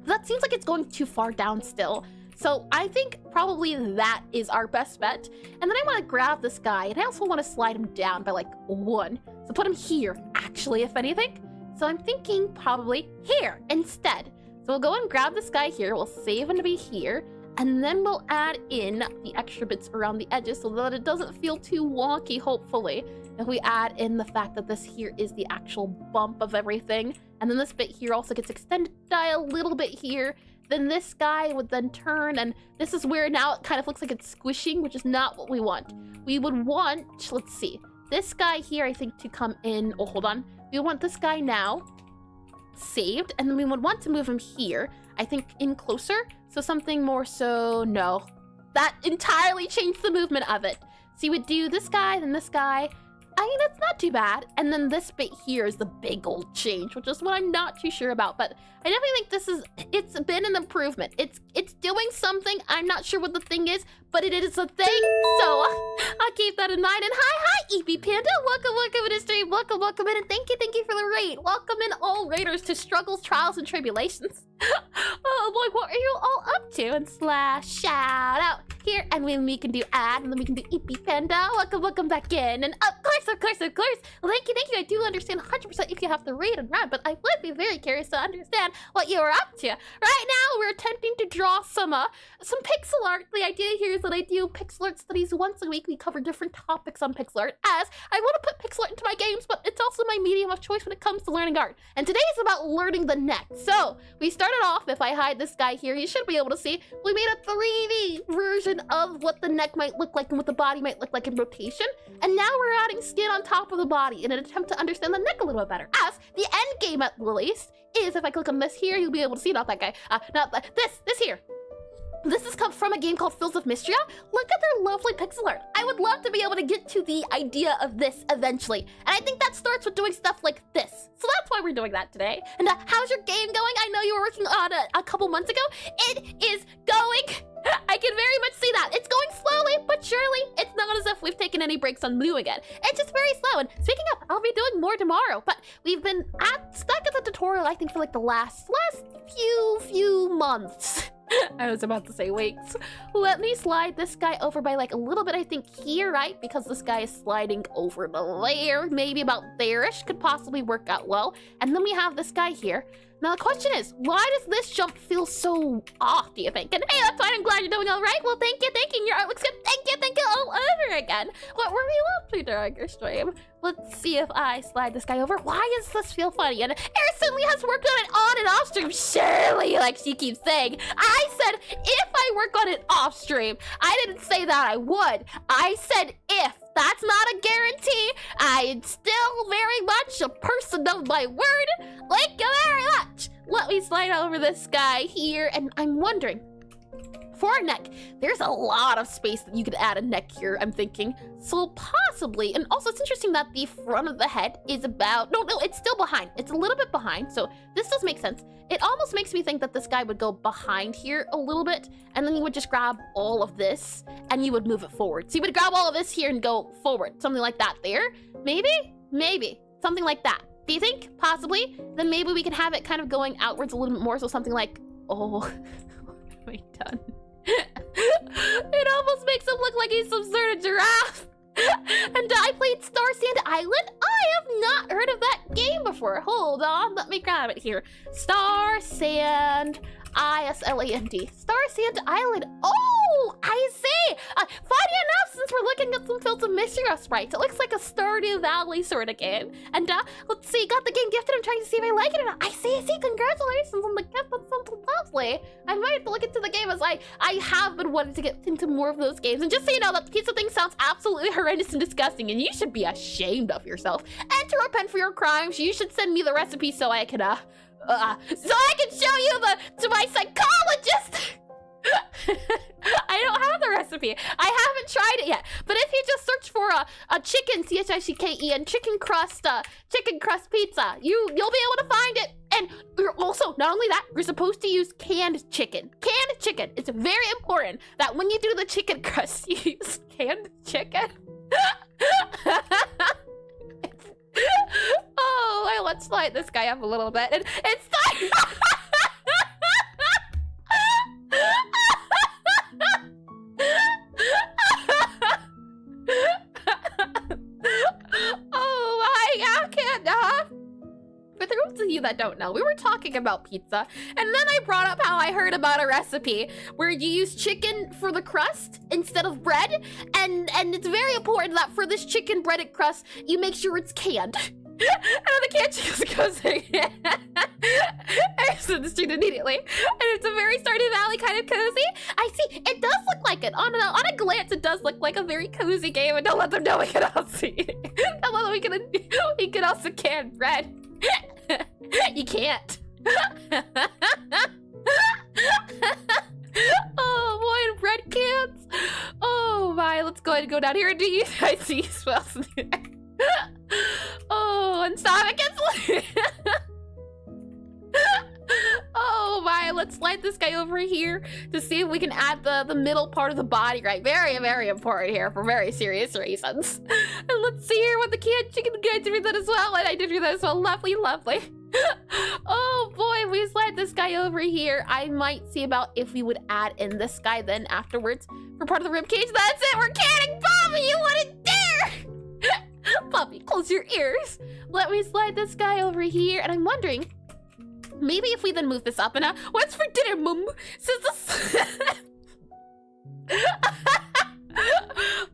That seems like it's going too far down still. So I think probably that is our best bet. And then I want to grab this guy, and I also want to slide him down by like 1. So put him here, actually, if anything. So I'm thinking probably here instead. So we'll go and grab this guy here. We'll save him to be here. And then we'll add in the extra bits around the edges so that it doesn't feel too wonky, hopefully. If we add in the fact that this here is the actual bump of everything. And then this bit here also gets extended by a little bit here. Then this guy would then turn, and this is where now it kind of looks like it's squishing, which is not what we want. We would want, let's see, this guy here, I think, to come in. Oh, hold on. We want this guy now saved, and then we would want to move him here, I think, in closer. So something more so, no. That entirely changed the movement of it. So you would do this guy, then this guy. I mean, it's not too bad. And then this bit here is the big old change, which is what I'm not too sure about. But I definitely think it's been an improvement. It's doing something. I'm not sure what the thing is, but it is a thing. So I'll keep that in mind. And hi, EP Panda. Welcome to stream. Welcome in. And thank you for the raid. Welcome in all raiders to struggles, trials, and tribulations. Oh boy, what are you all up to? And slash shout out here, and then we can do add, and then we can do EP Panda. Welcome back in, and of course. Well, thank you. I do understand 100% if you have to raid and run, but I would be very curious to understand what you are up to. Right now, we're attempting to draw some pixel art. The idea here is that I do pixel art studies once a week. We cover different topics on pixel art, as I want to put pixel art into my games, but it's also my medium of choice when it comes to learning art. And today is about learning the neck. So we started off, if I hide this guy here, you should be able to see, we made a 3D version of what the neck might look like and what the body might look like in rotation. And now we're adding skin on top of the body in an attempt to understand the neck a little bit better. As the end game at least is, if I click on this here, you'll be able to see, not that guy, not that, this here. This has come from a game called Fields of Mystria. Look at their lovely pixel art. I would love to be able to get to the idea of this eventually. And I think that starts with doing stuff like this. So that's why we're doing that today. And how's your game going? I know you were working on it a couple months ago. It is going. I can very much see that. It's going slowly, but surely. It's not as if we've taken any breaks on doing it. It's just very slow. And speaking of, I'll be doing more tomorrow. But we've been stuck at the tutorial, I think, for like the last few months. I was about to say weeks. Let me slide this guy over by like a little bit, I think here, right? Because this guy is sliding over the layer, maybe about there-ish, could possibly work out well. And then we have this guy here. Now the question is, why does this jump feel so off, do you think? And hey, that's fine, I'm glad you're doing all right. Well, thank you, your art looks good. Thank you all over again. What were we up to during your stream? Let's see if I slide this guy over. Why does this feel funny? And Eris certainly has worked on it on and off stream. Surely, like she keeps saying. I said if I work on it off stream. I didn't say that I would. I said if. That's not a guarantee. I'm still very much a person of my word. Thank you very much. Let me slide over this guy here, and I'm wondering, for a neck, there's a lot of space that you could add a neck here, I'm thinking. So possibly, and also it's interesting that the front of the head is about, no, it's still behind. It's a little bit behind, so this does make sense. It almost makes me think that this guy would go behind here a little bit, and then you would just grab all of this, and you would move it forward. So you would grab all of this here and go forward, something like that there. Maybe, something like that. Do you think? Possibly? Then maybe we can have it kind of going outwards a little bit more, so something like, oh, what have I done? It almost makes him look like he's some sort of giraffe. And I played Star Sand Island. I have not heard of that game before. Hold on, let me grab it here. Star Sand Island. Star Sand Island. Oh, I see. Funny enough, since we're looking at some Fields of Mystery sprites, it looks like a Stardew Valley sort of game. And let's see, got the game gifted. I'm trying to see if I like it or not. I see. Congratulations on the gift. That's something lovely. I might have to look into the game as I have been wanting to get into more of those games. And just so you know, that pizza thing sounds absolutely horrendous and disgusting, and you should be ashamed of yourself. And to repent for your crimes, you should send me the recipe so I can show you to my psychologist. I don't have the recipe. I haven't tried it yet. But if you just search for a chicken, CHICKEN, chicken crust pizza, you'll be able to find it. And you're also, not only that, you're supposed to use canned chicken. Canned chicken. It's very important that when you do the chicken crust, you use canned chicken. Oh, let's light this guy up a little bit. And it's time. Oh my, I can't. For those of you that don't know, we were talking about pizza, and then I brought up how I heard about a recipe where you use chicken for the crust instead of bread, and it's very important that for this chicken breaded crust, you make sure it's canned. And the canned chicken goes in. I said this street immediately, and it's a very Stardew Valley kind of cozy. I see, it does look like it. On a glance, it does look like a very cozy game, and don't let them know we can all see it. Don't let them we can also can bread. You can't. Oh boy, bread cans. Oh my, let's go ahead and go down here and do you. I see spells there. Oh, and stop it gets. Oh my, let's light this guy over here to see if we can add the middle part of the body, right? Very, very important here for very serious reasons. And let's see here what the canned chicken guy did that as well. And I did do that as well. Lovely, lovely. Oh boy, we slide this guy over here. I might see about if we would add in this guy then afterwards for part of the rib cage. That's it, we're canning Bobby, you wouldn't dare! Bobby, close your ears. Let me slide this guy over here, and I'm wondering, maybe if we then move this up and out. What's for dinner, mum? Since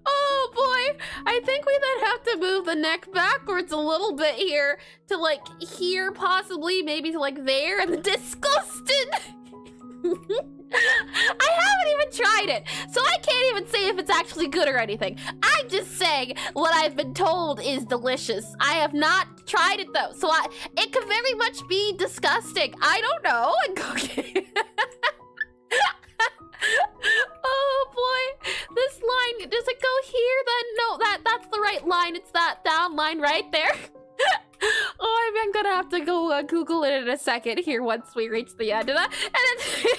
oh boy, I think we then have to move the neck backwards a little bit here to like here, possibly, maybe to like there, and disgusted. I haven't even tried it, so I can't even say if it's actually good or anything. I'm just saying what I've been told is delicious. I have not tried it though, so it could very much be disgusting. I don't know. Okay. Oh boy, this line, does it go here then? No, that's the right line. It's that down line right there. Oh, I'm gonna have to go Google it in a second here once we reach the end of that. And then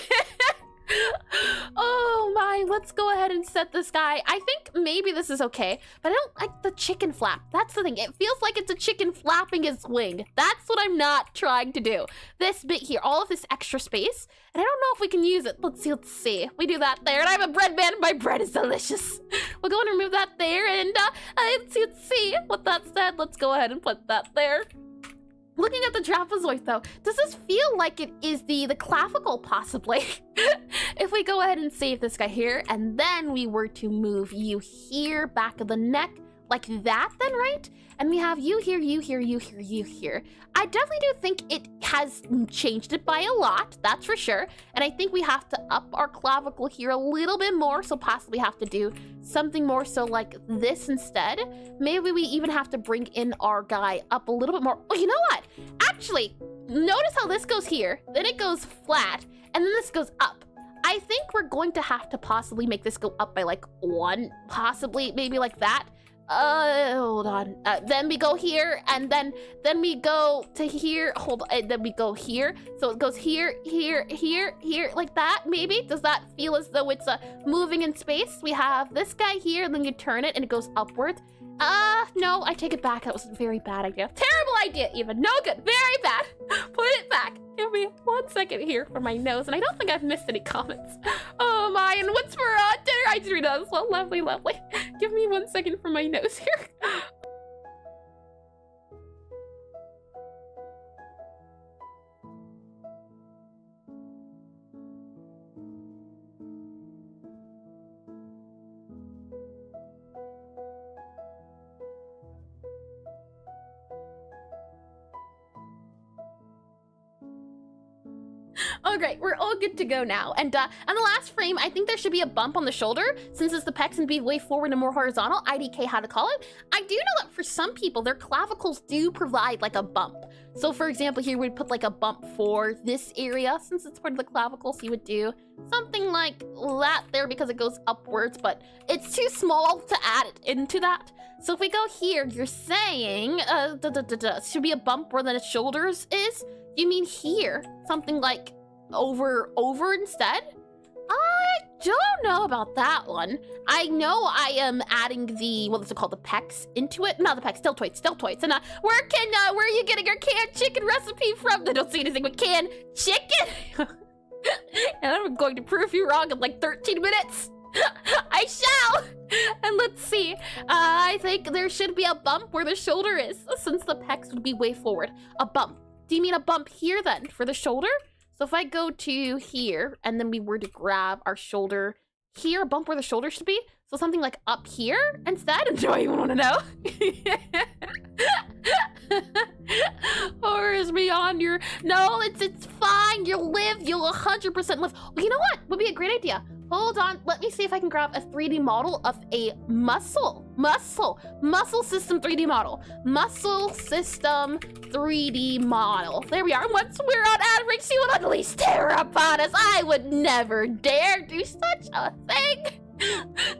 oh my, let's go ahead and set this guy. I think maybe this is okay, but I don't like the chicken flap. That's the thing. It feels like it's a chicken flapping his wing. That's what I'm not trying to do. This bit here, all of this extra space, and I don't know if we can use it. Let's see. We do that there, and I have a bread man. My bread is delicious. We'll go and remove that there, and let's see. With that said, let's go ahead and put that there. Looking at the trapezoid though, does this feel like it is the clavicle possibly? If we go ahead and save this guy here, and then we were to move you here, back of the neck, like that then, right? And we have you here, you here, you here, you here. I definitely do think it has changed it by a lot, that's for sure. And I think we have to up our clavicle here a little bit more, so possibly have to do something more so like this instead. Maybe we even have to bring in our guy up a little bit more. Oh, you know what? Actually, notice how this goes here, then it goes flat, and then this goes up. I think we're going to have to possibly make this go up by like 1, possibly, maybe like that. Hold on. Then we go here, and then we go to here. Hold on, and then we go here. So it goes here, here, here, here, like that, maybe? Does that feel as though it's moving in space? We have this guy here, and then you turn it, and it goes upwards. No, I take it back. That was a very bad idea. Terrible idea, even. No good. Very bad. Put it back. Give me 1 second here for my nose, and I don't think I've missed any comments. Oh my, and what's for dinner? I just read that as well. Lovely, lovely. Give me 1 second for my nose here. Oh, great. We're all good to go now. And on the last frame, I think there should be a bump on the shoulder. Since it's the pecs and be way forward and more horizontal, IDK how to call it. I do know that for some people, their clavicles do provide like a bump. So for example, here we'd put like a bump for this area, since it's part of the clavicle, so you would do something like that there because it goes upwards, but it's too small to add it into that. So if we go here, you're saying, should be a bump where the shoulders is? You mean here? Something like over instead? I don't know about that one. I know I am adding the, what is it called, the pecs into it? Not the pecs, deltoids. And where are you getting your canned chicken recipe from? I don't see anything with canned chicken. And I'm going to prove you wrong in like 13 minutes. I shall. And let's see. I think there should be a bump where the shoulder is, since the pecs would be way forward. A bump. Do you mean a bump here then for the shoulder? So if I go to here and then we were to grab our shoulder here, a bump where the shoulder should be. So something like up here instead. Do I even want to know? Or is beyond your... No, it's fine. You'll live. You'll 100% live. Well, you know what? Would be a great idea. Hold on, let me see if I can grab a 3D model of a muscle system 3D model. Muscle system 3D model. There we are. Once we're on average, she will unleash terror upon us. I would never dare do such a thing.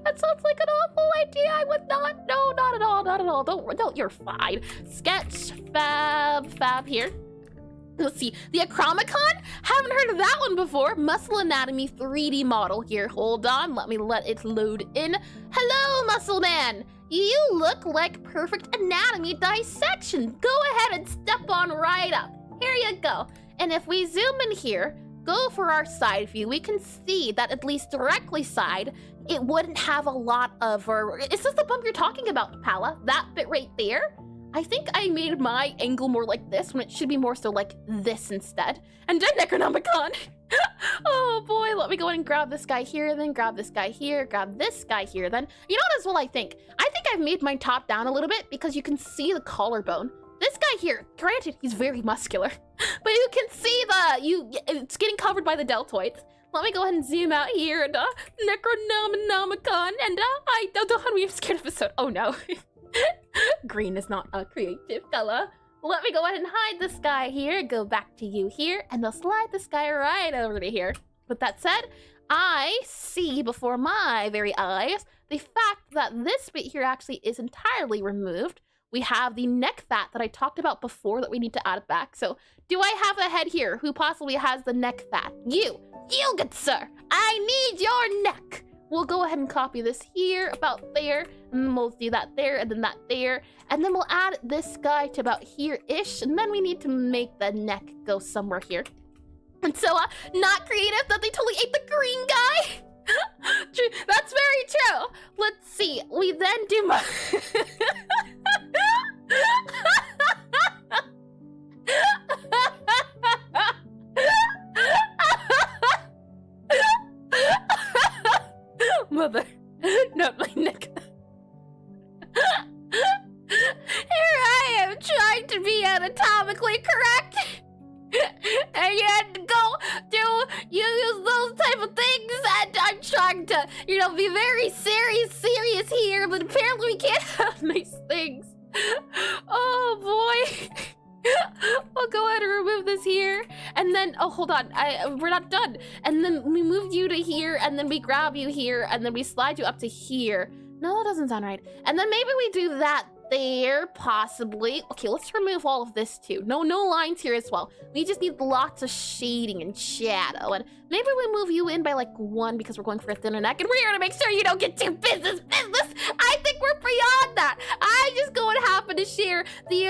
That sounds like an awful idea. I would not. No, not at all. Not at all. Don't. You're fine. Sketch, fab here. Let's see, the Acromicon? Haven't heard of that one before. Muscle Anatomy 3D model here. Hold on, let it load in. Hello, Muscle Man. You look like perfect anatomy dissection. Go ahead and step on right up. Here you go. And if we zoom in here, go for our side view, we can see that at least directly side, it wouldn't have a lot of, is this the bump you're talking about, Pala? That bit right there? I think I made my angle more like this when it should be more so like this instead. And then Necronomicon. Oh boy, let me go ahead and grab this guy here, then grab this guy here, grab this guy here, then. You know what as well I think? I think I've made mine top down a little bit because you can see the collarbone. This guy here, granted, he's very muscular, but you can see it's getting covered by the deltoids. Let me go ahead and zoom out here and Necronomicon, and I don't know how we have scared episode. Oh no. Green is not a creative color. Let me go ahead and hide this guy here, go back to you here, and they'll slide this guy right over to here. With that said, I see before my very eyes the fact that this bit here actually is entirely removed. We have the neck fat that I talked about before that we need to add it back. So do I have a head here who possibly has the neck fat? You good sir, I need your neck. We'll go ahead and copy this here, about there, and then we'll do that there, and then that there, and then we'll add this guy to about here-ish, and then we need to make the neck go somewhere here. And so, not creative that they totally ate the green guy. True, that's very true. Let's see, we then do my... Mother, not my neck. Here I am trying to be anatomically correct, and you had to go use those type of things, and I'm trying to, be very serious here, but apparently we can't have nice things. Oh boy. I'll go ahead and remove this here, and then, oh, hold on, we're not done. And then we move you to here, and then we grab you here, and then we slide you up to here. No, that doesn't sound right. And then maybe we do that there, possibly. Okay, let's remove all of this too. No lines here as well. We just need lots of shading and shadow, and maybe we move you in by like 1 because we're going for a thinner neck, and we're here to make sure you don't get too business. I think we're beyond that. I just go and happen to share the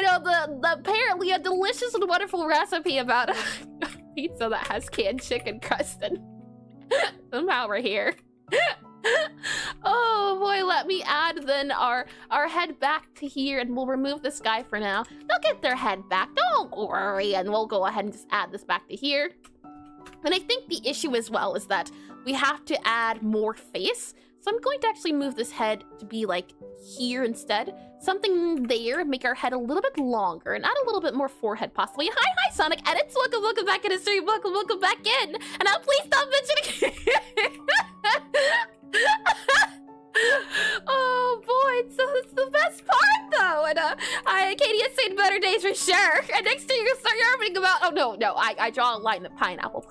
apparently a delicious and wonderful recipe about a pizza that has canned chicken crust, and somehow we're here. Oh boy, let me add then our head back to here, and we'll remove this guy for now. They'll get their head back, don't worry, and we'll go ahead and just add this back to here. And I think the issue as well is that we have to add more face. So I'm going to actually move this head to be like here instead. Something there, make our head a little bit longer and add a little bit more forehead possibly. Hi, Sonic Edits. Welcome back in the stream. Welcome back in. And now please stop mentioning Oh boy, so it's the best part though. And Katie has seen better days for sure. And next thing you start yarning about, oh no, I draw a line of pineapple.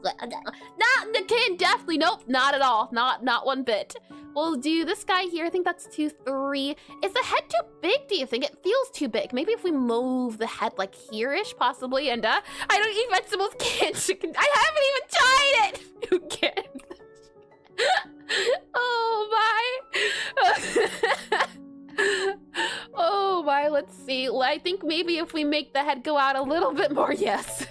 Not the kid, definitely, nope, not at all. Not one bit. We'll do this guy here. I think that's 2, 3. Is the head too big, do you think? It feels too big. Maybe if we move the head like here-ish, possibly. And I don't eat vegetables, kids. I haven't even tried it. Who can? Oh my. Oh my, let's see. Well, I think maybe if we make the head go out a little bit more, yes.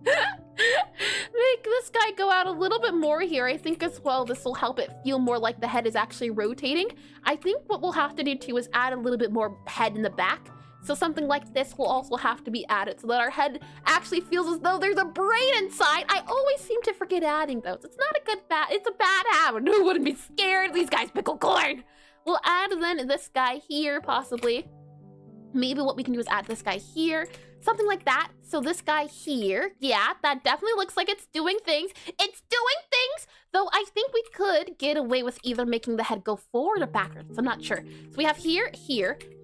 Make this guy go out a little bit more here. I think as well this will help it feel more like the head is actually rotating. I think what we'll have to do too is add a little bit more head in the back. So something like this will also have to be added so that our head actually feels as though there's a brain inside. I always seem to forget adding those. It's not a good it's a bad habit. Who wouldn't be scared? These guys pickle corn. We'll add then this guy here possibly. Maybe what we can do is add this guy here. Something like that. So this guy here, yeah, that definitely looks like it's doing things. It's doing things, though I think we could get away with either making the head go forward or backwards. I'm not sure. So we have here.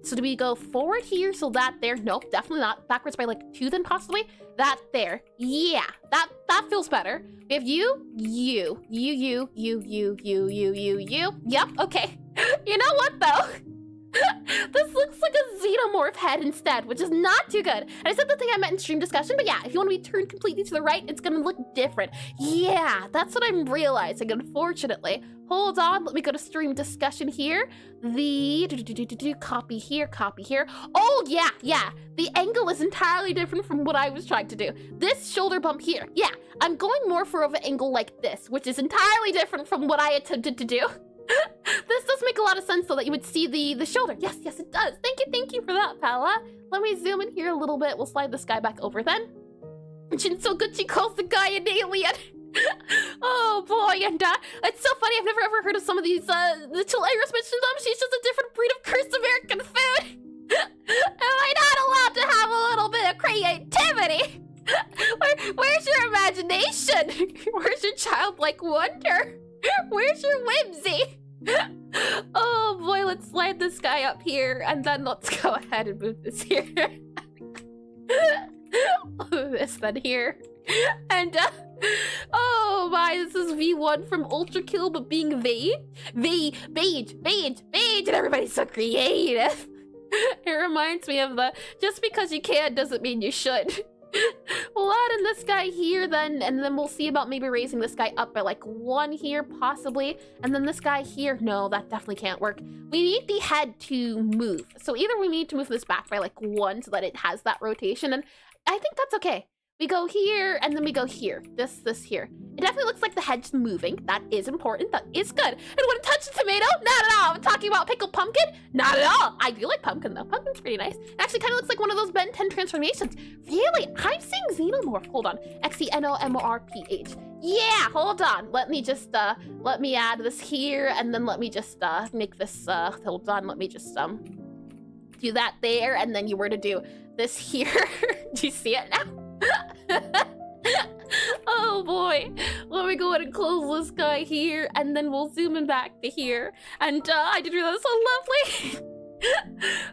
So do we go forward here? So that there? Nope, definitely not. Backwards by like 2 then possibly. That there. Yeah, that feels better. We have you. Yep, okay. You know what though? This looks like a xenomorph head instead, which is not too good. And I said the thing I meant in stream discussion, but yeah, if you want to be turned completely to the right, it's gonna look different. Yeah, that's what I'm realizing, unfortunately. Hold on, let me go to stream discussion here. The copy here. Oh yeah, the angle is entirely different from what I was trying to do. This shoulder bump here, yeah, I'm going more for an angle like this, which is entirely different from what I attempted to do. This does make a lot of sense though that you would see the shoulder. Yes, it does. Thank you for that, Pala. Let me zoom in here a little bit. We'll slide this guy back over then. So good she calls the guy an alien. Oh boy, and it's so funny. I've never ever heard of some of these the Chileras mentioned them. She's just a different breed of cursed American food. Am I not allowed to have a little bit of creativity? Where's your imagination? Where's your childlike wonder? Where's your whimsy? Oh boy, let's slide this guy up here and then let's go ahead and move this here. Move this then here. And oh my, this is V1 from Ultra Kill but being beige, and everybody's so creative. It reminds me of the just because you can doesn't mean you should. We'll add in this guy here then, and then we'll see about maybe raising this guy up by like 1 here possibly, and then this guy here. No, that definitely can't work. We need the head to move, so either we need to move this back by like 1 so that it has that rotation, and I think that's okay. We go here, and then we go here. This here. It definitely looks like the head's moving. That is important. That is good. And wouldn't touch the tomato? Not at all. I'm talking about pickled pumpkin? Not at all. I do like pumpkin, though. Pumpkin's pretty nice. It actually kind of looks like one of those Ben 10 transformations. Really? I'm seeing xenomorph. Hold on. XENOMORPH. Yeah, hold on. Let me just, let me add this here, and then let me just, make this, hold on. Let me just, do that there, and then you were to do this here. Do you see it now? Oh boy, let me go ahead and close this guy here, and then we'll zoom in back to here. And I did realize so lovely.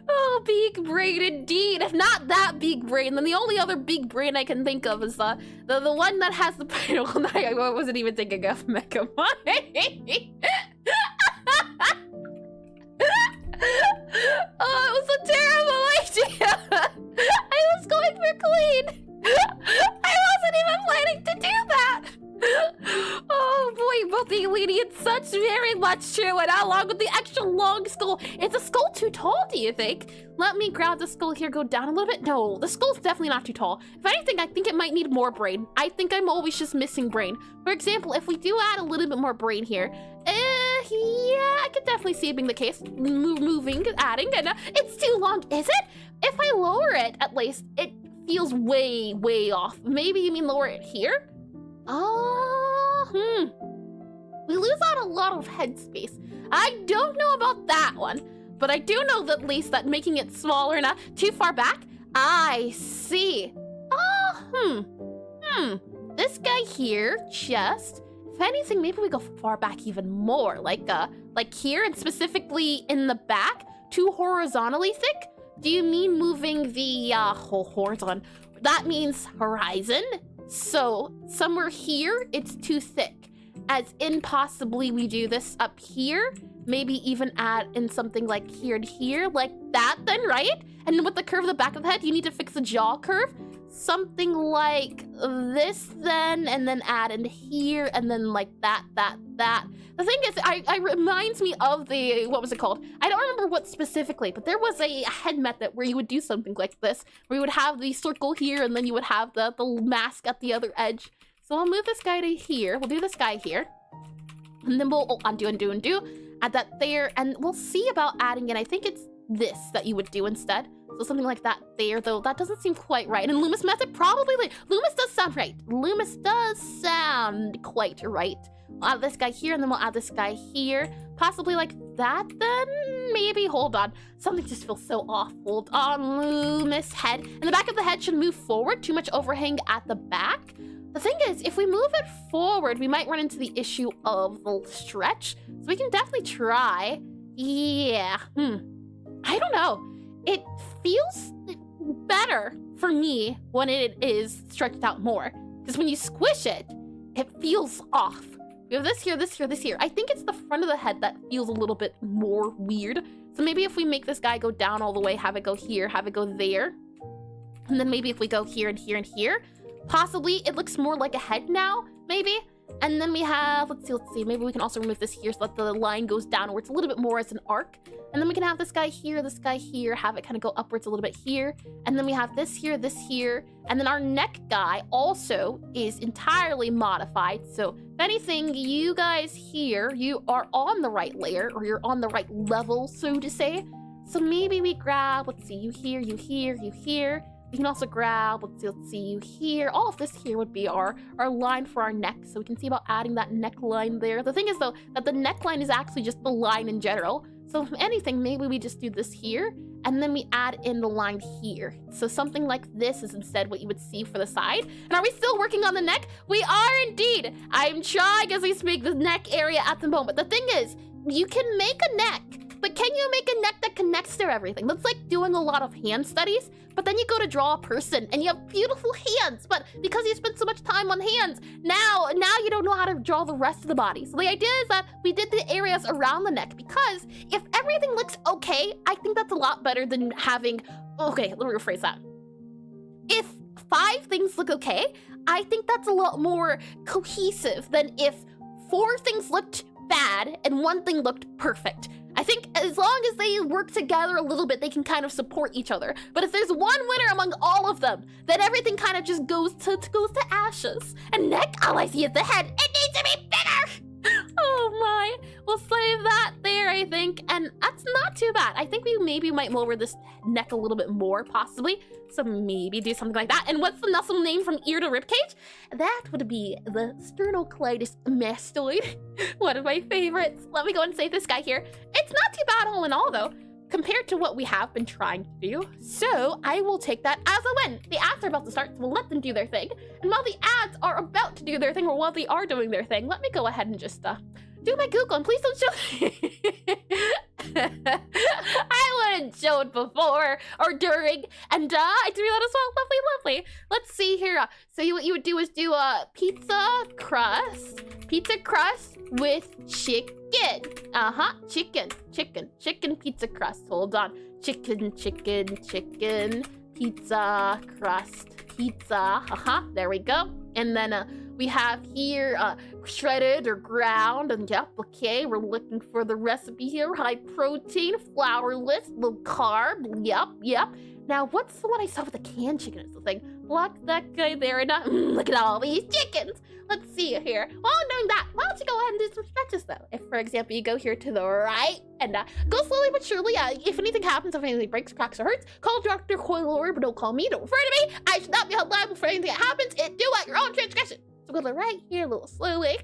Oh, big brain indeed. If not that big brain, then the only other big brain I can think of is the one that has the pineapple. I wasn't even thinking of Mega Mine. Oh, it was a terrible idea. I was going for clean. I wasn't even planning to do that. Oh boy, both alien and such, very much true. And along with the extra long skull, is the skull too tall, do you think? Let me grab the skull here, go down a little bit. No, the skull's definitely not too tall. If anything, I think it might need more brain. I think I'm always just missing brain. For example, if we do add a little bit more brain here, yeah, I could definitely see it being the case. Moving, adding, and it's too long, is it? If I lower it, at least, it feels way off. Maybe you mean lower it here? We'll lose out a lot of headspace. I don't know about that one, but I do know that at least that making it smaller, not too far back. I see. This guy here, just, if anything, maybe we go far back even more, like here, and specifically in the back, too horizontally thick. Do you mean moving the whole horizon? That means horizon. So somewhere here, it's too thick. As in possibly we do this up here, maybe even add in something like here and here, like that then, right? And with the curve of the back of the head, you need to fix the jaw curve. Something like this then, and then add in here, and then like that. The thing is, it reminds me of the, what was it called? I don't remember what specifically, but there was a head method where you would do something like this, where you would have the circle here, and then you would have the mask at the other edge. So I'll move this guy to here. We'll do this guy here. And then we'll undo, add that there, and we'll see about adding in, I think it's this that you would do instead. So something like that there, though that doesn't seem quite right. And Loomis method, probably, like, Loomis does sound right. Loomis does sound quite right. We'll add this guy here, and then we'll add this guy here. Possibly like that, then? Maybe, hold on. Something just feels so off. Hold on, Loomis head. And the back of the head should move forward. Too much overhang at the back. The thing is, if we move it forward, we might run into the issue of the stretch. So we can definitely try. Yeah, I don't know. It feels better for me when it is stretched out more. Because when you squish it, it feels off. We have this here, this here, this here. I think it's the front of the head that feels a little bit more weird. So maybe if we make this guy go down all the way, have it go here, have it go there. And then maybe if we go here and here and here, possibly it looks more like a head now, maybe. And then we have, let's see, maybe we can also remove this here so that the line goes downwards a little bit more as an arc. And then we can have this guy here, have it kind of go upwards a little bit here. And then we have this here, and then our neck guy also is entirely modified. So if anything, you guys here, you are on the right layer, or you're on the right level, so to say. So maybe we grab, let's see, you here, you here, you here. We can also grab, let's see, you here. All of this here would be our line for our neck. So we can see about adding that neckline there. The thing is, though, that the neckline is actually just the line in general. So if anything, maybe we just do this here, and then we add in the line here. So something like this is instead what you would see for the side. And are we still working on the neck? We are indeed. I'm trying as we speak the neck area at the moment. The thing is, you can make a neck, but can you make a neck that connects to everything? That's like doing a lot of hand studies, but then you go to draw a person and you have beautiful hands, but because you spent so much time on hands, now you don't know how to draw the rest of the body. So the idea is that we did the areas around the neck, because if everything looks okay, I think that's a lot better than having, okay, let me rephrase that. If 5 things look okay, I think that's a lot more cohesive than if 4 things looked bad and 1 thing looked perfect. I think as long as they work together a little bit, they can kind of support each other. But if there's one winner among all of them, then everything kind of just goes to ashes. And neck, all I see is the head. It needs to be bigger. Oh my, we'll save that there, I think. And that's not too bad. I think we maybe might lower this neck a little bit more, possibly. So maybe do something like that. And what's the muscle name from ear to ribcage? That would be the sternocleidos mastoid. One of my favorites. Let me go and save this guy here. It's not too bad all in all, though, compared to what we have been trying to do. So I will take that as a win. The ads are about to start, so we'll let them do their thing. And while the ads are about to do their thing, or while they are doing their thing, let me go ahead and just do my Google, and please don't show I wouldn't show it before or during, and I do that as well. Lovely. Let's see here. So what you would do is do a pizza crust with chicken. Chicken pizza crust. Hold on. Chicken pizza crust. Pizza. There we go. And then we have here shredded or ground, and yep, okay, we're looking for the recipe here. High protein, flourless, low carb, yep. Now, what's the one I saw with the canned chicken? It's the thing. Block that guy there, and look at all these chickens. Let's see here. While I'm doing that, why don't you go ahead and do some stretches, though? If, for example, you go here to the right, and go slowly but surely. If anything happens, if anything breaks, cracks, or hurts, call Dr. Coiler, but don't call me. Don't refer to me. I should not be held liable for anything that happens. Do at your own transgression. So go to the right here a little slowly.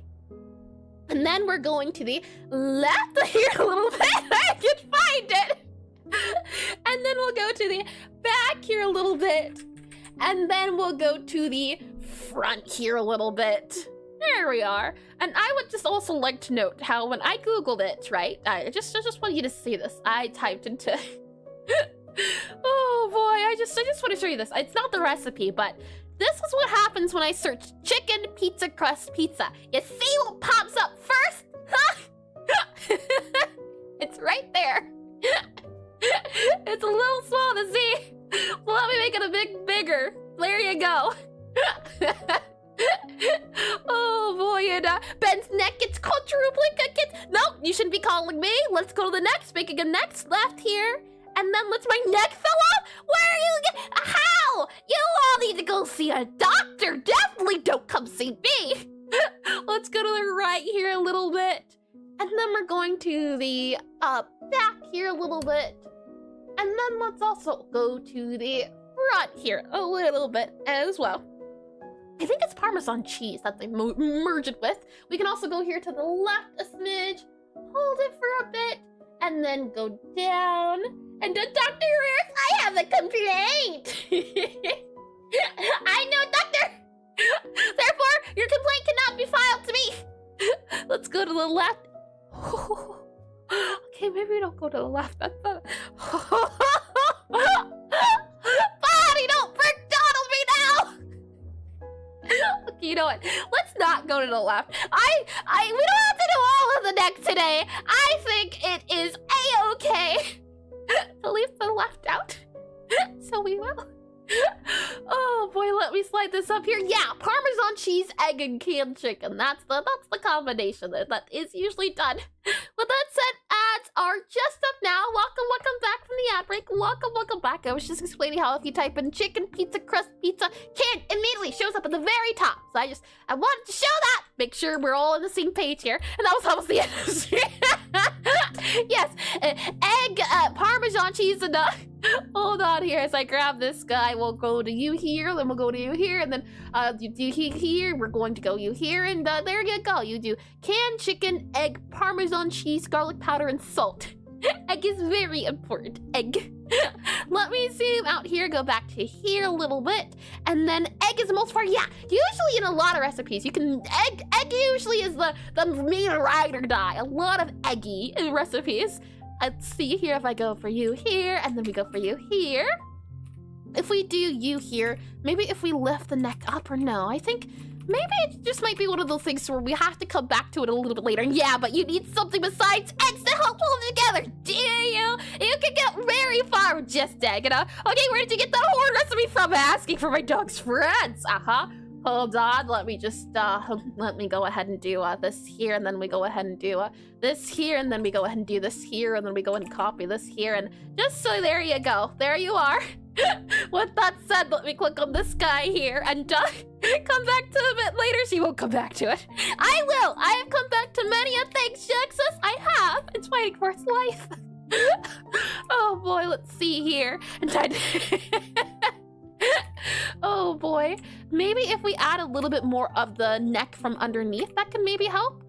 And then we're going to the left here a little bit. I can find it. And then we'll go to the back here a little bit. And then we'll go to the front here a little bit. There we are. And I would just also like to note how when I Googled it, right? I just want you to see this. I typed into... Oh boy, I just want to show you this. It's not the recipe, but this is what happens when I search chicken pizza crust pizza. You see what pops up first? Huh? It's right there. It's a little small to see. Well, let me make it a bit bigger. There you go. Oh boy, and Ben's neck gets quadruplicate. Nope, you shouldn't be calling me. Let's go to the next, making a next left here. And then let's my neck fell off? Where are you? How? You all need to go see a doctor. Definitely don't come see me. Let's go to the right here a little bit. And then we're going to the back here a little bit. And then let's also go to the front here a little bit as well. I think it's Parmesan cheese that they merge it with. We can also go here to the left a smidge, hold it for a bit, and then go down. And Dr. Earth, I have a complaint. I know, Doctor. Therefore, your complaint cannot be filed to me. Let's go to the left. Okay, maybe we don't go to the left. That's not... Body, don't Brick Donald me now. Okay, you know what? Let's not go to the left. We don't have to do all of the neck today. I think it is a-okay to leave the left out. So we will. Oh boy, let me slide this up here. Yeah, Parmesan cheese, egg, and canned chicken. That's the combination that is usually done. With that said, ads are just up now. Welcome back from the ad break. Welcome back. I was just explaining how if you type in chicken pizza crust pizza, canned immediately shows up at the very top. So I wanted to show that. Make sure we're all on the same page here. And that was almost the end of the stream. Yes, egg, Parmesan cheese, and hold on here as I grab this guy. We'll go to you here, then we'll go to you here, and then you do here. We're going to go you here, and there you go. You do canned chicken, egg, Parmesan cheese, garlic powder, and salt. Egg is very important. Egg. Let me zoom out here, go back to here a little bit, and then egg is the most part. Yeah, usually in a lot of recipes, you can egg usually is the main ride or die. A lot of eggy recipes. Let's see here if I go for you here, and then we go for you here. If we do you here, maybe if we lift the neck up or no, I think maybe it just might be one of those things where we have to come back to it a little bit later. Yeah, but you need something besides eggs to help hold it together. Do you? You can get very far with just egg, you know? Okay, where did you get that horn recipe from? Asking for my dog's friends. Hold on, let me just, let me go ahead and do this here, and then we go ahead and do this here, and then we go ahead and do this here, and then we go ahead and copy this here, and just so there you go. There you are. With that said, let me click on this guy here, and come back to it a bit later. She won't come back to it. I will. I have come back to many a things, Jaxus. I have. It's fighting for its life. Oh boy, let's see here. Oh boy, maybe if we add a little bit more of the neck from underneath, that can maybe help.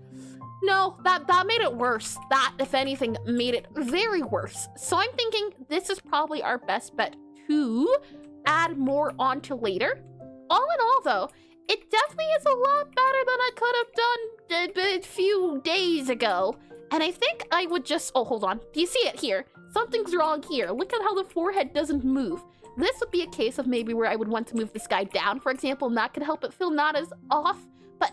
No, that made it worse. That, if anything, made it very worse. So I'm thinking this is probably our best bet to add more onto later. All in all though, it definitely is a lot better than I could have done a few days ago. And I think I would just, oh, hold on. Do you see it here? Something's wrong here. Look at how the forehead doesn't move. This would be a case of maybe where I would want to move this guy down, for example, and that could help it feel not as off. But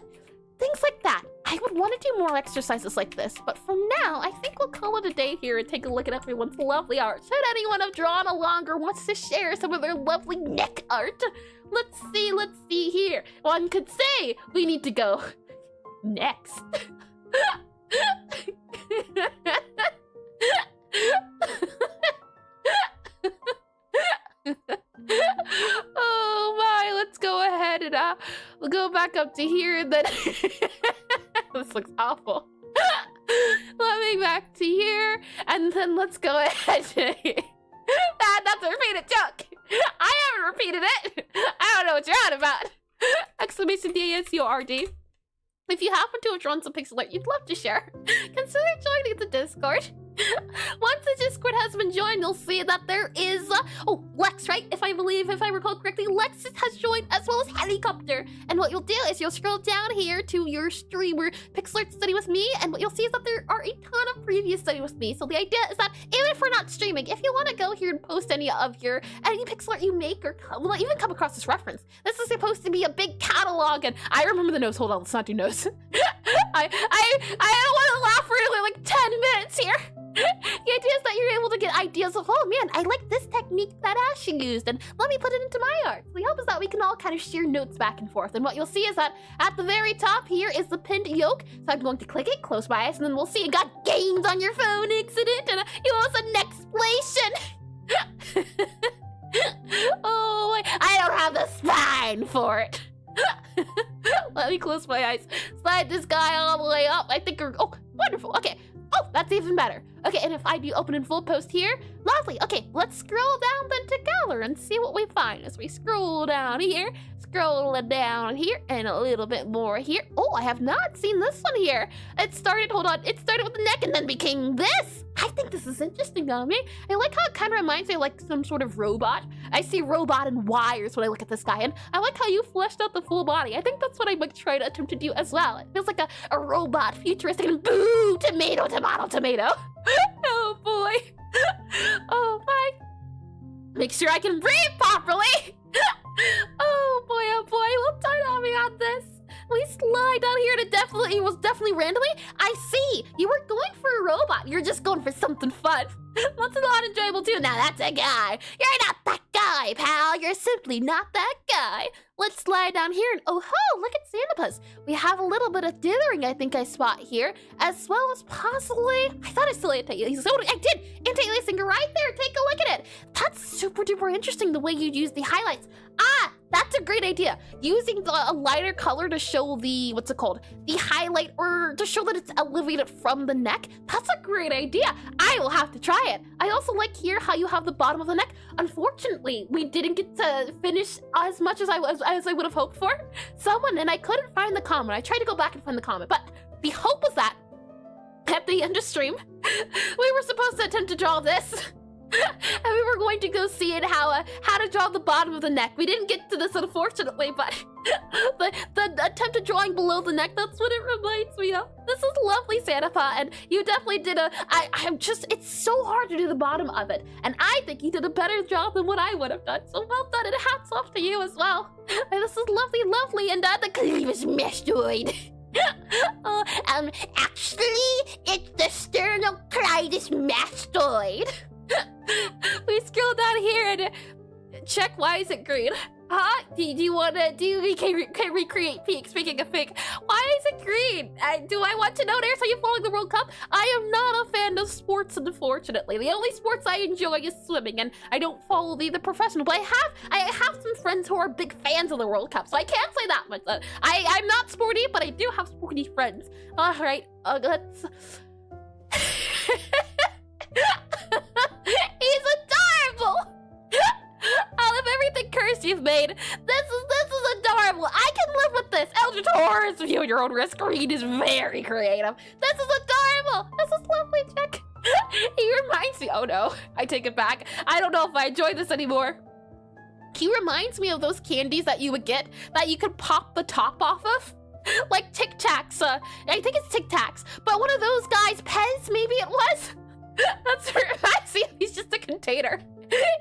things like that. I would want to do more exercises like this. But for now, I think we'll call it a day here and take a look at everyone's lovely art. Should anyone have drawn along or wants to share some of their lovely neck art? Let's see here. One could say we need to go next. Oh my, let's go ahead and we'll go back up to here and then this looks awful. Let me back to here and then let's go ahead to here. That's a repeated joke. I haven't repeated it. I don't know what you're on about. Exclamation DASURD. If you happen to have drawn some pixel art you'd love to share, consider joining the Discord. Once the Discord has been joined, you'll see that there is, Lex, right? If I recall correctly, Lex has joined, as well as Helicopter. And what you'll do is you'll scroll down here to your streamer, Pixelart Study With Me, and what you'll see is that there are a ton of previous Study With Me. So the idea is that even if we're not streaming, if you want to go here and post any pixel art you make, or even come across this reference, this is supposed to be a big catalog. And I remember the nose. Hold on, let's not do nose. I don't want to laugh for like 10 minutes here. The idea is that you're able to get ideas of, oh man, I like this technique that Ashley used, and let me put it into my art. So the hope is that we can all kind of share notes back and forth. And what you'll see is that at the very top here is the pinned yoke. So I'm going to click it, close my eyes, and then we'll see you got games on your phone incident, and you also an explanation. Oh, I don't have the spine for it. Let me close my eyes. Slide this guy all the way up. I think we're, oh, wonderful. Okay. Oh, that's even better. Okay, and if I do open in full post here, lovely. Okay, let's scroll down then together and see what we find as we scroll down here, scroll down here, and a little bit more here. Oh, I have not seen this one here. It started with the neck and then became this. I think this is interesting on me. I like how it kind of reminds me of like some sort of robot. I see robot and wires when I look at this guy, and I like how you fleshed out the full body. I think that's what I might try to attempt to do as well. It feels like a robot, futuristic, and boo, tomato, tomato, tomato. Oh boy. Oh my. Make sure I can breathe properly. Oh boy, well done on me on this. We slide down here to it was definitely randomly. I see, you weren't going for a robot, you're just going for something fun. That's a lot enjoyable too. Now that's a guy. You're not that guy, pal. You're simply not that guy. Let's slide down here and oh ho, look at Santapus. We have a little bit of dithering I think I spot here, as well as possibly, I thought I still anti-aliasing. So I did anti-aliasing right there. Take a look at it. That's super duper interesting the way you use the highlights. Ah, that's a great idea. Using a lighter color to show the, what's it called? The highlight, or to show that it's elevated from the neck. That's a great idea. I will have to try it. I also like here how you have the bottom of the neck. Unfortunately, we didn't get to finish as much as I would have hoped for. And I couldn't find the comment. I tried to go back and find the comment, but the hope was that at the end of stream, we were supposed to attempt to draw this. And we were going to go see it how to draw the bottom of the neck. We didn't get to this unfortunately, but the attempt at drawing below the neck, that's what it reminds me of. This is lovely, Santapa, and you definitely did it's so hard to do the bottom of it. And I think you did a better job than what I would have done. So well done, and hats off to you as well. And this is lovely, and the cleavage mastoid. Actually, it's the sternocleidos mastoid. We scroll down here and check why is it green? Huh? Do you want to can recreate Peak? Speaking of Peak, why is it green? Do I want to know this? Are you following the World Cup? I am not a fan of sports, unfortunately. The only sports I enjoy is swimming, and I don't follow the professional. But I have some friends who are big fans of the World Cup, so I can't say that much. I'm not sporty, but I do have sporty friends. All right, let's. He's adorable. Out of everything cursed you've made, this is adorable. I can live with this. Eldritch Horrors, view at your own risk. Green is very creative. This is adorable. This is lovely, Jack. He reminds me. Oh no, I take it back. I don't know if I enjoy this anymore. He reminds me of those candies that you would get that you could pop the top off of. Like Tic Tacs. I think it's Tic Tacs. But one of those guys, Pez, maybe it was. That's what reminds me of. He's just a container.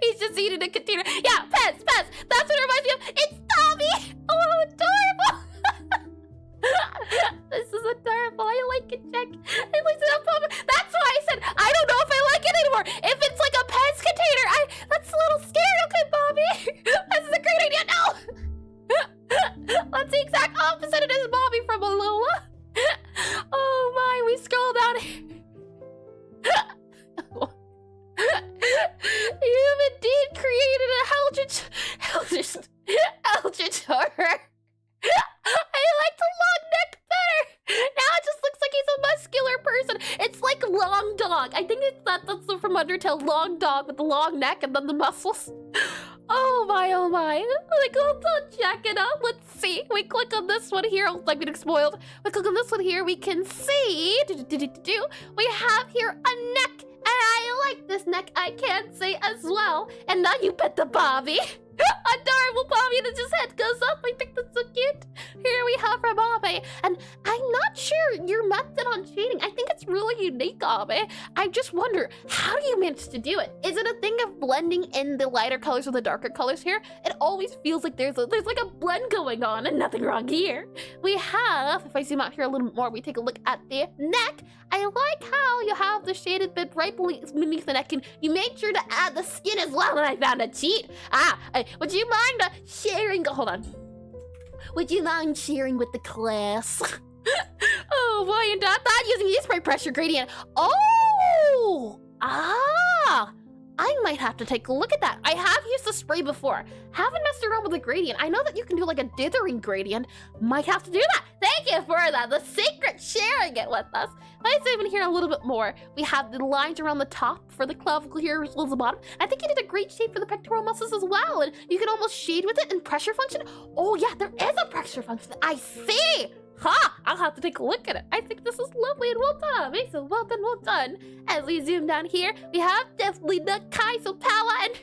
He's just eating a container. Yeah, Pez. That's what it reminds me of. It's Tommy. Oh, adorable. This is adorable. I like it, Jack. That's why I said I don't know if I like it anymore. If it's like a Pez container, that's a little scary. Okay, Bobby. This is a great idea. No. That's the exact opposite. It is Bobby from Alola. Oh my, we scroll down here. You've indeed created a eldritch horror. I like the long neck better. Now it just looks like he's a muscular person. It's like Long Dog. I think that's from Undertale, Long Dog with the long neck and then the muscles. Oh my, oh my. Like, hold on, check it out. Let's see. We click on this one here. Like, we getting spoiled. We click on this one here. We can see. We have here a neck. And I like this neck, I can say as well. And now you pet the Bobby. Adorable Bobby, and his head goes up. I think that's so cute. Here we have our Bobby. And I'm not sure your method on shading. I think it's really unique, Bobby. I just wonder, how do you manage to do it? Is it a thing of blending in the lighter colors with the darker colors here? It always feels like there's like a blend going on, and nothing wrong here. We have, if I zoom out here a little bit more, we take a look at the neck. I like how you have the shaded bit right beneath the neck, and you made sure to add the skin as well, and I found a cheat. Would you mind sharing? Hold on. Would you mind sharing with the class? Oh boy, and that using the Aseprite pressure gradient. Oh! I might have to take a look at that. I have used the spray before. Haven't messed around with the gradient. I know that you can do like a dithering gradient. Might have to do that. Thank you for that. The secret sharing it with us. Let's zoom in here a little bit more. We have the lines around the top for the clavicle here as well as the bottom. I think you did a great shape for the pectoral muscles as well. And you can almost shade with it and pressure function. Oh yeah, there is a pressure function. I see. I'll have to take a look at it. I think this is lovely and well done. So well done, well done. As we zoom down here, we have definitely the Kaiso power and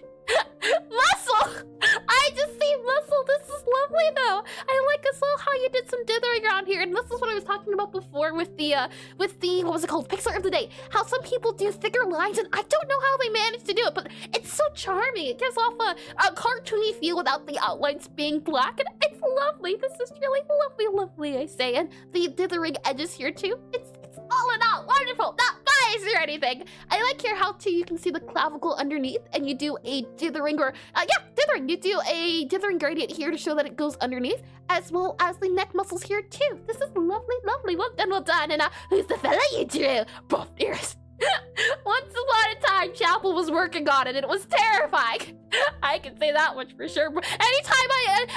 muscle. I just see muscle. This is lovely though. I like as well how you did some dithering around here. And this is what I was talking about before with the what was it called? Pixelart of the day. How some people do thicker lines and I don't know how they manage to do it, but it's so charming. It gives off a cartoony feel without the outlines being black. And it's lovely. This is really lovely, lovely, I say. And the dithering edges here too. It's all in all wonderful. Not biased or anything. I like here how too you can see the clavicle underneath and you do a dithering or dithering. You do a dithering gradient here to show that it goes underneath as well as the neck muscles here too. This is lovely, lovely. Well done, well done. And who's the fella you drew? Buff ears. Once upon a time, Chapel was working on it and it was terrifying. I can say that much for sure. Anytime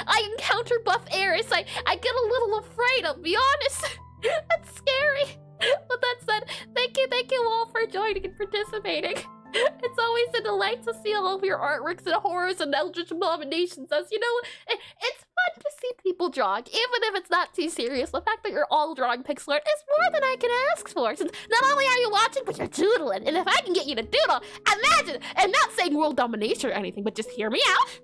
I encounter Buff Eris, I get a little afraid, I'll be honest. That's scary. With that said, thank you all for joining and participating. It's always a delight to see all of your artworks and horrors and eldritch abominations. As you know, it's fun to see people drawing, even if it's not too serious. The fact that you're all drawing pixel art is more than I can ask for. Since not only are you watching, but you're doodling. And if I can get you to doodle, imagine, and not saying world domination or anything, but just hear me out.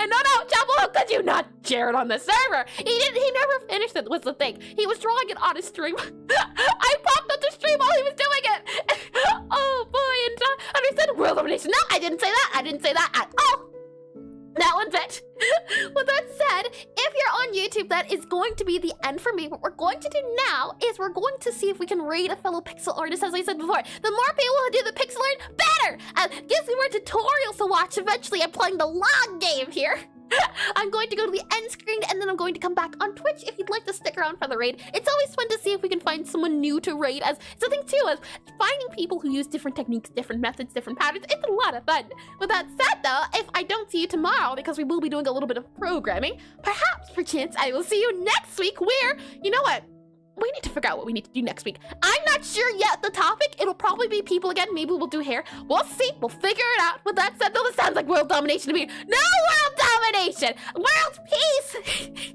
And no, Chapel, how could you not share it on the server? He never finished it, was the thing. He was drawing it on his stream. I popped up the stream while he was doing it. Oh boy, and understand world domination. No, I didn't say that. I didn't say that at all. That one bit. With that said, if you're on YouTube, that is going to be the end for me. What we're going to do now is we're going to see if we can raid a fellow pixel artist, as I said before. The more people who do the pixel art, better! Gives me more tutorials to watch. Eventually, I'm playing the long game here. I'm going to go to the end screen and then I'm going to come back on Twitch if you'd like to stick around for the raid. It's always fun to see if we can find someone new to raid, as something too as finding people who use different techniques, different methods, different patterns. It's a lot of fun. With that said though, if I don't see you tomorrow, because we will be doing a little bit of programming, perchance I will see you next week where, you know what? We need to figure out what we need to do next week. I'm not sure yet the topic. It'll probably be people again. Maybe we'll do hair. We'll see. We'll figure it out. With that said, though, this sounds like world domination to me. No world domination! World peace!